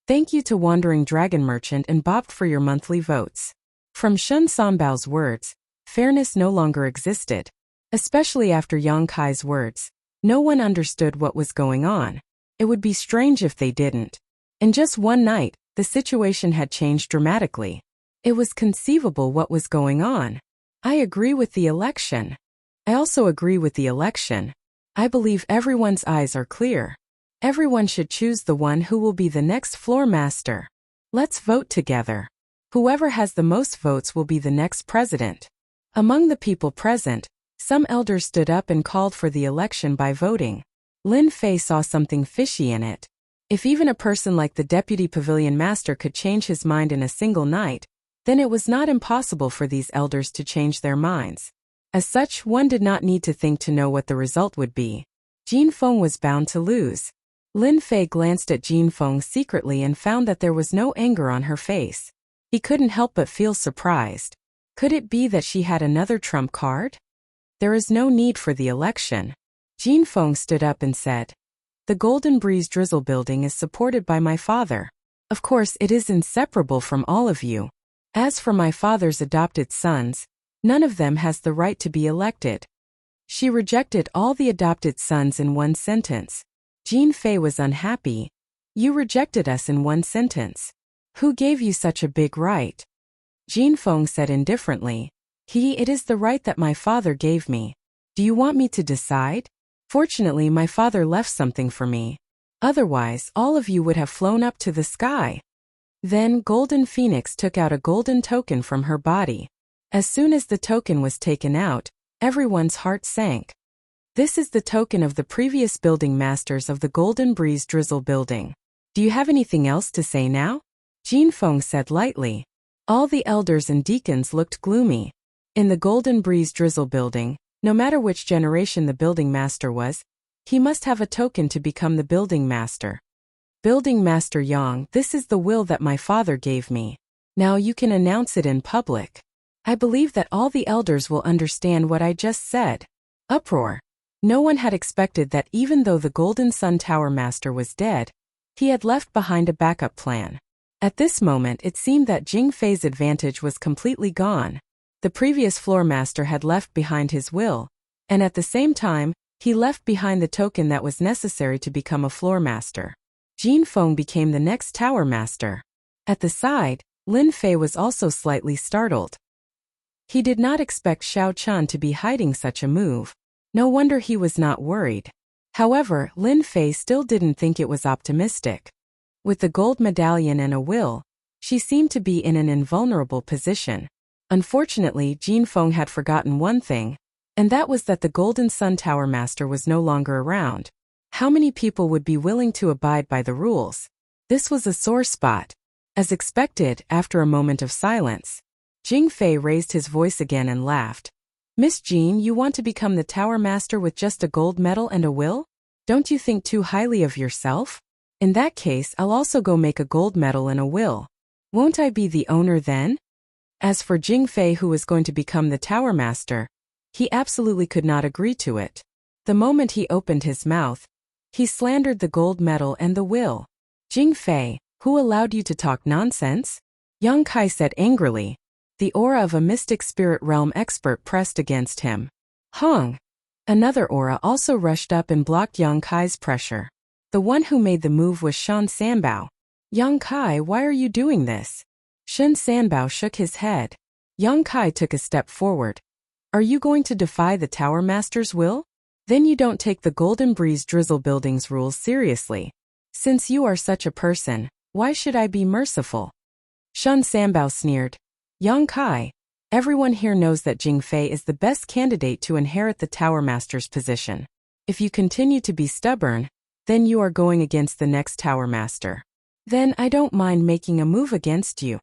Thank you to Wandering Dragon Merchant and Bob for your monthly votes. From Shun Sanbao's words, fairness no longer existed. Especially after Yang Kai's words. No one understood what was going on. It would be strange if they didn't. In just one night, the situation had changed dramatically. It was conceivable what was going on. I agree with the election. I also agree with the election. I believe everyone's eyes are clear. Everyone should choose the one who will be the next floor master. Let's vote together. Whoever has the most votes will be the next president. Among the people present, some elders stood up and called for the election by voting. Lin Fei saw something fishy in it. If even a person like the deputy pavilion master could change his mind in a single night, then it was not impossible for these elders to change their minds. As such, one did not need to think to know what the result would be. Jin Feng was bound to lose. Lin Fei glanced at Jin Feng secretly and found that there was no anger on her face. He couldn't help but feel surprised. Could it be that she had another trump card? There is no need for the election. Jin Feng stood up and said, The Golden Breeze Drizzle building is supported by my father. Of course, it is inseparable from all of you. As for my father's adopted sons, none of them has the right to be elected. She rejected all the adopted sons in one sentence. Jin Fei was unhappy. You rejected us in one sentence. Who gave you such a big right? Jin Feng said indifferently. It is the right that my father gave me. Do you want me to decide? Fortunately, my father left something for me. Otherwise, all of you would have flown up to the sky. Then Golden Phoenix took out a golden token from her body. As soon as the token was taken out, everyone's heart sank. This is the token of the previous building masters of the Golden Breeze Drizzle building. Do you have anything else to say now? Jin Feng said lightly. All the elders and deacons looked gloomy. In the Golden Breeze Drizzle building, no matter which generation the building master was, he must have a token to become the building master. Building Master Yang, this is the will that my father gave me. Now you can announce it in public. I believe that all the elders will understand what I just said. Uproar. No one had expected that even though the Golden Sun Tower Master was dead, he had left behind a backup plan. At this moment it seemed that Jing Fei's advantage was completely gone. The previous floor master had left behind his will, and at the same time, he left behind the token that was necessary to become a floor master. Jin Feng became the next tower master. At the side, Lin Fei was also slightly startled. He did not expect Xiao Chun to be hiding such a move. No wonder he was not worried. However, Lin Fei still didn't think it was optimistic. With the gold medallion and a will, she seemed to be in an invulnerable position. Unfortunately, Jin Feng had forgotten one thing, and that was that the Golden Sun Tower Master was no longer around. How many people would be willing to abide by the rules? This was a sore spot. As expected, after a moment of silence, Jing Fei raised his voice again and laughed. Miss Jean, you want to become the Tower Master with just a gold medal and a will? Don't you think too highly of yourself? In that case, I'll also go make a gold medal and a will. Won't I be the owner then? As for Jing Fei, who was going to become the Tower Master, he absolutely could not agree to it. The moment he opened his mouth, he slandered the gold medal and the will. Jing Fei, who allowed you to talk nonsense? Yang Kai said angrily. The aura of a mystic spirit realm expert pressed against him. Hong! Another aura also rushed up and blocked Yang Kai's pressure. The one who made the move was Shen Sanbao. Yang Kai, why are you doing this? Shen Sanbao shook his head. Yang Kai took a step forward. Are you going to defy the Tower Master's will? Then you don't take the Golden Breeze Drizzle Building's rules seriously. Since you are such a person, why should I be merciful? Shen Sanbao sneered. Yang Kai, everyone here knows that Jing Fei is the best candidate to inherit the Tower Master's position. If you continue to be stubborn, then you are going against the next Tower Master. Then I don't mind making a move against you.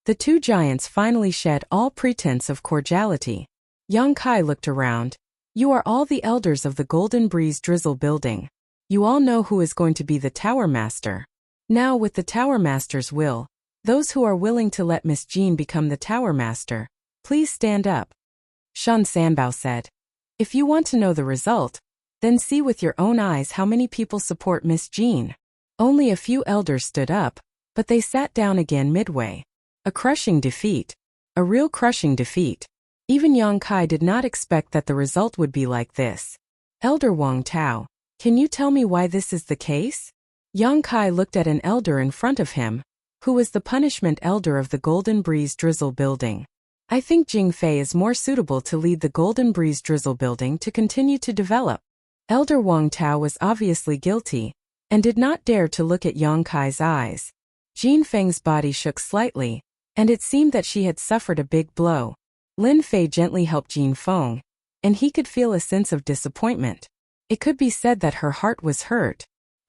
The two giants finally shed all pretense of cordiality. Yang Kai looked around. You are all the elders of the Golden Breeze Drizzle Building. You all know who is going to be the Tower Master. Now, with the Tower Master's will, those who are willing to let Miss Jean become the Tower Master, please stand up. Shen Sanbao said. If you want to know the result, then see with your own eyes how many people support Miss Jean. Only a few elders stood up, but they sat down again midway. A crushing defeat. A real crushing defeat. Even Yang Kai did not expect that the result would be like this. Elder Wang Tao, can you tell me why this is the case? Yang Kai looked at an elder in front of him, who was the punishment elder of the Golden Breeze Drizzle Building. I think Jing Fei is more suitable to lead the Golden Breeze Drizzle Building to continue to develop. Elder Wang Tao was obviously guilty, and did not dare to look at Yang Kai's eyes. Jin Feng's body shook slightly, and it seemed that she had suffered a big blow. Lin Fei gently helped Jin Feng, and he could feel a sense of disappointment. It could be said that her heart was hurt.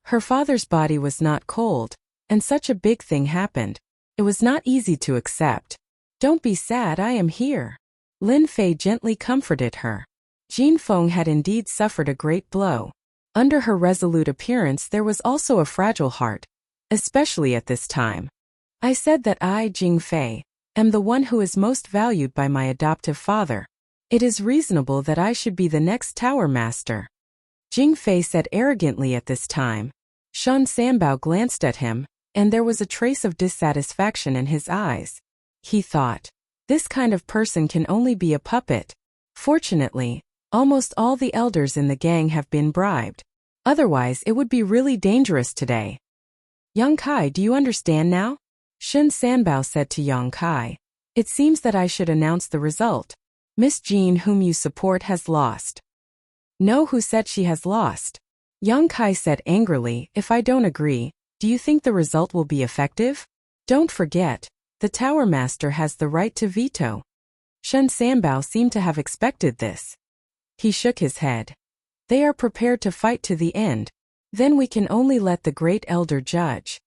Her father's body was not cold, and such a big thing happened. It was not easy to accept. Don't be sad, I am here. Lin Fei gently comforted her. Jin Feng had indeed suffered a great blow. Under her resolute appearance there was also a fragile heart, especially at this time. I said that I, Jing Fei, am the one who is most valued by my adoptive father. It is reasonable that I should be the next Tower Master. Jing Fei said arrogantly at this time. Shen Sanbao glanced at him, and there was a trace of dissatisfaction in his eyes. He thought, this kind of person can only be a puppet. Fortunately, almost all the elders in the gang have been bribed. Otherwise, it would be really dangerous today. Yang Kai, do you understand now? Shen Sanbao said to Yang Kai. It seems that I should announce the result. Miss Jean, whom you support, has lost. No, who said she has lost? Yang Kai said angrily, if I don't agree, do you think the result will be effective? Don't forget, the Tower Master has the right to veto. Shen Sanbao seemed to have expected this. He shook his head. They are prepared to fight to the end. Then we can only let the Great Elder judge.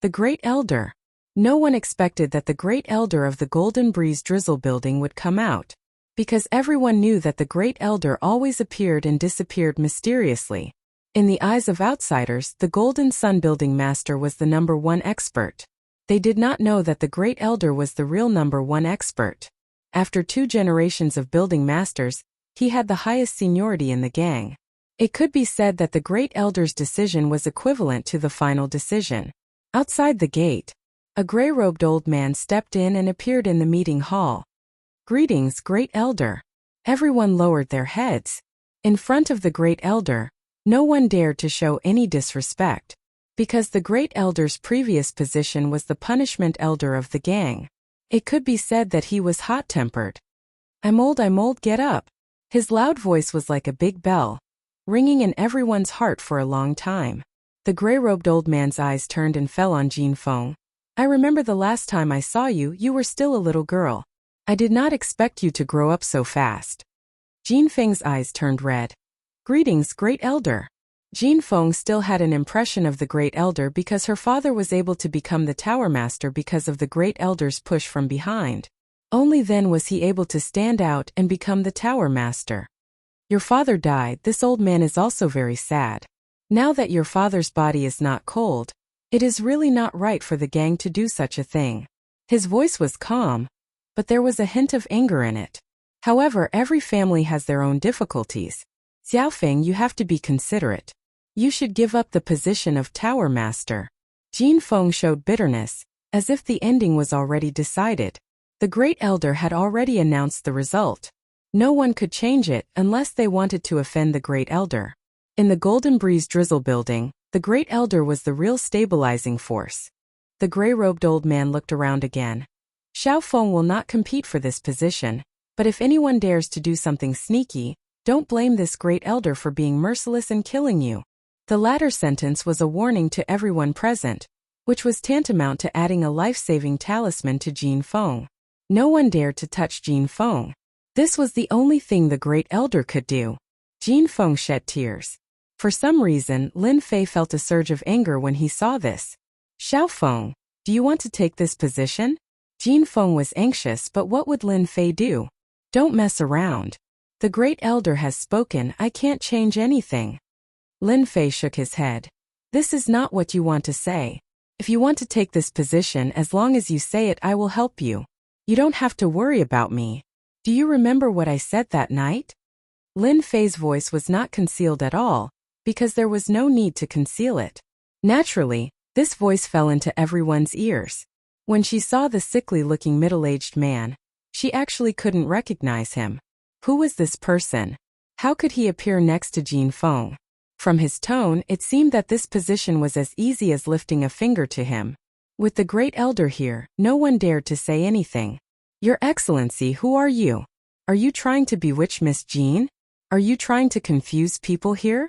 The Great Elder? No one expected that the Great Elder of the Golden Breeze Drizzle Building would come out, because everyone knew that the Great Elder always appeared and disappeared mysteriously. In the eyes of outsiders, the Golden Sun Building Master was the #1 expert. They did not know that the Great Elder was the real #1 expert. After 2 generations of building masters, he had the highest seniority in the gang. It could be said that the Great Elder's decision was equivalent to the final decision. Outside the gate, a gray-robed old man stepped in and appeared in the meeting hall. Greetings, Great Elder. Everyone lowered their heads. In front of the Great Elder, no one dared to show any disrespect, because the Great Elder's previous position was the punishment elder of the gang. It could be said that he was hot-tempered. I'm old, get up. His loud voice was like a big bell, ringing in everyone's heart for a long time. The gray-robed old man's eyes turned and fell on Jin Feng. I remember the last time I saw you, you were still a little girl. I did not expect you to grow up so fast. Jin Feng's eyes turned red. Greetings, Great Elder. Jin Feng still had an impression of the Great Elder because her father was able to become the Tower Master because of the Great Elder's push from behind. Only then was he able to stand out and become the Tower Master. Your father died. This old man is also very sad. Now that your father's body is not cold, it is really not right for the gang to do such a thing. His voice was calm, but there was a hint of anger in it. However, every family has their own difficulties. Xiaofeng, you have to be considerate. You should give up the position of Tower Master. Jin Feng showed bitterness, as if the ending was already decided. The Great Elder had already announced the result. No one could change it unless they wanted to offend the Great Elder. In the Golden Breeze Drizzle building, the Great Elder was the real stabilizing force. The gray-robed old man looked around again. Xiaofeng will not compete for this position, but if anyone dares to do something sneaky, don't blame this Great Elder for being merciless and killing you. The latter sentence was a warning to everyone present, which was tantamount to adding a life-saving talisman to Jin Feng. No one dared to touch Jin Feng. This was the only thing the Great Elder could do. Jin Feng shed tears. For some reason, Lin Fei felt a surge of anger when he saw this. Xiaofeng, do you want to take this position? Jin Feng was anxious, but what would Lin Fei do? Don't mess around. The Great Elder has spoken, I can't change anything. Lin Fei shook his head. This is not what you want to say. If you want to take this position, as long as you say it, I will help you. You don't have to worry about me. Do you remember what I said that night? Lin Fei's voice was not concealed at all, because there was no need to conceal it. Naturally, this voice fell into everyone's ears. When she saw the sickly-looking middle-aged man, she actually couldn't recognize him. Who was this person? How could he appear next to Jin Feng? From his tone, it seemed that this position was as easy as lifting a finger to him. With the Great Elder here, no one dared to say anything. Your Excellency, who are you? Are you trying to bewitch Miss Jean? Are you trying to confuse people here?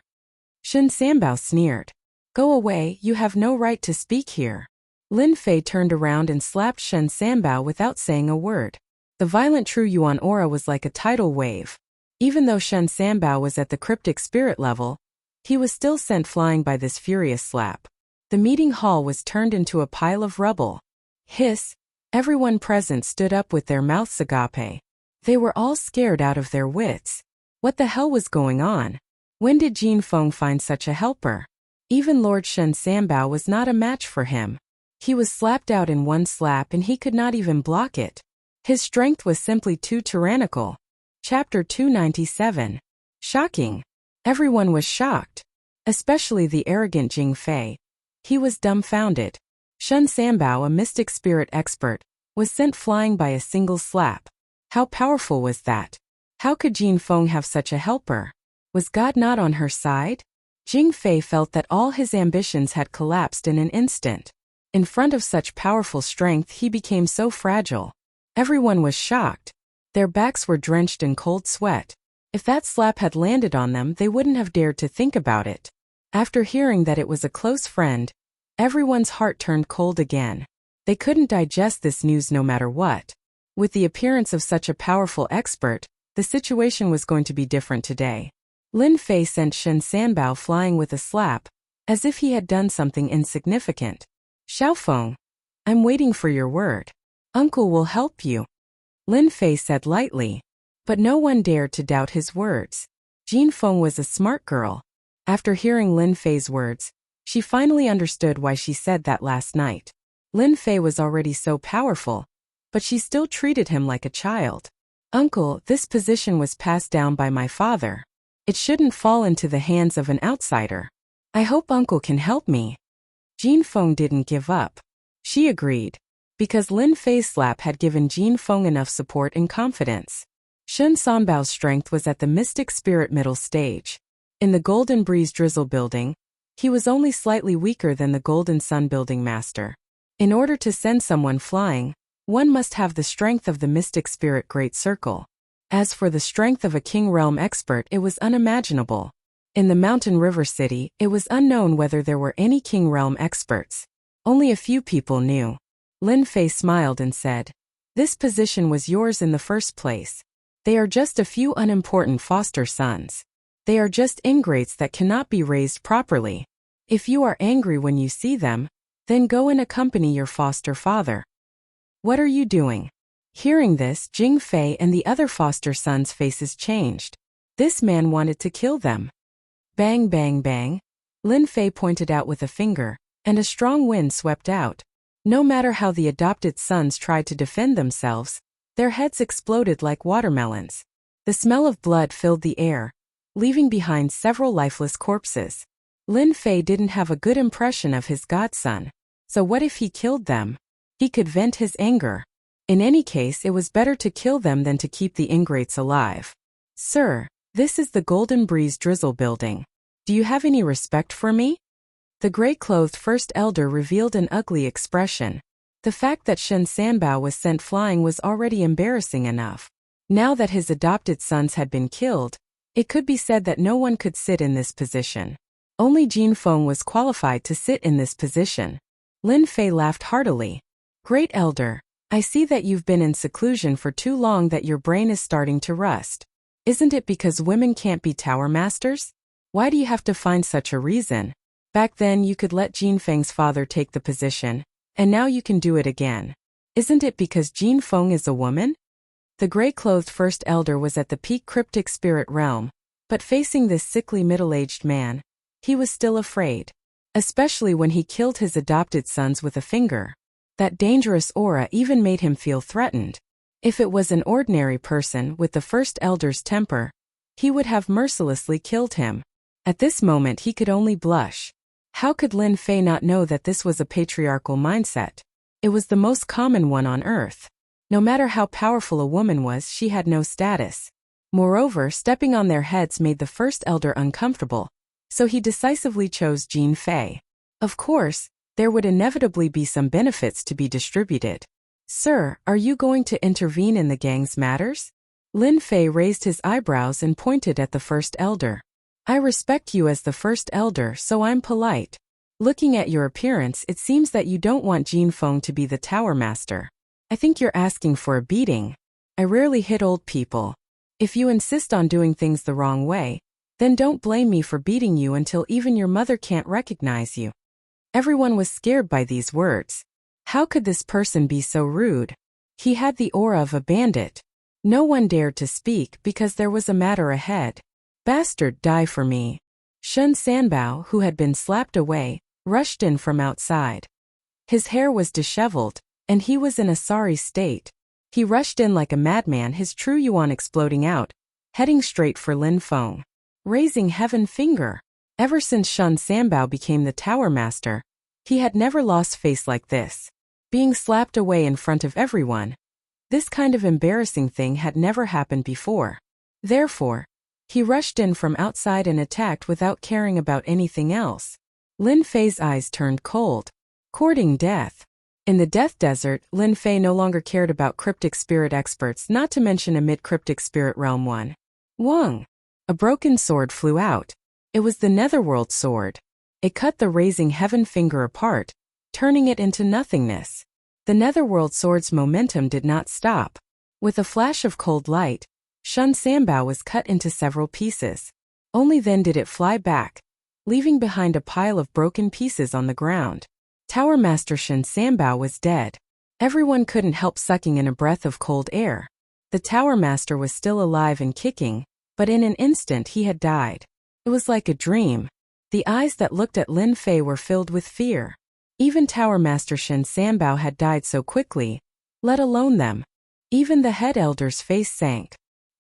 Shen Sanbao sneered. Go away, you have no right to speak here. Lin Fei turned around and slapped Shen Sanbao without saying a word. The violent True Yuan aura was like a tidal wave. Even though Shen Sanbao was at the cryptic spirit level, he was still sent flying by this furious slap. The meeting hall was turned into a pile of rubble. Hiss! Everyone present stood up with their mouths agape. They were all scared out of their wits. What the hell was going on? When did Jin Feng find such a helper? Even Lord Shen Sanbao was not a match for him. He was slapped out in one slap and he could not even block it. His strength was simply too tyrannical. Chapter 297. Shocking. Everyone was shocked. Especially the arrogant Jing Fei. He was dumbfounded. Shen Sanbao, a mystic spirit expert, was sent flying by a single slap. How powerful was that? How could Jin Feng have such a helper? Was God not on her side? Jing Fei felt that all his ambitions had collapsed in an instant. In front of such powerful strength, he became so fragile. Everyone was shocked. Their backs were drenched in cold sweat. If that slap had landed on them, they wouldn't have dared to think about it. After hearing that it was a close friend, everyone's heart turned cold again. They couldn't digest this news no matter what. With the appearance of such a powerful expert, the situation was going to be different today. Lin Fei sent Shen Sanbao flying with a slap, as if he had done something insignificant. Xiaofeng, I'm waiting for your word. Uncle will help you. Lin Fei said lightly. But no one dared to doubt his words. Jin Feng was a smart girl. After hearing Lin Fei's words, she finally understood why she said that last night. Lin Fei was already so powerful, but she still treated him like a child. Uncle, this position was passed down by my father. It shouldn't fall into the hands of an outsider. I hope Uncle can help me. Jin Feng didn't give up. She agreed, because Lin Fei's slap had given Jin Feng enough support and confidence. Shen Sanbao's strength was at the mystic spirit middle stage. In the Golden Breeze Drizzle building, he was only slightly weaker than the Golden Sun building master. In order to send someone flying, one must have the strength of the mystic spirit great circle. As for the strength of a king realm expert, it was unimaginable. In the Mountain River City, it was unknown whether there were any King Realm experts. Only a few people knew. Lin Fei smiled and said, "This position was yours in the first place. They are just a few unimportant foster sons. They are just ingrates that cannot be raised properly. If you are angry when you see them, then go and accompany your foster father." "What are you doing?" Hearing this, Jing Fei and the other foster sons' faces changed. This man wanted to kill them. Bang, bang, bang. Lin Fei pointed out with a finger, and a strong wind swept out. No matter how the adopted sons tried to defend themselves, their heads exploded like watermelons. The smell of blood filled the air, leaving behind several lifeless corpses. Lin Fei didn't have a good impression of his godson, so what if he killed them? He could vent his anger. In any case, it was better to kill them than to keep the ingrates alive. "Sir, this is the Golden Breeze Drizzle building. Do you have any respect for me?" The gray-clothed first elder revealed an ugly expression. The fact that Shen Sanbao was sent flying was already embarrassing enough. Now that his adopted sons had been killed, it could be said that no one could sit in this position. Only Jin Feng was qualified to sit in this position. Lin Fei laughed heartily. "Great elder, I see that you've been in seclusion for too long that your brain is starting to rust. Isn't it because women can't be tower masters? Why do you have to find such a reason? Back then you could let Jin Feng's father take the position, and now you can do it again. Isn't it because Jin Feng is a woman?" The gray-clothed first elder was at the peak cryptic spirit realm, but facing this sickly middle-aged man, he was still afraid. Especially when he killed his adopted sons with a finger. That dangerous aura even made him feel threatened. If it was an ordinary person with the first elder's temper, he would have mercilessly killed him. At this moment he could only blush. How could Lin Fei not know that this was a patriarchal mindset? It was the most common one on earth. No matter how powerful a woman was, she had no status. Moreover, stepping on their heads made the first elder uncomfortable, so he decisively chose Jin Fei. Of course, there would inevitably be some benefits to be distributed. "Sir, are you going to intervene in the gang's matters?" Lin Fei raised his eyebrows and pointed at the first elder. "I respect you as the first elder, so I'm polite. Looking at your appearance, it seems that you don't want Jin Feng to be the tower master. I think you're asking for a beating. I rarely hit old people. If you insist on doing things the wrong way, then don't blame me for beating you until even your mother can't recognize you." Everyone was scared by these words. How could this person be so rude? He had the aura of a bandit. No one dared to speak because there was a matter ahead. "Bastard, die for me." Shen Sanbao, who had been slapped away, rushed in from outside. His hair was disheveled, and he was in a sorry state. He rushed in like a madman, his true yuan exploding out, heading straight for Lin Feng. Raising heaven finger. Ever since Shen Sanbao became the tower master, he had never lost face like this. Being slapped away in front of everyone. This kind of embarrassing thing had never happened before. Therefore, he rushed in from outside and attacked without caring about anything else. Lin Fei's eyes turned cold. Courting death. In the Death Desert, Lin Fei no longer cared about cryptic spirit experts, not to mention a mid-cryptic spirit realm one. Wong! A broken sword flew out. It was the Netherworld sword. It cut the raising heaven finger apart, turning it into nothingness. The Netherworld sword's momentum did not stop. With a flash of cold light, Shen Sanbao was cut into several pieces. Only then did it fly back, leaving behind a pile of broken pieces on the ground. Tower Master Shen Sanbao was dead. Everyone couldn't help sucking in a breath of cold air. The Tower Master was still alive and kicking, but in an instant he had died. It was like a dream. The eyes that looked at Lin Fei were filled with fear. Even Tower Master Shen Sanbao had died so quickly, let alone them. Even the head elder's face sank.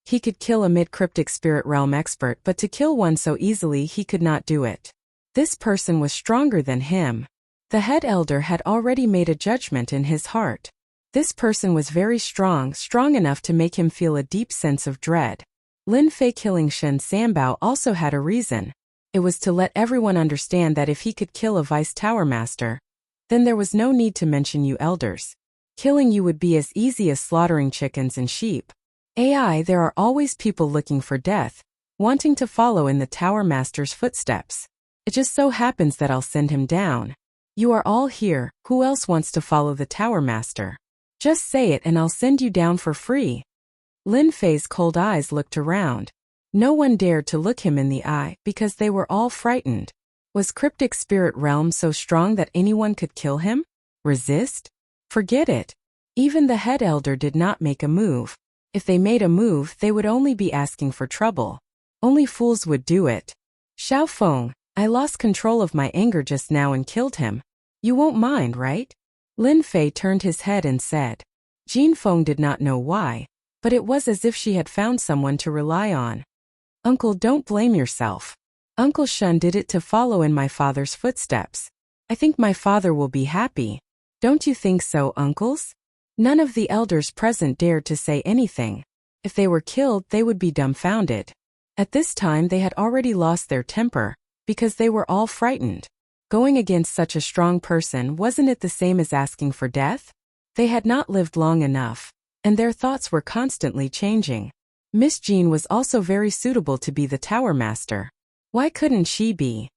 He could kill a mid-cryptic spirit realm expert, but to kill one so easily he could not do it. This person was stronger than him. The head elder had already made a judgment in his heart. This person was very strong, strong enough to make him feel a deep sense of dread. Lin Fei killing Shen Sanbao also had a reason. It was to let everyone understand that if he could kill a vice tower master, then there was no need to mention you elders. Killing you would be as easy as slaughtering chickens and sheep. There are always people looking for death, wanting to follow in the Tower Master's footsteps. It just so happens that I'll send him down. You are all here, who else wants to follow the Tower Master? Just say it and I'll send you down for free. Lin Fei's cold eyes looked around. No one dared to look him in the eye because they were all frightened. Was Cryptic Spirit Realm so strong that anyone could kill him? Resist? Forget it. Even the head elder did not make a move. If they made a move, they would only be asking for trouble. Only fools would do it. Xiao Feng, I lost control of my anger just now and killed him. You won't mind, right? Lin Fei turned his head and said. Jin Feng did not know why, but it was as if she had found someone to rely on. Uncle, don't blame yourself. Uncle Shun did it to follow in my father's footsteps. I think my father will be happy. Don't you think so, uncles? None of the elders present dared to say anything. If they were killed, they would be dumbfounded. At this time they had already lost their temper, because they were all frightened. Going against such a strong person, wasn't it the same as asking for death? They had not lived long enough, and their thoughts were constantly changing. Miss Jean was also very suitable to be the Tower Master. Why couldn't she be?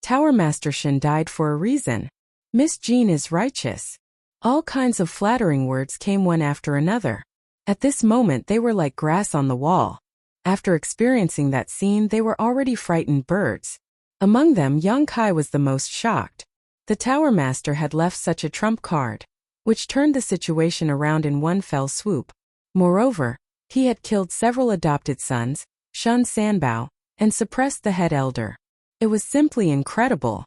Tower Master Shen died for a reason. Miss Jean is righteous. All kinds of flattering words came one after another. At this moment they were like grass on the wall. After experiencing that scene, they were already frightened birds. Among them, Yang Kai was the most shocked. The Tower Master had left such a trump card, which turned the situation around in one fell swoop. Moreover, he had killed several adopted sons, Shun Sanbao, and suppressed the head elder. It was simply incredible.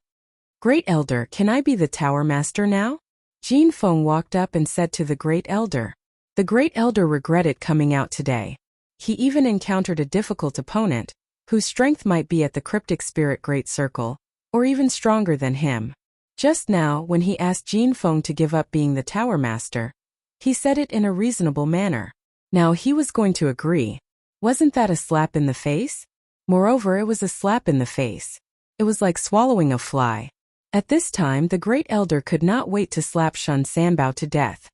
Great Elder, can I be the Tower Master now? Jin Feng walked up and said to the Great Elder. The Great Elder regretted coming out today. He even encountered a difficult opponent, whose strength might be at the Cryptic Spirit Great Circle, or even stronger than him. Just now, when he asked Jin Feng to give up being the Tower Master, he said it in a reasonable manner. Now he was going to agree. Wasn't that a slap in the face? Moreover, it was a slap in the face. It was like swallowing a fly. At this time, the Great Elder could not wait to slap Shun Sanbao to death.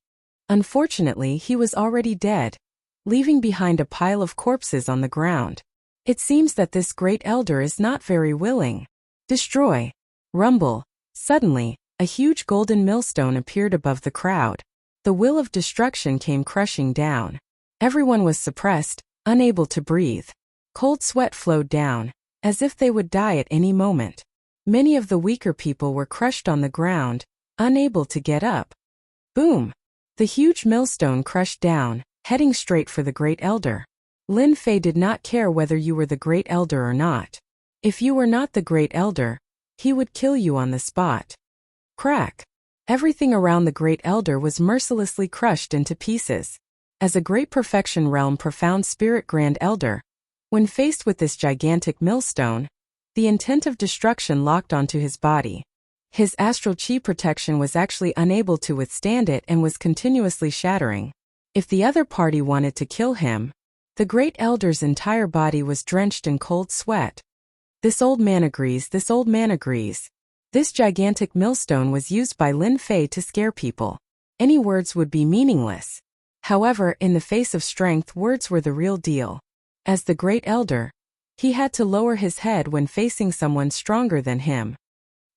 Unfortunately, he was already dead, leaving behind a pile of corpses on the ground. It seems that this Great Elder is not very willing. Destroy. Rumble. Suddenly, a huge golden millstone appeared above the crowd. The will of destruction came crushing down. Everyone was suppressed, unable to breathe. Cold sweat flowed down, as if they would die at any moment. Many of the weaker people were crushed on the ground, unable to get up. Boom! The huge millstone crushed down, heading straight for the Great Elder. Lin Fei did not care whether you were the Great Elder or not. If you were not the Great Elder, he would kill you on the spot. Crack! Everything around the Great Elder was mercilessly crushed into pieces. As a Great Perfection Realm Profound Spirit Grand Elder, when faced with this gigantic millstone, the intent of destruction locked onto his body. His astral chi protection was actually unable to withstand it and was continuously shattering. If the other party wanted to kill him, the Great Elder's entire body was drenched in cold sweat. This old man agrees, this old man agrees. This gigantic millstone was used by Lin Fei to scare people. Any words would be meaningless. However, in the face of strength, words were the real deal. As the Great Elder, he had to lower his head when facing someone stronger than him.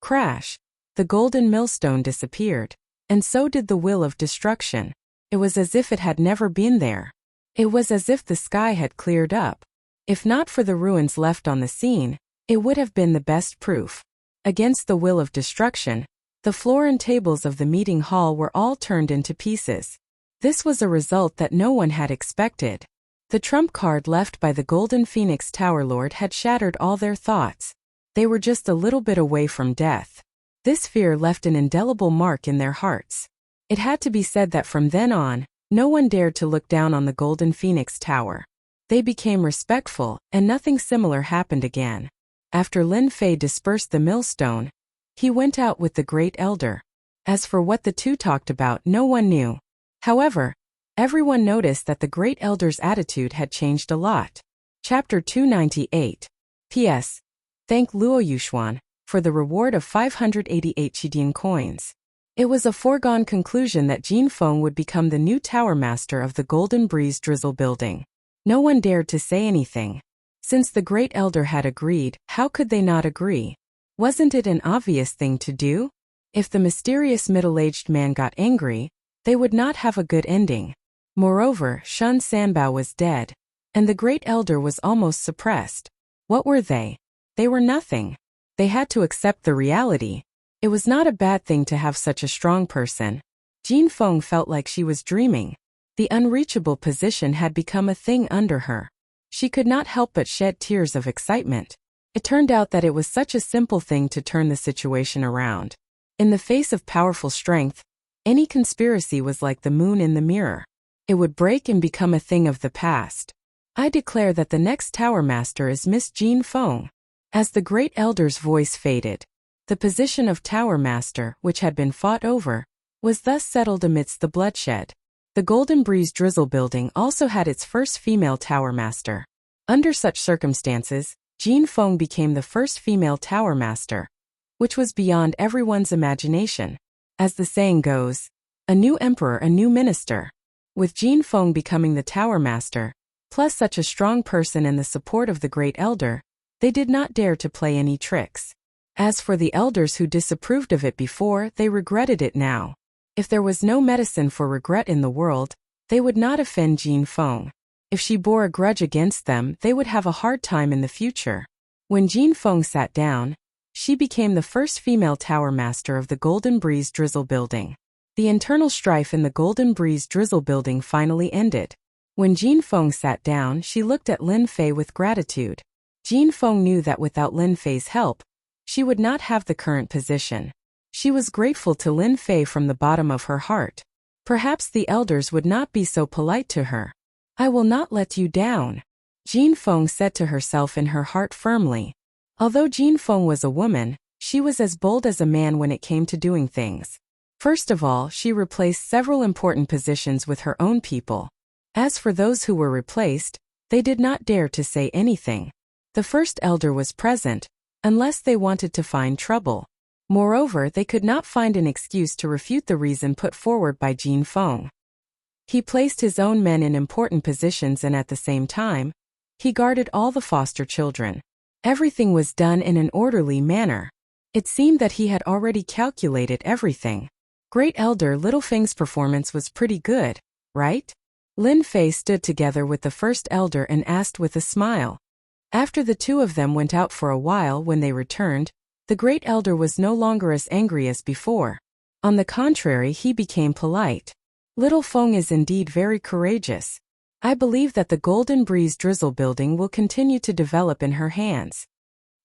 Crash! The golden millstone disappeared, and so did the will of destruction. It was as if it had never been there. It was as if the sky had cleared up. If not for the ruins left on the scene, it would have been the best proof. Against the will of destruction, the floor and tables of the meeting hall were all turned into pieces. This was a result that no one had expected. The trump card left by the Golden Phoenix Tower Lord had shattered all their thoughts. They were just a little bit away from death. This fear left an indelible mark in their hearts. It had to be said that from then on, no one dared to look down on the Golden Phoenix Tower. They became respectful, and nothing similar happened again. After Lin Fei dispersed the millstone, he went out with the Great Elder. As for what the two talked about, no one knew. However, everyone noticed that the Great Elder's attitude had changed a lot. Chapter 298. P.S. Thank Luo Yuxuan for the reward of 588 Qidian coins. It was a foregone conclusion that Jin Feng would become the new Tower Master of the Golden Breeze Drizzle Building. No one dared to say anything. Since the great elder had agreed, how could they not agree? Wasn't it an obvious thing to do? If the mysterious middle-aged man got angry, they would not have a good ending. Moreover, Shun Sanbao was dead, and the great elder was almost suppressed. What were they? They were nothing. They had to accept the reality. It was not a bad thing to have such a strong person. Jin Feng felt like she was dreaming. The unreachable position had become a thing under her. She could not help but shed tears of excitement. It turned out that it was such a simple thing to turn the situation around. In the face of powerful strength, any conspiracy was like the moon in the mirror. It would break and become a thing of the past. I declare that the next Tower Master is Miss Jin Feng. As the great elder's voice faded, the position of Tower Master, which had been fought over, was thus settled amidst the bloodshed. The Golden Breeze Drizzle building also had its first female Tower Master. Under such circumstances, Jin Feng became the first female Tower Master, which was beyond everyone's imagination. As the saying goes, a new emperor, a new minister. With Jin Feng becoming the Tower Master, plus such a strong person and the support of the great elder, they did not dare to play any tricks. As for the elders who disapproved of it before, they regretted it now. If there was no medicine for regret in the world, they would not offend Jin Feng. If she bore a grudge against them, they would have a hard time in the future. When Jin Feng sat down, she became the first female Tower Master of the Golden Breeze Drizzle building. The internal strife in the Golden Breeze Drizzle building finally ended. When Jin Feng sat down, she looked at Lin Fei with gratitude. Jin Feng knew that without Lin Fei's help, she would not have the current position. She was grateful to Lin Fei from the bottom of her heart. Perhaps the elders would not be so polite to her. I will not let you down, Jin Feng said to herself in her heart firmly. Although Jin Feng was a woman, she was as bold as a man when it came to doing things. First of all, she replaced several important positions with her own people. As for those who were replaced, they did not dare to say anything. The first elder was present, unless they wanted to find trouble. Moreover, they could not find an excuse to refute the reason put forward by Jin Feng. He placed his own men in important positions and at the same time, he guarded all the foster children. Everything was done in an orderly manner. It seemed that he had already calculated everything. Great Elder Little Feng's performance was pretty good, right? Lin Fei stood together with the first elder and asked with a smile. After the two of them went out for a while, when they returned, the great elder was no longer as angry as before. On the contrary, he became polite. Little Feng is indeed very courageous. I believe that the Golden Breeze Drizzle building will continue to develop in her hands.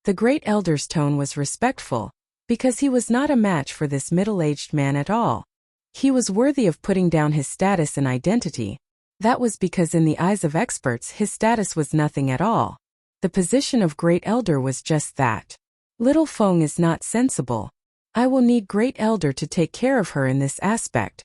The great elder's tone was respectful, because he was not a match for this middle-aged man at all. He was worthy of putting down his status and identity. That was because in the eyes of experts his status was nothing at all. The position of great elder was just that. Little Feng is not sensible. I will need great elder to take care of her in this aspect.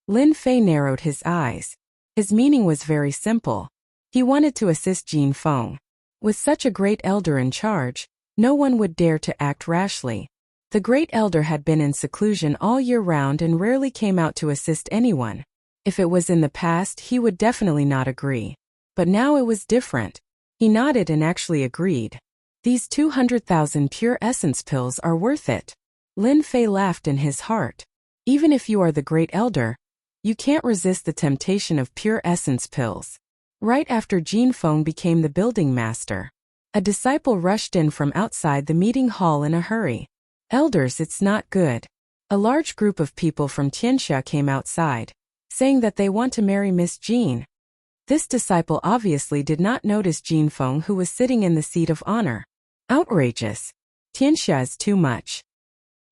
Lin Fei narrowed his eyes. His meaning was very simple. He wanted to assist Jin Feng. With such a great elder in charge, no one would dare to act rashly. The great elder had been in seclusion all year round and rarely came out to assist anyone. If it was in the past, he would definitely not agree. But now it was different. He nodded and actually agreed. These 200,000 pure essence pills are worth it. Lin Fei laughed in his heart. Even if you are the great elder, you can't resist the temptation of pure essence pills. Right after Jin Feng became the building master, a disciple rushed in from outside the meeting hall in a hurry. Elders, it's not good. A large group of people from Tianxia came outside, saying that they want to marry Miss Jin. This disciple obviously did not notice Jin Feng, who was sitting in the seat of honor. Outrageous. Tianxia is too much.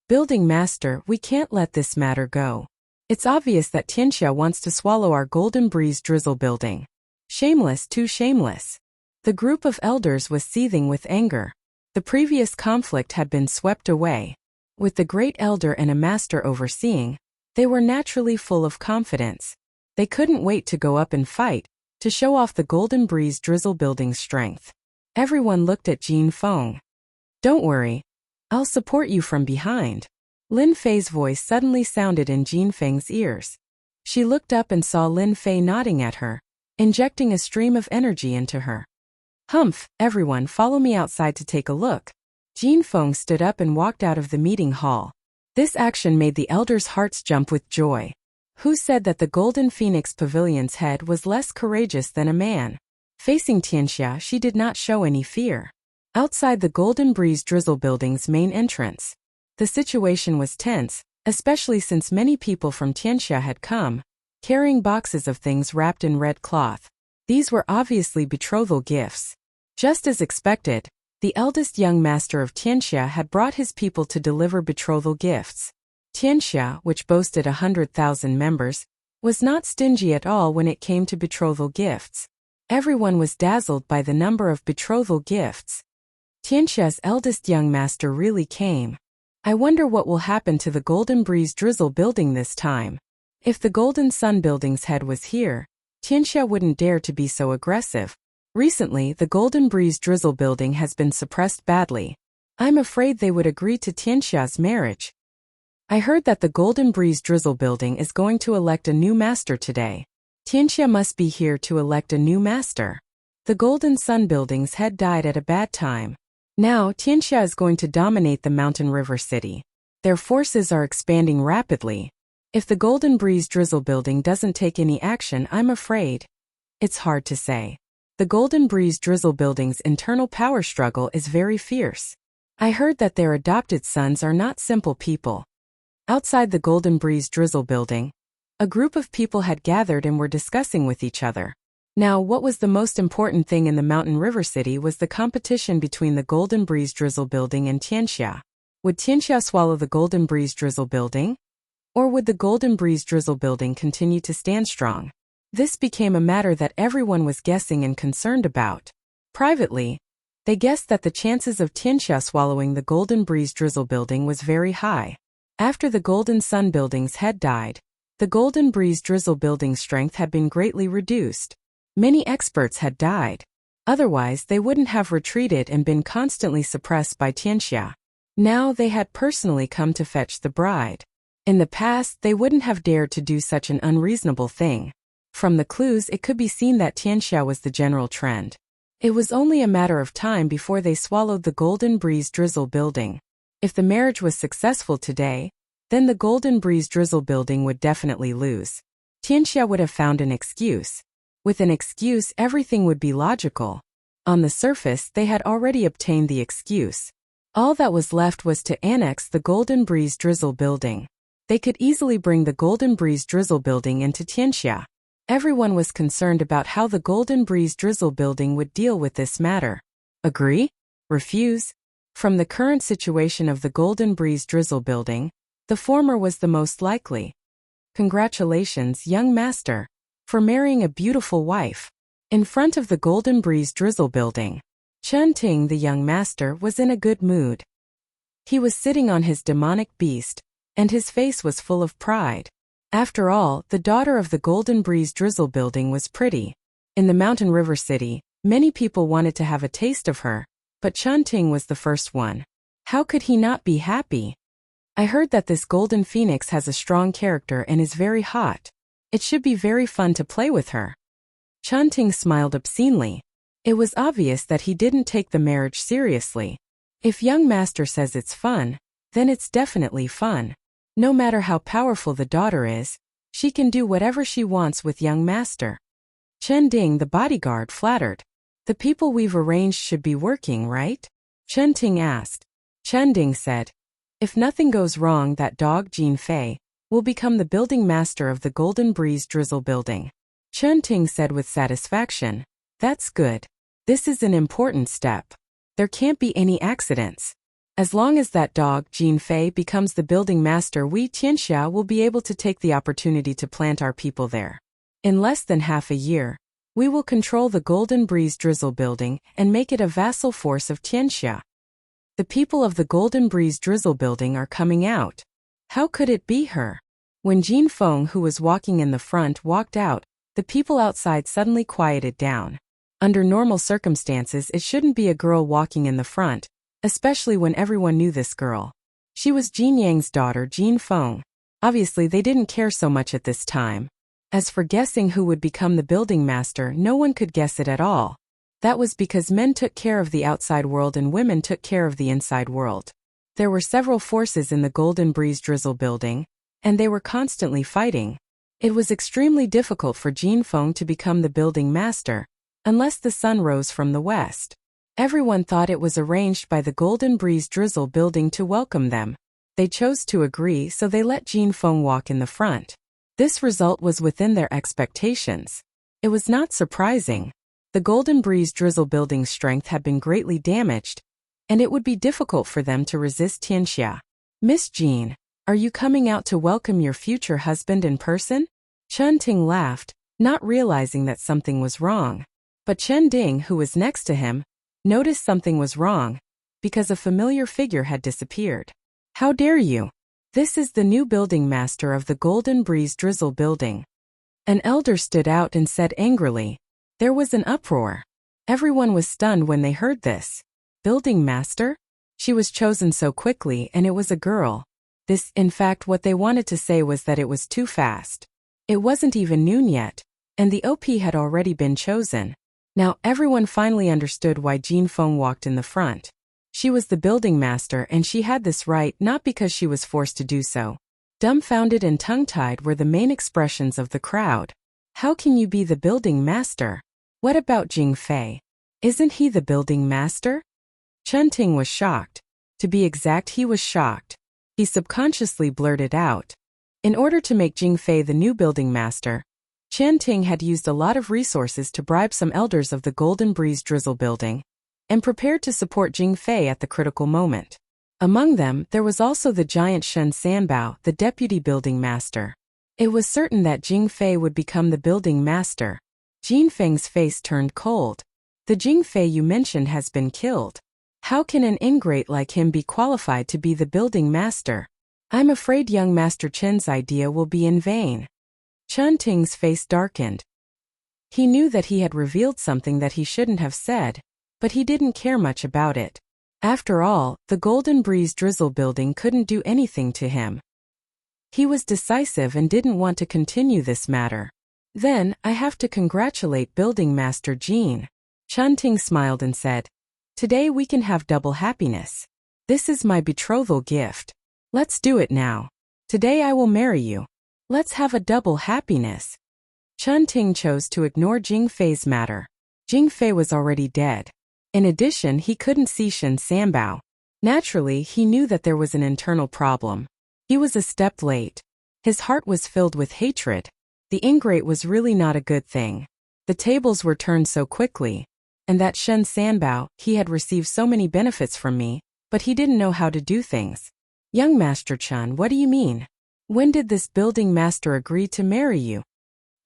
Building master, we can't let this matter go. It's obvious that Tianxia wants to swallow our Golden Breeze Drizzle building. Shameless, too shameless. The group of elders was seething with anger. The previous conflict had been swept away. With the great elder and a master overseeing, they were naturally full of confidence. They couldn't wait to go up and fight, to show off the Golden Breeze Drizzle building's strength. Everyone looked at Jin Feng. Don't worry. I'll support you from behind. Lin Fei's voice suddenly sounded in Jin Feng's ears. She looked up and saw Lin Fei nodding at her, injecting a stream of energy into her. Humph, everyone follow me outside to take a look. Jin Feng stood up and walked out of the meeting hall. This action made the elders' hearts jump with joy. Who said that the Golden Phoenix Pavilion's head was less courageous than a man? Facing Tianxia, she did not show any fear. Outside the Golden Breeze Drizzle Building's main entrance, the situation was tense, especially since many people from Tianxia had come, carrying boxes of things wrapped in red cloth. These were obviously betrothal gifts. Just as expected, the eldest young master of Tianxia had brought his people to deliver betrothal gifts. Tianxia, which boasted 100,000 members, was not stingy at all when it came to betrothal gifts. Everyone was dazzled by the number of betrothal gifts. Tianxia's eldest young master really came. I wonder what will happen to the Golden Breeze Drizzle Building this time. If the Golden Sun Building's head was here, Tianxia wouldn't dare to be so aggressive. Recently, the Golden Breeze Drizzle Building has been suppressed badly. I'm afraid they would agree to Tianxia's marriage. I heard that the Golden Breeze Drizzle Building is going to elect a new master today. Tianxia must be here to elect a new master. The Golden Sun Building's head died at a bad time. Now, Tianxia is going to dominate the Mountain River City. Their forces are expanding rapidly. If the Golden Breeze Drizzle Building doesn't take any action, I'm afraid. It's hard to say. The Golden Breeze Drizzle Building's internal power struggle is very fierce. I heard that their adopted sons are not simple people. Outside the Golden Breeze Drizzle Building, a group of people had gathered and were discussing with each other. Now, what was the most important thing in the Mountain River City was the competition between the Golden Breeze Drizzle Building and Tianxia. Would Tianxia swallow the Golden Breeze Drizzle Building? Or would the Golden Breeze Drizzle Building continue to stand strong? This became a matter that everyone was guessing and concerned about. Privately, they guessed that the chances of Tianxia swallowing the Golden Breeze Drizzle Building was very high. After the Golden Sun Building's head died, the Golden Breeze Drizzle Building's strength had been greatly reduced. Many experts had died. Otherwise, they wouldn't have retreated and been constantly suppressed by Tianxia. Now they had personally come to fetch the bride. In the past, they wouldn't have dared to do such an unreasonable thing. From the clues, it could be seen that Tianxia was the general trend. It was only a matter of time before they swallowed the Golden Breeze Drizzle Building. If the marriage was successful today, then the Golden Breeze Drizzle Building would definitely lose. Tianxia would have found an excuse. With an excuse, everything would be logical. On the surface, they had already obtained the excuse. All that was left was to annex the Golden Breeze Drizzle Building. They could easily bring the Golden Breeze Drizzle Building into Tianxia. Everyone was concerned about how the Golden Breeze Drizzle Building would deal with this matter. Agree? Refuse? From the current situation of the Golden Breeze Drizzle Building, the former was the most likely. Congratulations, young master, for marrying a beautiful wife. In front of the Golden Breeze Drizzle Building, Chen Ting, the young master, was in a good mood. He was sitting on his demonic beast, and his face was full of pride. After all, the daughter of the Golden Breeze Drizzle Building was pretty. In the Mountain River City, many people wanted to have a taste of her, but Chen Ting was the first one. How could he not be happy? I heard that this Golden Phoenix has a strong character and is very hot. It should be very fun to play with her. Chen Ting smiled obscenely. It was obvious that he didn't take the marriage seriously. If young master says it's fun, then it's definitely fun. No matter how powerful the daughter is, she can do whatever she wants with young master. Chen Ding, the bodyguard, flattered. The people we've arranged should be working, right? Chen Ting asked. Chen Ding said, if nothing goes wrong, that dog Jin Fei will become the building master of the Golden Breeze Drizzle Building. Chen Ting said with satisfaction, that's good. This is an important step. There can't be any accidents. As long as that dog, Jin Fei, becomes the building master, we Tianxia will be able to take the opportunity to plant our people there. In less than half a year, we will control the Golden Breeze Drizzle Building and make it a vassal force of Tianxia. The people of the Golden Breeze Drizzle Building are coming out. How could it be her? When Jin Feng, who was walking in the front, walked out, the people outside suddenly quieted down. Under normal circumstances, it shouldn't be a girl walking in the front, especially when everyone knew this girl. She was Jin Yang's daughter, Jin Feng. Obviously, they didn't care so much at this time. As for guessing who would become the building master, no one could guess it at all. That was because men took care of the outside world and women took care of the inside world. There were several forces in the Golden Breeze Drizzle building, and they were constantly fighting. It was extremely difficult for Jin Feng to become the building master, unless the sun rose from the west. Everyone thought it was arranged by the Golden Breeze Drizzle building to welcome them. They chose to agree, so they let Jin Feng walk in the front. This result was within their expectations. It was not surprising. The Golden Breeze Drizzle building's strength had been greatly damaged, and it would be difficult for them to resist Tianxia. Miss Jean, are you coming out to welcome your future husband in person? Chen Ting laughed, not realizing that something was wrong. But Chen Ding, who was next to him, noticed something was wrong, because a familiar figure had disappeared. How dare you? This is the new building master of the Golden Breeze Drizzle building. An elder stood out and said angrily. There was an uproar. Everyone was stunned when they heard this. Building master? She was chosen so quickly, and it was a girl. In fact, what they wanted to say was that it was too fast. It wasn't even noon yet, and the OP had already been chosen. Now everyone finally understood why Jin Feng walked in the front. She was the building master, and she had this right not because she was forced to do so. Dumbfounded and tongue-tied were the main expressions of the crowd. How can you be the building master? What about Jing Fei? Isn't he the building master? Chen Ting was shocked. To be exact, he was shocked. He subconsciously blurted out. In order to make Jing Fei the new building master, Chen Ting had used a lot of resources to bribe some elders of the Golden Breeze Drizzle building, and prepared to support Jing Fei at the critical moment. Among them, there was also the giant Shen Sanbao, the deputy building master. It was certain that Jing Fei would become the building master. Jin Feng's face turned cold. The Jing Fei you mentioned has been killed. How can an ingrate like him be qualified to be the building master? I'm afraid young Master Chen's idea will be in vain. Chen Ting's face darkened. He knew that he had revealed something that he shouldn't have said, but he didn't care much about it. After all, the Golden Breeze Drizzle building couldn't do anything to him. He was decisive and didn't want to continue this matter. Then, I have to congratulate Building Master Jean. Chen Ting smiled and said, Today we can have double happiness. This is my betrothal gift. Let's do it now. Today I will marry you. Let's have a double happiness. Chen Ting chose to ignore Jing Fei's matter. Jing Fei was already dead. In addition, he couldn't see Shen Sanbao. Naturally, he knew that there was an internal problem. He was a step late. His heart was filled with hatred. The ingrate was really not a good thing. The tables were turned so quickly. And that Shen Sanbao, he had received so many benefits from me, but he didn't know how to do things. Young Master Chen, what do you mean? When did this building master agree to marry you?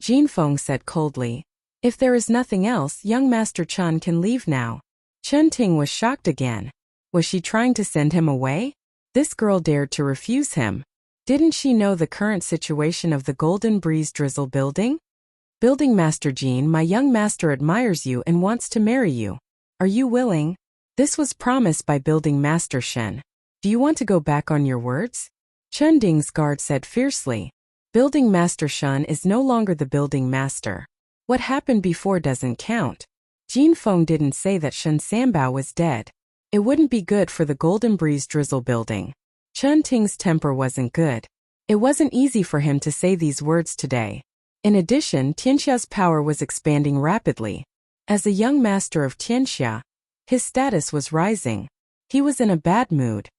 Jin Feng said coldly. If there is nothing else, young Master Chen can leave now. Chen Ting was shocked again. Was she trying to send him away? This girl dared to refuse him. Didn't she know the current situation of the Golden Breeze Drizzle building? Building Master Jean, my young master admires you and wants to marry you. Are you willing? This was promised by Building Master Shen. Do you want to go back on your words? Chen Ding's guard said fiercely. Building Master Shen is no longer the building master. What happened before doesn't count. Jin Feng didn't say that Shen Sanbao was dead. It wouldn't be good for the Golden Breeze Drizzle building. Chen Ting's temper wasn't good. It wasn't easy for him to say these words today. In addition, Tianxia's power was expanding rapidly. As a young master of Tianxia, his status was rising. He was in a bad mood.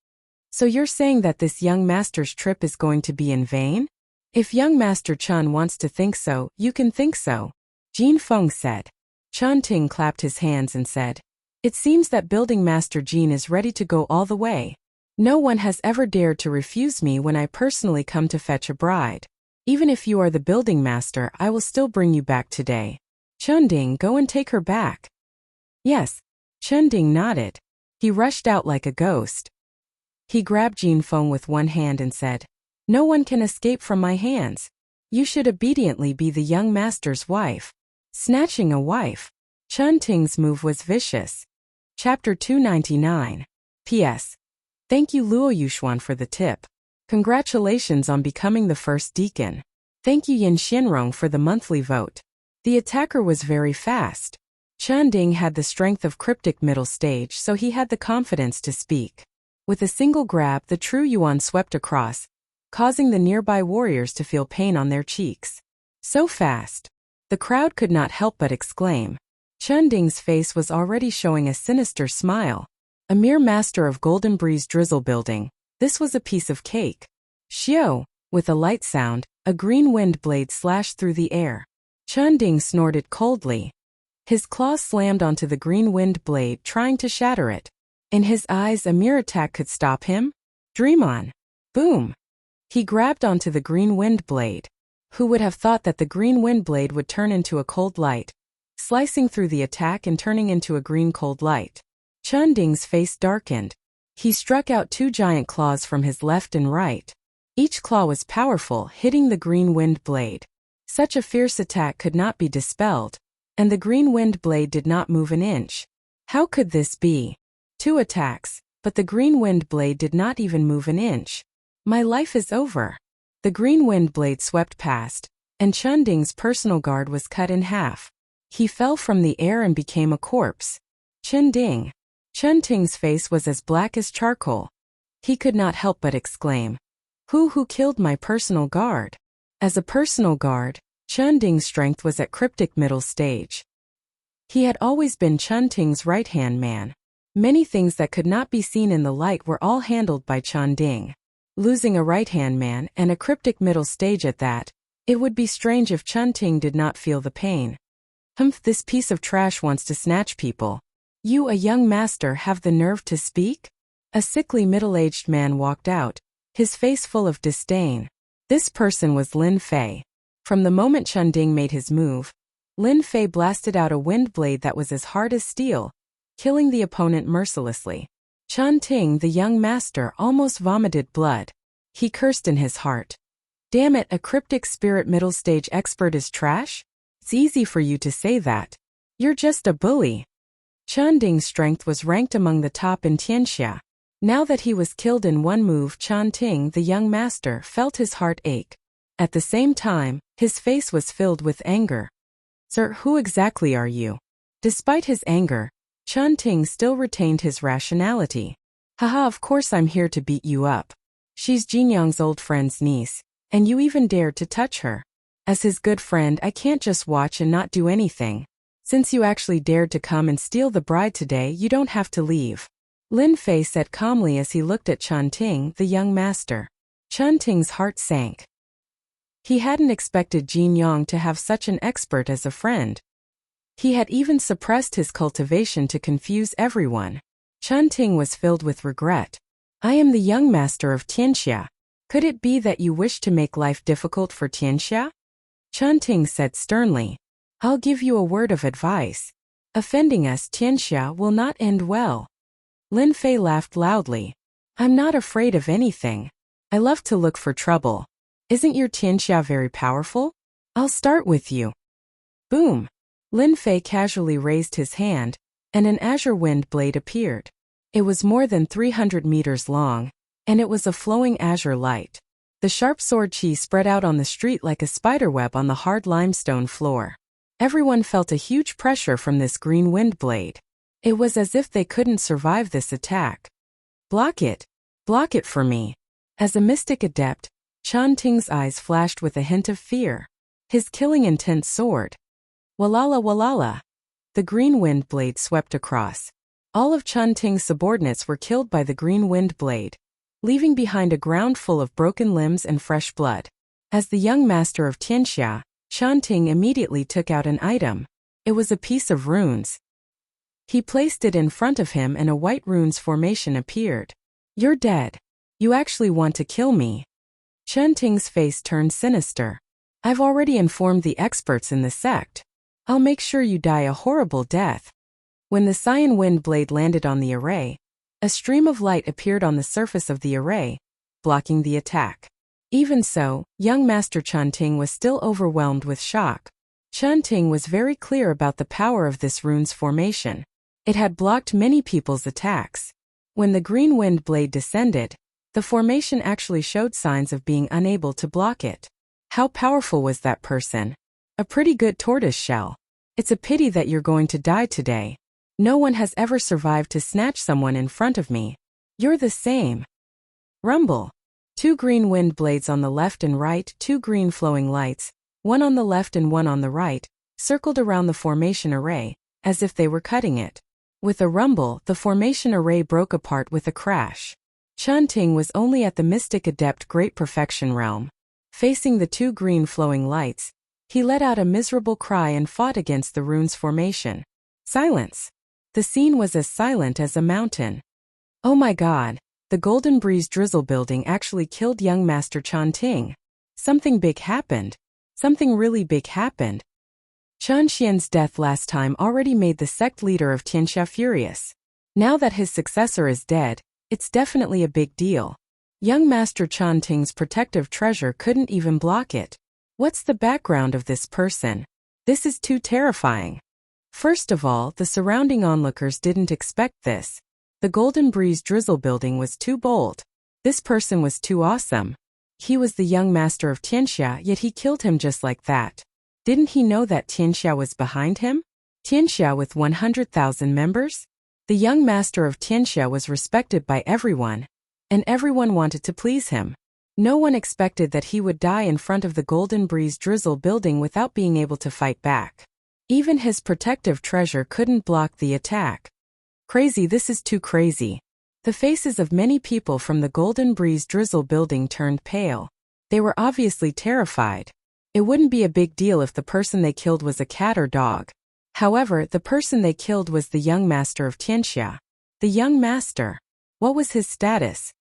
So you're saying that this young master's trip is going to be in vain? If young Master Chen wants to think so, you can think so. Jin Feng said. Chen Ting clapped his hands and said, It seems that Building Master Jean is ready to go all the way. No one has ever dared to refuse me when I personally come to fetch a bride. Even if you are the building master, I will still bring you back today. Chen Ding, go and take her back. Yes. Chen Ding nodded. He rushed out like a ghost. He grabbed Jin Feng with one hand and said, No one can escape from my hands. You should obediently be the young master's wife. Snatching a wife. Chen Ting's move was vicious. Chapter 299. P.S. Thank you Luo Yuxuan for the tip. Congratulations on becoming the first deacon. Thank you Yin Xianrong for the monthly vote. The attacker was very fast. Chanding had the strength of cryptic middle stage, so he had the confidence to speak. With a single grab, the true Yuan swept across, causing the nearby warriors to feel pain on their cheeks. So fast. The crowd could not help but exclaim. Chanding's face was already showing a sinister smile. A mere master of Golden Breeze drizzle building, this was a piece of cake. Xiao, with a light sound, a green wind blade slashed through the air. Chanding snorted coldly. His claws slammed onto the green wind blade, trying to shatter it. In his eyes, a mere attack could stop him? Dream on. Boom. He grabbed onto the green wind blade. Who would have thought that the green wind blade would turn into a cold light, slicing through the attack and turning into a green cold light? Chanding's face darkened. He struck out 2 giant claws from his left and right. Each claw was powerful, hitting the green wind blade. Such a fierce attack could not be dispelled, and the green wind blade did not move an inch. How could this be? 2 attacks, but the green wind blade did not even move an inch. My life is over. The green wind blade swept past, and Chanding's personal guard was cut in half. He fell from the air and became a corpse. Chanding. Chanding's face was as black as charcoal. He could not help but exclaim, Who killed my personal guard? As a personal guard, Chanding's strength was at cryptic middle stage. He had always been Chanding's right-hand man. Many things that could not be seen in the light were all handled by Chanding. Losing a right-hand man and a cryptic middle stage at that, it would be strange if Chanding did not feel the pain. Humph, this piece of trash wants to snatch people. You, a young master, have the nerve to speak? A sickly middle-aged man walked out, his face full of disdain. This person was Lin Fei. From the moment Chanding made his move, Lin Fei blasted out a wind blade that was as hard as steel, killing the opponent mercilessly. Chanding, the young master, almost vomited blood. He cursed in his heart. Damn it, a cryptic spirit middle stage expert is trash? It's easy for you to say that. You're just a bully. Chanding's strength was ranked among the top in Tianxia. Now that he was killed in one move, Chanding, the young master, felt his heart ache. At the same time, his face was filled with anger. Sir, who exactly are you? Despite his anger, Chanding still retained his rationality. Haha, of course I'm here to beat you up. She's Jinyang's old friend's niece, and you even dared to touch her. As his good friend, I can't just watch and not do anything. Since you actually dared to come and steal the bride today, you don't have to leave. Lin Fei said calmly as he looked at Chanding, the young master. Chanding's heart sank. He hadn't expected Jinyang to have such an expert as a friend. He had even suppressed his cultivation to confuse everyone. Chanding was filled with regret. I am the young master of Tianxia. Could it be that you wish to make life difficult for Tianxia? Chanding said sternly. I'll give you a word of advice. Offending us, Tianxia, will not end well. Lin Fei laughed loudly. I'm not afraid of anything. I love to look for trouble. Isn't your Tianxia very powerful? I'll start with you. Boom. Lin Fei casually raised his hand, and an azure wind blade appeared. It was more than 300 meters long, and it was a flowing azure light. The sharp sword chi spread out on the street like a spiderweb on the hard limestone floor. Everyone felt a huge pressure from this green wind blade. It was as if they couldn't survive this attack. Block it for me. As a mystic adept, Chanding's eyes flashed with a hint of fear. His killing intent soared. Walala walala. The green wind blade swept across. All of Chanding's subordinates were killed by the green wind blade, leaving behind a ground full of broken limbs and fresh blood. As the young master of Tianxia, Chanding immediately took out an item. It was a piece of runes. He placed it in front of him and a white runes formation appeared. You're dead. You actually want to kill me. Chanding's face turned sinister. I've already informed the experts in the sect. I'll make sure you die a horrible death. When the cyan wind blade landed on the array, a stream of light appeared on the surface of the array, blocking the attack. Even so, young Master Chanding was still overwhelmed with shock. Chanding was very clear about the power of this rune's formation. It had blocked many people's attacks. When the green wind blade descended, the formation actually showed signs of being unable to block it. How powerful was that person? A pretty good tortoise shell. It's a pity that you're going to die today. No one has ever survived to snatch someone in front of me. You're the same. Rumble. 2 green wind blades on the left and right, 2 green flowing lights, one on the left and one on the right, circled around the formation array, as if they were cutting it. With a rumble, the formation array broke apart with a crash. Chun Ting was only at the Mystic Adept Great Perfection realm. Facing the 2 green flowing lights, he let out a miserable cry and fought against the rune's formation. Silence. The scene was as silent as a mountain. Oh my god, the Golden Breeze Drizzle building actually killed young Master Chun Ting. Something big happened. Something really big happened. Chun Xian's death last time already made the sect leader of Tianxia furious. Now that his successor is dead, it's definitely a big deal. Young Master Chun Ting's protective treasure couldn't even block it. What's the background of this person? This is too terrifying. First of all, the surrounding onlookers didn't expect this. The Golden Breeze Drizzle building was too bold. This person was too awesome. He was the young master of Tianxia, yet he killed him just like that. Didn't he know that Tianxia was behind him? Tianxia with 100,000 members? The young master of Tianxia was respected by everyone, and everyone wanted to please him. No one expected that he would die in front of the Golden Breeze Drizzle building without being able to fight back. Even his protective treasure couldn't block the attack. Crazy, this is too crazy. The faces of many people from the Golden Breeze Drizzle building turned pale. They were obviously terrified. It wouldn't be a big deal if the person they killed was a cat or dog. However, the person they killed was the young master of Tianxia. The young master. What was his status?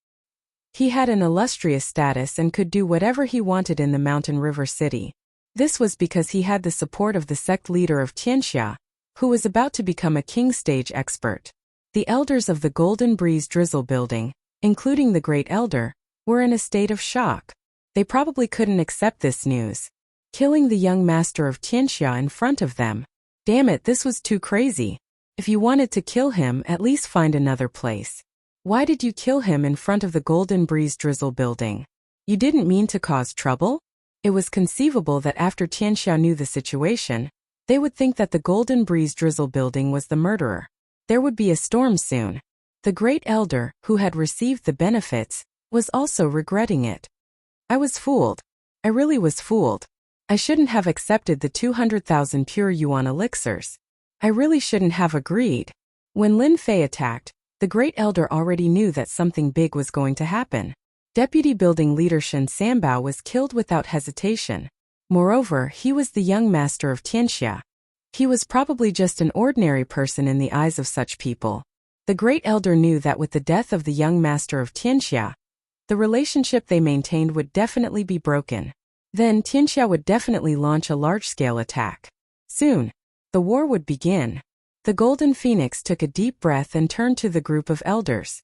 He had an illustrious status and could do whatever he wanted in the Mountain River City. This was because he had the support of the sect leader of Tianxia, who was about to become a king stage expert. The elders of the Golden Breeze Drizzle building, including the Great Elder, were in a state of shock. They probably couldn't accept this news. Killing the young master of Tianxia in front of them. Damn it, this was too crazy. If you wanted to kill him, at least find another place. Why did you kill him in front of the Golden Breeze Drizzle building? You didn't mean to cause trouble? It was conceivable that after Tianxia knew the situation, they would think that the Golden Breeze Drizzle building was the murderer. There would be a storm soon. The Great Elder, who had received the benefits, was also regretting it. I was fooled. I really was fooled. I shouldn't have accepted the 200,000 pure yuan elixirs. I really shouldn't have agreed. When Lin Fei attacked, the Great Elder already knew that something big was going to happen. Deputy Building Leader Shen Sanbao was killed without hesitation. Moreover, he was the young master of Tianxia. He was probably just an ordinary person in the eyes of such people. The Great Elder knew that with the death of the young master of Tianxia, the relationship they maintained would definitely be broken. Then Tianxia would definitely launch a large-scale attack. Soon, the war would begin. The Golden Phoenix took a deep breath and turned to the group of elders.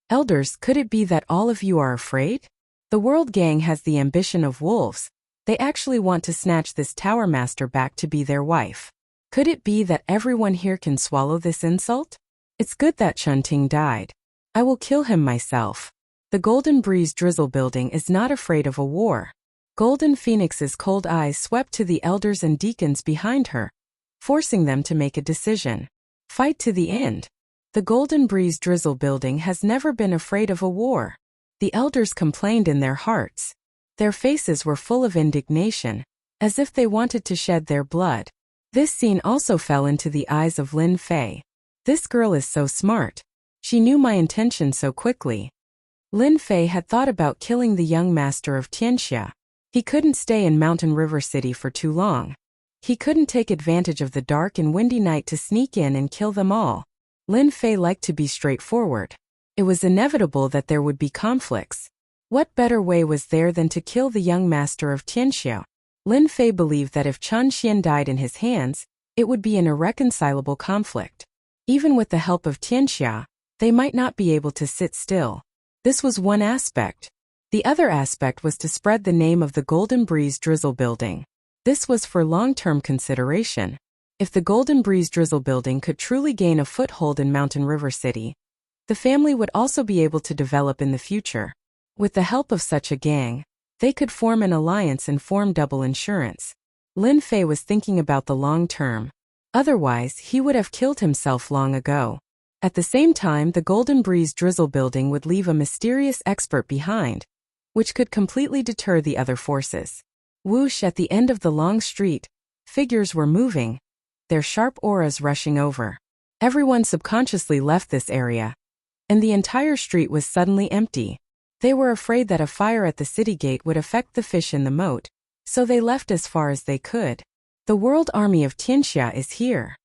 Elders, could it be that all of you are afraid? The World Gang has the ambition of wolves. They actually want to snatch this Tower Master back to be their wife. Could it be that everyone here can swallow this insult? It's good that Chun Ting died. I will kill him myself. The Golden Breeze Drizzle building is not afraid of a war. Golden Phoenix's cold eyes swept to the elders and deacons behind her, forcing them to make a decision. Fight to the end. The Golden Breeze Drizzle building has never been afraid of a war. The elders complained in their hearts. Their faces were full of indignation, as if they wanted to shed their blood. This scene also fell into the eyes of Lin Fei. This girl is so smart. She knew my intention so quickly. Lin Fei had thought about killing the young master of Tianxia. He couldn't stay in Mountain River City for too long. He couldn't take advantage of the dark and windy night to sneak in and kill them all. Lin Fei liked to be straightforward. It was inevitable that there would be conflicts. What better way was there than to kill the young master of Tianxia? Lin Fei believed that if Chun Xian died in his hands, it would be an irreconcilable conflict. Even with the help of Tianxia, they might not be able to sit still. This was one aspect. The other aspect was to spread the name of the Golden Breeze Drizzle building. This was for long-term consideration. If the Golden Breeze Drizzle building could truly gain a foothold in Mountain River City, the family would also be able to develop in the future. With the help of such a gang, they could form an alliance and form double insurance. Lin Fei was thinking about the long term. Otherwise, he would have killed himself long ago. At the same time, the Golden Breeze Drizzle building would leave a mysterious expert behind, which could completely deter the other forces. Whoosh, at the end of the long street, figures were moving, their sharp auras rushing over. Everyone subconsciously left this area, and the entire street was suddenly empty. They were afraid that a fire at the city gate would affect the fish in the moat, so they left as far as they could. The world army of Tianxia is here.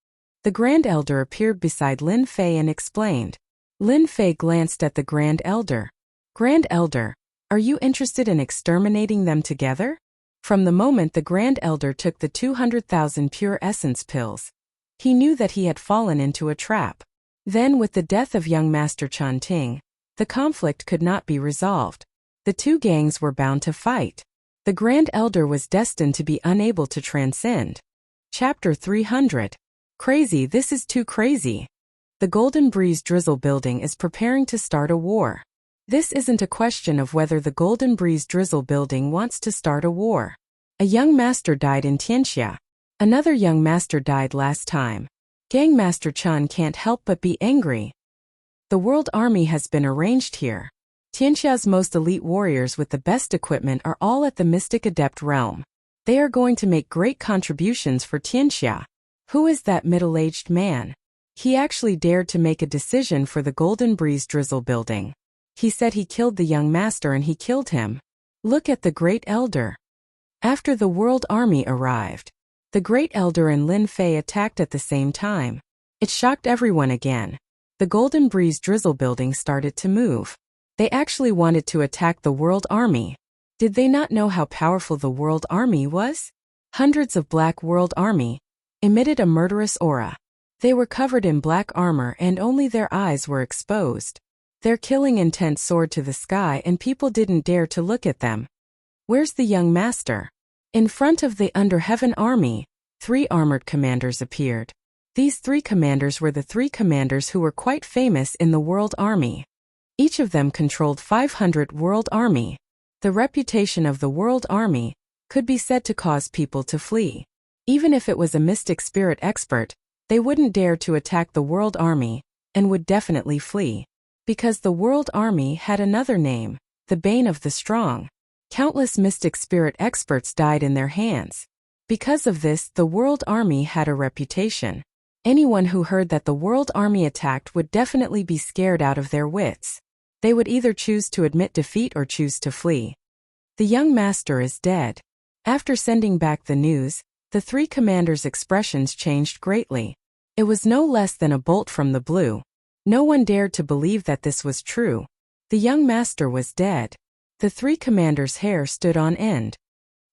The Grand Elder appeared beside Lin Fei and explained. Lin Fei glanced at the Grand Elder. Grand Elder, are you interested in exterminating them together? From the moment the Grand Elder took the 200,000 pure essence pills, he knew that he had fallen into a trap. Then, with the death of young Master Chan Ting, the conflict could not be resolved. The two gangs were bound to fight. The Grand Elder was destined to be unable to transcend. Chapter 300. Crazy, this is too crazy. The Golden Breeze Drizzle building is preparing to start a war. This isn't a question of whether the Golden Breeze Drizzle building wants to start a war. A young master died in Tianxia. Another young master died last time. Gang Master Chan can't help but be angry. The world army has been arranged here. Tianxia's most elite warriors with the best equipment are all at the Mystic Adept realm. They are going to make great contributions for Tianxia. Who is that middle-aged man? He actually dared to make a decision for the Golden Breeze Drizzle building. He said he killed the young master and he killed him. Look at the Great Elder. After the world army arrived, the Great Elder and Lin Fei attacked at the same time. It shocked everyone again. The Golden Breeze Drizzle building started to move. They actually wanted to attack the world army. Did they not know how powerful the world army was? Hundreds of black world army emitted a murderous aura. They were covered in black armor and only their eyes were exposed. Their killing intent soared to the sky and people didn't dare to look at them. Where's the young master? In front of the Under Heaven army, 3 armored commanders appeared. These 3 commanders were the 3 commanders who were quite famous in the world army. Each of them controlled 500 world army. The reputation of the world army could be said to cause people to flee. Even if it was a mystic spirit expert, they wouldn't dare to attack the world army, and would definitely flee. Because the world army had another name, the Bane of the Strong. Countless mystic spirit experts died in their hands. Because of this, the world army had a reputation. Anyone who heard that the world army attacked would definitely be scared out of their wits. They would either choose to admit defeat or choose to flee. The young master is dead. After sending back the news, the 3 commanders' expressions changed greatly. It was no less than a bolt from the blue. No one dared to believe that this was true. The young master was dead. The 3 commanders' hair stood on end.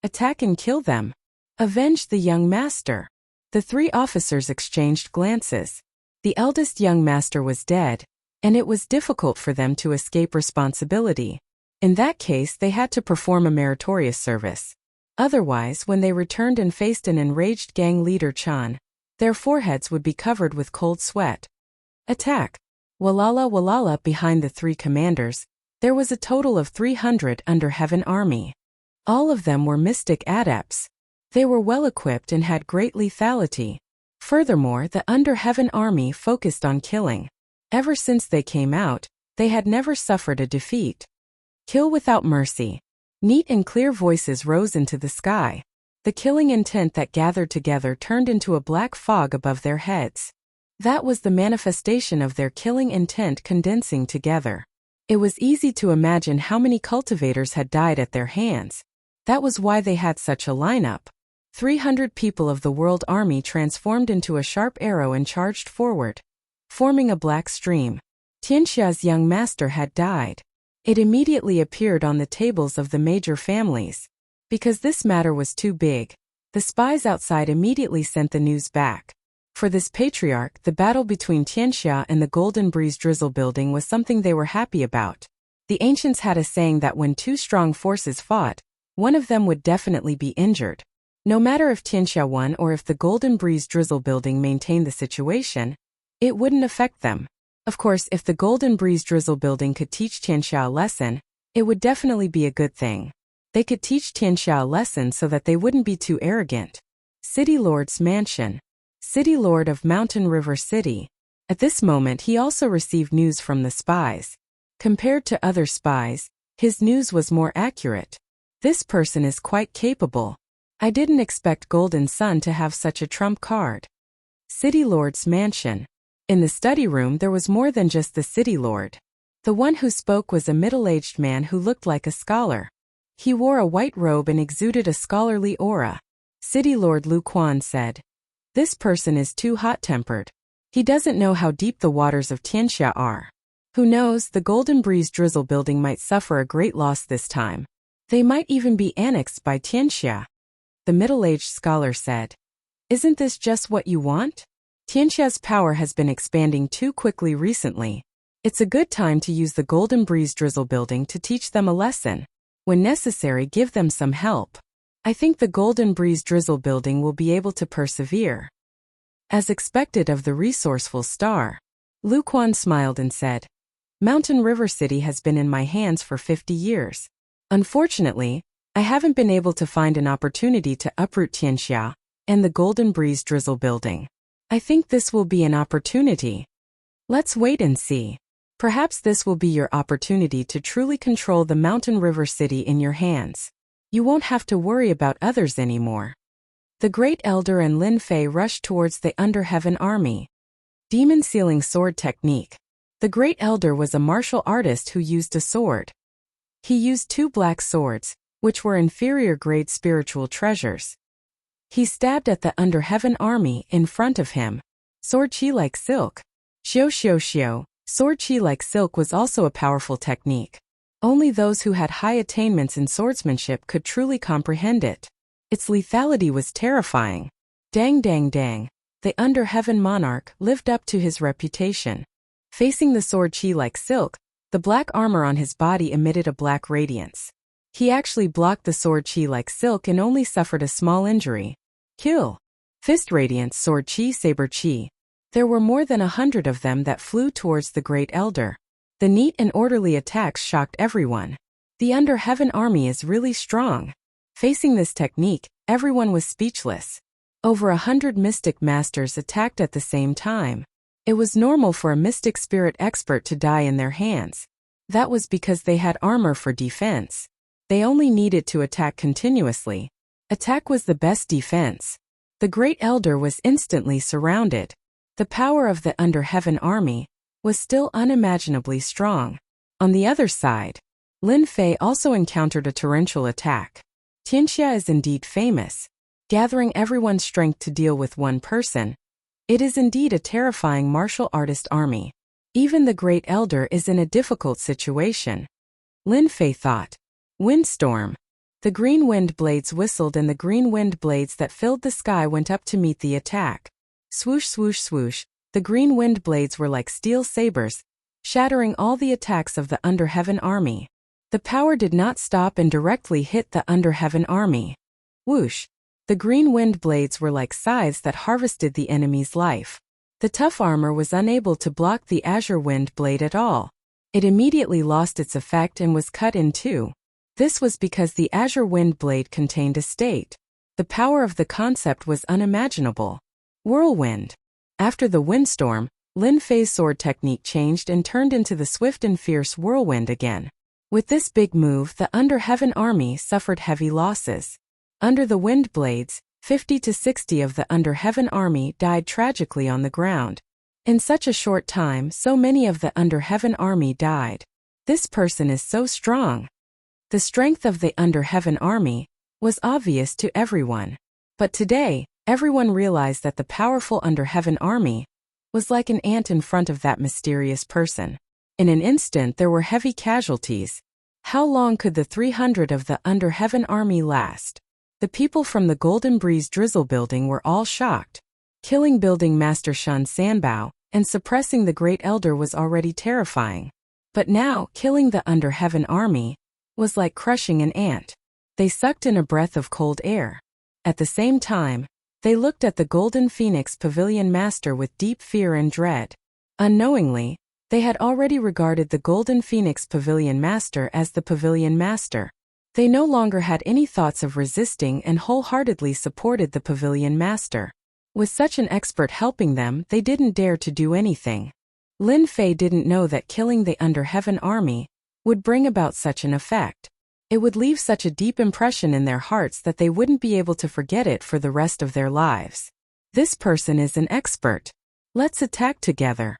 Attack and kill them. Avenge the young master. The 3 officers exchanged glances. The eldest young master was dead, and it was difficult for them to escape responsibility. In that case, they had to perform a meritorious service. Otherwise, when they returned and faced an enraged gang leader Chan, their foreheads would be covered with cold sweat. Attack. Walala walala. Behind the 3 commanders, there was a total of 300 Under Heaven army. All of them were mystic adepts. They were well equipped and had great lethality. Furthermore, the Under Heaven army focused on killing. Ever since they came out, they had never suffered a defeat. Kill without mercy. Neat and clear voices rose into the sky. The killing intent that gathered together turned into a black fog above their heads. That was the manifestation of their killing intent condensing together. It was easy to imagine how many cultivators had died at their hands. That was why they had such a lineup. 300 people of the world army transformed into a sharp arrow and charged forward, forming a black stream. Tianxia's young master had died. It immediately appeared on the tables of the major families. Because this matter was too big, the spies outside immediately sent the news back. For this patriarch, the battle between Tianxia and the Golden Breeze Drizzle building was something they were happy about. The ancients had a saying that when 2 strong forces fought, one of them would definitely be injured. No matter if Tianxia won or if the Golden Breeze Drizzle building maintained the situation, it wouldn't affect them. Of course, if the Golden Breeze Drizzle building could teach Tianxia a lesson, it would definitely be a good thing. They could teach Tianxia a lesson so that they wouldn't be too arrogant. City Lord's Mansion. City Lord of Mountain River City. At this moment he also received news from the spies. Compared to other spies, his news was more accurate. This person is quite capable. I didn't expect Golden Sun to have such a trump card. City Lord's mansion. In the study room there was more than just the City Lord. The one who spoke was a middle-aged man who looked like a scholar. He wore a white robe and exuded a scholarly aura. City Lord Lu Quan said, "This person is too hot-tempered. He doesn't know how deep the waters of Tianxia are. Who knows, the Golden Breeze Drizzle building might suffer a great loss this time. They might even be annexed by Tianxia." The middle-aged scholar said, "Isn't this just what you want? Tianxia's power has been expanding too quickly recently. It's a good time to use the Golden Breeze Drizzle building to teach them a lesson. When necessary, give them some help. I think the Golden Breeze Drizzle building will be able to persevere." As expected of the resourceful star, Lu Quan smiled and said, "Mountain River City has been in my hands for 50 years. Unfortunately, I haven't been able to find an opportunity to uproot Tianxia and the Golden Breeze Drizzle building. I think this will be an opportunity. Let's wait and see. Perhaps this will be your opportunity to truly control the Mountain River City in your hands. You won't have to worry about others anymore." The Great Elder and Lin Fei rushed towards the Under Heaven Army. Demon Sealing Sword Technique. The Great Elder was a martial artist who used a sword. He used 2 black swords, which were inferior-grade spiritual treasures. He stabbed at the Under Heaven Army in front of him. Sword chi like silk. Xiao xiao xiao. Sword chi like silk was also a powerful technique. Only those who had high attainments in swordsmanship could truly comprehend it. Its lethality was terrifying. Dang dang dang. The Under Heaven monarch lived up to his reputation. Facing the sword chi like silk, the black armor on his body emitted a black radiance. He actually blocked the sword chi like silk and only suffered a small injury. Kill. Fist Radiance Sword Chi Saber Chi. There were more than 100 of them that flew towards the Great Elder. The neat and orderly attacks shocked everyone. The Under Heaven Army is really strong. Facing this technique, everyone was speechless. Over 100 mystic masters attacked at the same time. It was normal for a mystic spirit expert to die in their hands. That was because they had armor for defense. They only needed to attack continuously. Attack was the best defense. The Great Elder was instantly surrounded. The power of the Under Heaven Army was still unimaginably strong. On the other side, Lin Fei also encountered a torrential attack. Tianxia is indeed famous, gathering everyone's strength to deal with one person. It is indeed a terrifying martial artist army. Even the Great Elder is in a difficult situation. Lin Fei thought. Windstorm. The green wind blades whistled and the green wind blades that filled the sky went up to meet the attack. Swoosh swoosh swoosh. The green wind blades were like steel sabers, shattering all the attacks of the Under Heaven Army. The power did not stop and directly hit the Under Heaven Army. Whoosh. The green wind blades were like scythes that harvested the enemy's life. The tough armor was unable to block the azure wind blade at all. It immediately lost its effect and was cut in two. This was because the azure wind blade contained a state. The power of the concept was unimaginable. Whirlwind. After the windstorm, Lin Fei's sword technique changed and turned into the swift and fierce whirlwind again. With this big move, the Under Heaven Army suffered heavy losses. Under the wind blades, 50 to 60 of the Under Heaven Army died tragically on the ground. In such a short time, so many of the Under Heaven Army died. This person is so strong. The strength of the Under Heaven Army was obvious to everyone. But today, everyone realized that the powerful Under Heaven Army was like an ant in front of that mysterious person. In an instant there were heavy casualties. How long could the 300 of the Under Heaven Army last? The people from the Golden Breeze Drizzle building were all shocked. Killing Building Master Shun Sanbao and suppressing the Great Elder was already terrifying. But now, killing the Under Heaven Army was like crushing an ant. They sucked in a breath of cold air. At the same time, they looked at the Golden Phoenix Pavilion Master with deep fear and dread. Unknowingly, they had already regarded the Golden Phoenix Pavilion Master as the Pavilion Master. They no longer had any thoughts of resisting and wholeheartedly supported the Pavilion Master. With such an expert helping them, they didn't dare to do anything. Lin Fei didn't know that killing the Under Heaven army would bring about such an effect. It would leave such a deep impression in their hearts that they wouldn't be able to forget it for the rest of their lives. This person is an expert. Let's attack together.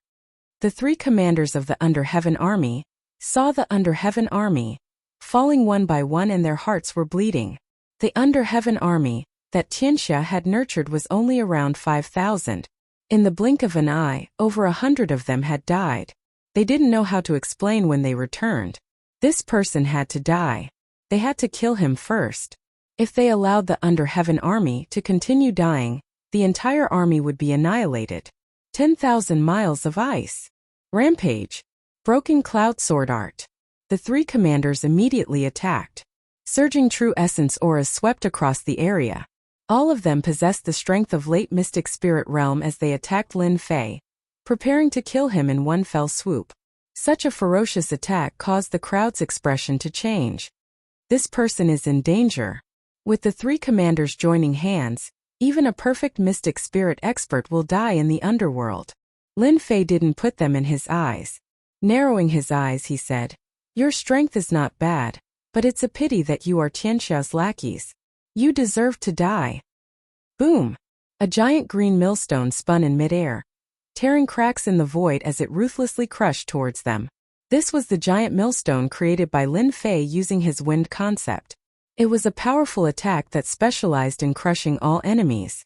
The 3 commanders of the Under Heaven army saw the Under Heaven army falling one by one, and their hearts were bleeding. The Under Heaven army that Tianxia had nurtured was only around 5,000. In the blink of an eye, over 100 of them had died. They didn't know how to explain when they returned. This person had to die. They had to kill him first. If they allowed the Under Heaven army to continue dying, the entire army would be annihilated. 10,000 miles of ice. Rampage. Broken Cloud Sword Art. The 3 commanders immediately attacked. Surging true essence auras swept across the area. All of them possessed the strength of late mystic spirit realm as they attacked Lin Fei, preparing to kill him in one fell swoop. Such a ferocious attack caused the crowd's expression to change. This person is in danger. With the 3 commanders joining hands, even a perfect mystic spirit expert will die in the underworld. Lin Fei didn't put them in his eyes. Narrowing his eyes, he said, "Your strength is not bad, but it's a pity that you are Tianxia's lackeys. You deserve to die." Boom! A giant green millstone spun in midair, tearing cracks in the void as it ruthlessly crushed towards them. This was the giant millstone created by Lin Fei using his wind concept. It was a powerful attack that specialized in crushing all enemies.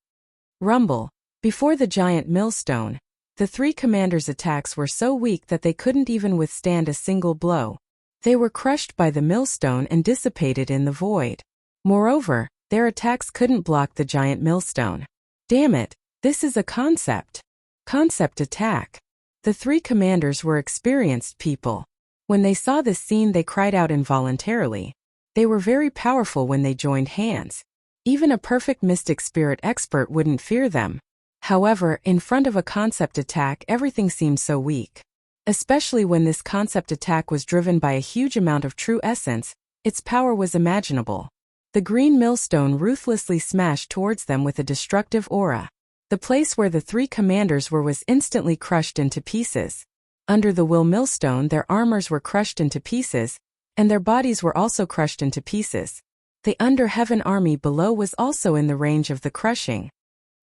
Rumble. Before the giant millstone, the 3 commanders' attacks were so weak that they couldn't even withstand a single blow. They were crushed by the millstone and dissipated in the void. Moreover, their attacks couldn't block the giant millstone. Damn it, this is a concept. Concept attack. The 3 commanders were experienced people. When they saw this scene, they cried out involuntarily. They were very powerful when they joined hands. Even a perfect mystic spirit expert wouldn't fear them. However, in front of a concept attack, everything seemed so weak. Especially when this concept attack was driven by a huge amount of true essence, its power was imaginable. The green millstone ruthlessly smashed towards them with a destructive aura. The place where the 3 commanders were was instantly crushed into pieces. Under the will millstone, their armors were crushed into pieces, and their bodies were also crushed into pieces. The Under Heaven army below was also in the range of the crushing.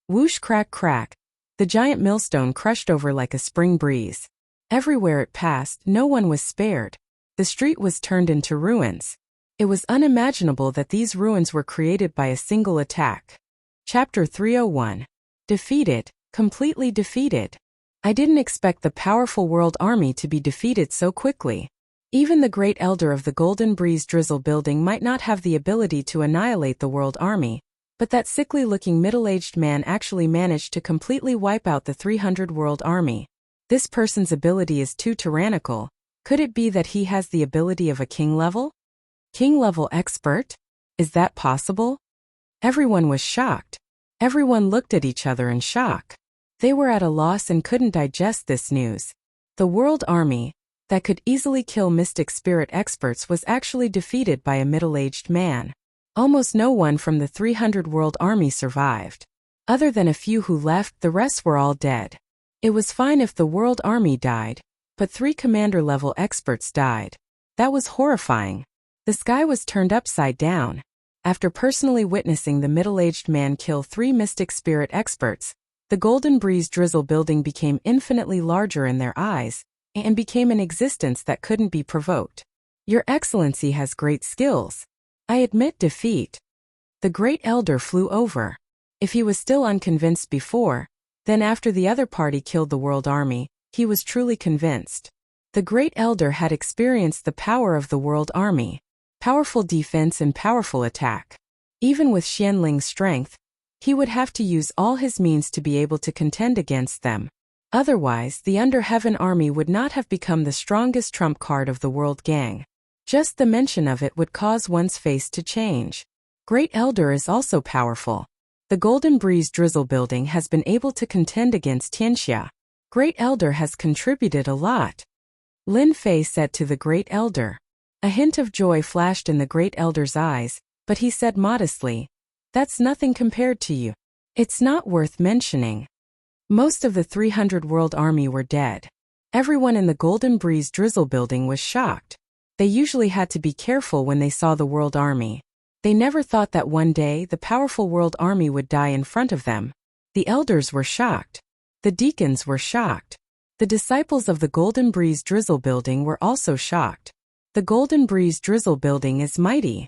Whoosh, crack, crack. The giant millstone crushed over like a spring breeze. Everywhere it passed, no one was spared. The street was turned into ruins. It was unimaginable that these ruins were created by a single attack. Chapter 301. Defeated, completely defeated. I didn't expect the powerful world army to be defeated so quickly. Even the great elder of the Golden Breeze Drizzle building might not have the ability to annihilate the world army, but that sickly-looking middle-aged man actually managed to completely wipe out the 300 world army. This person's ability is too tyrannical. Could it be that he has the ability of a king level? King level expert? Is that possible? Everyone was shocked. Everyone looked at each other in shock. They were at a loss and couldn't digest this news. The world army, that could easily kill mystic spirit experts, was actually defeated by a middle-aged man. Almost no one from the 300 world army survived. Other than a few who left, the rest were all dead. It was fine if the world army died, but 3 commander-level experts died. That was horrifying. The sky was turned upside down. After personally witnessing the middle-aged man kill 3 mystic spirit experts, the Golden Breeze Drizzle building became infinitely larger in their eyes, and became an existence that couldn't be provoked. Your Excellency has great skills. I admit defeat. The great elder flew over. If he was still unconvinced before, then after the other party killed the world army, he was truly convinced. The great elder had experienced the power of the world army. Powerful defense and powerful attack. Even with Xianling's strength, he would have to use all his means to be able to contend against them. Otherwise, the Under Heaven army would not have become the strongest trump card of the world gang. Just the mention of it would cause one's face to change. Great Elder is also powerful. The Golden Breeze Drizzle building has been able to contend against Tianxia. Great Elder has contributed a lot. Lin Fei said to the Great Elder. A hint of joy flashed in the Great Elder's eyes, but he said modestly, "That's nothing compared to you. It's not worth mentioning. Most of the 300 World Army were dead. Everyone in the Golden Breeze Drizzle building was shocked. They usually had to be careful when they saw the World Army. They never thought that one day the powerful World Army would die in front of them. The elders were shocked. The deacons were shocked. The disciples of the Golden Breeze Drizzle building were also shocked. The Golden Breeze Drizzle building is mighty.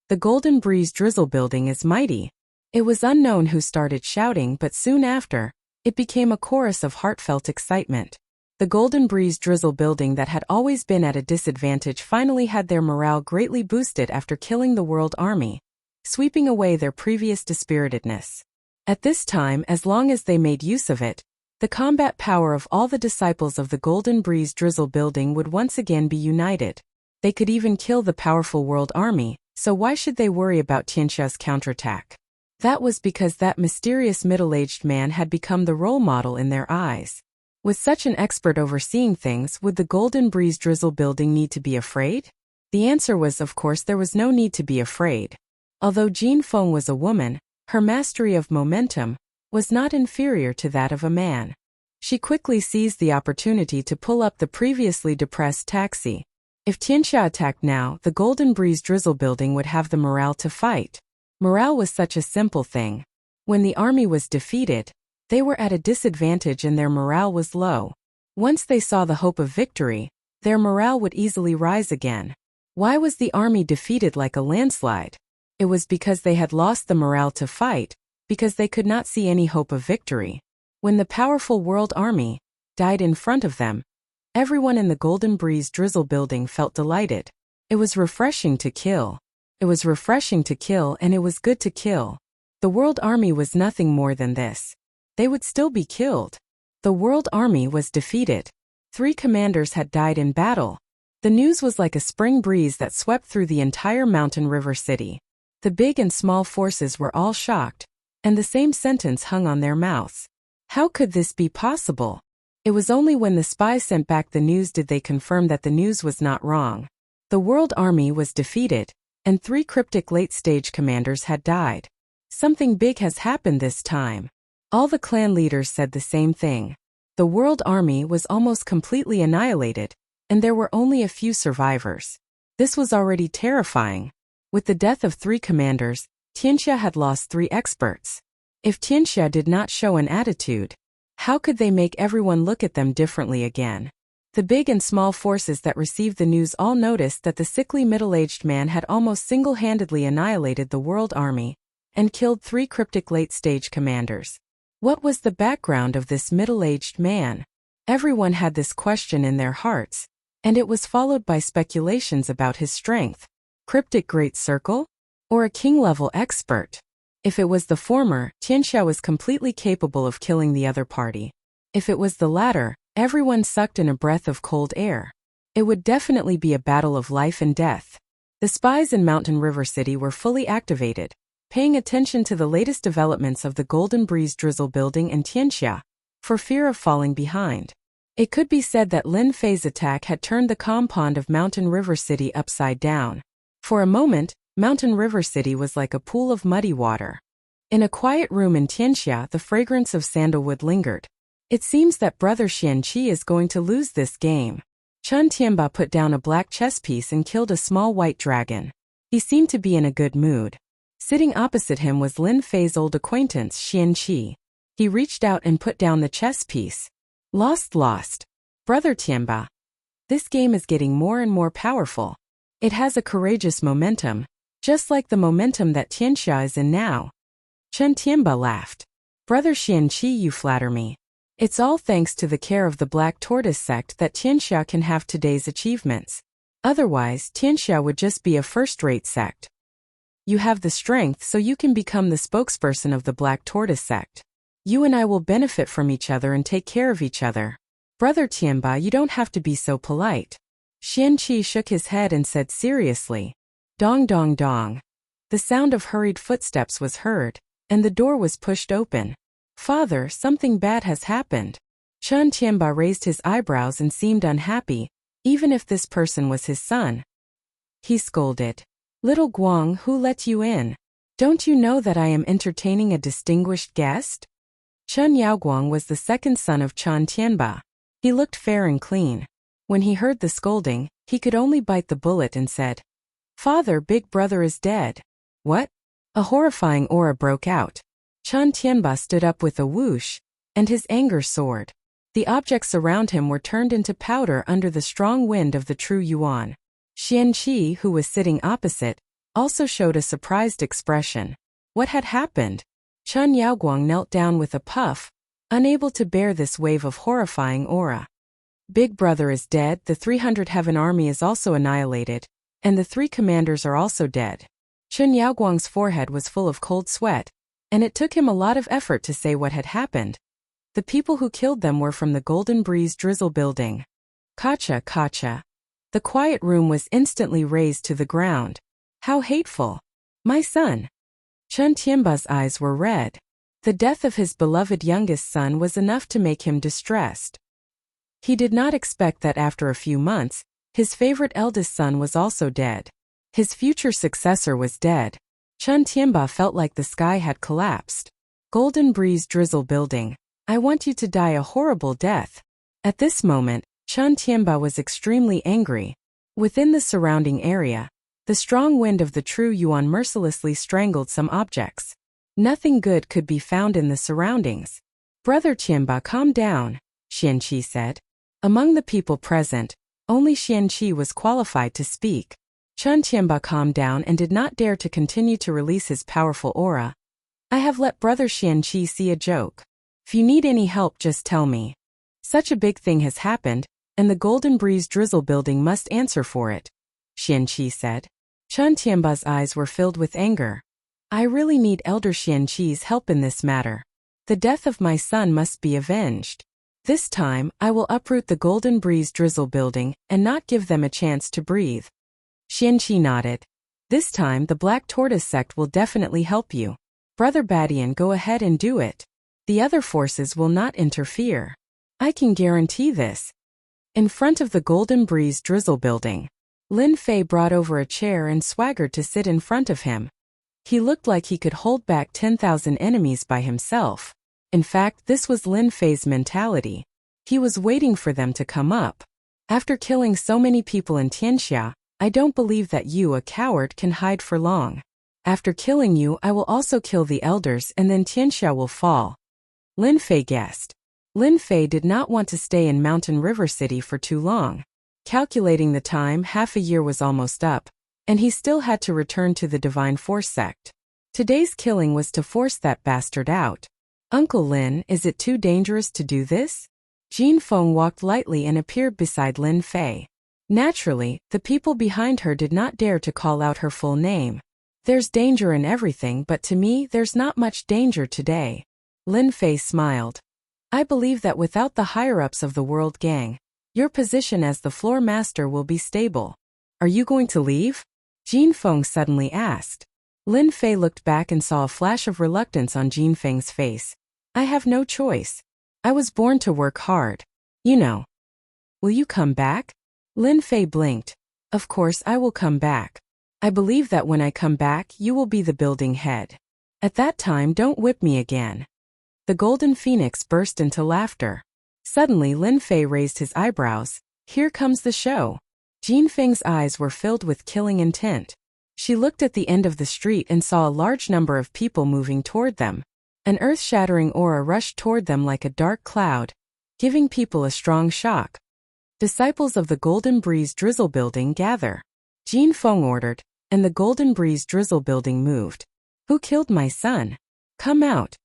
The Golden Breeze Drizzle building is mighty. It was unknown who started shouting, but soon after, it became a chorus of heartfelt excitement. The Golden Breeze Drizzle building that had always been at a disadvantage finally had their morale greatly boosted after killing the World Army, sweeping away their previous dispiritedness. At this time, as long as they made use of it, the combat power of all the disciples of the Golden Breeze Drizzle building would once again be united. They could even kill the powerful World Army, so why should they worry about Tianxia's counterattack? That was because that mysterious middle-aged man had become the role model in their eyes. With such an expert overseeing things, would the Golden Breeze Drizzle building need to be afraid? The answer was, of course, there was no need to be afraid. Although Jean Feng was a woman, her mastery of momentum was not inferior to that of a man. She quickly seized the opportunity to pull up the previously depressed taxi. If Tianxia attacked now, the Golden Breeze Drizzle building would have the morale to fight. Morale was such a simple thing. When the army was defeated, they were at a disadvantage and their morale was low. Once they saw the hope of victory, their morale would easily rise again. Why was the army defeated like a landslide? It was because they had lost the morale to fight, because they could not see any hope of victory. When the powerful World Army died in front of them, everyone in the Golden Breeze Drizzle building felt delighted. It was refreshing to kill. It was refreshing to kill, and it was good to kill. The World Army was nothing more than this. They would still be killed. The World Army was defeated. 3 commanders had died in battle. The news was like a spring breeze that swept through the entire Mountain River City. The big and small forces were all shocked, and the same sentence hung on their mouths. How could this be possible? It was only when the spies sent back the news did they confirm that the news was not wrong. The World Army was defeated, and 3 cryptic late-stage commanders had died. Something big has happened this time. All the clan leaders said the same thing. The World Army was almost completely annihilated, and there were only a few survivors. This was already terrifying. With the death of 3 commanders, Tianxia had lost 3 experts. If Tianxia did not show an attitude, how could they make everyone look at them differently again? The big and small forces that received the news all noticed that the sickly middle-aged man had almost single-handedly annihilated the World Army and killed 3 cryptic late-stage commanders. What was the background of this middle-aged man? Everyone had this question in their hearts, and it was followed by speculations about his strength. Cryptic Great Circle? Or a king-level expert? If it was the former, Tianxia was completely capable of killing the other party. If it was the latter, everyone sucked in a breath of cold air. It would definitely be a battle of life and death. The spies in Mountain River City were fully activated, paying attention to the latest developments of the Golden Breeze Drizzle building and Tianxia, for fear of falling behind. It could be said that Lin Fei's attack had turned the compound of Mountain River City upside down. For a moment, Mountain River City was like a pool of muddy water. In a quiet room in Tianxia, the fragrance of sandalwood lingered. It seems that Brother Xianqi is going to lose this game. Chen Tianba put down a black chess piece and killed a small white dragon. He seemed to be in a good mood. Sitting opposite him was Lin Fei's old acquaintance, Xianqi. He reached out and put down the chess piece. Lost. Brother Tianba. This game is getting more and more powerful. It has a courageous momentum, just like the momentum that Tianxia is in now. Chen Tianba laughed. Brother Xianqi, you flatter me. It's all thanks to the care of the Black Tortoise sect that Tianxia can have today's achievements. Otherwise, Tianxia would just be a first-rate sect. You have the strength so you can become the spokesperson of the Black Tortoise sect. You and I will benefit from each other and take care of each other. Brother Tianba, you don't have to be so polite. Xianqi shook his head and said seriously. Dong dong dong. The sound of hurried footsteps was heard, and the door was pushed open. Father, something bad has happened. Chen Tianba raised his eyebrows and seemed unhappy, even if this person was his son. He scolded. Little Guang, who let you in? Don't you know that I am entertaining a distinguished guest? Chun Yaoguang was the second son of Chun Tianba. He looked fair and clean. When he heard the scolding, he could only bite the bullet and said, "Father, big brother is dead." What? A horrifying aura broke out. Chun Tianba stood up with a whoosh, and his anger soared. The objects around him were turned into powder under the strong wind of the true yuan. Xianqi, who was sitting opposite, also showed a surprised expression. What had happened? Chun Yaoguang knelt down with a puff, unable to bear this wave of horrifying aura. Big brother is dead, the 300 Heaven Army is also annihilated, and the 3 commanders are also dead. Chun Yaoguang's forehead was full of cold sweat, and it took him a lot of effort to say what had happened. The people who killed them were from the Golden Breeze Drizzle building. Kacha, kacha. The quiet room was instantly razed to the ground. How hateful. My son. Chun Tianba's eyes were red. The death of his beloved youngest son was enough to make him distressed. He did not expect that after a few months, his favorite eldest son was also dead. His future successor was dead. Chun Tianba felt like the sky had collapsed. Golden Breeze Drizzle building. I want you to die a horrible death. At this moment, Chun Tianba was extremely angry. Within the surrounding area, the strong wind of the true yuan mercilessly strangled some objects. Nothing good could be found in the surroundings. Brother Tianba, calm down, Xianqi said. Among the people present, only Xianqi was qualified to speak. Chun Tianba calmed down and did not dare to continue to release his powerful aura. I have let Brother Xianqi see a joke. If you need any help, just tell me. Such a big thing has happened, and the Golden Breeze Drizzle building must answer for it, Xianqi said. Chun Tianba's eyes were filled with anger. I really need Elder Xianqi's help in this matter. The death of my son must be avenged. This time, I will uproot the Golden Breeze Drizzle building and not give them a chance to breathe. Xianqi nodded. This time the Black Tortoise sect will definitely help you. Brother Badian, go ahead and do it. The other forces will not interfere. I can guarantee this. In front of the Golden Breeze Drizzle building, Lin Fei brought over a chair and swaggered to sit in front of him. He looked like he could hold back 10,000 enemies by himself. In fact, this was Lin Fei's mentality. He was waiting for them to come up. After killing so many people in Tianxia, I don't believe that you, a coward, can hide for long. After killing you, I will also kill the elders and then Tianxia will fall. Lin Fei guessed. Lin Fei did not want to stay in Mountain River City for too long. Calculating the time, half a year was almost up, and he still had to return to the Divine Force sect. Today's killing was to force that bastard out. Uncle Lin, is it too dangerous to do this? Jin Feng walked lightly and appeared beside Lin Fei. Naturally, the people behind her did not dare to call out her full name. There's danger in everything, but to me, there's not much danger today. Lin Fei smiled. I believe that without the higher-ups of the World Gang, your position as the floor master will be stable. Are you going to leave? Jin Feng suddenly asked. Lin Fei looked back and saw a flash of reluctance on Jin Feng's face. I have no choice. I was born to work hard. You know. Will you come back? Lin Fei blinked. Of course I will come back. I believe that when I come back, you will be the building head. At that time, don't whip me again. The Golden Phoenix burst into laughter. Suddenly Lin Fei raised his eyebrows. Here comes the show. Jin Feng's eyes were filled with killing intent. She looked at the end of the street and saw a large number of people moving toward them. An earth-shattering aura rushed toward them like a dark cloud, giving people a strong shock. Disciples of the Golden Breeze Drizzle building gather. Jin Feng ordered, and the Golden Breeze Drizzle building moved. Who killed my son? Come out.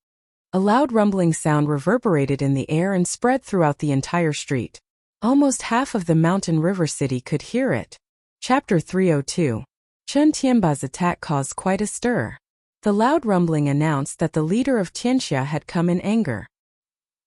A loud rumbling sound reverberated in the air and spread throughout the entire street. Almost half of the Mountain River City could hear it. Chapter 302. Chun Tianba's attack caused quite a stir. The loud rumbling announced that the leader of Tianxia had come in anger.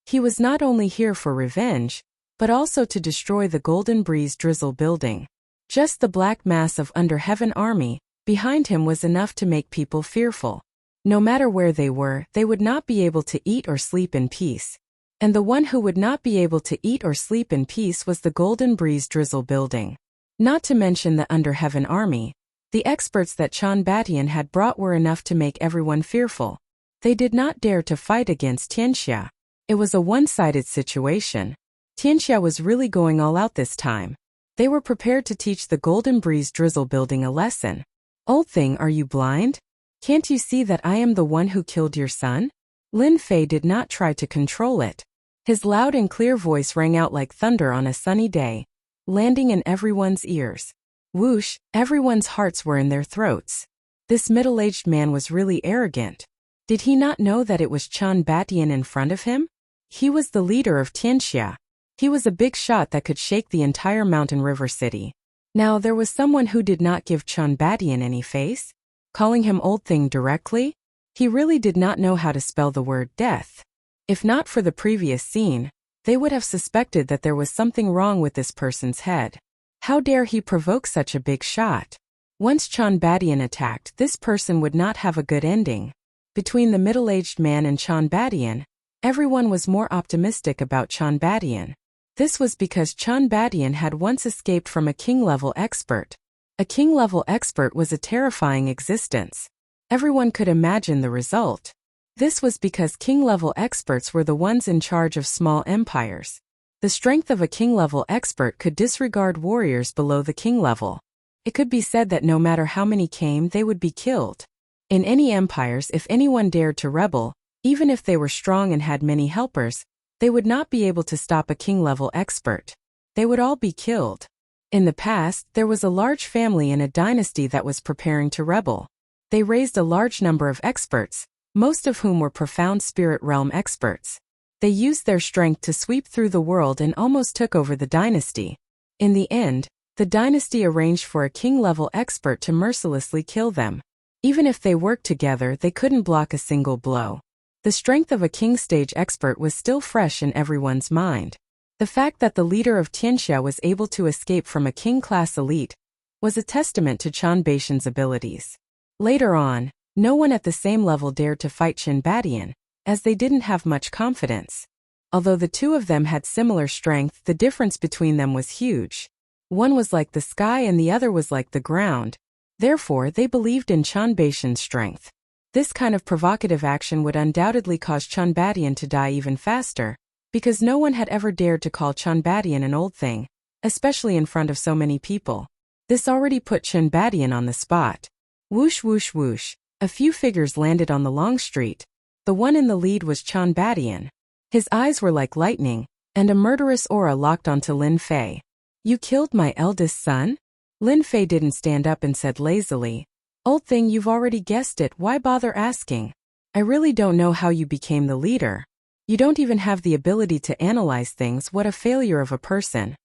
He was not only here for revenge, but also to destroy the Golden Breeze Drizzle building. Just the black mass of Under Heaven Army behind him was enough to make people fearful. No matter where they were, they would not be able to eat or sleep in peace. And the one who would not be able to eat or sleep in peace was the Golden Breeze Drizzle building. Not to mention the Under Heaven Army, The experts that Chan Batian had brought were enough to make everyone fearful. They did not dare to fight against Tianxia. It was a one-sided situation. Tianxia was really going all out this time. They were prepared to teach the Golden Breeze Drizzle building a lesson. Old thing, are you blind? Can't you see that I am the one who killed your son? Lin Fei did not try to control it. His loud and clear voice rang out like thunder on a sunny day, landing in everyone's ears. Whoosh, everyone's hearts were in their throats. This middle-aged man was really arrogant. Did he not know that it was Chan Batian in front of him? He was the leader of Tianxia. He was a big shot that could shake the entire mountain river city. Now there was someone who did not give Chan Batian any face, calling him old thing directly. He really did not know how to spell the word death. If not for the previous scene, they would have suspected that there was something wrong with this person's head. How dare he provoke such a big shot? Once Chan Batian attacked, this person would not have a good ending. Between the middle-aged man and Chan Batian, everyone was more optimistic about Chan Batian. This was because Chan Batian had once escaped from a king-level expert. A king-level expert was a terrifying existence. Everyone could imagine the result. This was because king-level experts were the ones in charge of small empires. The strength of a king-level expert could disregard warriors below the king level. It could be said that no matter how many came, they would be killed. In any empires, if anyone dared to rebel, even if they were strong and had many helpers, they would not be able to stop a king-level expert. They would all be killed. In the past, there was a large family in a dynasty that was preparing to rebel. They raised a large number of experts, most of whom were profound spirit realm experts. They used their strength to sweep through the world and almost took over the dynasty. In the end, the dynasty arranged for a king-level expert to mercilessly kill them. Even if they worked together, they couldn't block a single blow. The strength of a king-stage expert was still fresh in everyone's mind. The fact that the leader of Tianxia was able to escape from a king-class elite was a testament to Chan Batian's abilities. Later on, no one at the same level dared to fight Chan Batian, as they didn't have much confidence. Although the two of them had similar strength, the difference between them was huge. One was like the sky and the other was like the ground. Therefore, they believed in Chan Batian's strength. This kind of provocative action would undoubtedly cause Chan Batian to die even faster, because no one had ever dared to call Chan Batian an old thing, especially in front of so many people. This already put Chan Batian on the spot. Whoosh whoosh whoosh, a few figures landed on the long street. The one in the lead was Chan Batian. His eyes were like lightning, and a murderous aura locked onto Lin Fei. You killed my eldest son? Lin Fei didn't stand up and said lazily, Old thing, you've already guessed it, why bother asking? I really don't know how you became the leader. You don't even have the ability to analyze things, what a failure of a person.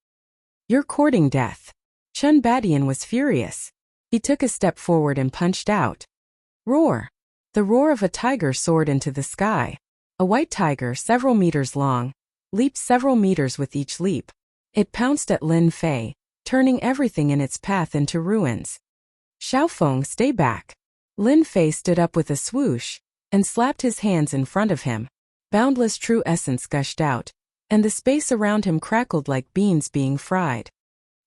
You're courting death. Chan Batian was furious. He took a step forward and punched out. Roar! The roar of a tiger soared into the sky. A white tiger, several meters long, leaped several meters with each leap. It pounced at Lin Fei, turning everything in its path into ruins. Xiaofeng, stay back. Lin Fei stood up with a swoosh, and slapped his hands in front of him. Boundless true essence gushed out, and the space around him crackled like beans being fried.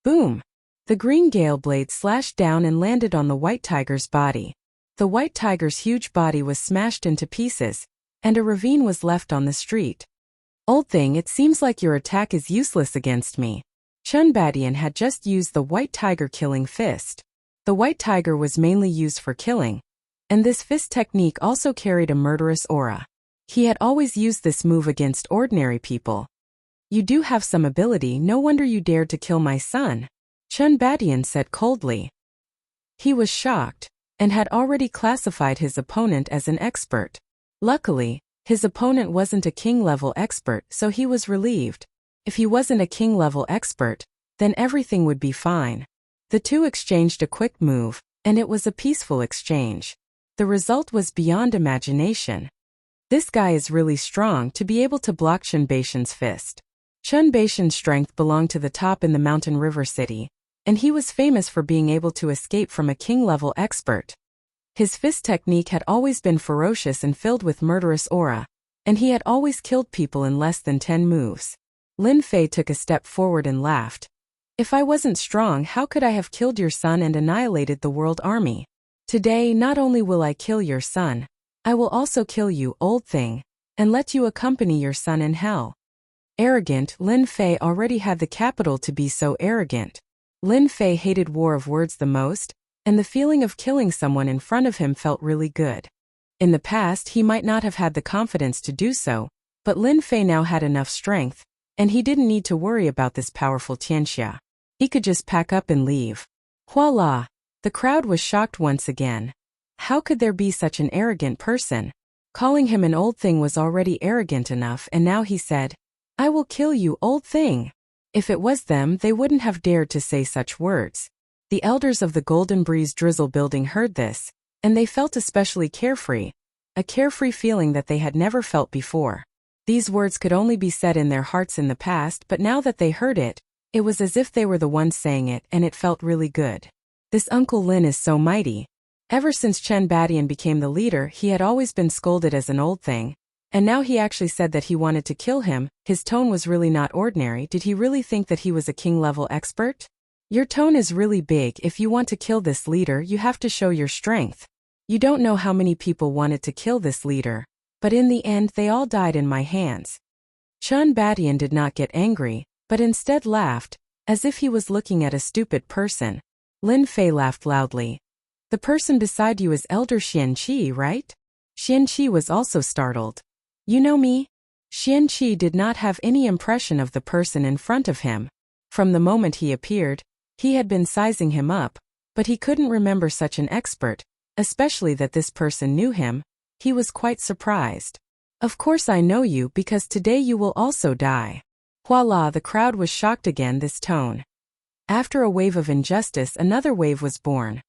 Boom! The green gale blade slashed down and landed on the white tiger's body. The white tiger's huge body was smashed into pieces, and a ravine was left on the street. Old thing, it seems like your attack is useless against me. Chan Batian had just used the white tiger killing fist. The white tiger was mainly used for killing, and this fist technique also carried a murderous aura. He had always used this move against ordinary people. You do have some ability, no wonder you dared to kill my son, Chan Batian said coldly. He was shocked, and had already classified his opponent as an expert. Luckily, his opponent wasn't a king-level expert, so he was relieved. If he wasn't a king-level expert, then everything would be fine. The two exchanged a quick move, and it was a peaceful exchange. The result was beyond imagination. This guy is really strong to be able to block Chan Batian's fist. Chan Batian's strength belonged to the top in the mountain river city, and he was famous for being able to escape from a king-level expert. His fist technique had always been ferocious and filled with murderous aura, and he had always killed people in less than 10 moves. Lin Fei took a step forward and laughed. If I wasn't strong, how could I have killed your son and annihilated the world army? Today, not only will I kill your son, I will also kill you, old thing, and let you accompany your son in hell. Arrogant. Lin Fei already had the capital to be so arrogant. Lin Fei hated war of words the most, and the feeling of killing someone in front of him felt really good. In the past, he might not have had the confidence to do so, but Lin Fei now had enough strength, and he didn't need to worry about this powerful Tianxia. He could just pack up and leave. Voila! The crowd was shocked once again. How could there be such an arrogant person? Calling him an old thing was already arrogant enough, and now he said, I will kill you, old thing. If it was them, they wouldn't have dared to say such words. The elders of the Golden Breeze Drizzle building heard this, and they felt especially carefree, a carefree feeling that they had never felt before. These words could only be said in their hearts in the past, but now that they heard it, it was as if they were the ones saying it, and it felt really good. This Uncle Lin is so mighty. Ever since Chen Badian became the leader, he had always been scolded as an old thing. And now he actually said that he wanted to kill him. His tone was really not ordinary. Did he really think that he was a king-level expert? Your tone is really big. If you want to kill this leader, you have to show your strength. You don't know how many people wanted to kill this leader, but in the end they all died in my hands. Chen Badian did not get angry, but instead laughed, as if he was looking at a stupid person. Lin Fei laughed loudly. The person beside you is Elder Xianqi, right? Xianqi was also startled. You know me? Xianqi did not have any impression of the person in front of him. From the moment he appeared, he had been sizing him up, but he couldn't remember such an expert, especially that this person knew him. He was quite surprised. Of course I know you because today you will also die. Voila, the crowd was shocked again this tone. After a wave of injustice, another wave was born.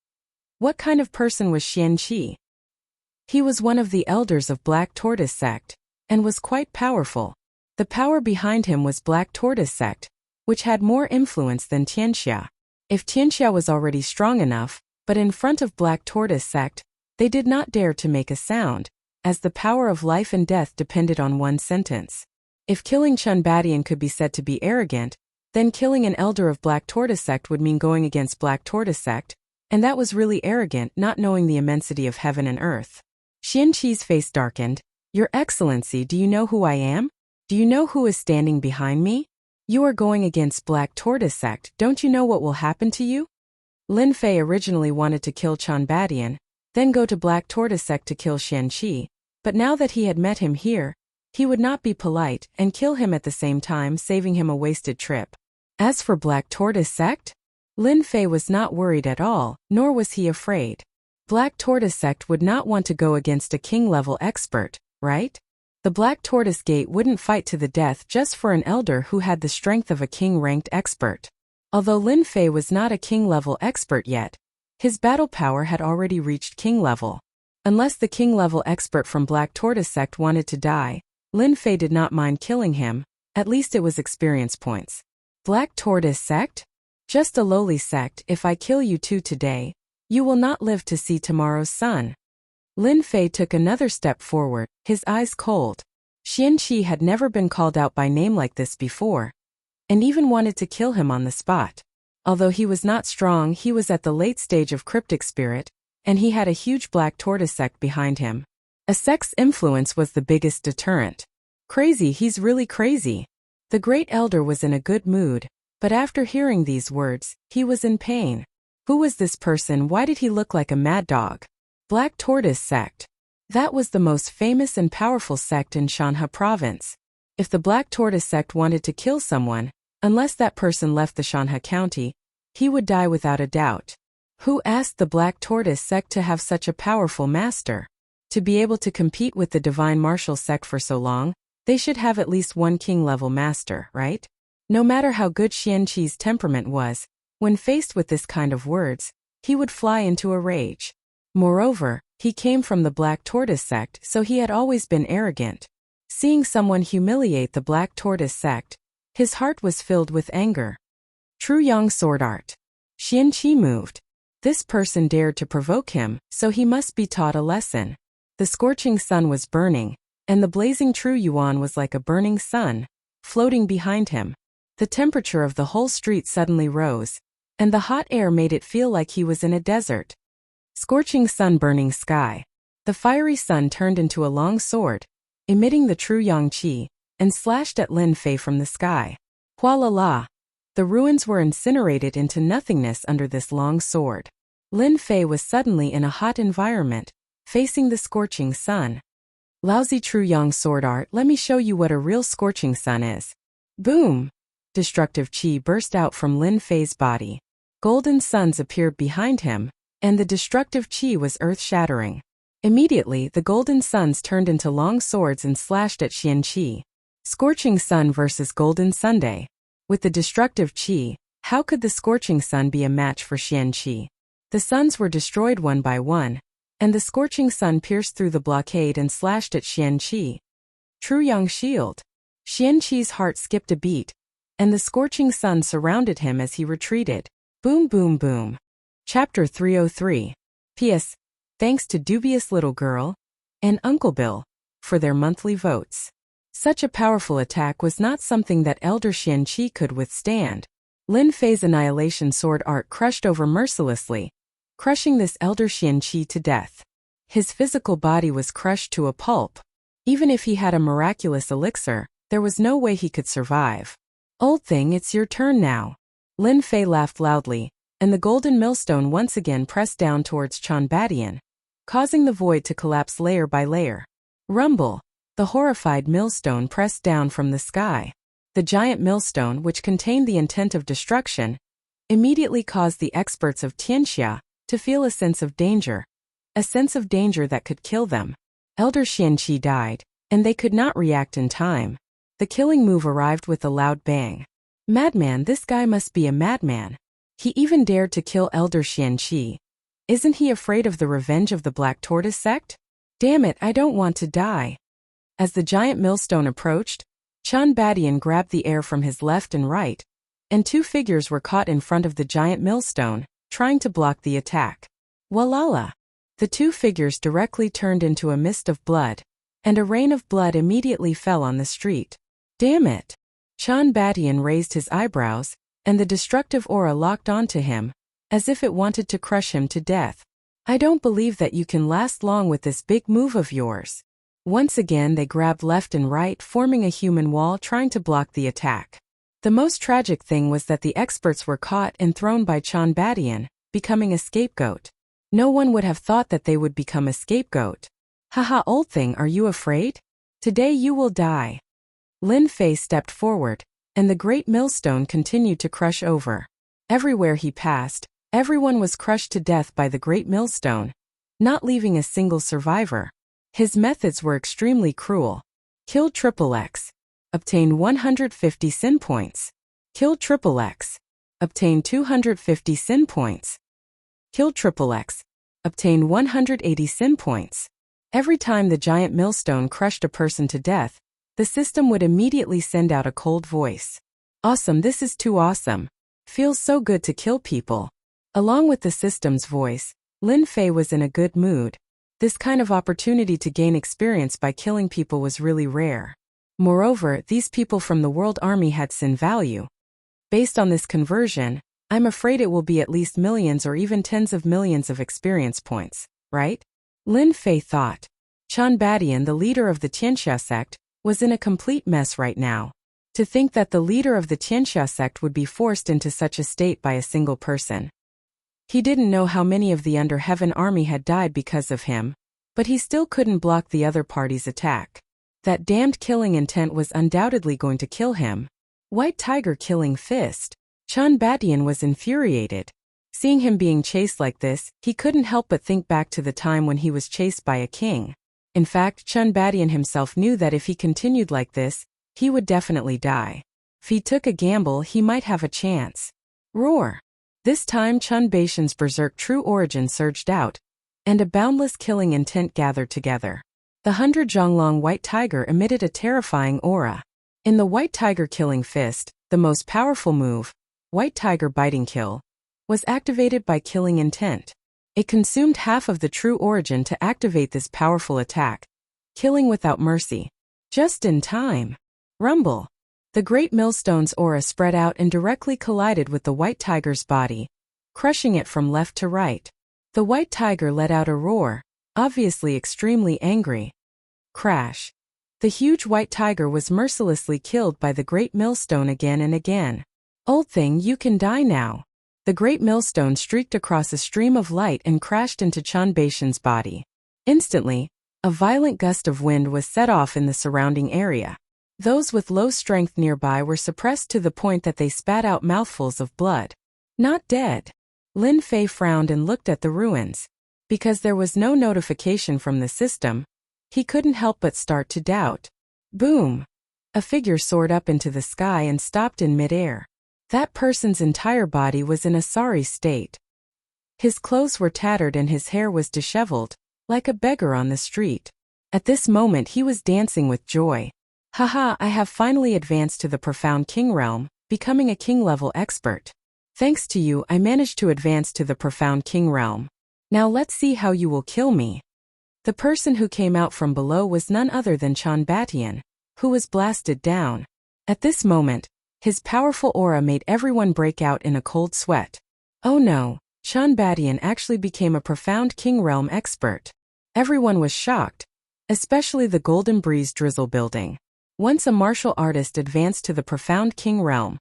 What kind of person was Xianqi? He was one of the elders of Black Tortoise sect, and was quite powerful. The power behind him was Black Tortoise sect, which had more influence than Tianxia. If Tianxia was already strong enough, but in front of Black Tortoise sect, they did not dare to make a sound, as the power of life and death depended on one sentence. If killing Chen Badian could be said to be arrogant, then killing an elder of Black Tortoise sect would mean going against Black Tortoise sect, and that was really arrogant, not knowing the immensity of heaven and earth. Xianqi's face darkened. Your Excellency, do you know who I am? Do you know who is standing behind me? You are going against Black Tortoise sect. Don't you know what will happen to you? Lin Fei originally wanted to kill Chen Badian, then go to Black Tortoise sect to kill Xianqi, but now that he had met him here, he would not be polite and kill him at the same time, saving him a wasted trip. As for Black Tortoise sect, Lin Fei was not worried at all, nor was he afraid. Black Tortoise sect would not want to go against a king-level expert, right? The Black Tortoise Gate wouldn't fight to the death just for an elder who had the strength of a king-ranked expert. Although Lin Fei was not a king-level expert yet, his battle power had already reached king-level. Unless the king-level expert from Black Tortoise sect wanted to die, Lin Fei did not mind killing him, at least it was experience points. Black Tortoise sect? Just a lowly sect. If I kill you too today, you will not live to see tomorrow's sun. Lin Fei took another step forward, his eyes cold. Xianqi had never been called out by name like this before, and even wanted to kill him on the spot. Although he was not strong, he was at the late stage of cryptic spirit, and he had a huge Black Tortoise sect behind him. A sect's influence was the biggest deterrent. Crazy, he's really crazy. The great elder was in a good mood, but after hearing these words, he was in pain. Who was this person? Why did he look like a mad dog? Black Tortoise sect. That was the most famous and powerful sect in Shanhe province. If the Black Tortoise sect wanted to kill someone, unless that person left the Shanhe county, he would die without a doubt. Who asked the Black Tortoise sect to have such a powerful master? To be able to compete with the Divine Martial sect for so long, they should have at least one king-level master, right? No matter how good Xianqi's temperament was, when faced with this kind of words, he would fly into a rage. Moreover, he came from the Black Tortoise sect, so he had always been arrogant. Seeing someone humiliate the Black Tortoise sect, his heart was filled with anger. True Yang sword art. Xianqi moved. This person dared to provoke him, so he must be taught a lesson. The scorching sun was burning, and the blazing True Yuan was like a burning sun, floating behind him. The temperature of the whole street suddenly rose, and the hot air made it feel like he was in a desert. Scorching sun, burning sky. The fiery sun turned into a long sword, emitting the true yang qi, and slashed at Lin Fei from the sky. Hua la la. The ruins were incinerated into nothingness under this long sword. Lin Fei was suddenly in a hot environment, facing the scorching sun. Lousy true yang sword art, let me show you what a real scorching sun is. Boom! Destructive qi burst out from Lin Fei's body. Golden suns appeared behind him, and the destructive qi was earth-shattering. Immediately, the golden suns turned into long swords and slashed at Xian Qi. Scorching sun versus golden Sunday. With the destructive qi, how could the scorching sun be a match for Xian Qi? The suns were destroyed one by one, and the scorching sun pierced through the blockade and slashed at Xian Qi. True yang shield. Xian Qi's heart skipped a beat, and the scorching sun surrounded him as he retreated. Boom boom boom. Chapter 303. P.S. Thanks to Dubious Little Girl and Uncle Bill for their monthly votes. Such a powerful attack was not something that Elder Xian Qi could withstand. Lin Fei's annihilation sword art crushed over mercilessly, crushing this Elder Xian Qi to death. His physical body was crushed to a pulp. Even if he had a miraculous elixir, there was no way he could survive. Old thing, it's your turn now. Lin Fei laughed loudly, and the golden millstone once again pressed down towards Chan Badian, causing the void to collapse layer by layer. Rumble! The horrified millstone pressed down from the sky. The giant millstone, which contained the intent of destruction, immediately caused the experts of Tianxia to feel a sense of danger. A sense of danger that could kill them. Elder Xian Qi died, and they could not react in time. The killing move arrived with a loud bang. Madman, this guy must be a madman. He even dared to kill Elder Xian Qi. Isn't he afraid of the revenge of the Black Tortoise sect? Damn it, I don't want to die. As the giant millstone approached, Chan Badian grabbed the air from his left and right, and two figures were caught in front of the giant millstone, trying to block the attack. Walala! The two figures directly turned into a mist of blood, and a rain of blood immediately fell on the street. Damn it! Chan Badian raised his eyebrows, and the destructive aura locked onto him, as if it wanted to crush him to death. I don't believe that you can last long with this big move of yours. Once again they grabbed left and right, forming a human wall trying to block the attack. The most tragic thing was that the experts were caught and thrown by Chan Badian, becoming a scapegoat. No one would have thought that they would become a scapegoat. Haha, old thing, are you afraid? Today you will die. Lin Fei stepped forward, and the great millstone continued to crush over. Everywhere he passed, everyone was crushed to death by the great millstone, not leaving a single survivor. His methods were extremely cruel. Kill XXX. Obtain 150 sin points. Kill XXX. Obtain 250 sin points. Kill XXX. Obtain 180 sin points. Every time the giant millstone crushed a person to death, the system would immediately send out a cold voice. Awesome, this is too awesome. Feels so good to kill people. Along with the system's voice, Lin Fei was in a good mood. This kind of opportunity to gain experience by killing people was really rare. Moreover, these people from the World Army had sin value. Based on this conversion, I'm afraid it will be at least millions or even tens of millions of experience points, right? Lin Fei thought. Chan Badian, the leader of the Tianxia sect, was in a complete mess right now. To think that the leader of the Tianxia sect would be forced into such a state by a single person. He didn't know how many of the Under Heaven army had died because of him, but he still couldn't block the other party's attack. That damned killing intent was undoubtedly going to kill him. White Tiger killing fist. Chan Badian was infuriated. Seeing him being chased like this, he couldn't help but think back to the time when he was chased by a king. In fact, Chan Badian himself knew that if he continued like this, he would definitely die. If he took a gamble, he might have a chance. Roar! This time Chun Baishan's berserk true origin surged out, and a boundless killing intent gathered together. The 100 Zhonglong White Tiger emitted a terrifying aura. In the White Tiger killing fist, the most powerful move, White Tiger biting kill, was activated by killing intent. It consumed half of the true origin to activate this powerful attack, killing without mercy. Just in time. Rumble. The great millstone's aura spread out and directly collided with the white tiger's body, crushing it from left to right. The white tiger let out a roar, obviously extremely angry. Crash. The huge white tiger was mercilessly killed by the great millstone again and again. Old thing, you can die now. The great millstone streaked across a stream of light and crashed into Chun Baishan's body. Instantly, a violent gust of wind was set off in the surrounding area. Those with low strength nearby were suppressed to the point that they spat out mouthfuls of blood. Not dead. Lin Fei frowned and looked at the ruins. Because there was no notification from the system, he couldn't help but start to doubt. Boom! A figure soared up into the sky and stopped in midair. That person's entire body was in a sorry state. His clothes were tattered and his hair was disheveled, like a beggar on the street. At this moment he was dancing with joy. Haha, I have finally advanced to the profound king realm, becoming a king-level expert. Thanks to you, I managed to advance to the profound king realm. Now let's see how you will kill me. The person who came out from below was none other than Chun Batian, who was blasted down. At this moment, his powerful aura made everyone break out in a cold sweat. Oh no, Chun Batian actually became a profound king realm expert. Everyone was shocked, especially the Golden Breeze Drizzle building. Once a martial artist advanced to the profound king realm,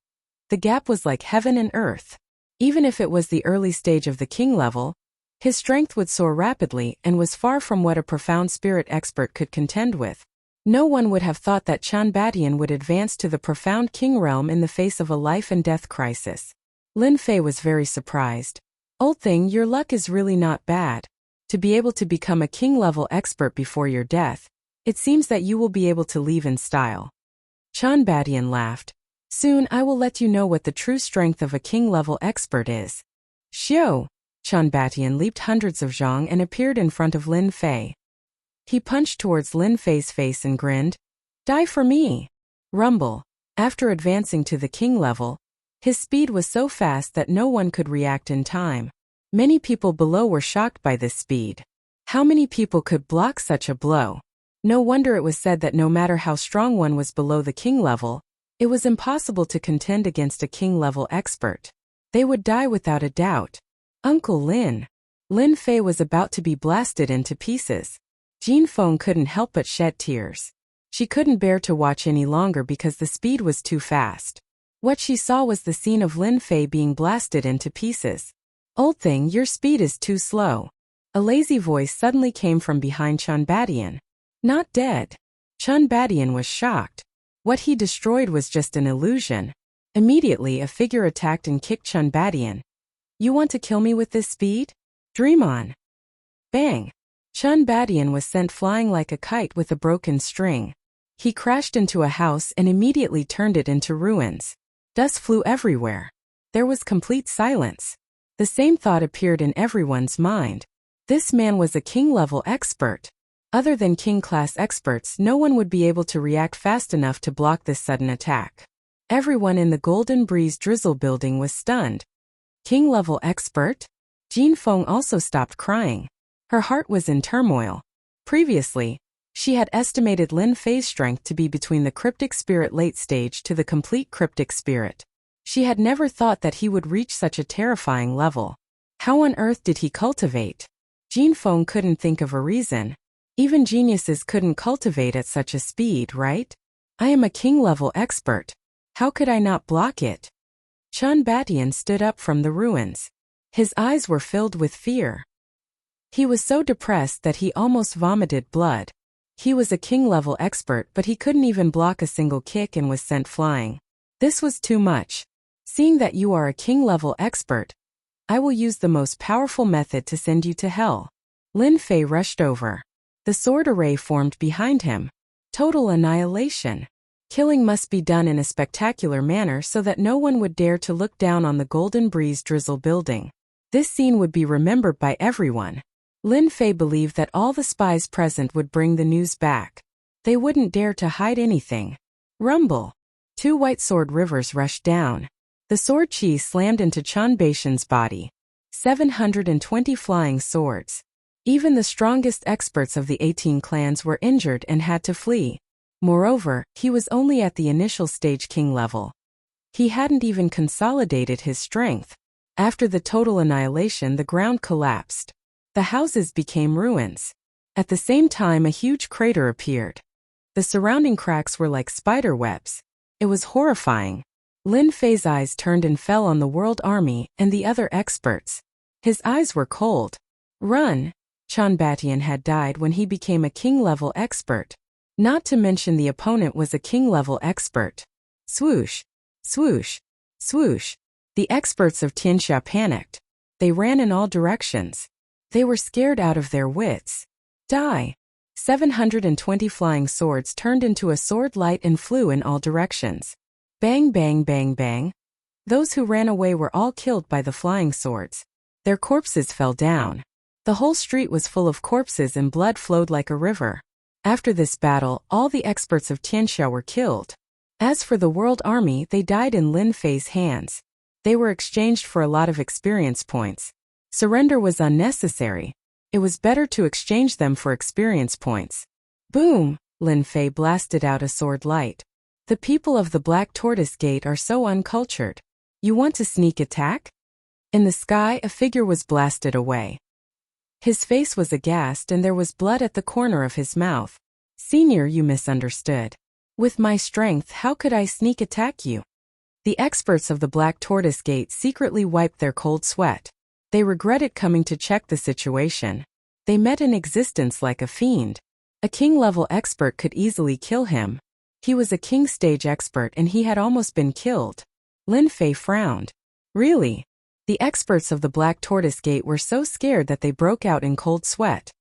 the gap was like heaven and earth. Even if it was the early stage of the king level, his strength would soar rapidly and was far from what a profound spirit expert could contend with. No one would have thought that Chun Batian would advance to the profound king realm in the face of a life and death crisis. Lin Fei was very surprised. Old thing, your luck is really not bad. To be able to become a king-level expert before your death, it seems that you will be able to leave in style. Chun Batian laughed. Soon I will let you know what the true strength of a king-level expert is. Xiao! Chun Batian leaped hundreds of zhang and appeared in front of Lin Fei. He punched towards Lin Fei's face and grinned. Die for me! Rumble. After advancing to the king level, his speed was so fast that no one could react in time. Many people below were shocked by this speed. How many people could block such a blow? No wonder it was said that no matter how strong one was below the king level, it was impossible to contend against a king-level expert. They would die without a doubt. Uncle Lin. Lin Fei was about to be blasted into pieces. Jin Feng couldn't help but shed tears. She couldn't bear to watch any longer because the speed was too fast. What she saw was the scene of Lin Fei being blasted into pieces. Old thing, your speed is too slow. A lazy voice suddenly came from behind Chun Batian. Not dead. Chun Batian was shocked. What he destroyed was just an illusion. Immediately a figure attacked and kicked Chun Batian. You want to kill me with this speed? Dream on. Bang! Chun Batian was sent flying like a kite with a broken string. He crashed into a house and immediately turned it into ruins. Dust flew everywhere. There was complete silence. The same thought appeared in everyone's mind. This man was a king-level expert. Other than king-class experts, no one would be able to react fast enough to block this sudden attack. Everyone in the Golden Breeze Drizzle building was stunned. King-level expert? Jin Feng also stopped crying. Her heart was in turmoil. Previously, she had estimated Lin Fei's strength to be between the cryptic spirit late stage to the complete cryptic spirit. She had never thought that he would reach such a terrifying level. How on earth did he cultivate? Jin Feng couldn't think of a reason. Even geniuses couldn't cultivate at such a speed, right? I am a king-level expert. How could I not block it? Chun Batian stood up from the ruins. His eyes were filled with fear. He was so depressed that he almost vomited blood. He was a king-level expert, but he couldn't even block a single kick and was sent flying. This was too much. Seeing that you are a king-level expert, I will use the most powerful method to send you to hell. Lin Fei rushed over. The sword array formed behind him. Total annihilation. Killing must be done in a spectacular manner so that no one would dare to look down on the Golden Breeze Drizzle building. This scene would be remembered by everyone. Lin Fei believed that all the spies present would bring the news back. They wouldn't dare to hide anything. Rumble. 2 white sword rivers rushed down. The sword chi slammed into Chun Baishan's body. 720 flying swords. Even the strongest experts of the 18 clans were injured and had to flee. Moreover, he was only at the initial stage king level. He hadn't even consolidated his strength. After the total annihilation, the ground collapsed. The houses became ruins. At the same time, a huge crater appeared. The surrounding cracks were like spider webs. It was horrifying. Lin Fei's eyes turned and fell on the World Army and the other experts. His eyes were cold. Run! Chan Batian had died when he became a king-level expert. Not to mention the opponent was a king-level expert. Swoosh! Swoosh! Swoosh! The experts of Tianxia panicked. They ran in all directions. They were scared out of their wits. Die! 720 flying swords turned into a sword light and flew in all directions. Bang bang bang bang. Those who ran away were all killed by the flying swords. Their corpses fell down. The whole street was full of corpses and blood flowed like a river. After this battle, all the experts of Tianxia were killed. As for the World Army, they died in Lin Fei's hands. They were exchanged for a lot of experience points. Surrender was unnecessary. It was better to exchange them for experience points. Boom! Lin Fei blasted out a sword light. The people of the Black Tortoise Gate are so uncultured. You want to sneak attack? In the sky, a figure was blasted away. His face was aghast and there was blood at the corner of his mouth. Senior, you misunderstood. With my strength, how could I sneak attack you? The experts of the Black Tortoise Gate secretly wiped their cold sweat. They regretted coming to check the situation. They met in existence like a fiend. A king-level expert could easily kill him. He was a king stage expert and he had almost been killed. Lin Fei frowned. Really? The experts of the Black Tortoise Gate were so scared that they broke out in cold sweat.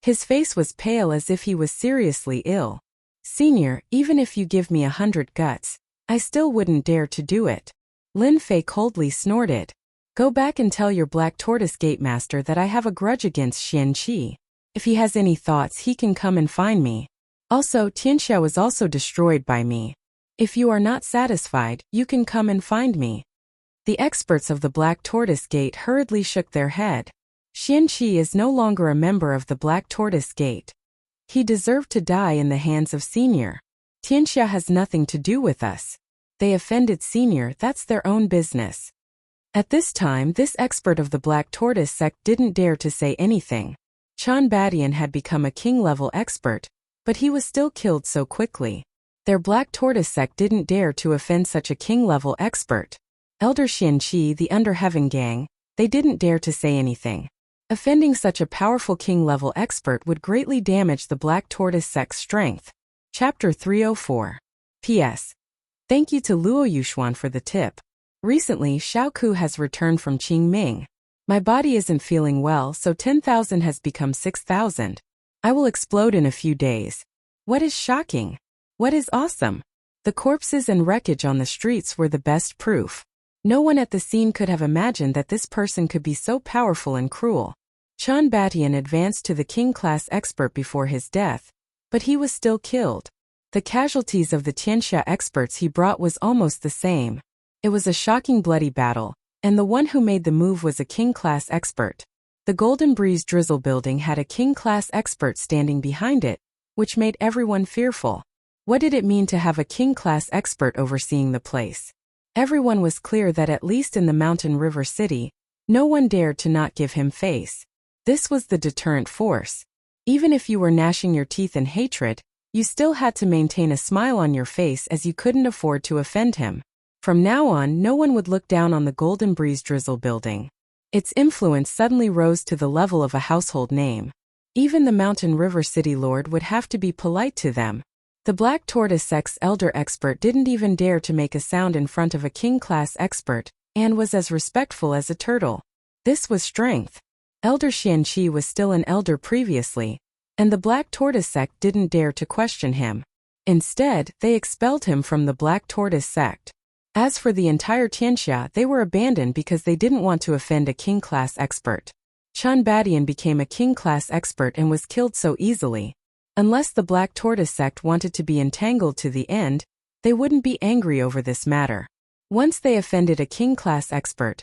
His face was pale as if he was seriously ill. Senior, even if you give me 100 guts, I still wouldn't dare to do it. Lin Fei coldly snorted. Go back and tell your Black Tortoise Gate master that I have a grudge against Xian Qi. If he has any thoughts, he can come and find me. Also, Tianxia was also destroyed by me. If you are not satisfied, you can come and find me. The experts of the Black Tortoise Gate hurriedly shook their head. Xian Qi is no longer a member of the Black Tortoise Gate. He deserved to die in the hands of Senior. Tianxia has nothing to do with us. They offended Senior, that's their own business. At this time, this expert of the Black Tortoise sect didn't dare to say anything. Chan Batian had become a king-level expert, but he was still killed so quickly. Their Black Tortoise sect didn't dare to offend such a king-level expert. Elder Xian Qi, the Underheaven Gang, they didn't dare to say anything. Offending such a powerful king-level expert would greatly damage the Black Tortoise sect's strength. Chapter 304. P.S. Thank you to Luo Yuxuan for the tip. Recently, Xiaoku has returned from Qingming. My body isn't feeling well, so 10,000 has become 6,000. I will explode in a few days. What is shocking? What is awesome? The corpses and wreckage on the streets were the best proof. No one at the scene could have imagined that this person could be so powerful and cruel. Chan Batian advanced to the king-class expert before his death, but he was still killed. The casualties of the Tianxia experts he brought was almost the same. It was a shocking bloody battle, and the one who made the move was a king-class expert. The Golden Breeze Drizzle building had a king-class expert standing behind it, which made everyone fearful. What did it mean to have a king-class expert overseeing the place? Everyone was clear that at least in the Mountain River City, no one dared to not give him face. This was the deterrent force. Even if you were gnashing your teeth in hatred, you still had to maintain a smile on your face as you couldn't afford to offend him. From now on, no one would look down on the Golden Breeze Drizzle building. Its influence suddenly rose to the level of a household name. Even the Mountain River City Lord would have to be polite to them. The Black Tortoise sect's elder expert didn't even dare to make a sound in front of a king-class expert, and was as respectful as a turtle. This was strength. Elder Xian Qi was still an elder previously, and the Black Tortoise sect didn't dare to question him. Instead, they expelled him from the Black Tortoise sect. As for the entire Tianxia, they were abandoned because they didn't want to offend a king-class expert. Chan Batian became a king-class expert and was killed so easily. Unless the Black Tortoise sect wanted to be entangled to the end, they wouldn't be angry over this matter. Once they offended a king-class expert,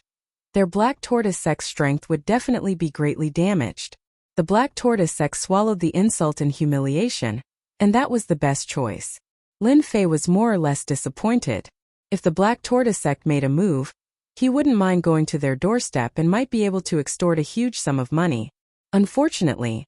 their Black Tortoise sect's strength would definitely be greatly damaged. The Black Tortoise sect swallowed the insult and humiliation, And that was the best choice. Lin Fei was more or less disappointed. If the Black Tortoise sect made a move, he wouldn't mind going to their doorstep and might be able to extort a huge sum of money. Unfortunately,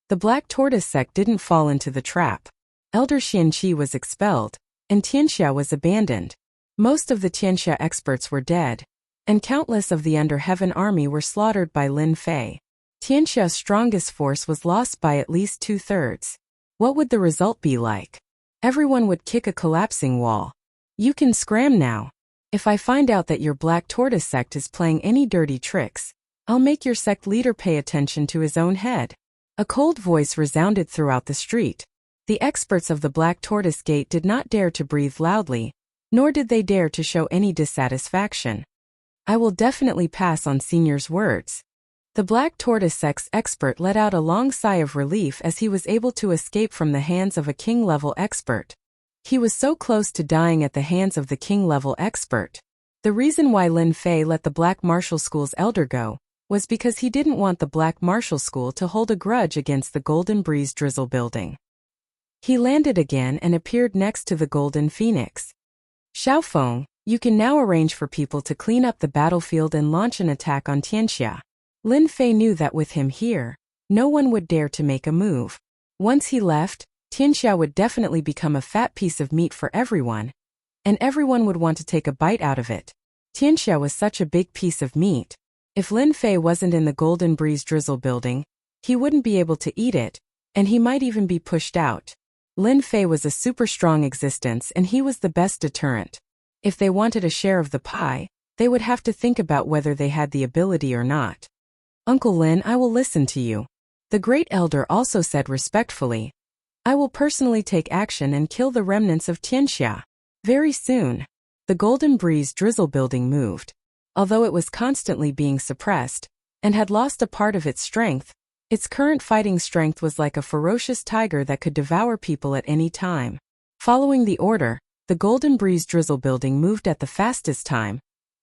the Black Tortoise sect didn't fall into the trap. Elder Xianqi was expelled, and Tianxia was abandoned. Most of the Tianxia experts were dead, and countless of the Under Heaven army were slaughtered by Lin Fei. Tianxia's strongest force was lost by at least 2/3. What would the result be like? Everyone would kick a collapsing wall. You can scram now. If I find out that your Black Tortoise sect is playing any dirty tricks, I'll make your sect leader pay attention to his own head. A cold voice resounded throughout the street. The experts of the Black Tortoise Gate did not dare to breathe loudly, nor did they dare to show any dissatisfaction. I will definitely pass on Senior's words. The Black Tortoise sect's expert let out a long sigh of relief as he was able to escape from the hands of a king-level expert. He was so close to dying at the hands of the king-level expert. The reason why Lin Fei let the Black Martial School's elder go was because he didn't want the Black Martial School to hold a grudge against the Golden Breeze Drizzle building. He landed again and appeared next to the Golden Phoenix. Xiaofeng, you can now arrange for people to clean up the battlefield and launch an attack on Tianxia. Lin Fei knew that with him here, no one would dare to make a move. Once he left, Tianxia would definitely become a fat piece of meat for everyone, and everyone would want to take a bite out of it. Tianxia was such a big piece of meat. If Lin Fei wasn't in the Golden Breeze Drizzle building, he wouldn't be able to eat it, and he might even be pushed out. Lin Fei was a super strong existence and he was the best deterrent. If they wanted a share of the pie, they would have to think about whether they had the ability or not. Uncle Lin, I will listen to you. The Great Elder also said respectfully, I will personally take action and kill the remnants of Tianxia. Very soon, the Golden Breeze Drizzle building moved. Although it was constantly being suppressed, and had lost a part of its strength, its current fighting strength was like a ferocious tiger that could devour people at any time. Following the order, the Golden Breeze Drizzle building moved at the fastest time,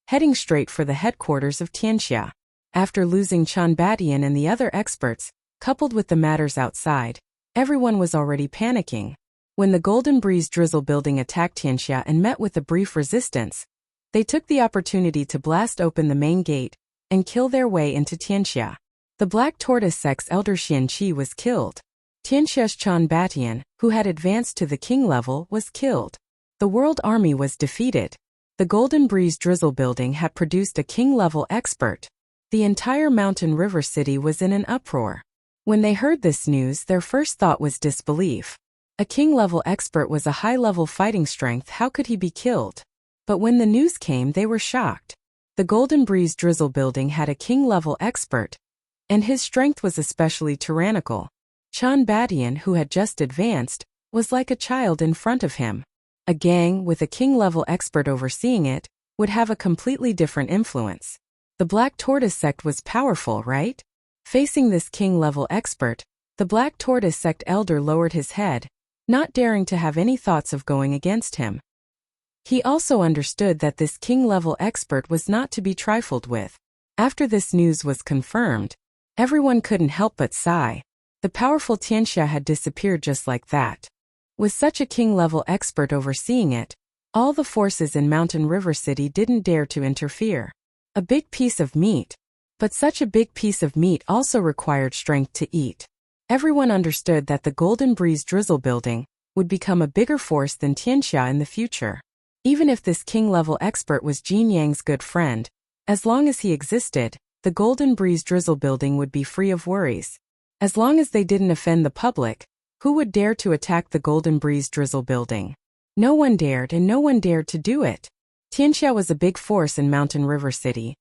heading straight for the headquarters of Tianxia. After losing Chan Batian and the other experts, coupled with the matters outside, everyone was already panicking. When the Golden Breeze Drizzle building attacked Tianxia and met with a brief resistance, they took the opportunity to blast open the main gate and kill their way into Tianxia. The Black Tortoise sect's elder Xianqi was killed. Tianxia's Chan Batian, who had advanced to the king level, was killed. The world army was defeated. The Golden Breeze Drizzle building had produced a king-level expert. The entire Mountain River City was in an uproar. When they heard this news, their first thought was disbelief. A king-level expert was a high-level fighting strength, how could he be killed? But when the news came, they were shocked. The Golden Breeze Drizzle building had a king-level expert, and his strength was especially tyrannical. Chan Batian, who had just advanced, was like a child in front of him. A gang, with a king-level expert overseeing it, would have a completely different influence. The Black Tortoise sect was powerful, right? Facing this king-level expert, the Black Tortoise sect elder lowered his head, not daring to have any thoughts of going against him. He also understood that this king-level expert was not to be trifled with. After this news was confirmed, everyone couldn't help but sigh. The powerful Tianxia had disappeared just like that. With such a king-level expert overseeing it, all the forces in Mountain River City didn't dare to interfere. A big piece of meat. But such a big piece of meat also required strength to eat. Everyone understood that the Golden Breeze Drizzle building would become a bigger force than Tianxia in the future. Even if this king-level expert was Jin Yang's good friend, as long as he existed, the Golden Breeze Drizzle building would be free of worries. As long as they didn't offend the public, who would dare to attack the Golden Breeze Drizzle building? No one dared, and no one dared to do it. Tianxia was a big force in Mountain River City,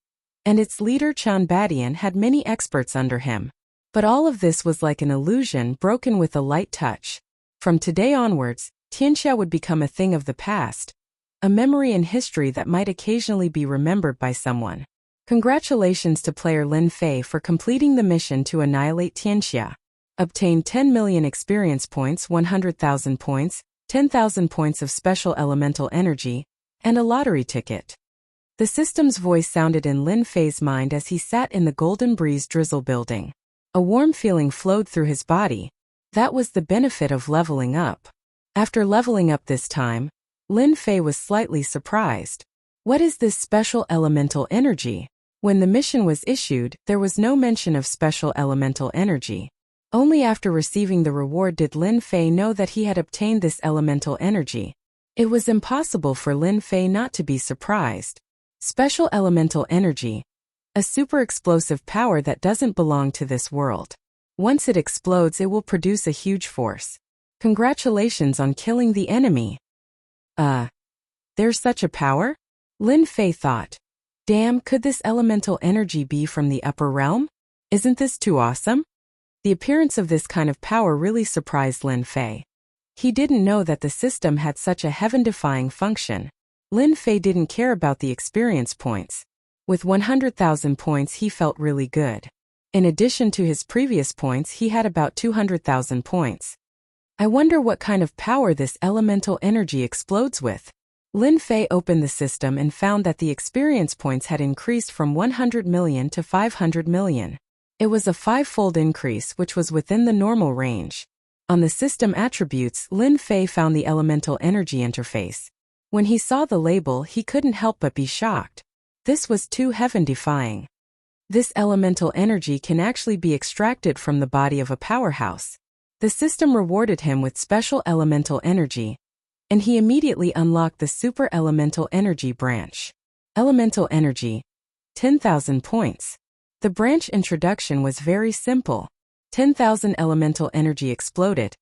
and its leader Chan Batian had many experts under him. But all of this was like an illusion broken with a light touch. From today onwards, Tianxia would become a thing of the past, a memory in history that might occasionally be remembered by someone. Congratulations to player Lin Fei for completing the mission to annihilate Tianxia. Obtain 10 million experience points, 100,000 points, 10,000 points of special elemental energy, and a lottery ticket. The system's voice sounded in Lin Fei's mind as he sat in the Golden Breeze Drizzle building. A warm feeling flowed through his body. That was the benefit of leveling up. After leveling up this time, Lin Fei was slightly surprised. What is this special elemental energy? When the mission was issued, there was no mention of special elemental energy. Only after receiving the reward did Lin Fei know that he had obtained this elemental energy. It was impossible for Lin Fei not to be surprised. Special elemental energy. A super explosive power that doesn't belong to this world. Once it explodes, it will produce a huge force. Congratulations on killing the enemy. There's such a power? Lin Fei thought. Damn, could this elemental energy be from the upper realm? Isn't this too awesome? The appearance of this kind of power really surprised Lin Fei. He didn't know that the system had such a heaven-defying function. Lin Fei didn't care about the experience points. With 100,000 points he felt really good. In addition to his previous points, he had about 200,000 points. I wonder what kind of power this elemental energy explodes with. Lin Fei opened the system and found that the experience points had increased from 100 million to 500 million. It was a 5-fold increase, which was within the normal range. On the system attributes, Lin Fei found the elemental energy interface. When he saw the label, he couldn't help but be shocked. This was too heaven-defying. This elemental energy can actually be extracted from the body of a powerhouse. The system rewarded him with special elemental energy, and he immediately unlocked the super elemental energy branch. Elemental energy. 10,000 points. The branch introduction was very simple. 10,000 elemental energy exploded,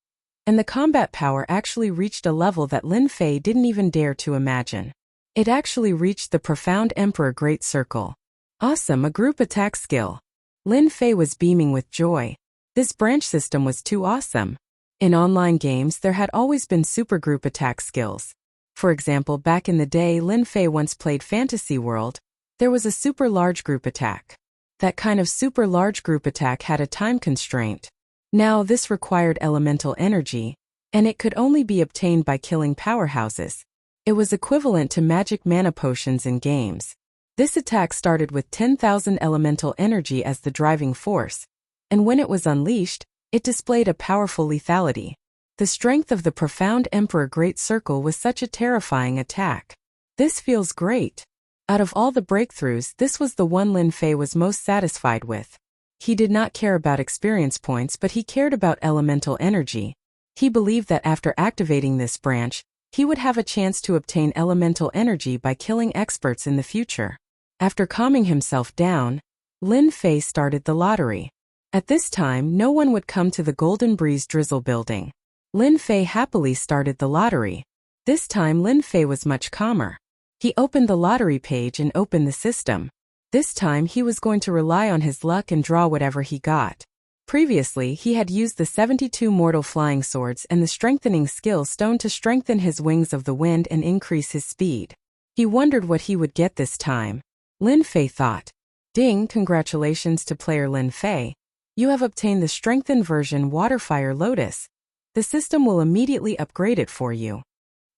and the combat power actually reached a level that Lin Fei didn't even dare to imagine. It actually reached the profound Emperor Great Circle. Awesome, a group attack skill. Lin Fei was beaming with joy. This branch system was too awesome. In online games, there had always been super group attack skills. For example, back in the day, Lin Fei once played Fantasy World. There was a super large group attack. That kind of super large group attack had a time constraint. Now this required elemental energy, and it could only be obtained by killing powerhouses. It was equivalent to magic mana potions in games. This attack started with 10,000 elemental energy as the driving force, and when it was unleashed, it displayed a powerful lethality. The strength of the profound Emperor Great Circle was such a terrifying attack. This feels great. Out of all the breakthroughs, this was the one Lin Fei was most satisfied with. He did not care about experience points, but he cared about elemental energy. He believed that after activating this branch, he would have a chance to obtain elemental energy by killing experts in the future. After calming himself down, Lin Fei started the lottery. At this time, no one would come to the Golden Breeze Drizzle building. Lin Fei happily started the lottery. This time Lin Fei was much calmer. He opened the lottery page and opened the system. This time he was going to rely on his luck and draw whatever he got. Previously, he had used the 72 mortal flying swords and the strengthening skill stone to strengthen his wings of the wind and increase his speed. He wondered what he would get this time. Lin Fei thought. Ding, congratulations to player Lin Fei. You have obtained the strengthened version Waterfire Lotus. The system will immediately upgrade it for you.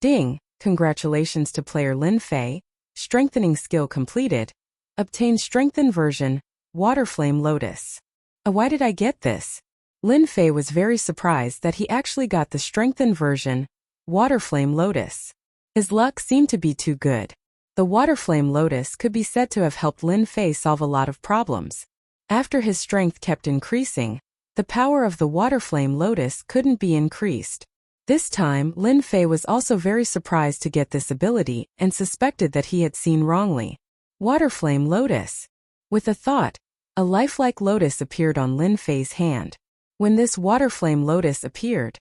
Ding, congratulations to player Lin Fei. Strengthening skill completed. Obtain strengthened version Waterflame Lotus. Why did I get this? Lin Fei was very surprised that he actually got the strengthened version Waterflame Lotus. His luck seemed to be too good. The Waterflame Lotus could be said to have helped Lin Fei solve a lot of problems. After his strength kept increasing, the power of the Waterflame Lotus couldn't be increased. This time, Lin Fei was also very surprised to get this ability and suspected that he had seen wrongly. Waterflame Lotus. With a thought, a lifelike lotus appeared on Lin Fei's hand. When this Waterflame Lotus appeared,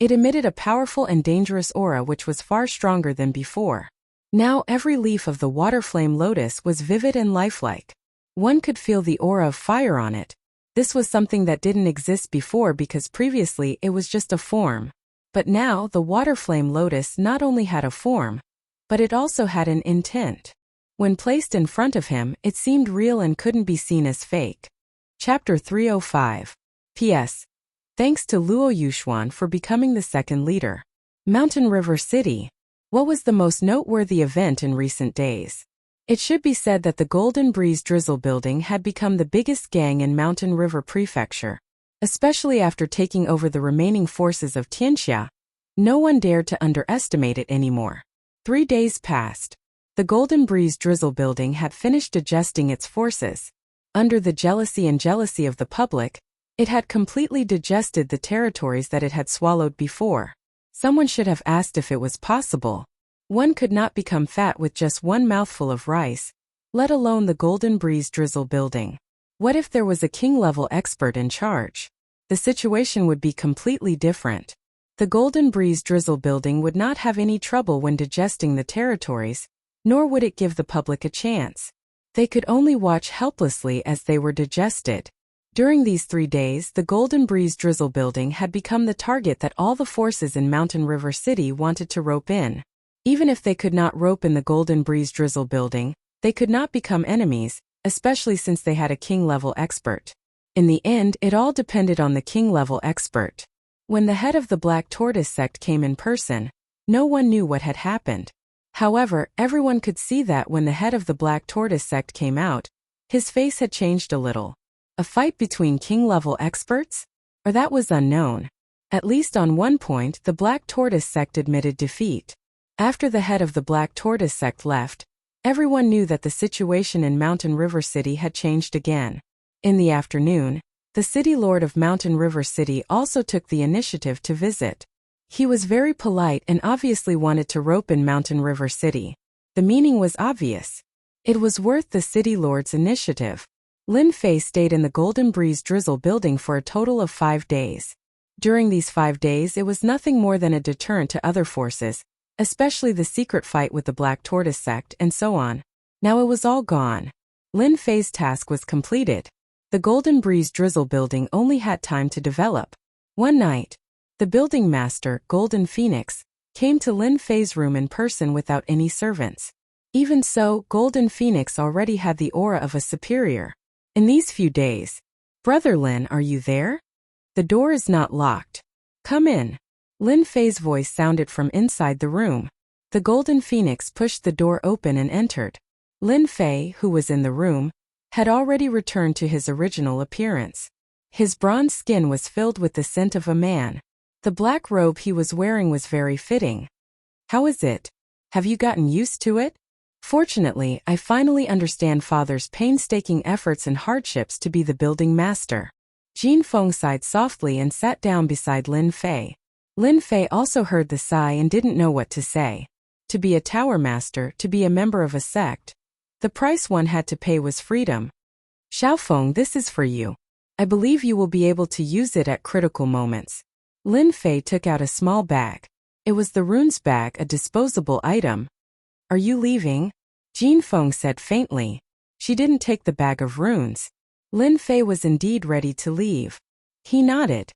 it emitted a powerful and dangerous aura which was far stronger than before. Now every leaf of the Waterflame Lotus was vivid and lifelike. One could feel the aura of fire on it. This was something that didn't exist before because previously it was just a form. But now the Waterflame Lotus not only had a form, but it also had an intent. When placed in front of him, it seemed real and couldn't be seen as fake. Chapter 305. P.S. Thanks to Luo Yuxuan for becoming the second leader. Mountain River City. What was the most noteworthy event in recent days? It should be said that the Golden Breeze Drizzle building had become the biggest gang in Mountain River Prefecture. especially after taking over the remaining forces of Tianxia. No one dared to underestimate it anymore. 3 days passed. The Golden Breeze Drizzle building had finished adjusting its forces. Under the jealousy of the public, it had completely digested the territories that it had swallowed before. Someone should have asked if it was possible. One could not become fat with just one mouthful of rice, let alone the Golden Breeze Drizzle building. What if there was a king-level expert in charge? The situation would be completely different. The Golden Breeze Drizzle building would not have any trouble when digesting the territories, nor would it give the public a chance. They could only watch helplessly as they were digested. During these 3 days, the Golden Breeze Drizzle building had become the target that all the forces in Mountain River City wanted to rope in. Even if they could not rope in the Golden Breeze Drizzle building, they could not become enemies, especially since they had a king-level expert. In the end, it all depended on the king-level expert. When the head of the Black Tortoise sect came in person, no one knew what had happened. However, everyone could see that when the head of the Black Tortoise sect came out, his face had changed a little. A fight between king-level experts? Or that was unknown. At least on one point, the Black Tortoise sect admitted defeat. After the head of the Black Tortoise sect left, everyone knew that the situation in Mountain River City had changed again. In the afternoon, the city lord of Mountain River City also took the initiative to visit. He was very polite and obviously wanted to rope in Mountain River City. The meaning was obvious. It was worth the city lord's initiative. Lin Fei stayed in the Golden Breeze Drizzle building for a total of 5 days. During these 5 days, it was nothing more than a deterrent to other forces, especially the secret fight with the Black Tortoise sect and so on. Now it was all gone. Lin Fei's task was completed. The Golden Breeze Drizzle building only had time to develop. One night, the building master, Golden Phoenix, came to Lin Fei's room in person without any servants. Even so, Golden Phoenix already had the aura of a superior. In these few days, "Brother Lin, are you there? The door is not locked. Come in." Lin Fei's voice sounded from inside the room. The Golden Phoenix pushed the door open and entered. Lin Fei, who was in the room, had already returned to his original appearance. His bronze skin was filled with the scent of a man. The black robe he was wearing was very fitting. "How is it? Have you gotten used to it?" "Fortunately, I finally understand Father's painstaking efforts and hardships to be the building master." Jin Feng sighed softly and sat down beside Lin Fei. Lin Fei also heard the sigh and didn't know what to say. To be a tower master, to be a member of a sect, the price one had to pay was freedom. "Xiaofeng, this is for you. I believe you will be able to use it at critical moments." Lin Fei took out a small bag. It was the runes bag, a disposable item. "Are you leaving?" Jin Feng said faintly. She didn't take the bag of runes. Lin Fei was indeed ready to leave. He nodded.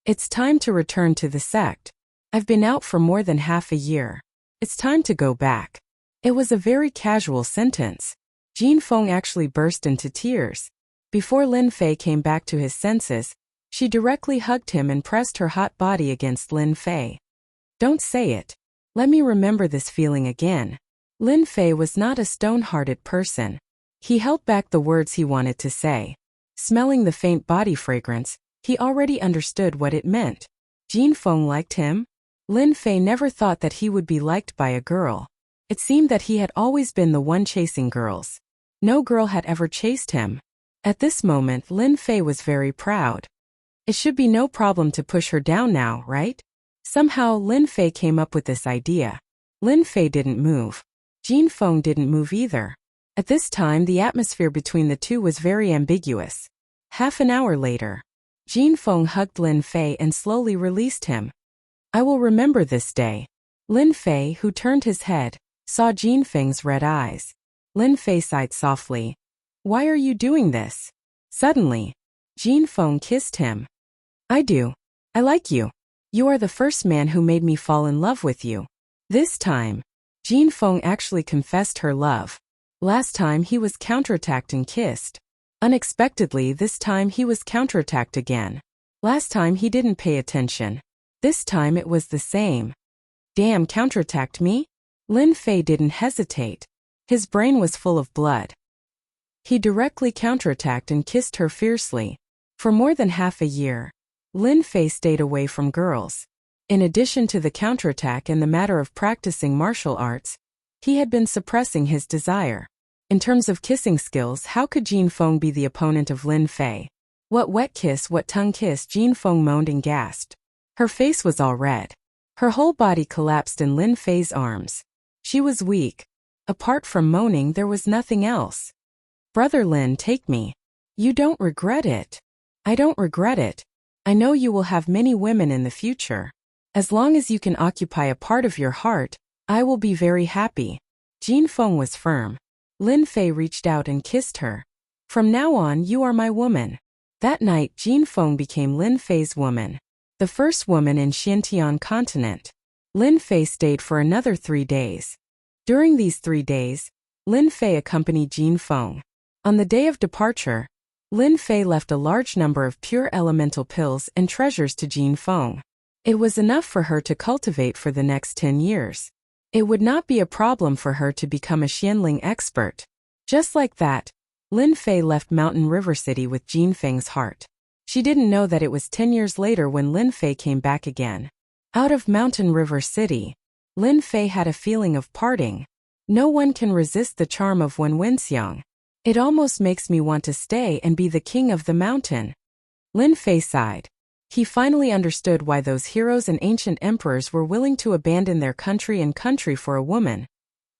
"It's time to return to the sect. I've been out for more than half a year. It's time to go back." It was a very casual sentence. Jin Feng actually burst into tears. Before Lin Fei came back to his senses, she directly hugged him and pressed her hot body against Lin Fei. "Don't say it. Let me remember this feeling again." Lin Fei was not a stone-hearted person. He held back the words he wanted to say. Smelling the faint body fragrance, he already understood what it meant. Jin Feng liked him? Lin Fei never thought that he would be liked by a girl. It seemed that he had always been the one chasing girls. No girl had ever chased him. At this moment, Lin Fei was very proud. It should be no problem to push her down now, right? Somehow, Lin Fei came up with this idea. Lin Fei didn't move. Jin Feng didn't move either. At this time, the atmosphere between the two was very ambiguous. Half an hour later, Jin Feng hugged Lin Fei and slowly released him. "I will remember this day." Lin Fei, who turned his head, saw Jin Feng's red eyes. Lin Fei sighed softly. "Why are you doing this?" Suddenly, Jin Feng kissed him. "I do. I like you. You are the first man who made me fall in love with you." This time, Jin Feng actually confessed her love. Last time he was counterattacked and kissed. Unexpectedly, this time he was counterattacked again. Last time he didn't pay attention. This time it was the same. "Damn, counterattacked me?" Lin Fei didn't hesitate. His brain was full of blood. He directly counterattacked and kissed her fiercely. For more than half a year, Lin Fei stayed away from girls. In addition to the counterattack and the matter of practicing martial arts, he had been suppressing his desire. In terms of kissing skills, how could Jin Feng be the opponent of Lin Fei? What wet kiss, what tongue kiss, Jin Feng moaned and gasped. Her face was all red. Her whole body collapsed in Lin Fei's arms. She was weak. Apart from moaning, there was nothing else. Brother Lin, take me. You don't regret it. I don't regret it. I know you will have many women in the future. As long as you can occupy a part of your heart, I will be very happy. Jin Feng was firm. Lin Fei reached out and kissed her. From now on, you are my woman. That night, Jin Feng became Lin Fei's woman. The first woman in Xintian continent. Lin Fei stayed for another 3 days. During these 3 days, Lin Fei accompanied Jin Feng. On the day of departure, Lin Fei left a large number of pure elemental pills and treasures to Jin Feng. It was enough for her to cultivate for the next 10 years. It would not be a problem for her to become a Xianling expert. Just like that, Lin Fei left Mountain River City with Jin Feng's heart. She didn't know that it was 10 years later when Lin Fei came back again. Out of Mountain River City, Lin Fei had a feeling of parting. No one can resist the charm of Wen Wenxiang. It almost makes me want to stay and be the king of the mountain. Lin Fei sighed. He finally understood why those heroes and ancient emperors were willing to abandon their country and country for a woman.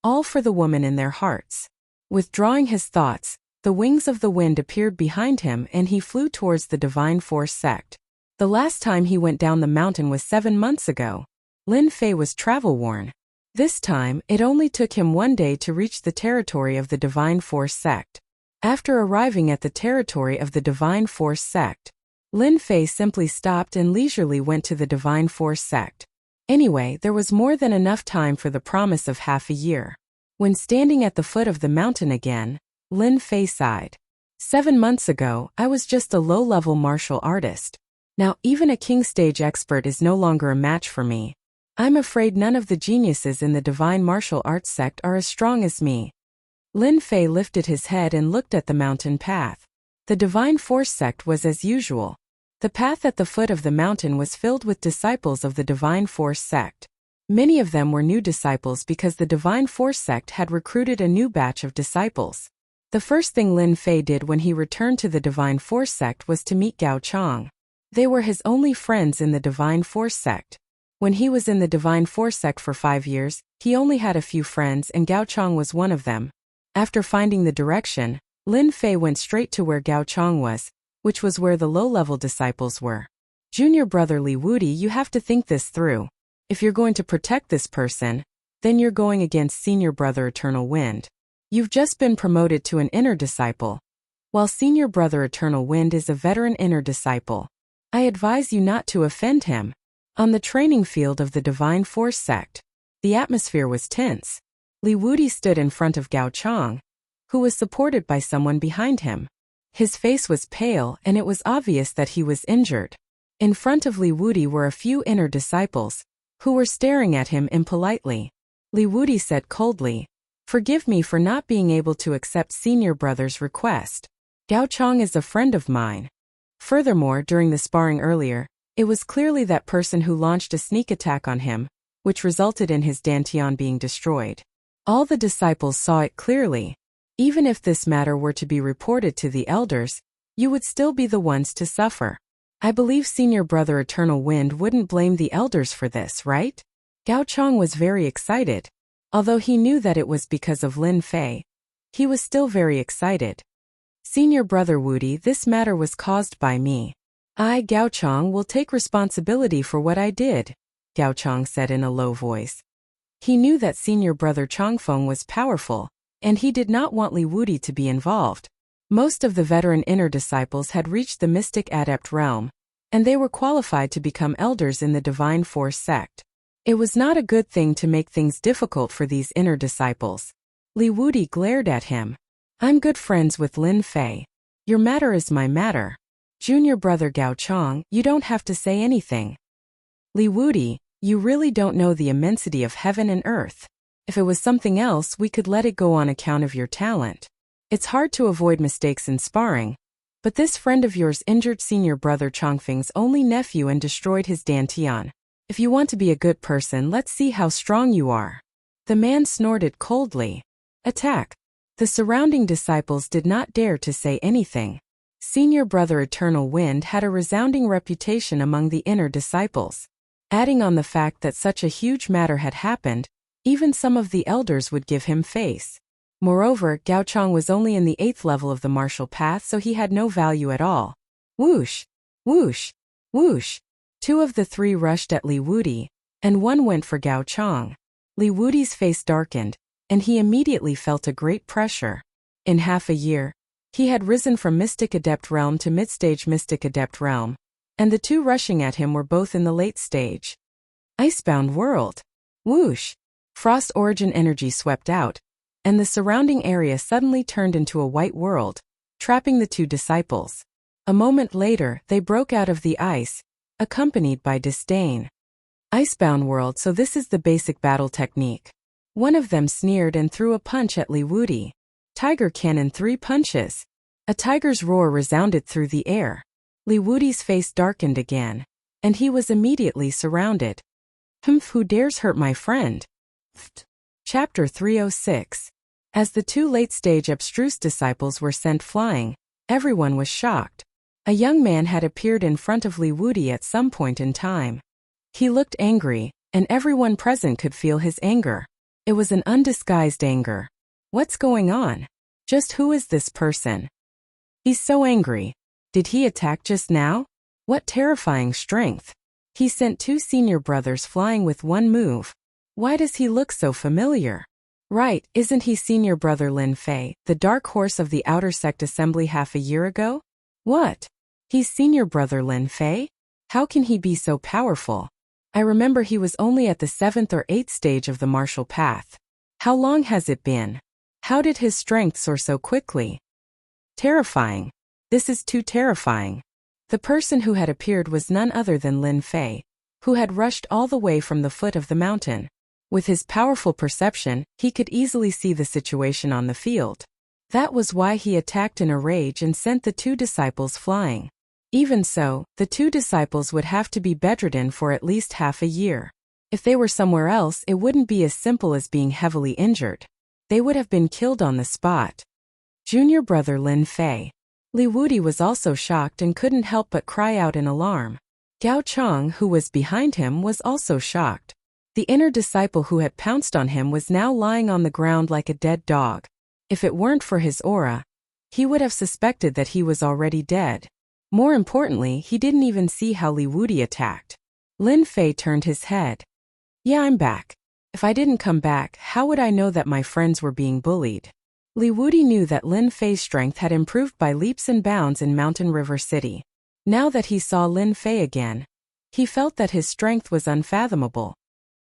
All for the woman in their hearts. Withdrawing his thoughts, the wings of the wind appeared behind him and he flew towards the Divine Force sect. The last time he went down the mountain was 7 months ago. Lin Fei was travel-worn. This time, it only took him 1 day to reach the territory of the Divine Force sect. After arriving at the territory of the Divine Force sect, Lin Fei simply stopped and leisurely went to the Divine Force sect. Anyway, there was more than enough time for the promise of half a year. When standing at the foot of the mountain again, Lin Fei sighed. 7 months ago, I was just a low-level martial artist. Now, even a king stage expert is no longer a match for me. I'm afraid none of the geniuses in the Divine Martial Arts sect are as strong as me. Lin Fei lifted his head and looked at the mountain path. The Divine Force sect was as usual. The path at the foot of the mountain was filled with disciples of the Divine Force sect. Many of them were new disciples because the Divine Force sect had recruited a new batch of disciples. The first thing Lin Fei did when he returned to the Divine Force sect was to meet Gao Chang. They were his only friends in the Divine Force sect. When he was in the Divine Force sect for 5 years, he only had a few friends and Gao Chang was one of them. After finding the direction, Lin Fei went straight to where Gao Chang was, which was where the low-level disciples were. Junior brother Li Wudi, you have to think this through. If you're going to protect this person, then you're going against senior brother Eternal Wind. You've just been promoted to an inner disciple, while senior brother Eternal Wind is a veteran inner disciple. I advise you not to offend him. On the training field of the Divine Force sect, the atmosphere was tense. Li Wudi stood in front of Gao Chang, who was supported by someone behind him. His face was pale and it was obvious that he was injured. In front of Li Wudi were a few inner disciples, who were staring at him impolitely. Li Wudi said coldly, "Forgive me for not being able to accept senior brother's request. Gao Chang is a friend of mine." Furthermore, during the sparring earlier, it was clearly that person who launched a sneak attack on him, which resulted in his dantian being destroyed. All the disciples saw it clearly. Even if this matter were to be reported to the elders, you would still be the ones to suffer. I believe senior brother Eternal Wind wouldn't blame the elders for this, right? Gao Chang was very excited. Although he knew that it was because of Lin Fei, he was still very excited. Senior brother Wudi, this matter was caused by me. I, Gao Chang, will take responsibility for what I did, Gao Chang said in a low voice. He knew that senior brother Changfeng was powerful, and he did not want Li Wudi to be involved. Most of the veteran inner disciples had reached the mystic adept realm, and they were qualified to become elders in the Divine Force sect. It was not a good thing to make things difficult for these inner disciples. Li Wudi glared at him. I'm good friends with Lin Fei. Your matter is my matter. Junior brother Gao Chang, you don't have to say anything. Li Wudi, you really don't know the immensity of heaven and earth. If it was something else, we could let it go on account of your talent. It's hard to avoid mistakes in sparring, But this friend of yours injured senior brother Chongfeng's only nephew and destroyed his dantian. If you want to be a good person, let's see how strong you are." The man snorted coldly. "Attack." The surrounding disciples did not dare to say anything. Senior brother Eternal Wind had a resounding reputation among the inner disciples. Adding on the fact that such a huge matter had happened, even some of the elders would give him face. Moreover, Gao Chong was only in the 8th level of the martial path, so he had no value at all. Whoosh! Whoosh! Whoosh! 2 of the 3 rushed at Li Wudi, and 1 went for Gao Chong. Li Wudi's face darkened, and he immediately felt a great pressure. In half a year, he had risen from Mystic Adept Realm to Mid-Stage Mystic Adept Realm, and the 2 rushing at him were both in the late stage. Icebound World! Whoosh! Frost Origin energy swept out, and the surrounding area suddenly turned into a white world, trapping the 2 disciples. A moment later, they broke out of the ice, accompanied by disdain. Icebound World, so this is the basic battle technique. One of them sneered and threw a punch at Li Wudi. Tiger Cannon 3 punches. A tiger's roar resounded through the air. Li Wudi's face darkened again, and he was immediately surrounded. Who dares hurt my friend? Chapter 306. As the 2 late-stage abstruse disciples were sent flying, everyone was shocked. A young man had appeared in front of Li Wudi at some point in time. He looked angry, and everyone present could feel his anger. It was an undisguised anger. What's going on? Just who is this person? He's so angry. Did he attack just now? What terrifying strength. He sent 2 senior brothers flying with 1 move. Why does he look so familiar? Right, isn't he senior brother Lin Fei, the dark horse of the Outer Sect Assembly half a year ago? What? He's senior brother Lin Fei? How can he be so powerful? I remember he was only at the 7th or 8th stage of the martial path. How long has it been? How did his strength soar so quickly? Terrifying. This is too terrifying. The person who had appeared was none other than Lin Fei, who had rushed all the way from the foot of the mountain. With his powerful perception, he could easily see the situation on the field. That was why he attacked in a rage and sent the 2 disciples flying. Even so, the 2 disciples would have to be bedridden for at least half a year. If they were somewhere else, it wouldn't be as simple as being heavily injured. They would have been killed on the spot. Junior brother Lin Fei. Li Wudi was also shocked and couldn't help but cry out in alarm. Gao Chong, who was behind him, was also shocked. The inner disciple who had pounced on him was now lying on the ground like a dead dog. If it weren't for his aura, he would have suspected that he was already dead. More importantly, he didn't even see how Li Wudi attacked. Lin Fei turned his head. Yeah, I'm back. If I didn't come back, how would I know that my friends were being bullied? Li Wudi knew that Lin Fei's strength had improved by leaps and bounds in Mountain River City. Now that he saw Lin Fei again, he felt that his strength was unfathomable.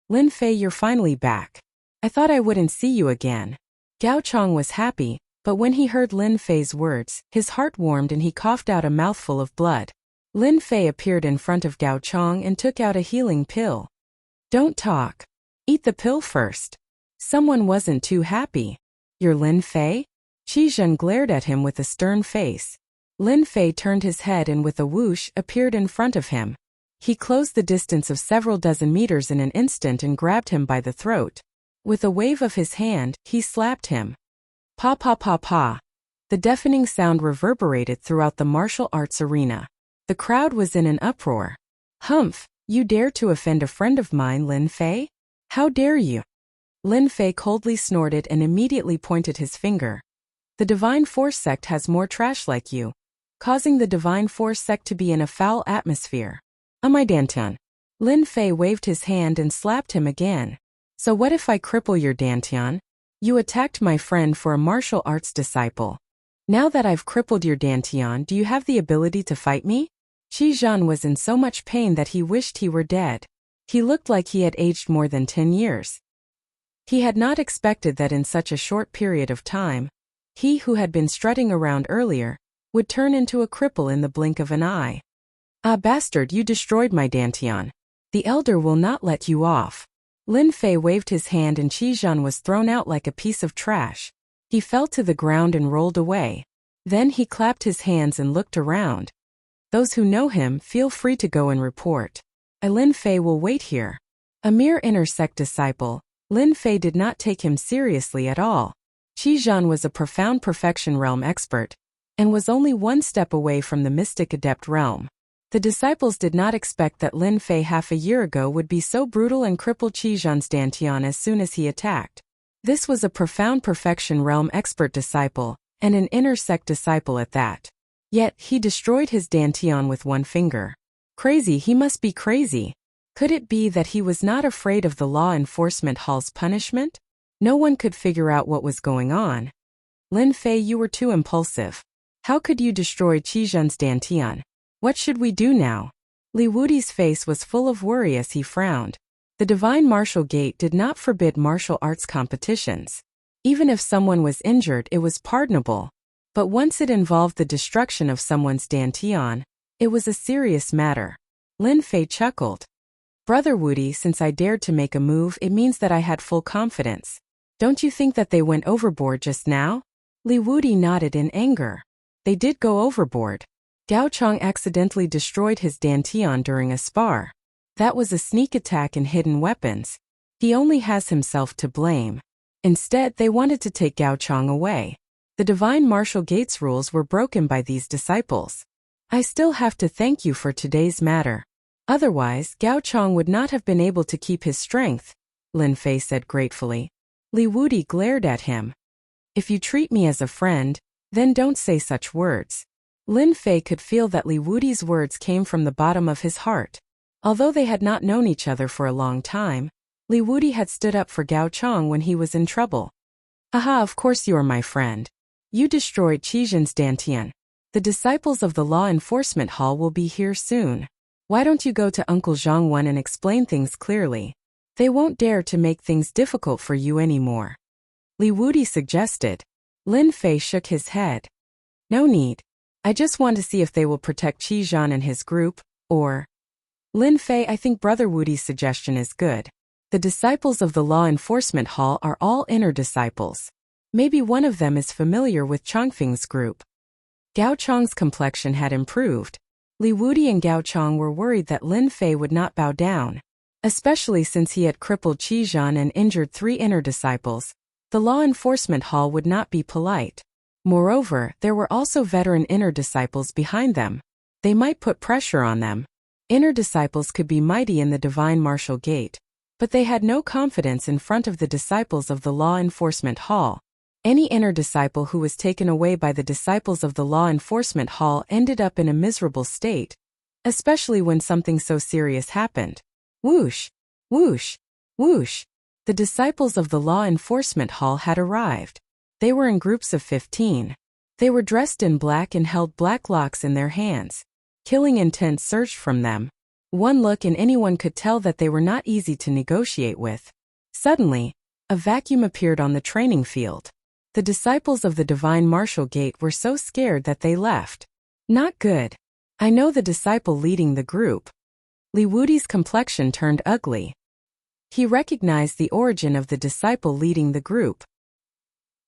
Lin Fei, you're finally back. I thought I wouldn't see you again. Gao Chong was happy, but when he heard Lin Fei's words, his heart warmed and he coughed out a mouthful of blood. Lin Fei appeared in front of Gao Chong and took out a healing pill. Don't talk. Eat the pill first. Someone wasn't too happy. You're Lin Fei? Qi Zhen glared at him with a stern face. Lin Fei turned his head and with a whoosh appeared in front of him. He closed the distance of several dozen meters in an instant and grabbed him by the throat. With a wave of his hand, he slapped him. Pa pa pa pa. The deafening sound reverberated throughout the martial arts arena. The crowd was in an uproar. Humph, you dare to offend a friend of mine, Lin Fei? How dare you? Lin Fei coldly snorted and immediately pointed his finger. The Divine Force sect has more trash like you, causing the Divine Force sect to be in a foul atmosphere. My Dantian. Lin Fei waved his hand and slapped him again. So what if I cripple your Dantian? You attacked my friend for a martial arts disciple. Now that I've crippled your Dantian, do you have the ability to fight me? Qi Zhen was in so much pain that he wished he were dead. He looked like he had aged more than 10 years. He had not expected that in such a short period of time, he who had been strutting around earlier, would turn into a cripple in the blink of an eye. Ah, bastard, you destroyed my Dantian. The elder will not let you off. Lin Fei waved his hand and Qi Zhen was thrown out like a piece of trash. He fell to the ground and rolled away. Then he clapped his hands and looked around. Those who know him, feel free to go and report. Lin Fei will wait here. A mere inner sect disciple, Lin Fei did not take him seriously at all. Qi Zhan was a profound perfection realm expert, and was only one step away from the mystic adept realm. The disciples did not expect that Lin Fei half a year ago would be so brutal and cripple Qi Zhan's dantian as soon as he attacked. This was a profound perfection realm expert disciple, and an inner sect disciple at that. Yet, he destroyed his dantian with one finger. Crazy, he must be crazy. Could it be that he was not afraid of the law enforcement hall's punishment? No one could figure out what was going on. Lin Fei, you were too impulsive. How could you destroy Qi Zhan's dantian? What should we do now? Li Wudi's face was full of worry as he frowned. The divine martial gate did not forbid martial arts competitions. Even if someone was injured, it was pardonable. But once it involved the destruction of someone's dantian, it was a serious matter. Lin Fei chuckled. Brother Wudi, since I dared to make a move, it means that I had full confidence. Don't you think that they went overboard just now? Li Wudi nodded in anger. They did go overboard. Gao Chong accidentally destroyed his dantian during a spar. That was a sneak attack and hidden weapons. He only has himself to blame. Instead, they wanted to take Gao Chong away. The divine martial gates rules were broken by these disciples. I still have to thank you for today's matter. Otherwise, Gao Chong would not have been able to keep his strength, Lin Fei said gratefully. Li Wudi glared at him. If you treat me as a friend, then don't say such words. Lin Fei could feel that Li Wudi's words came from the bottom of his heart. Although they had not known each other for a long time, Li Wudi had stood up for Gao Chong when he was in trouble. Haha, of course you are my friend. You destroyed Qi Zhan's dantian. The disciples of the law enforcement hall will be here soon. Why don't you go to Uncle Zhang Wen and explain things clearly? They won't dare to make things difficult for you anymore. Li Wudi suggested. Lin Fei shook his head. No need. I just want to see if they will protect Qi Zhan and his group, or... Lin Fei, I think Brother Wudi's suggestion is good. The disciples of the law enforcement hall are all inner disciples. Maybe one of them is familiar with Chongfeng's group. Gao Chong's complexion had improved. Li Wudi and Gao Chong were worried that Lin Fei would not bow down, especially since he had crippled Qi Zhan and injured 3 inner disciples. The law enforcement hall would not be polite. Moreover, there were also veteran inner disciples behind them. They might put pressure on them. Inner disciples could be mighty in the divine martial gate, but they had no confidence in front of the disciples of the law enforcement hall. Any inner disciple who was taken away by the disciples of the law enforcement hall ended up in a miserable state, especially when something so serious happened. Whoosh! Whoosh! Whoosh! The disciples of the law enforcement hall had arrived. They were in groups of 15. They were dressed in black and held black locks in their hands. Killing intent surged from them. One look and anyone could tell that they were not easy to negotiate with. Suddenly, a vacuum appeared on the training field. The disciples of the divine martial gate were so scared that they left. Not good. I know the disciple leading the group. Li Wudi's complexion turned ugly. He recognized the origin of the disciple leading the group.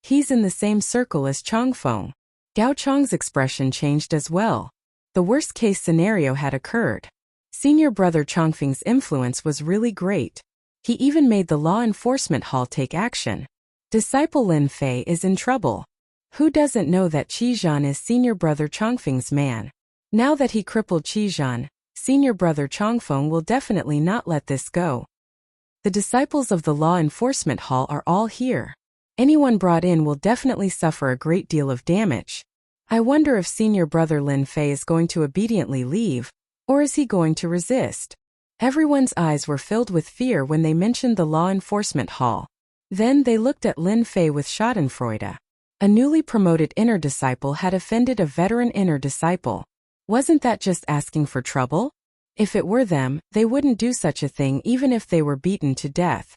He's in the same circle as Chongfeng. Gao Chong's expression changed as well. The worst-case scenario had occurred. Senior brother Chongfeng's influence was really great. He even made the law enforcement hall take action. Disciple Lin Fei is in trouble. Who doesn't know that Qi Zhan is senior brother Chongfeng's man? Now that he crippled Qi Zhan, senior brother Chongfeng will definitely not let this go. The disciples of the law enforcement hall are all here. Anyone brought in will definitely suffer a great deal of damage. I wonder if senior brother Lin Fei is going to obediently leave, or is he going to resist? Everyone's eyes were filled with fear when they mentioned the law enforcement hall. Then they looked at Lin Fei with schadenfreude. A newly promoted inner disciple had offended a veteran inner disciple. Wasn't that just asking for trouble? If it were them, they wouldn't do such a thing even if they were beaten to death.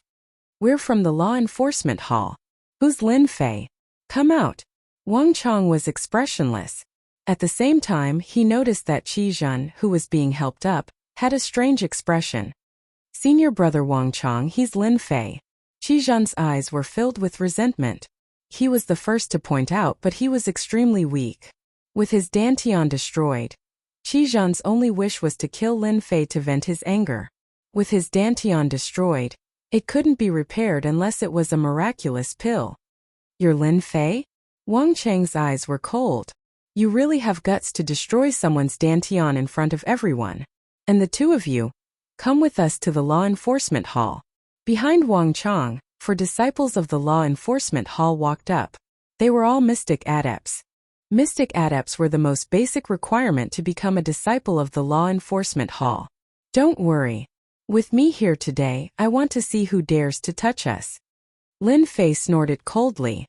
We're from the law enforcement hall. Who's Lin Fei? Come out. Wang Chong was expressionless. At the same time, he noticed that Qi Zhan, who was being helped up, had a strange expression. Senior brother Wang Chong, he's Lin Fei. Qi Zhan's eyes were filled with resentment. He was the first to point out, but he was extremely weak. With his dantian destroyed, Qizhan's only wish was to kill Lin Fei to vent his anger. With his dantian destroyed, it couldn't be repaired unless it was a miraculous pill. You're Lin Fei? Wang Cheng's eyes were cold. You really have guts to destroy someone's dantian in front of everyone. And the two of you, come with us to the law enforcement hall. Behind Wang Chang, 4 disciples of the law enforcement hall walked up. They were all mystic adepts. Mystic adepts were the most basic requirement to become a disciple of the law enforcement hall. Don't worry. With me here today, I want to see who dares to touch us. Lin Fei snorted coldly.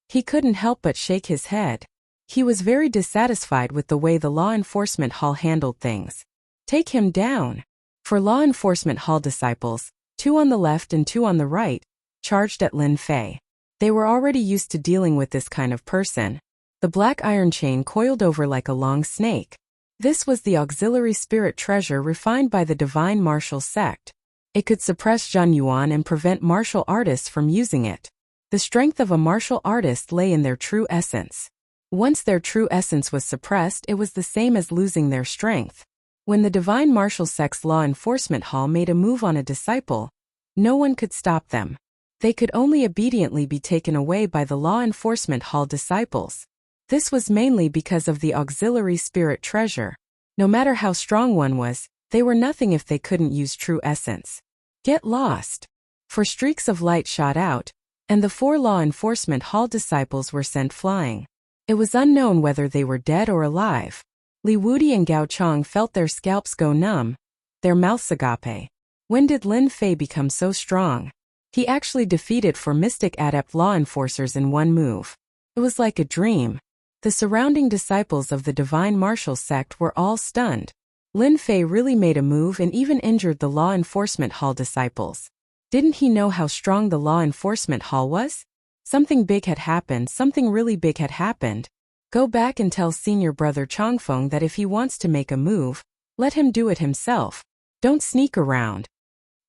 He couldn't help but shake his head. He was very dissatisfied with the way the law enforcement hall handled things. Take him down. 4 law enforcement hall disciples, 2 on the left and 2 on the right, charged at Lin Fei. They were already used to dealing with this kind of person. The black iron chain coiled over like a long snake. This was the auxiliary spirit treasure refined by the divine martial sect. It could suppress Zhan Yuan and prevent martial artists from using it. The strength of a martial artist lay in their true essence. Once their true essence was suppressed, it was the same as losing their strength. When the divine martial sect's law enforcement hall made a move on a disciple, no one could stop them. They could only obediently be taken away by the law enforcement hall disciples. This was mainly because of the auxiliary spirit treasure. No matter how strong one was, they were nothing if they couldn't use true essence. Get lost. 4 streaks of light shot out, and the 4 law enforcement hall disciples were sent flying. It was unknown whether they were dead or alive. Li Wudi and Gao Chang felt their scalps go numb, their mouths agape. When did Lin Fei become so strong? He actually defeated 4 mystic adept law enforcers in one move. It was like a dream. The surrounding disciples of the divine martial sect were all stunned. Lin Fei really made a move and even injured the law enforcement hall disciples. Didn't he know how strong the law enforcement hall was? Something big had happened, something really big had happened. Go back and tell senior brother Changfeng that if he wants to make a move, let him do it himself. Don't sneak around.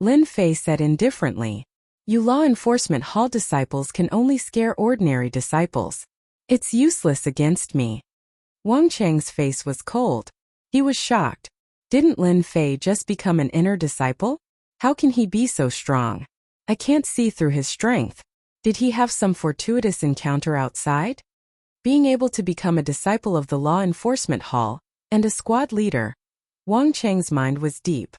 Lin Fei said indifferently. You law enforcement hall disciples can only scare ordinary disciples. It's useless against me. Wang Cheng's face was cold. He was shocked. Didn't Lin Fei just become an inner disciple? How can he be so strong? I can't see through his strength. Did he have some fortuitous encounter outside? Being able to become a disciple of the law enforcement hall, and a squad leader, Wang Cheng's mind was deep.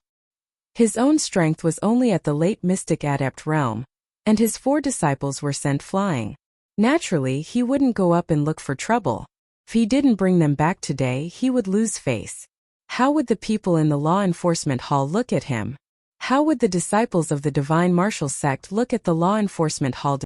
His own strength was only at the late mystic adept realm, and his 4 disciples were sent flying. Naturally, he wouldn't go up and look for trouble. If he didn't bring them back today, he would lose face. How would the people in the law enforcement hall look at him? How would the disciples of the divine martial sect look at the law enforcement hall